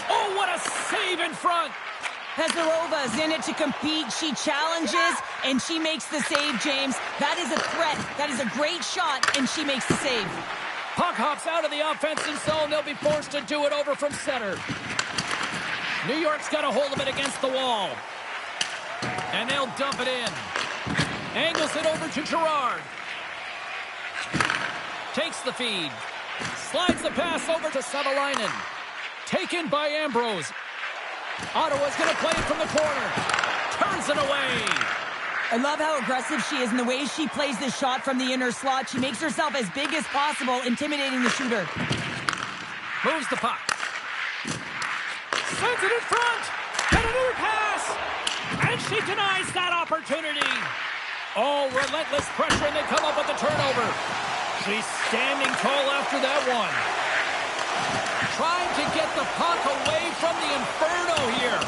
Oh, what a save in front. Pesarova's in it to compete. She challenges, and she makes the save, James. That is a threat. That is a great shot, and she makes the save. Puck hops out of the offensive zone. They'll be forced to do it over from center. New York's got a hold of it against the wall. And they'll dump it in. Angles it over to Gerard. Takes the feed. Slides the pass over to Savalainen. Taken by Ambrose. Ottawa's going to play it from the corner. Turns it away. I love how aggressive she is and the way she plays this shot from the inner slot. She makes herself as big as possible, intimidating the shooter. Moves the puck. Sends it in front. And another pass. And she denies that opportunity. Oh, relentless pressure, and they come up with the turnover. She's standing tall after that one. Trying to get the puck away from the Inferno here.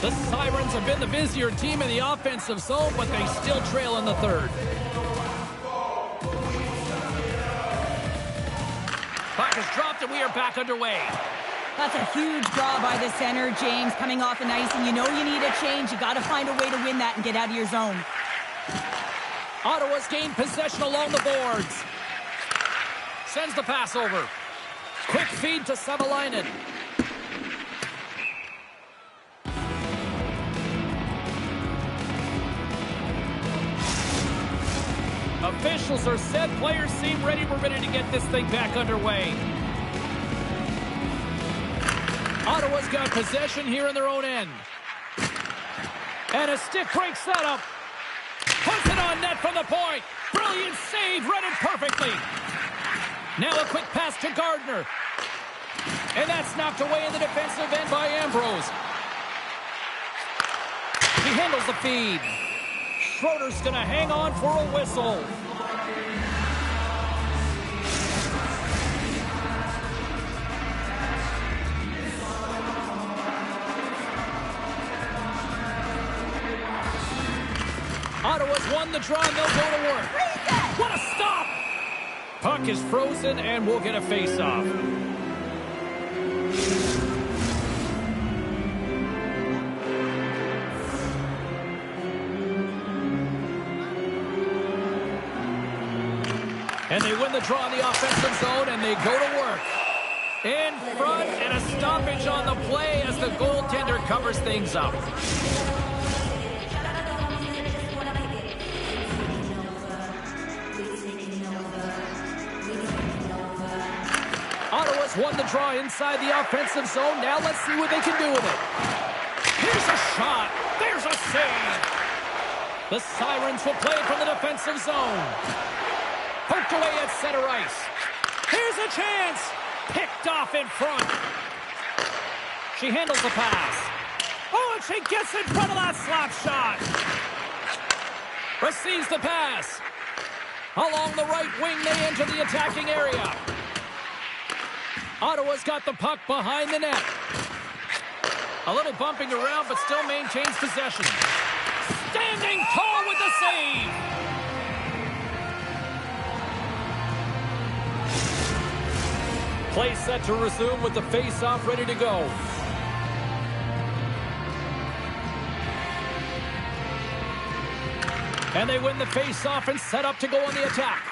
The Sirens have been the busier team in the offensive zone, but they still trail in the third. Puck is dropped, and we are back underway. That's a huge draw by the center, James, coming off the ice, and you know you need a change. You got to find a way to win that and get out of your zone. Ottawa's gained possession along the boards. Sends the pass over. Quick feed to Savalainen. Officials are set. Players seem ready. We're ready to get this thing back underway. Ottawa's got possession here in their own end. And a stick break setup. Puts it on net from the point. Brilliant save. Read it perfectly. Now a quick pass to Gardner. And that's knocked away in the defensive end by Ambrose. He handles the feed. Schroeder's going to hang on for a whistle. Ottawa's won the draw, and they'll go to work. What a stop! Puck is frozen, and we'll get a face-off. And they win the draw in the offensive zone, and they go to work. In front, and a stoppage on the play as the goaltender covers things up. Ottawa's won the draw inside the offensive zone. Now let's see what they can do with it. Here's a shot. There's a save. The Sirens will play from the defensive zone. Poked away at center ice. Here's a chance. Picked off in front. She handles the pass. Oh, and she gets in front of that slap shot. Receives the pass. Along the right wing, they enter the attacking area. Ottawa's got the puck behind the net. A little bumping around, but still maintains possession. Standing tall with the save. Play set to resume with the face-off ready to go. And they win the face-off and set up to go on the attack.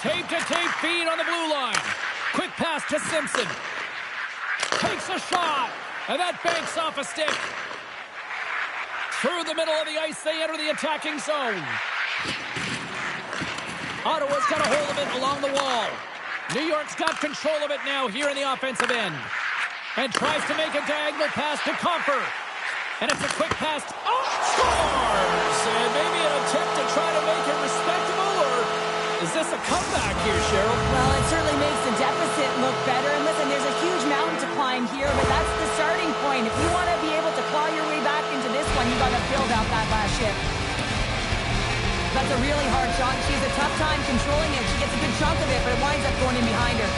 Tape-to-tape feed on the blue line. Quick pass to Simpson. Takes a shot, and that banks off a stick. Through the middle of the ice, they enter the attacking zone. Ottawa's got a hold of it along the wall. New York's got control of it now here in the offensive end. And tries to make a diagonal pass to Comfort. And it's a quick pass. Oh, scores! And maybe an attempt to try to make it respectable, or is this a comeback here, Cheryl? Well, it certainly makes the deficit look better. And listen, there's a huge mountain to climb here, but that's the starting point. If you want to be able to claw your way back into this one, you got to build out that last shift. That's a really hard shot. She has a tough time controlling it. She gets a good chunk of it, but it winds up going in behind her.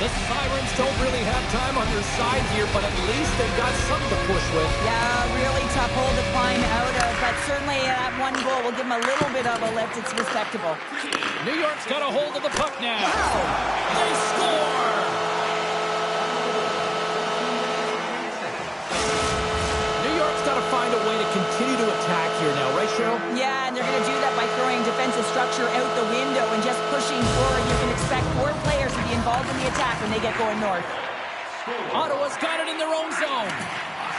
The Sirens don't really have time on their side here, but at least they've got something to push with. Yeah, really tough hole to climb out of, but certainly that one goal will give them a little bit of a lift. It's respectable. New York's got a hold of the puck now. Wow. They score! New York's got to find a way to continue to attack here now, right, Cheryl? Yeah, and they're going to do that by throwing defensive structure out the window and just pushing forward. You can expect 4 players to be involved in the attack when they get going north. Ottawa's got it in their own zone.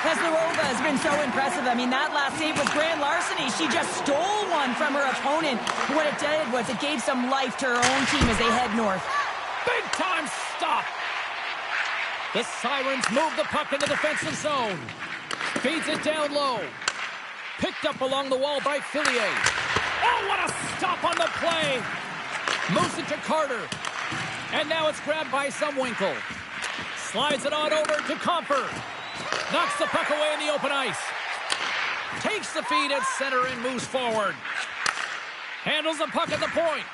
Veslarova has been so impressive. I mean, that last save was grand larceny. She just stole one from her opponent. What it did was it gave some life to her own team as they head north. Big time stop. The Sirens move the puck in the defensive zone. Feeds it down low. Picked up along the wall by Fillier. Oh, what a stop on the play. Moves it to Carter. And now it's grabbed by Zumwinkle. Slides it on over to Comfort. Knocks the puck away in the open ice. Takes the feed at center and moves forward. Handles the puck at the point.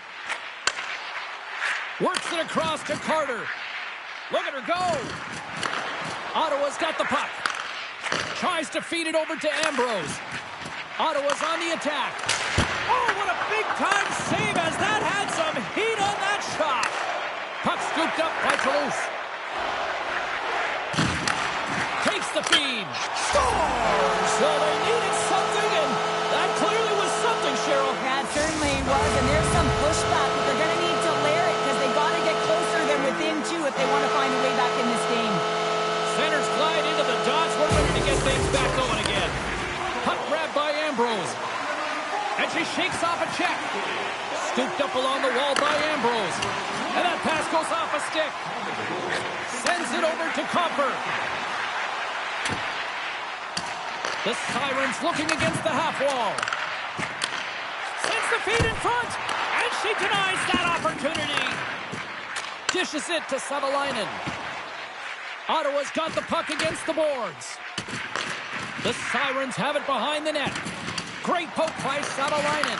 Works it across to Carter. Look at her go. Ottawa's got the puck. Tries to feed it over to Ambrose. Ottawa's on the attack. Oh, what a big-time save as that had some heat on that shot. Puck scooped up by Toulouse. Takes the feed. Scores! So they needed something, and that clearly was something, Cheryl. That certainly was, and there's some pushback, but they're going to need to layer it because they got to get closer than within 2 if they want to find a way back in this game. Centers glide into the dots. We're ready to get things back going again. Puck grabbed by Ambrose. And she shakes off a check. Scooped up along the wall by Ambrose. And that pass goes off a stick. Sends it over to Comfort. The Sirens looking against the half wall. Sends the feed in front. And she denies that opportunity. Dishes it to Savalainen. Ottawa's got the puck against the boards. The Sirens have it behind the net. Great poke by Savalainen.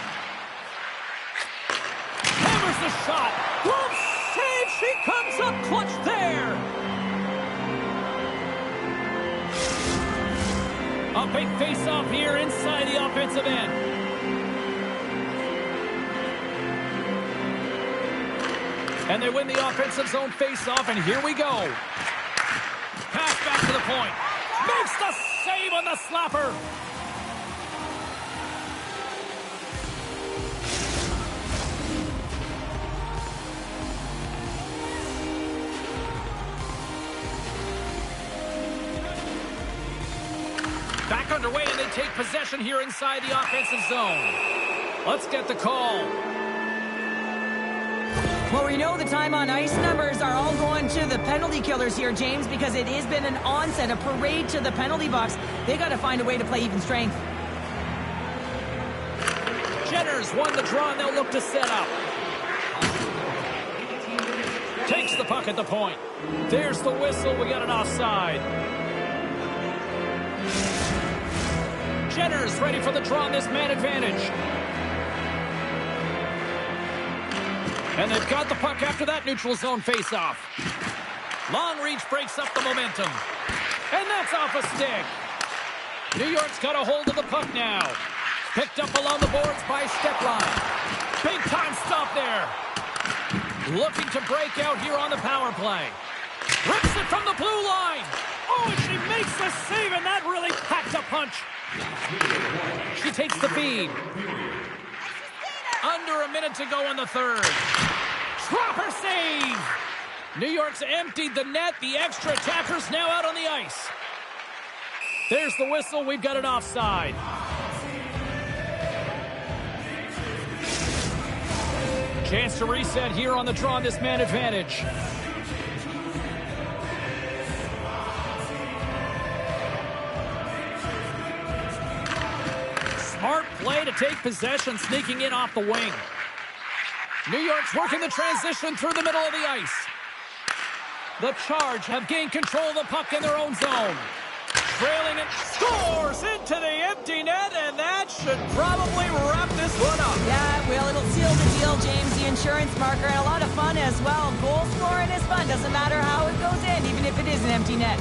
Hammers the shot. Glove save. She comes up clutch there. A big face-off here inside the offensive end. And they win the offensive zone face-off, and here we go. Pass back to the point. Makes the save on the slapper. Back underway, and they take possession here inside the offensive zone. Let's get the call. Well, we know the time on ice numbers are all going to the penalty killers here, James, because it has been an onset, a parade to the penalty box. They got to find a way to play even strength. Jenners won the draw, and they'll look to set up. Takes the puck at the point. There's the whistle. We got an offside. Jenner's ready for the draw on this man advantage. And they've got the puck after that neutral zone faceoff. Long reach breaks up the momentum. And that's off a stick. New York's got a hold of the puck now. Picked up along the boards by Steckline. Big time stop there. Looking to break out here on the power play. Rips it from the blue line. Oh, and she makes the save, and that really packed a punch. She takes the feed. Under a minute to go in the third. Proper save. New York's emptied the net. The extra attackers now out on the ice. There's the whistle. We've got an offside. Chance to reset here on the draw on this man advantage. Smart play to take possession, sneaking in off the wing. New York's working the transition through the middle of the ice. The Charge have gained control of the puck in their own zone. Trailing it, scores into the empty net, and that should probably wrap this one up. Yeah, it will. It'll seal the deal, James. The insurance marker, and a lot of fun as well. Goal scoring is fun. Doesn't matter how it goes in, even if it is an empty net.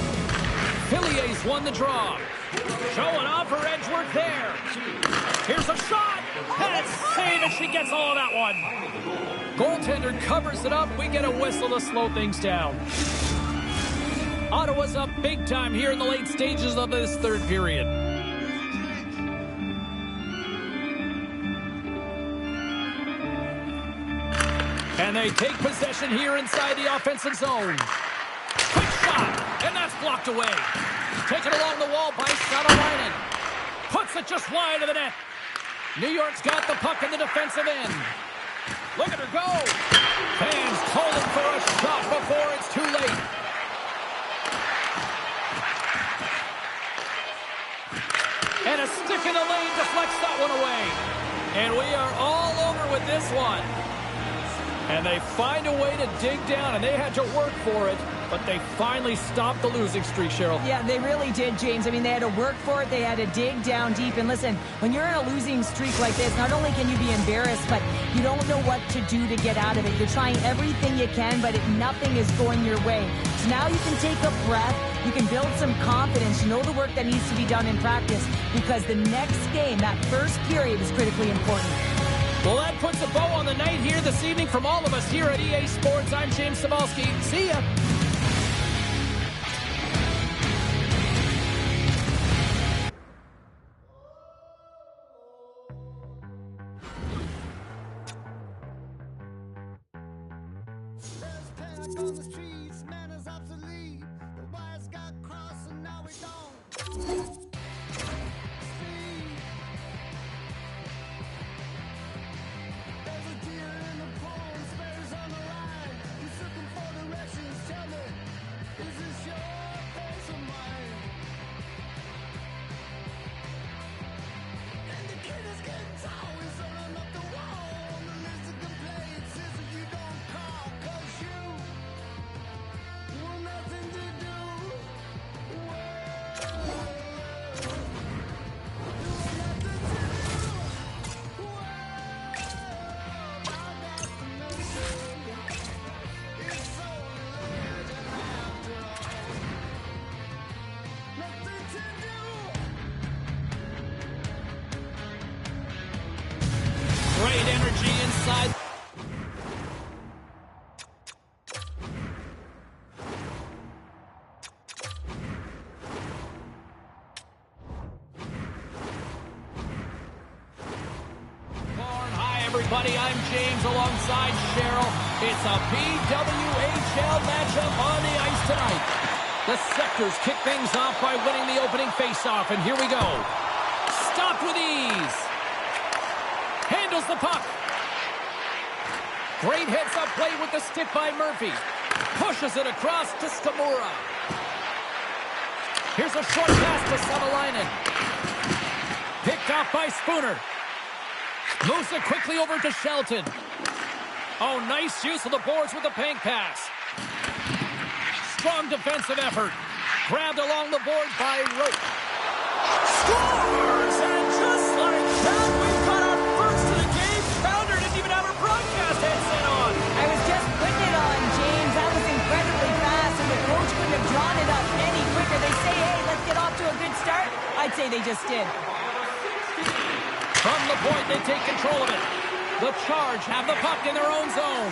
Phillies won the draw. Showing off her Edgeworth there. Here's a shot. And it's saved, and she gets all of that one. Goaltender covers it up. We get a whistle to slow things down. Ottawa's up big time here in the late stages of this third period. And they take possession here inside the offensive zone. Quick shot, and that's blocked away. Taken along the wall by Satalainen. Puts it just wide of the net. New York's got the puck in the defensive end. Look at her go. Fans calling for a shot before it's too late. And a stick in the lane deflects that one away. And we are all over with this one. And they find a way to dig down, and they had to work for it, but they finally stopped the losing streak, Cheryl. Yeah, they really did, James. I mean, they had to work for it. They had to dig down deep. And listen, when you're in a losing streak like this, not only can you be embarrassed, but you don't know what to do to get out of it. You're trying everything you can, but nothing is going your way. So now you can take a breath. You can build some confidence. You know the work that needs to be done in practice, because the next game, that first period, is critically important. Well, that puts a bow on the night here this evening from all of us here at EA Sports. I'm James Cybulski. See ya. On the streets, manners obsolete. The wires got crossed and now we don't. There's a deer in the pond, spares on the line. He's looking for directions. Tell me, is this your place or mine? And the kid is getting tall. He's running up the wall. On the list of complaints is that you don't call, 'cause you nothing to do. Great energy inside. Everybody, I'm James alongside Cheryl. It's a PWHL matchup on the ice tonight. The Sectors kick things off by winning the opening faceoff, and here we go. Stopped with ease. Handles the puck. Great heads-up play with the stick by Murphy. Pushes it across to Skamura. Here's a short pass to Satalainen. Picked off by Spooner. Moves it quickly over to Shelton. Oh, nice use of the boards with the pink pass. Strong defensive effort. Grabbed along the board by Rope. Scores! And just like that, we've got our first of the game. Pounder didn't even have her broadcast headset on. I was just putting it on, James. That was incredibly fast, and the coach couldn't have drawn it up any quicker. They say, hey, let's get off to a good start. I'd say they just did. From the point, they take control of it. The Charge have the puck in their own zone.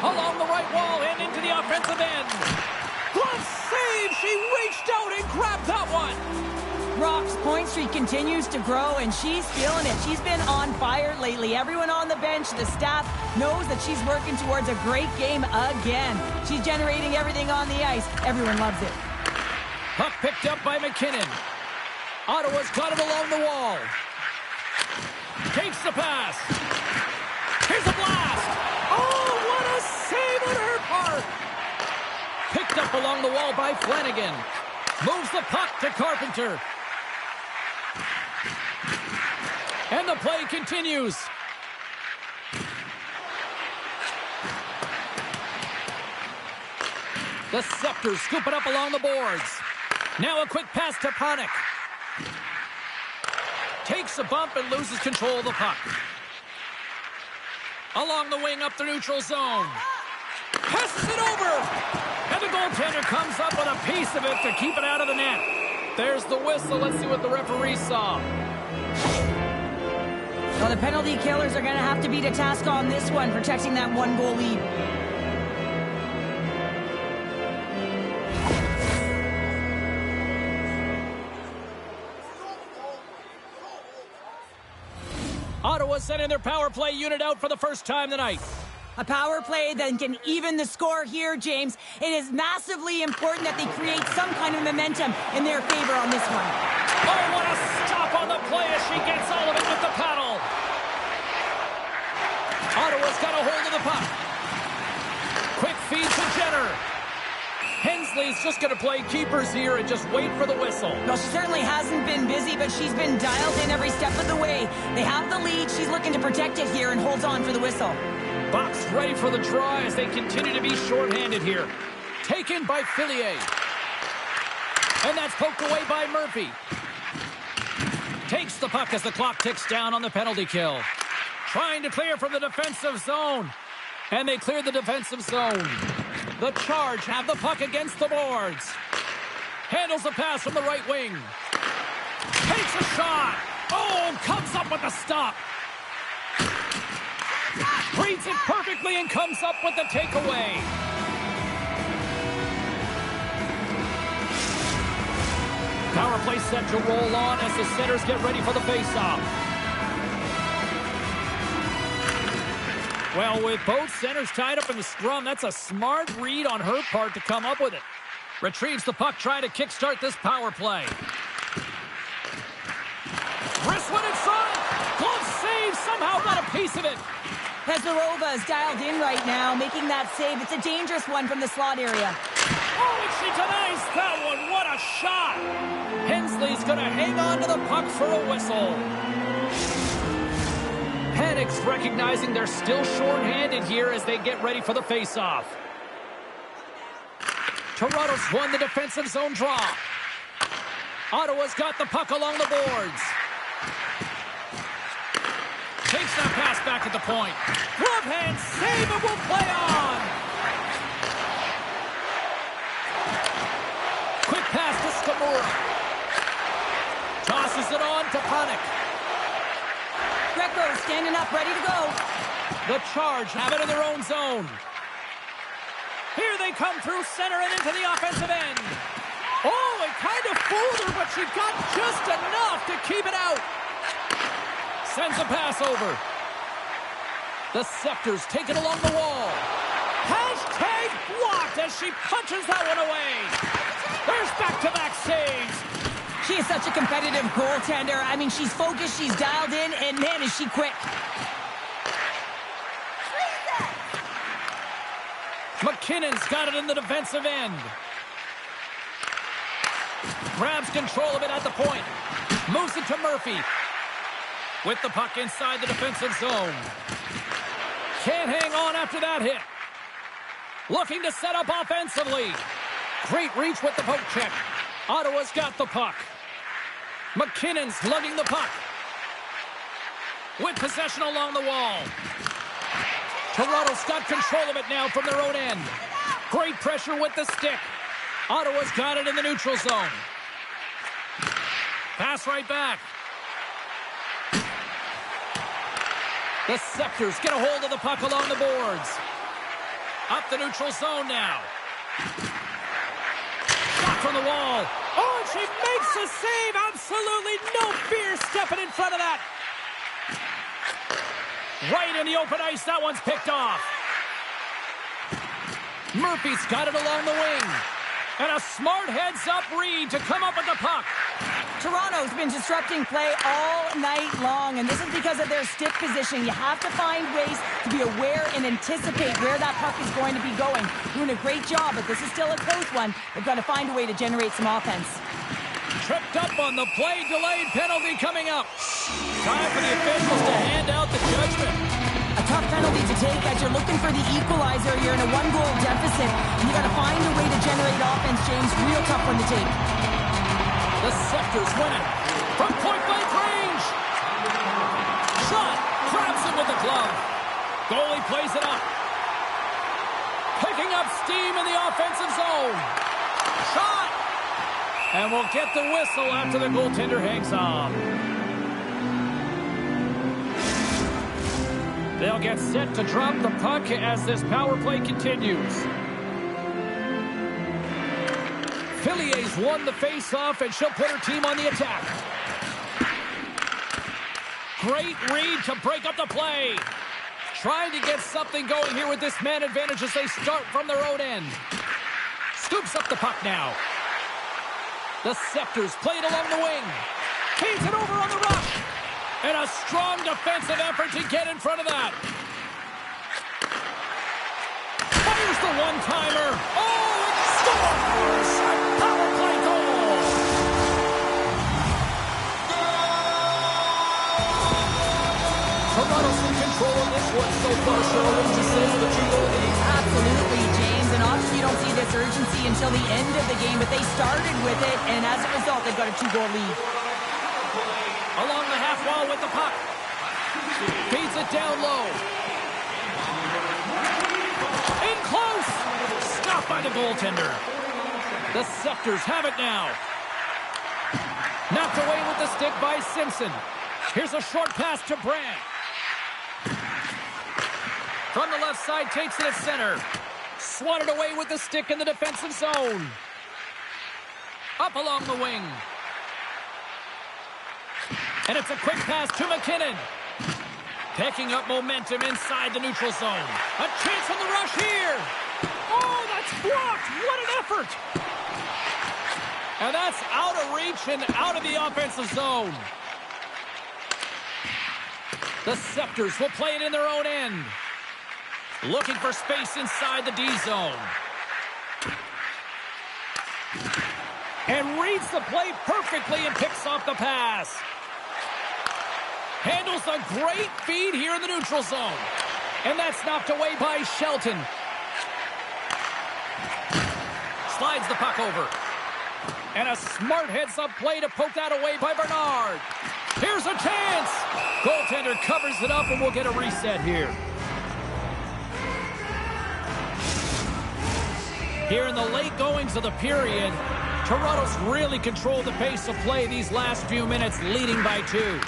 Along the right wall and into the offensive end. Glove save! She reached out and grabbed that one. Rock's point streak continues to grow, and she's feeling it. She's been on fire lately. Everyone on the bench, the staff, knows that she's working towards a great game again. She's generating everything on the ice. Everyone loves it. Puck picked up by McKinnon. Ottawa's got it along the wall. Takes the pass. Here's a blast. Oh, what a save on her part. Picked up along the wall by Flanagan. Moves the puck to Carpenter. And the play continues. The Scepters scoop it up along the boards. Now a quick pass to Panik. Takes a bump and loses control of the puck. Along the wing up the neutral zone. Passes it over. And the goaltender comes up with a piece of it to keep it out of the net. There's the whistle. Let's see what the referee saw. Well, the penalty killers are going to have to beat a task on this one, protecting that one-goal lead. Ottawa sending their power play unit out for the first time tonight. A power play that can even the score here, James. It is massively important that they create some kind of momentum in their favor on this one. Oh, what a stop on the play as she gets all of it with the paddle. Ottawa's got a hold of the puck. Quick feed to Jenner. Hensley's just going to play keepers here and just wait for the whistle. Well, she certainly hasn't been busy, but she's been dialed in every step of the way. They have the lead. She's looking to protect it here and holds on for the whistle. Box ready for the draw as they continue to be shorthanded here. Taken by Fillier. And that's poked away by Murphy. Takes the puck as the clock ticks down on the penalty kill. Trying to clear from the defensive zone. And they cleared the defensive zone. The Charge have the puck against the boards. Handles the pass from the right wing. Takes a shot. Oh, comes up with the stop. Reads it perfectly and comes up with the takeaway. Power play set to roll on as the centers get ready for the faceoff. Well, with both centers tied up in the scrum, that's a smart read on her part to come up with it. Retrieves the puck, trying to kickstart this power play. Wrist went inside. Glove save, somehow got a piece of it. Peslarova is dialed in right now, making that save. It's a dangerous one from the slot area. Oh, and she denies that one. What a shot. Hensley's going to hang on to the puck for a whistle. Panic's recognizing they're still shorthanded here as they get ready for the faceoff. Toronto's won the defensive zone draw. Ottawa's got the puck along the boards. Takes that pass back at the point. Glove hand save and will play on. Quick pass to Skamura. Tosses it on to Panik. Greco standing up, ready to go. The Charge have it in their own zone. Here they come through center and into the offensive end. Oh, it kind of fooled her, but she got just enough to keep it out. Sends a pass over. The Scepters take it along the wall. Hashtag blocked as she punches that one away. There's back-to-back saves. She is such a competitive goaltender. I mean, she's focused, she's dialed in, and man, is she quick. McKinnon's got it in the defensive end. Grabs control of it at the point. Moves it to Murphy. With the puck inside the defensive zone. Can't hang on after that hit. Looking to set up offensively. Great reach with the poke check. Ottawa's got the puck. McKinnon's lugging the puck. With possession along the wall. Toronto's got control of it now from their own end. Great pressure with the stick. Ottawa's got it in the neutral zone. Pass right back. The Scepters get a hold of the puck along the boards. Up the neutral zone now. Shot from the wall. Oh, and she makes the save. Absolutely no fear stepping in front of that. Right in the open ice. That one's picked off. Murphy's got it along the wing. And a smart heads-up read to come up with the puck. Toronto's been disrupting play all night long, and this is because of their stick position. You have to find ways to be aware and anticipate where that puck is going to be going. Doing a great job, but this is still a close one. They've got to find a way to generate some offense. Tripped up on the play, delayed penalty coming up. Time for the officials to hand out the judgment. A tough penalty to take as you're looking for the equalizer. You're in a one-goal deficit, and you got to find a way to generate offense, James. Real tough one to take. The Scepters win it from point-blank range. Shot. Grabs him with the glove. Goalie plays it up. Picking up steam in the offensive zone. Shot. And we'll get the whistle after the goaltender hangs on. They'll get set to drop the puck as this power play continues. Fillier's won the face-off, and she'll put her team on the attack. Great read to break up the play. Trying to get something going here with this man advantage as they start from their own end. Scoops up the puck now. The Scepters play it along the wing. Feeds it over on the rush. And a strong defensive effort to get in front of that. Fires the one-timer. Oh, it scores! A power play goal! Toronto's in control of this one so far, Cheryl. What would you say to the two-goal lead? Absolutely, James. And often you don't see this urgency until the end of the game, but they started with it, and as a result, they've got a two-goal lead. Along the half wall with the puck. Feeds it down low. In close. Stopped by the goaltender. The Scepters have it now. Knocked away with the stick by Simpson. Here's a short pass to Brandt. From the left side, takes it at center. Swatted away with the stick in the defensive zone. Up along the wing. And it's a quick pass to McKinnon. Picking up momentum inside the neutral zone. A chance on the rush here. Oh, that's blocked. What an effort. And that's out of reach and out of the offensive zone. The Scepters will play it in their own end. Looking for space inside the D zone. And reads the play perfectly and picks off the pass. Handles a great feed here in the neutral zone. And that's knocked away by Shelton. Slides the puck over. And a smart heads-up play to poke that away by Bernard. Here's a chance. Goaltender covers it up, and we'll get a reset here. Here in the late goings of the period, Toronto's really controlled the pace of play these last few minutes, leading by 2.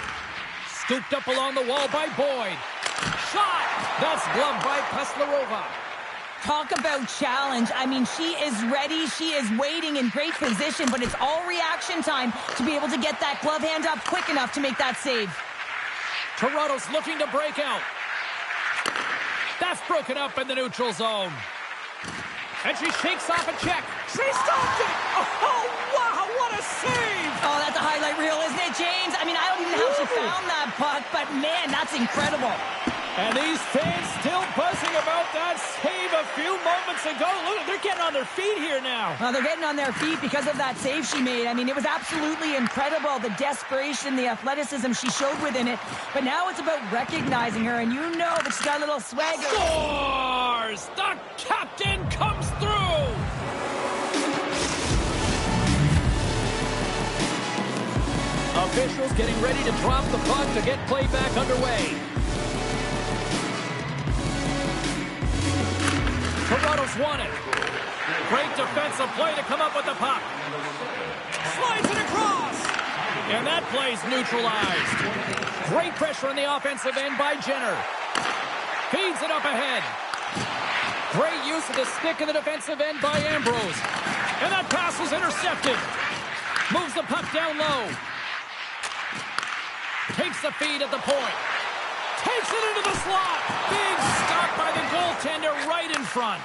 Scooped up along the wall by Boyd. Shot! That's gloved by Peslarova. Talk about challenge. I mean, she is ready. She is waiting in great position, but it's all reaction time to be able to get that glove hand up quick enough to make that save. Toronto's looking to break out. That's broken up in the neutral zone. And she shakes off a check. She stopped it! Oh, wow, what a save! Oh, that's a highlight reel, isn't it, James? I mean, I don't even know how she found that puck, but man, that's incredible. And these fans still buzzing about that save a few moments ago. Look, they're getting on their feet here now. Well, they're getting on their feet because of that save she made. I mean, it was absolutely incredible, the desperation, the athleticism she showed within it. But now it's about recognizing her, and you know that she's got a little swagger. Scores! scores! The captain comes through! Officials getting ready to drop the puck to get play back underway. Toronto's won it. Great defensive play to come up with the puck. Slides it across. And that play's neutralized. Great pressure on the offensive end by Jenner. Feeds it up ahead. Great use of the stick in the defensive end by Ambrose. And that pass is intercepted. Moves the puck down low. Takes the feed at the point. Takes it into the slot. Big stop by the goaltender right in front.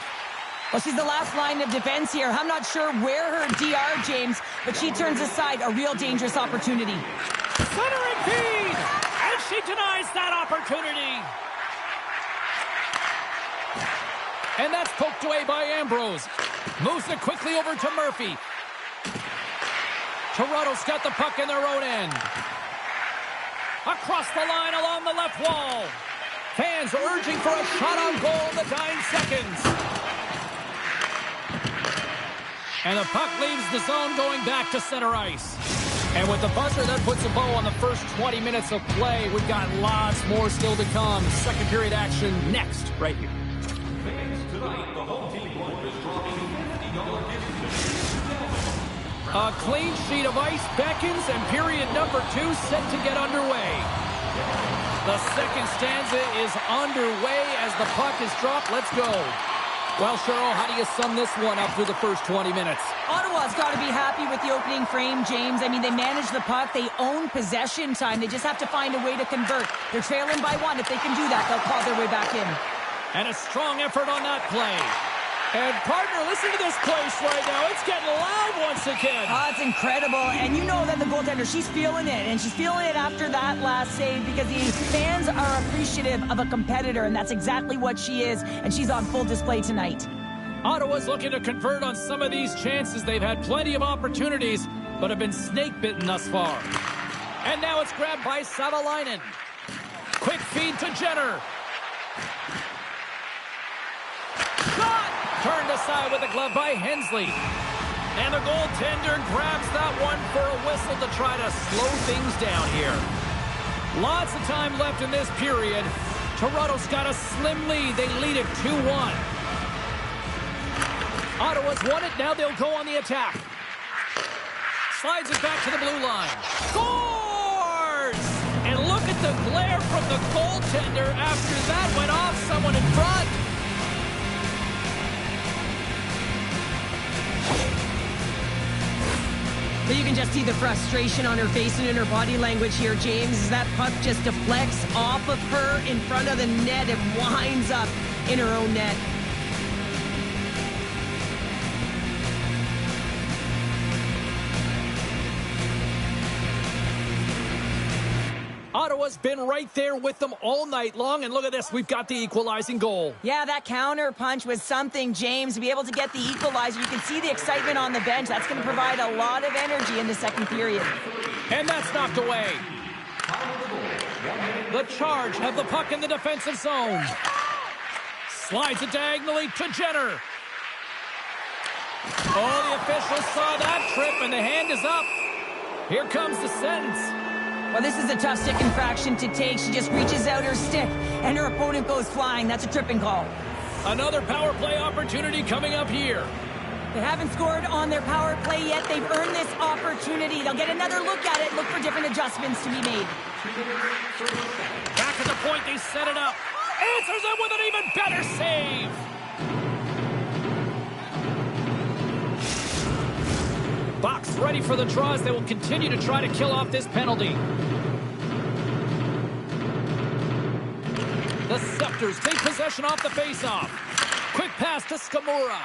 Well, she's the last line of defense here. I'm not sure where her DR, James, but she turns aside a real dangerous opportunity. Centering feed! And she denies that opportunity. And that's poked away by Ambrose. Moves it quickly over to Murphy. Toronto's got the puck in their own end. Across the line along the left wall. Fans urging for a shot on goal in the dying seconds. And the puck leaves the zone going back to center ice. And with the buzzer, that puts a bow on the first 20 minutes of play. We've got lots more still to come. Second period action next, right here. Fans, tonight, the home team is dropping $50 gift A clean sheet of ice beckons, and period number 2 set to get underway. The second stanza is underway as the puck is dropped. Let's go. Well, Cheryl, how do you sum this one up through the first 20 minutes? Ottawa's got to be happy with the opening frame, James. I mean, they manage the puck. They own possession time. They just have to find a way to convert. They're trailing by 1. If they can do that, they'll claw their way back in. And a strong effort on that play. And, partner, listen to this place right now. It's getting loud once again. Oh, it's incredible. And you know that the goaltender, she's feeling it. And she's feeling it after that last save because the fans are appreciative of a competitor, and that's exactly what she is. And she's on full display tonight. Ottawa's looking to convert on some of these chances. They've had plenty of opportunities, but have been snake-bitten thus far. And now it's grabbed by Savalainen. Quick feed to Jenner. Shot! Turned aside with a glove by Hensley. And the goaltender grabs that one for a whistle to try to slow things down here. Lots of time left in this period. Toronto's got a slim lead. They lead it 2-1. Ottawa's won it. Now they'll go on the attack. Slides it back to the blue line. Scores! And look at the glare from the goaltender after that went off someone in front. But you can just see the frustration on her face and in her body language here, James, as that puck just deflects off of her in front of the net and winds up in her own net. Ottawa's been right there with them all night long, and look at this, we've got the equalizing goal. Yeah, that counter punch was something, James, to be able to get the equalizer. You can see the excitement on the bench. That's going to provide a lot of energy in the second period. And that's knocked away. The Charge have the puck in the defensive zone. Slides it diagonally to Jenner. Oh, the officials saw that trip, and the hand is up. Here comes the sentence. Well, this is a tough stick infraction to take. She just reaches out her stick, and her opponent goes flying. That's a tripping call. Another power play opportunity coming up here. They haven't scored on their power play yet. They've earned this opportunity. They'll get another look at it, look for different adjustments to be made. Back at the point, they set it up. Answers it with an even better save. Box ready for the draws. They will continue to try to kill off this penalty. The Scepters take possession off the faceoff. Quick pass to Skamura.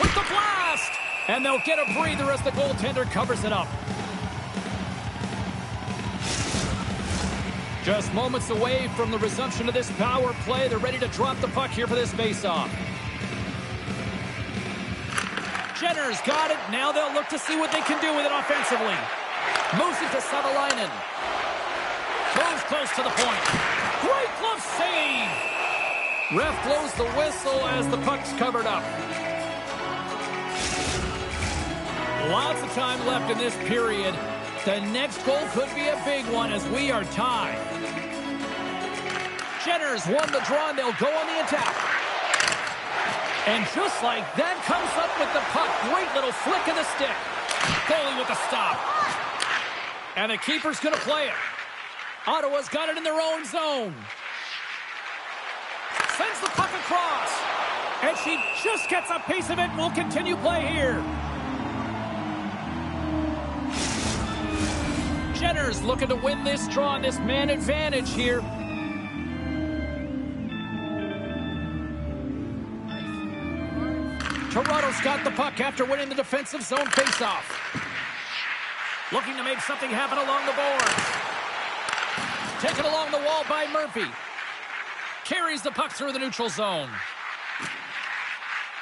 With the blast! And they'll get a breather as the goaltender covers it up. Just moments away from the resumption of this power play. They're ready to drop the puck here for this faceoff. Jenner's got it. Now they'll look to see what they can do with it offensively. Moves it to Savalainen. Moves close to the point. Great glove save. Ref blows the whistle as the puck's covered up. Lots of time left in this period. The next goal could be a big one as we are tied. Jenner's won the draw and they'll go on the attack. And just like that, comes up with the puck. Great little flick of the stick. Goalie with the stop. And the keeper's going to play it. Ottawa's got it in their own zone. Sends the puck across. And she just gets a piece of it and will continue play here. Jenner's looking to win this draw on this man advantage here. Toronto's got the puck after winning the defensive zone faceoff. Looking to make something happen along the boards. Taken along the wall by Murphy. Carries the puck through the neutral zone.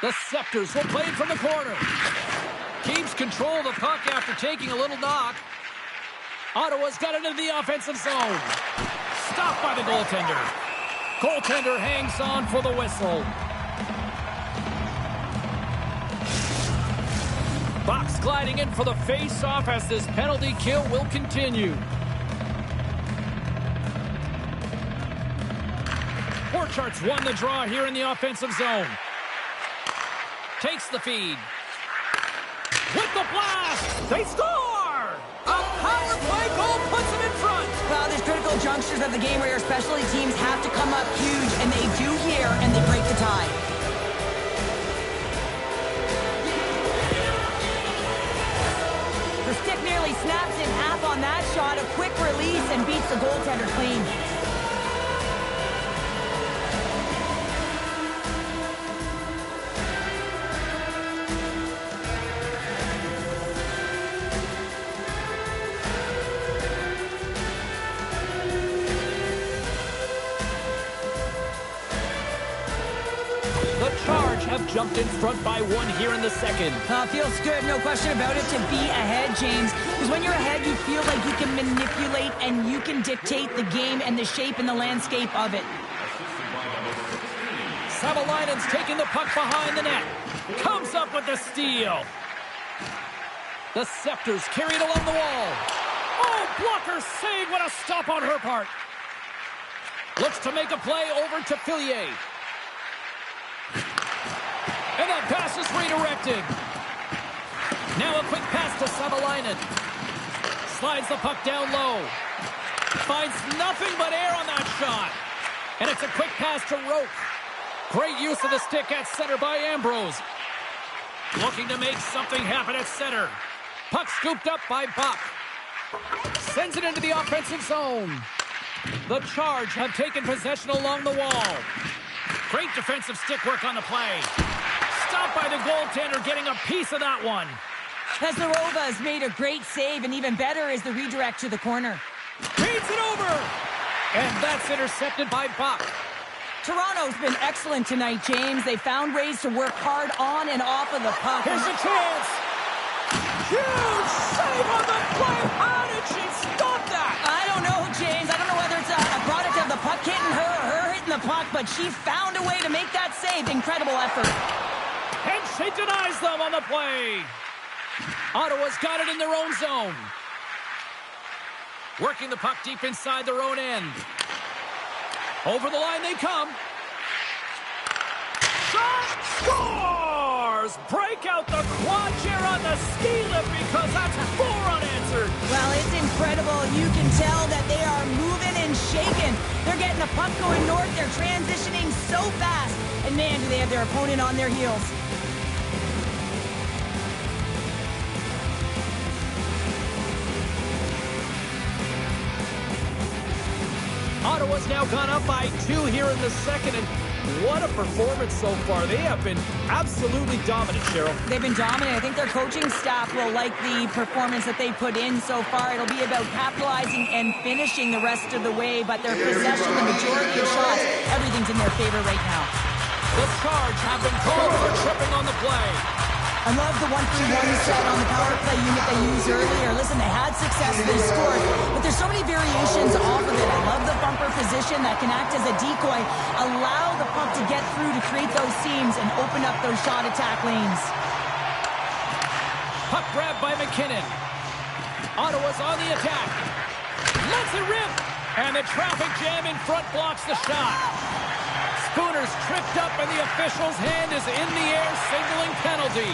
The Scepters will play it from the corner. Keeps control of the puck after taking a little knock. Ottawa's got it into the offensive zone. Stopped by the goaltender. Goaltender hangs on for the whistle. Box gliding in for the face-off as this penalty kill will continue. Borchart's won the draw here in the offensive zone. Takes the feed. With the blast, they score! A power play goal puts them in front. Well, there's critical junctures of the game where your specialty teams have to come up huge, and they do here, and they break the tie. The stick nearly snaps in half on that shot. A quick release and beats the goaltender clean. Have jumped in front by one here in the second. Feels good, no question about it, to be ahead, James. Because when you're ahead, you feel like you can manipulate and you can dictate the game and the shape and the landscape of it. Savalainen's taking the puck behind the net. Comes up with the steal. The Scepters carried along the wall. Oh, blocker save. What a stop on her part. Looks to make a play over to Fillier. And that pass is redirected. Now a quick pass to Savalainen. Slides the puck down low. Finds nothing but air on that shot. And it's a quick pass to Roque. Great use of the stick at center by Ambrose. Looking to make something happen at center. Puck scooped up by Buck. Sends it into the offensive zone. The Charge have taken possession along the wall. Great defensive stick work on the play. Stopped by the goaltender, getting a piece of that one. Pesarova has made a great save, and even better is the redirect to the corner. Feeds it over! And that's intercepted by Buck. Toronto's been excellent tonight, James. They found ways to work hard on and off of the puck. Here's a chance! Huge save on the play! How did she stop that? I don't know, James. I don't know whether it's a product of the puck hitting her or her hitting the puck, but she found a way to make that save. Incredible effort. And she denies them on the play. Ottawa's got it in their own zone. Working the puck deep inside their own end. Over the line they come. Shot! Scores! Break out the quad chair on the ski lift because that's 4 unanswered. Well, it's incredible. You can tell that they are moving and shaking. They're getting the puck going north. They're transitioning so fast. And man, do they have their opponent on their heels. Ottawa's now gone up by 2 here in the second, and what a performance so far. They have been absolutely dominant, Cheryl. They've been dominant. I think their coaching staff will like the performance that they put in so far. It'll be about capitalizing and finishing the rest of the way, but their possession, the majority of shots, everything's in their favor right now. The Charge have been called for tripping on the play. I love the 1-3-1 set on the power play unit they used earlier. Listen, they had success, they scored, but there's so many variations off of it. I love the bumper position that can act as a decoy, allow the puck to get through to create those seams and open up those shot attack lanes. Puck grab by McKinnon. Ottawa's on the attack. Lets it rip, and the traffic jam in front blocks the shot. Spooner's tripped up, and the official's hand is in the air, signaling penalty.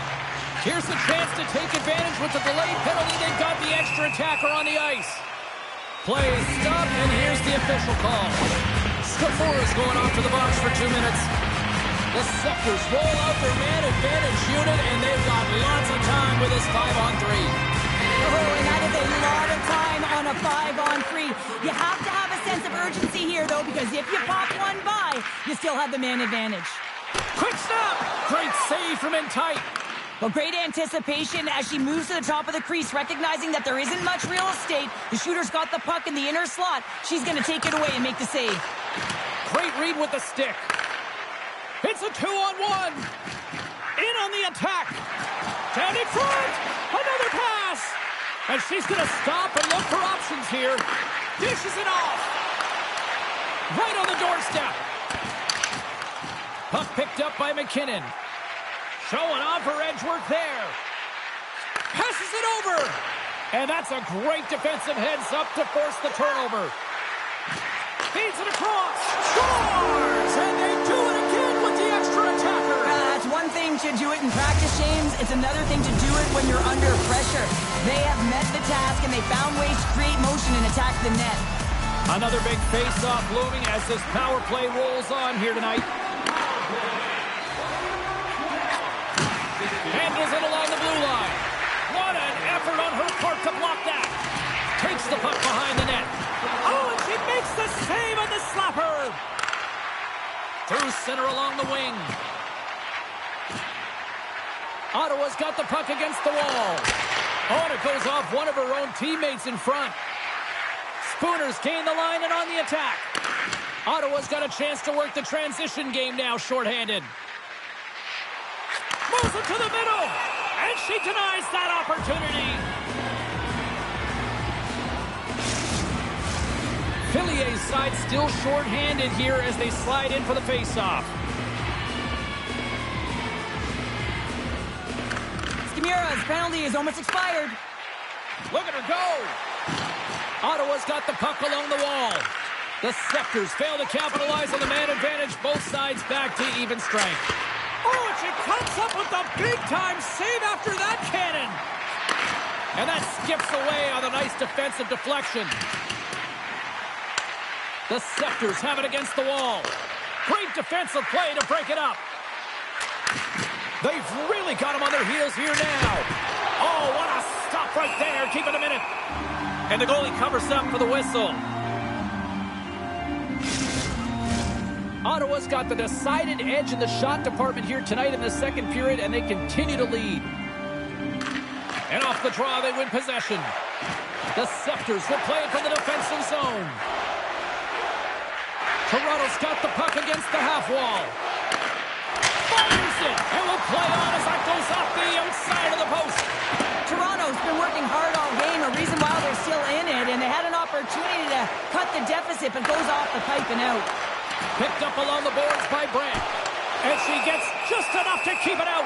Here's the chance to take advantage with the delayed penalty. They've got the extra attacker on the ice. Play is stopped, and here's the official call. Scaffora's going off to the box for 2 minutes. The Scepters roll out their man advantage unit, and they've got lots of time with this 5-on-3. Oh, and that is a lot of time on a 5-on-3. You have to have a sense of urgency here, though, because if you pop one by, you still have the man advantage. Quick stop! Great save from in tight. Well, great anticipation as she moves to the top of the crease, recognizing that there isn't much real estate. The shooter's got the puck in the inner slot. She's going to take it away and make the save. Great read with the stick. It's a 2-on-1. In on the attack. Down in front. Another pass. And she's going to stop and look for options here. Dishes it off. Right on the doorstep. Puck picked up by McKinnon. Showing off her edge work there. Passes it over. And that's a great defensive heads up to force the turnover. Feeds it across. Scores! And they do it again with the extra attacker. It's one thing to do it in practice, James. It's another thing to do it when you're under pressure. They have met the task, and they found ways to create motion and attack the net. Another big face-off looming as this power play rolls on here tonight. Handles it along the blue line. What an effort on her part to block that. Takes the puck behind the net. Oh, and she makes the save on the slapper. Through center along the wing. Ottawa's got the puck against the wall. Oh, and it goes off one of her own teammates in front. Spooner's gained the line and on the attack. Ottawa's got a chance to work the transition game now, shorthanded. Moves it to the middle, and she denies that opportunity. Fillier's side still shorthanded here as they slide in for the faceoff. Skamira's penalty is almost expired. Look at her go. Ottawa's got the puck along the wall. The Scepters fail to capitalize on the man advantage. Both sides back to even strength. Oh, and she comes up with the big-time save after that cannon. And that skips away on a nice defensive deflection. The Scepters have it against the wall. Great defensive play to break it up. They've really got them on their heels here now. Oh, what a stop right there. Keep it a minute. And the goalie covers up for the whistle. Ottawa's got the decided edge in the shot department here tonight in the second period, and they continue to lead. And off the draw, they win possession. The Scepters will play it from the defensive zone. Toronto's got the puck against the half wall. Fires it, and will play on as that goes off the outside of the post. Toronto's been working hard all game, a reason why they're still in it, and they had an opportunity to cut the deficit, but goes off the pipe and out. Picked up along the boards by Brandt. And she gets just enough to keep it out.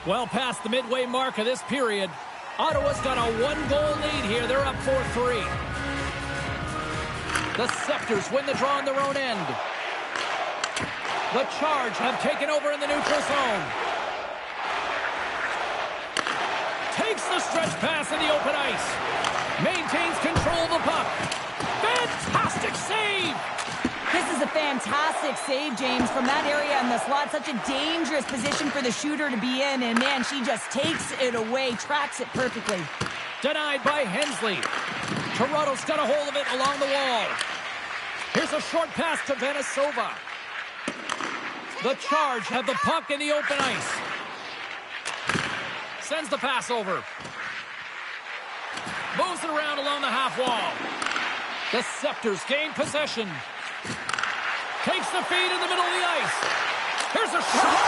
Well past the midway mark of this period, Ottawa's got a one-goal lead here. They're up 4-3. The Scepters win the draw on their own end. The Charge have taken over in the neutral zone. Takes the stretch pass in the open ice. Maintains control of the puck. Fantastic save! This is a fantastic save, James, from that area in the slot. Such a dangerous position for the shooter to be in, and man, she just takes it away, tracks it perfectly. Denied by Hensley. Toronto's got a hold of it along the wall. Here's a short pass to Venisova. The Charge have the puck in the open ice. Sends the pass over. Moves it around along the half wall. The Scepters gain possession. Takes the feed in the middle of the ice. Here's a shot.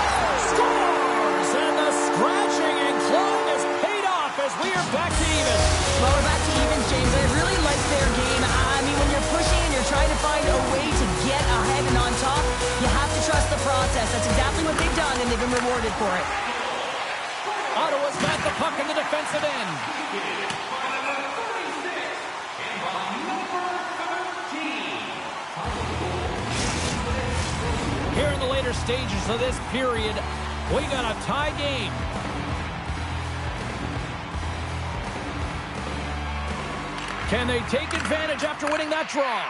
Scores! And the scratching and clawing has paid off as we are back to even. Well, we're back to evens, James. I really like their game. I mean, when you're pushing and you're trying to find a way to get ahead and on top, you have to trust the process. That's exactly what they've done, and they've been rewarded for it. Ottawa's got the puck in the defensive end. Here in the later stages of this period, we got a tie game. Can they take advantage after winning that draw?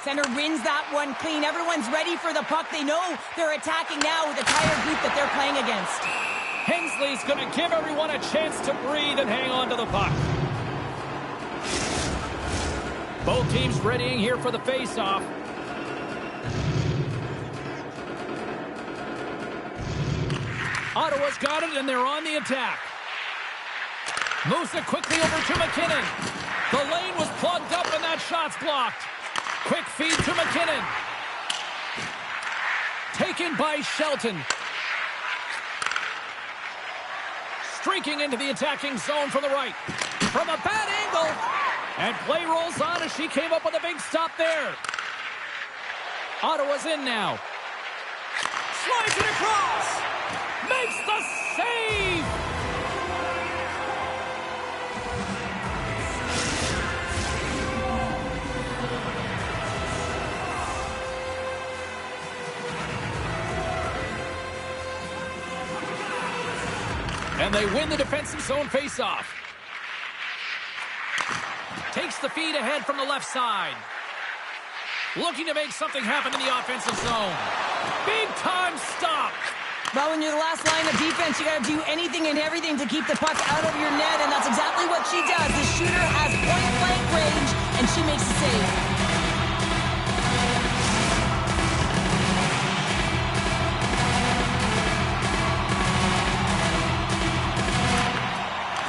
Center wins that one clean. Everyone's ready for the puck. They know they're attacking now with the tired group that they're playing against. Hensley's going to give everyone a chance to breathe and hang on to the puck. Both teams readying here for the face-off. Ottawa's got it, and they're on the attack. Moves it quickly over to McKinnon. The lane was plugged up, and that shot's blocked. Quick feed to McKinnon. Taken by Shelton. Streaking into the attacking zone from the right. From a bad angle. And play rolls on as she came up with a big stop there. Ottawa's in now. Slides it across. Makes the save. And they win the defensive zone faceoff. Takes the feed ahead from the left side. Looking to make something happen in the offensive zone. Big time stop. Well, when you're the last line of defense, you got to do anything and everything to keep the puck out of your net, and that's exactly what she does. The shooter has point-blank range, and she makes the save.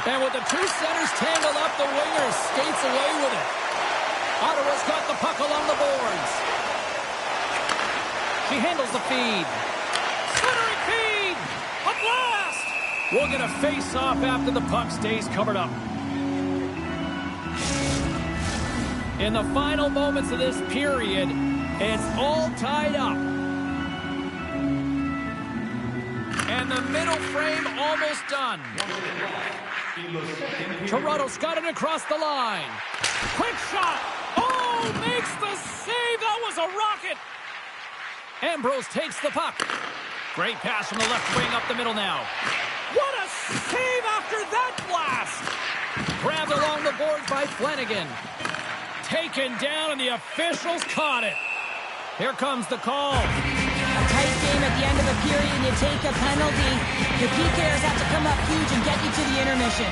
And with the two centers tangled up, the winger skates away with it. Ottawa's got the puck along the boards. She handles the feed. Centering feed! A blast! We'll get a face-off after the puck stays covered up. In the final moments of this period, it's all tied up. And the middle frame almost done. Toronto's got it across the line. Quick shot. Oh, makes the save. That was a rocket. Ambrose takes the puck. Great pass from the left wing up the middle now. What a save after that blast. Grabbed along the boards by Flanagan. Taken down, and the officials caught it. Here comes the call. A tight game at the end of the period, and you take a penalty. The PKers have to come up huge and get you to the intermission.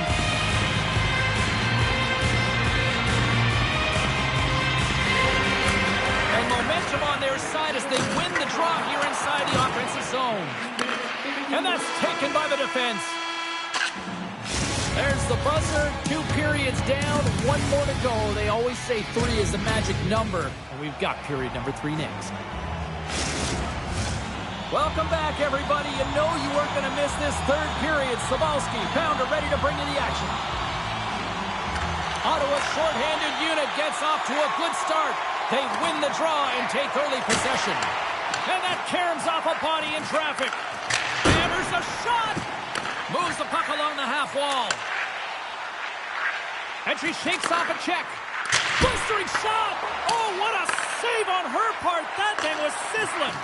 And momentum on their side as they win the draw here inside the offensive zone. And that's taken by the defense. There's the buzzer. 2 periods down, 1 more to go. They always say 3 is the magic number. And we've got period number 3 next. Welcome back, everybody. You know you weren't going to miss this third period. Sabalski, Pounder ready to bring you the action. Ottawa's shorthanded unit gets off to a good start. They win the draw and take early possession. And that caroms off a body in traffic. Hammers a shot. Moves the puck along the half wall. And she shakes off a check. Blistering shot. Oh, what a save on her part. That thing was sizzling.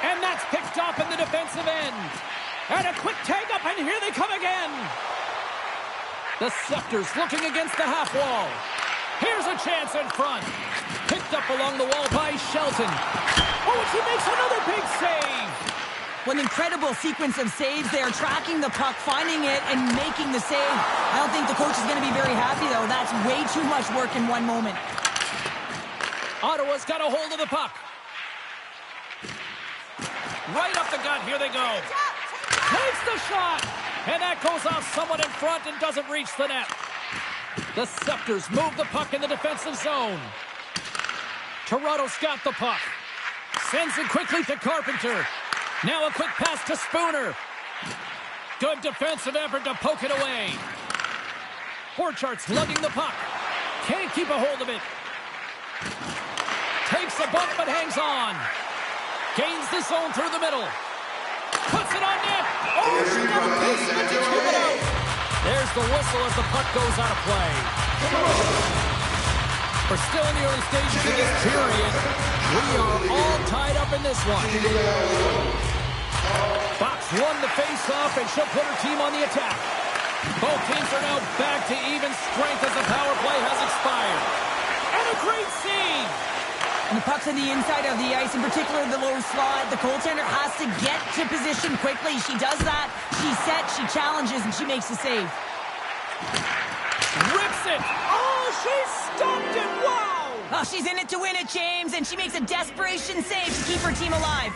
And that's picked up in the defensive end. And a quick tag up, and here they come again. The Scepters looking against the half wall. Here's a chance in front. Picked up along the wall by Shelton. Oh, and she makes another big save. What an incredible sequence of saves. They are tracking the puck, finding it, and making the save. I don't think the coach is going to be very happy, though. That's way too much work in one moment. Ottawa's got a hold of the puck. Right up the gut. Here they go. Takes the shot. And that goes off someone in front and doesn't reach the net. The Scepters move the puck in the defensive zone. Toronto's got the puck. Sends it quickly to Carpenter. Now a quick pass to Spooner. Good defensive effort to poke it away. Borchardt's lugging the puck. Can't keep a hold of it. Takes a bump but hangs on. Gains the zone through the middle. Puts it on net. Oh, she got a piece of it to keep it out. There's the whistle as the puck goes out of play. We're still in the early stages of this period. We are all tied up in this one. Fox won the face-off, and she'll put her team on the attack. Both teams are now back to even strength as the power play has expired. And a great save! And the puck's on the inside of the ice, in particular the low slot. The goaltender has to get to position quickly. She does that. She sets, she challenges, and she makes the save. Rips it! Oh, she stopped it! Wow! Oh, she's in it to win it, James, and she makes a desperation save to keep her team alive.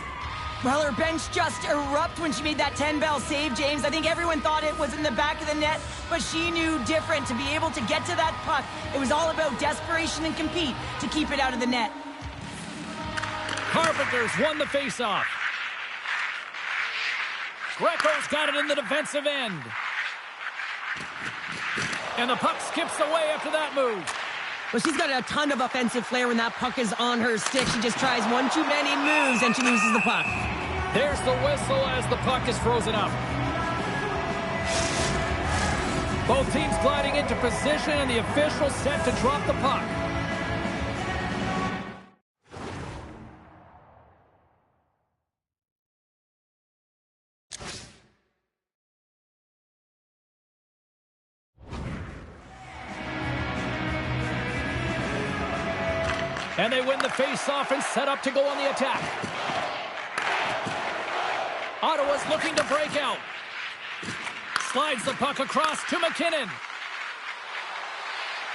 Well, her bench just erupted when she made that 10-bell save, James. I think everyone thought it was in the back of the net, but she knew different. To be able to get to that puck, it was all about desperation and compete to keep it out of the net. Carpenter's won the faceoff. Greco's got it in the defensive end. And the puck skips away after that move. Well, she's got a ton of offensive flair when that puck is on her stick. She just tries one too many moves and she loses the puck. There's the whistle as the puck is frozen up. Both teams gliding into position and the official set to drop the puck. And they win the face-off and set up to go on the attack. Ottawa's looking to break out. Slides the puck across to McKinnon.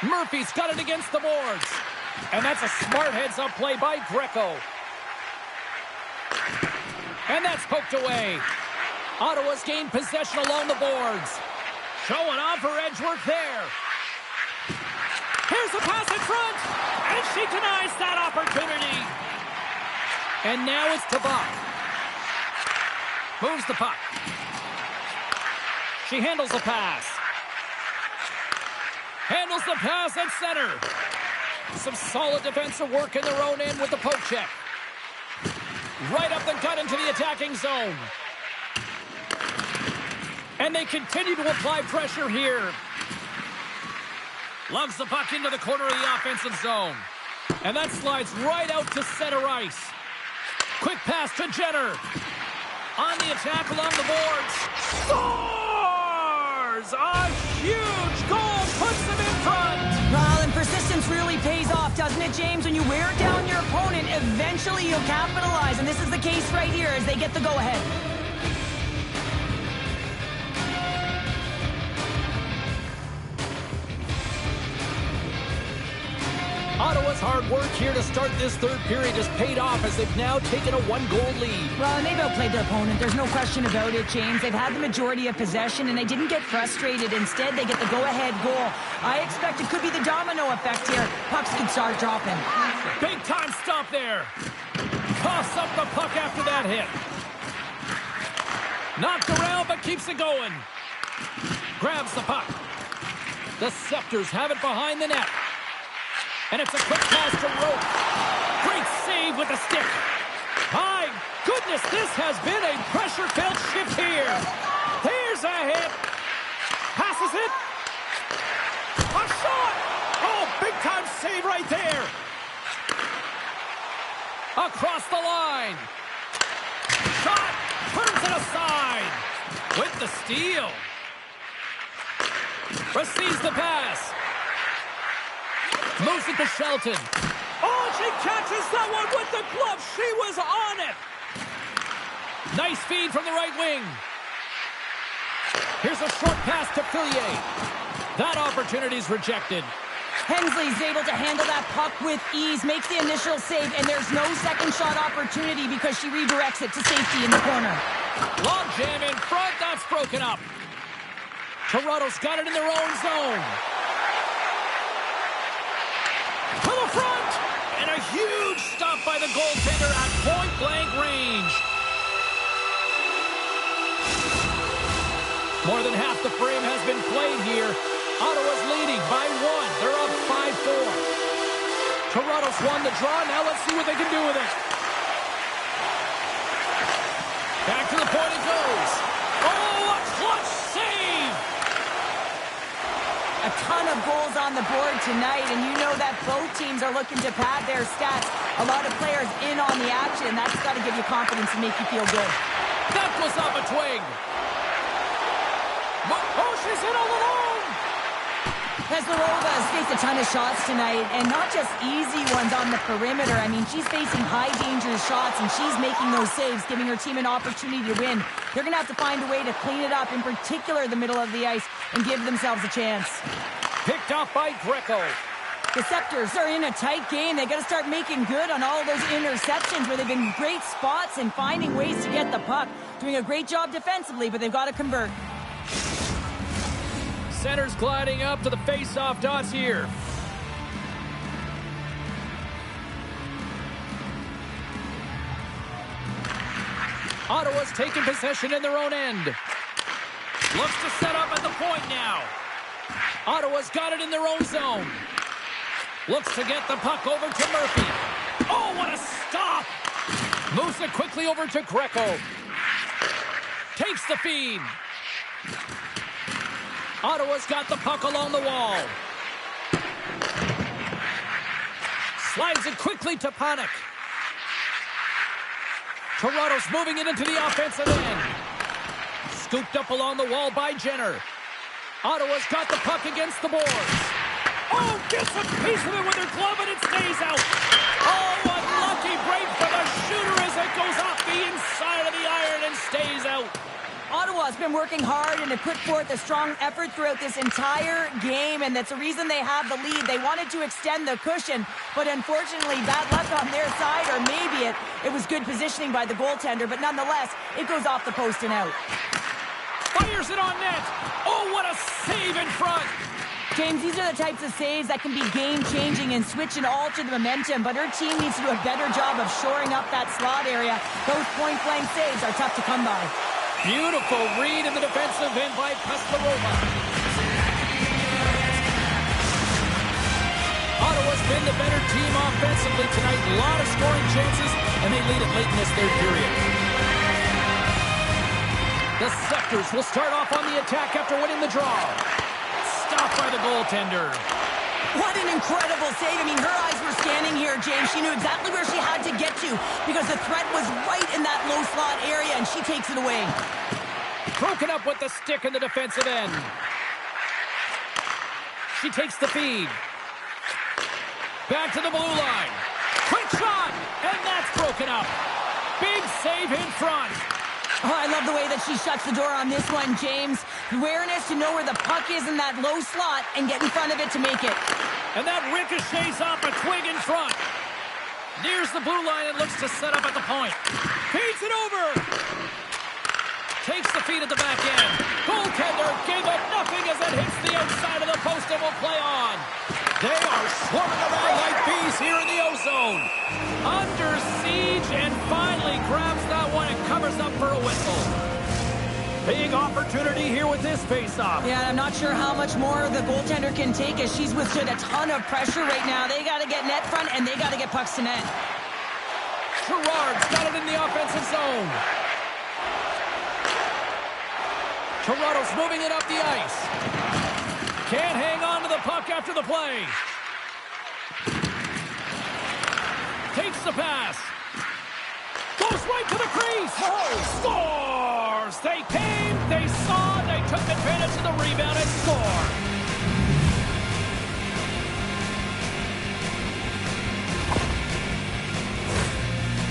Murphy's got it against the boards. And that's a smart heads-up play by Greco. And that's poked away. Ottawa's gained possession along the boards. Showing off her edge work there. Here's the pass in front. And she denies that opportunity. And now it's to Buck. Moves the puck. She handles the pass. Handles the pass at center. Some solid defensive work in their own end with the poke check. Right up the gut into the attacking zone. And they continue to apply pressure here. Loves the puck into the corner of the offensive zone. And that slides right out to center ice. Quick pass to Jenner. On the attack along the boards. Scores! A huge goal puts them in front. Well, and persistence really pays off, doesn't it, James? When you wear down your opponent, eventually you'll capitalize. And this is the case right here as they get the go-ahead. Ottawa's hard work here to start this third period has paid off as they've now taken a one-goal lead. Well, and they've outplayed their opponent. There's no question about it, James. They've had the majority of possession, and they didn't get frustrated. Instead, they get the go-ahead goal. I expect it could be the domino effect here. Pucks can start dropping. Big-time stop there. Toss up the puck after that hit. Knocked around, but keeps it going. Grabs the puck. The Scepters have it behind the net. And it's a quick pass to Rope. Great save with the stick. My goodness, this has been a pressure-filled shift here. There's a hit. Passes it. A shot. Oh, big-time save right there. Across the line. Shot. Turns it aside. With the steal. Receives the pass. Moves it to Shelton. Oh, she catches that one with the glove. She was on it. Nice feed from the right wing. Here's a short pass to Fillier. That opportunity's rejected. Hensley's able to handle that puck with ease, makes the initial save, and there's no second shot opportunity because she redirects it to safety in the corner. Long jam in front. That's broken up. Toronto's got it in their own zone. To the front! And a huge stop by the goaltender at point-blank range. More than half the frame has been played here. Ottawa's leading by 1. They're up 5-4. Toronto's won the draw. Now let's see what they can do with it. Back to the point it goes. Oh, a clutch save! A ton of goals on the board tonight, and you know that both teams are looking to pad their stats. A lot of players in on the action. That's got to give you confidence and make you feel good. That was off a twig. Oh, she's in all alone! Veslarova has faced a ton of shots tonight, and not just easy ones on the perimeter. I mean, she's facing high dangerous shots, and she's making those saves, giving her team an opportunity to win. They're going to have to find a way to clean it up, in particular the middle of the ice, and give themselves a chance. Picked off by Greco. The Scepters are in a tight game. They got to start making good on all of those interceptions where they've been great spots and finding ways to get the puck. Doing a great job defensively, but they've got to convert. Center's gliding up to the face-off dots here. Ottawa's taking possession in their own end. Looks to set up at the point now. Ottawa's got it in their own zone. Looks to get the puck over to Murphy. Oh, what a stop! Moves it quickly over to Greco. Takes the feed. Ottawa's got the puck along the wall. Slides it quickly to Panik. Toronto's moving it into the offensive end. Scooped up along the wall by Jenner. Ottawa's got the puck against the boards. Oh, gets a piece of it with her glove and it stays out. Oh, unlucky break for the shooter as it goes off the inside of the iron and stays out. Ottawa's been working hard and have put forth a strong effort throughout this entire game, and that's the reason they have the lead. They wanted to extend the cushion, but unfortunately bad luck on their side, or maybe it was good positioning by the goaltender, but nonetheless, it goes off the post and out. Fires it on net. Oh, what a save in front. James, these are the types of saves that can be game-changing and switch and alter the momentum, but her team needs to do a better job of shoring up that slot area. Those point-blank saves are tough to come by. Beautiful read in the defensive end by Veslarova. Ottawa's been the better team offensively tonight. A lot of scoring chances, and they lead it late in this third period. The Scepters will start off on the attack after winning the draw. Stopped by the goaltender. What an incredible save. I mean, her eyes were scanning here, James. She knew exactly where she had to get to because the threat was right in that low slot area, and she takes it away. Broken up with the stick in the defensive end. She takes the feed. Back to the blue line. Quick shot, and that's broken up. Big save in front. Oh, I love the way that she shuts the door on this one, James. Awareness to know where the puck is in that low slot and get in front of it to make it. And that ricochets off a twig in front. Nears the blue line and looks to set up at the point. Feeds it over. Takes the feed at the back end. Goaltender gave it nothing as it hits the outside of the post and will play on. They are swarming around like bees here in the O-zone. Under siege and finally grabs that one and covers up for a whistle. Big opportunity here with this face-off. Yeah, I'm not sure how much more the goaltender can take as she's withstood a ton of pressure right now. They got to get net front and they got to get pucks to net. Gerard's got it in the offensive zone. Toronto's moving it up the ice. Can't hang on to the puck after the play. Takes the pass. Goes right to the crease. Oh, scores! They came, they saw, they took advantage of the rebound and scored.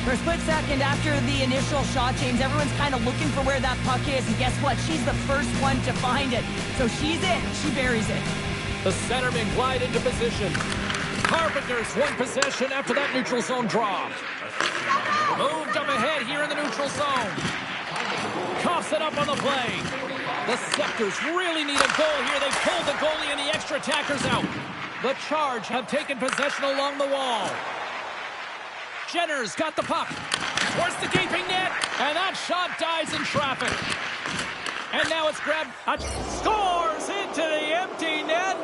For a split second after the initial shot, James, everyone's kind of looking for where that puck is, and guess what? She's the first one to find it. So she's in. She buries it. The centerman glide into position. Carpenter's won possession after that neutral zone draw. Moved up ahead here in the neutral zone. Coughs it up on the play. The Scepters really need a goal here. They pulled the goalie and the extra attackers out. The Charge have taken possession along the wall. Jenner's got the puck. Towards the gaping net. And that shot dies in traffic. And now it's grabbed. Scores into the empty net.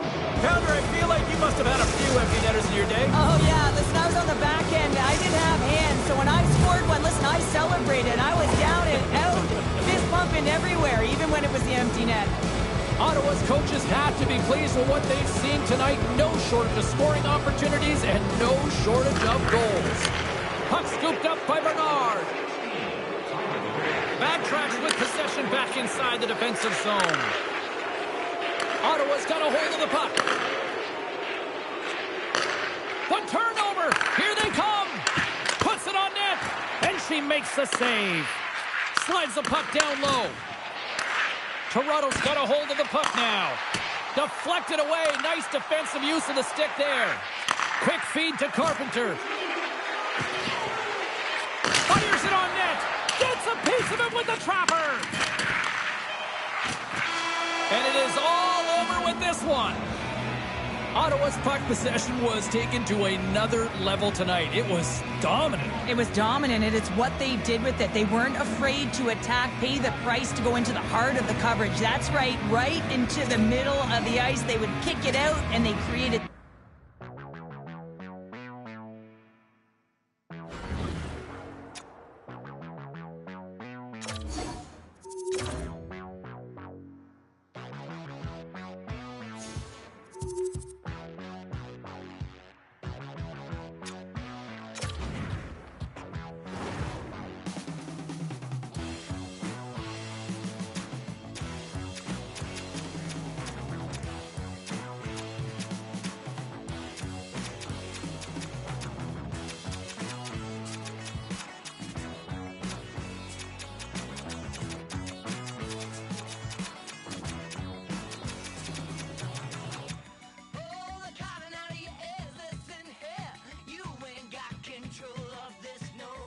Pounder, I feel like you must have had a few empty netters in your day. Oh, yeah. Listen, I was on the back end. I didn't have hands. So when I scored one, listen, I celebrated. I was down and out. Fist pumping everywhere, even when it was the empty net. Ottawa's coaches have to be pleased with what they've seen tonight. No shortage of scoring opportunities and no shortage of goals. Puck scooped up by Bernard. Backtracks with possession back inside the defensive zone. Ottawa's got a hold of the puck. The turnover. Here they come. Puts it on net. And she makes the save. Slides the puck down low. Toronto's got a hold of the puck now. Deflected away. Nice defensive use of the stick there. Quick feed to Carpenter. Fires it on net. Gets a piece of it with the trapper. And it is all over with this one. Ottawa's puck possession was taken to another level tonight. It was dominant. It was dominant, and it's what they did with it. They weren't afraid to attack, pay the price to go into the heart of the coverage. That's right into the middle of the ice. They would kick it out, and they created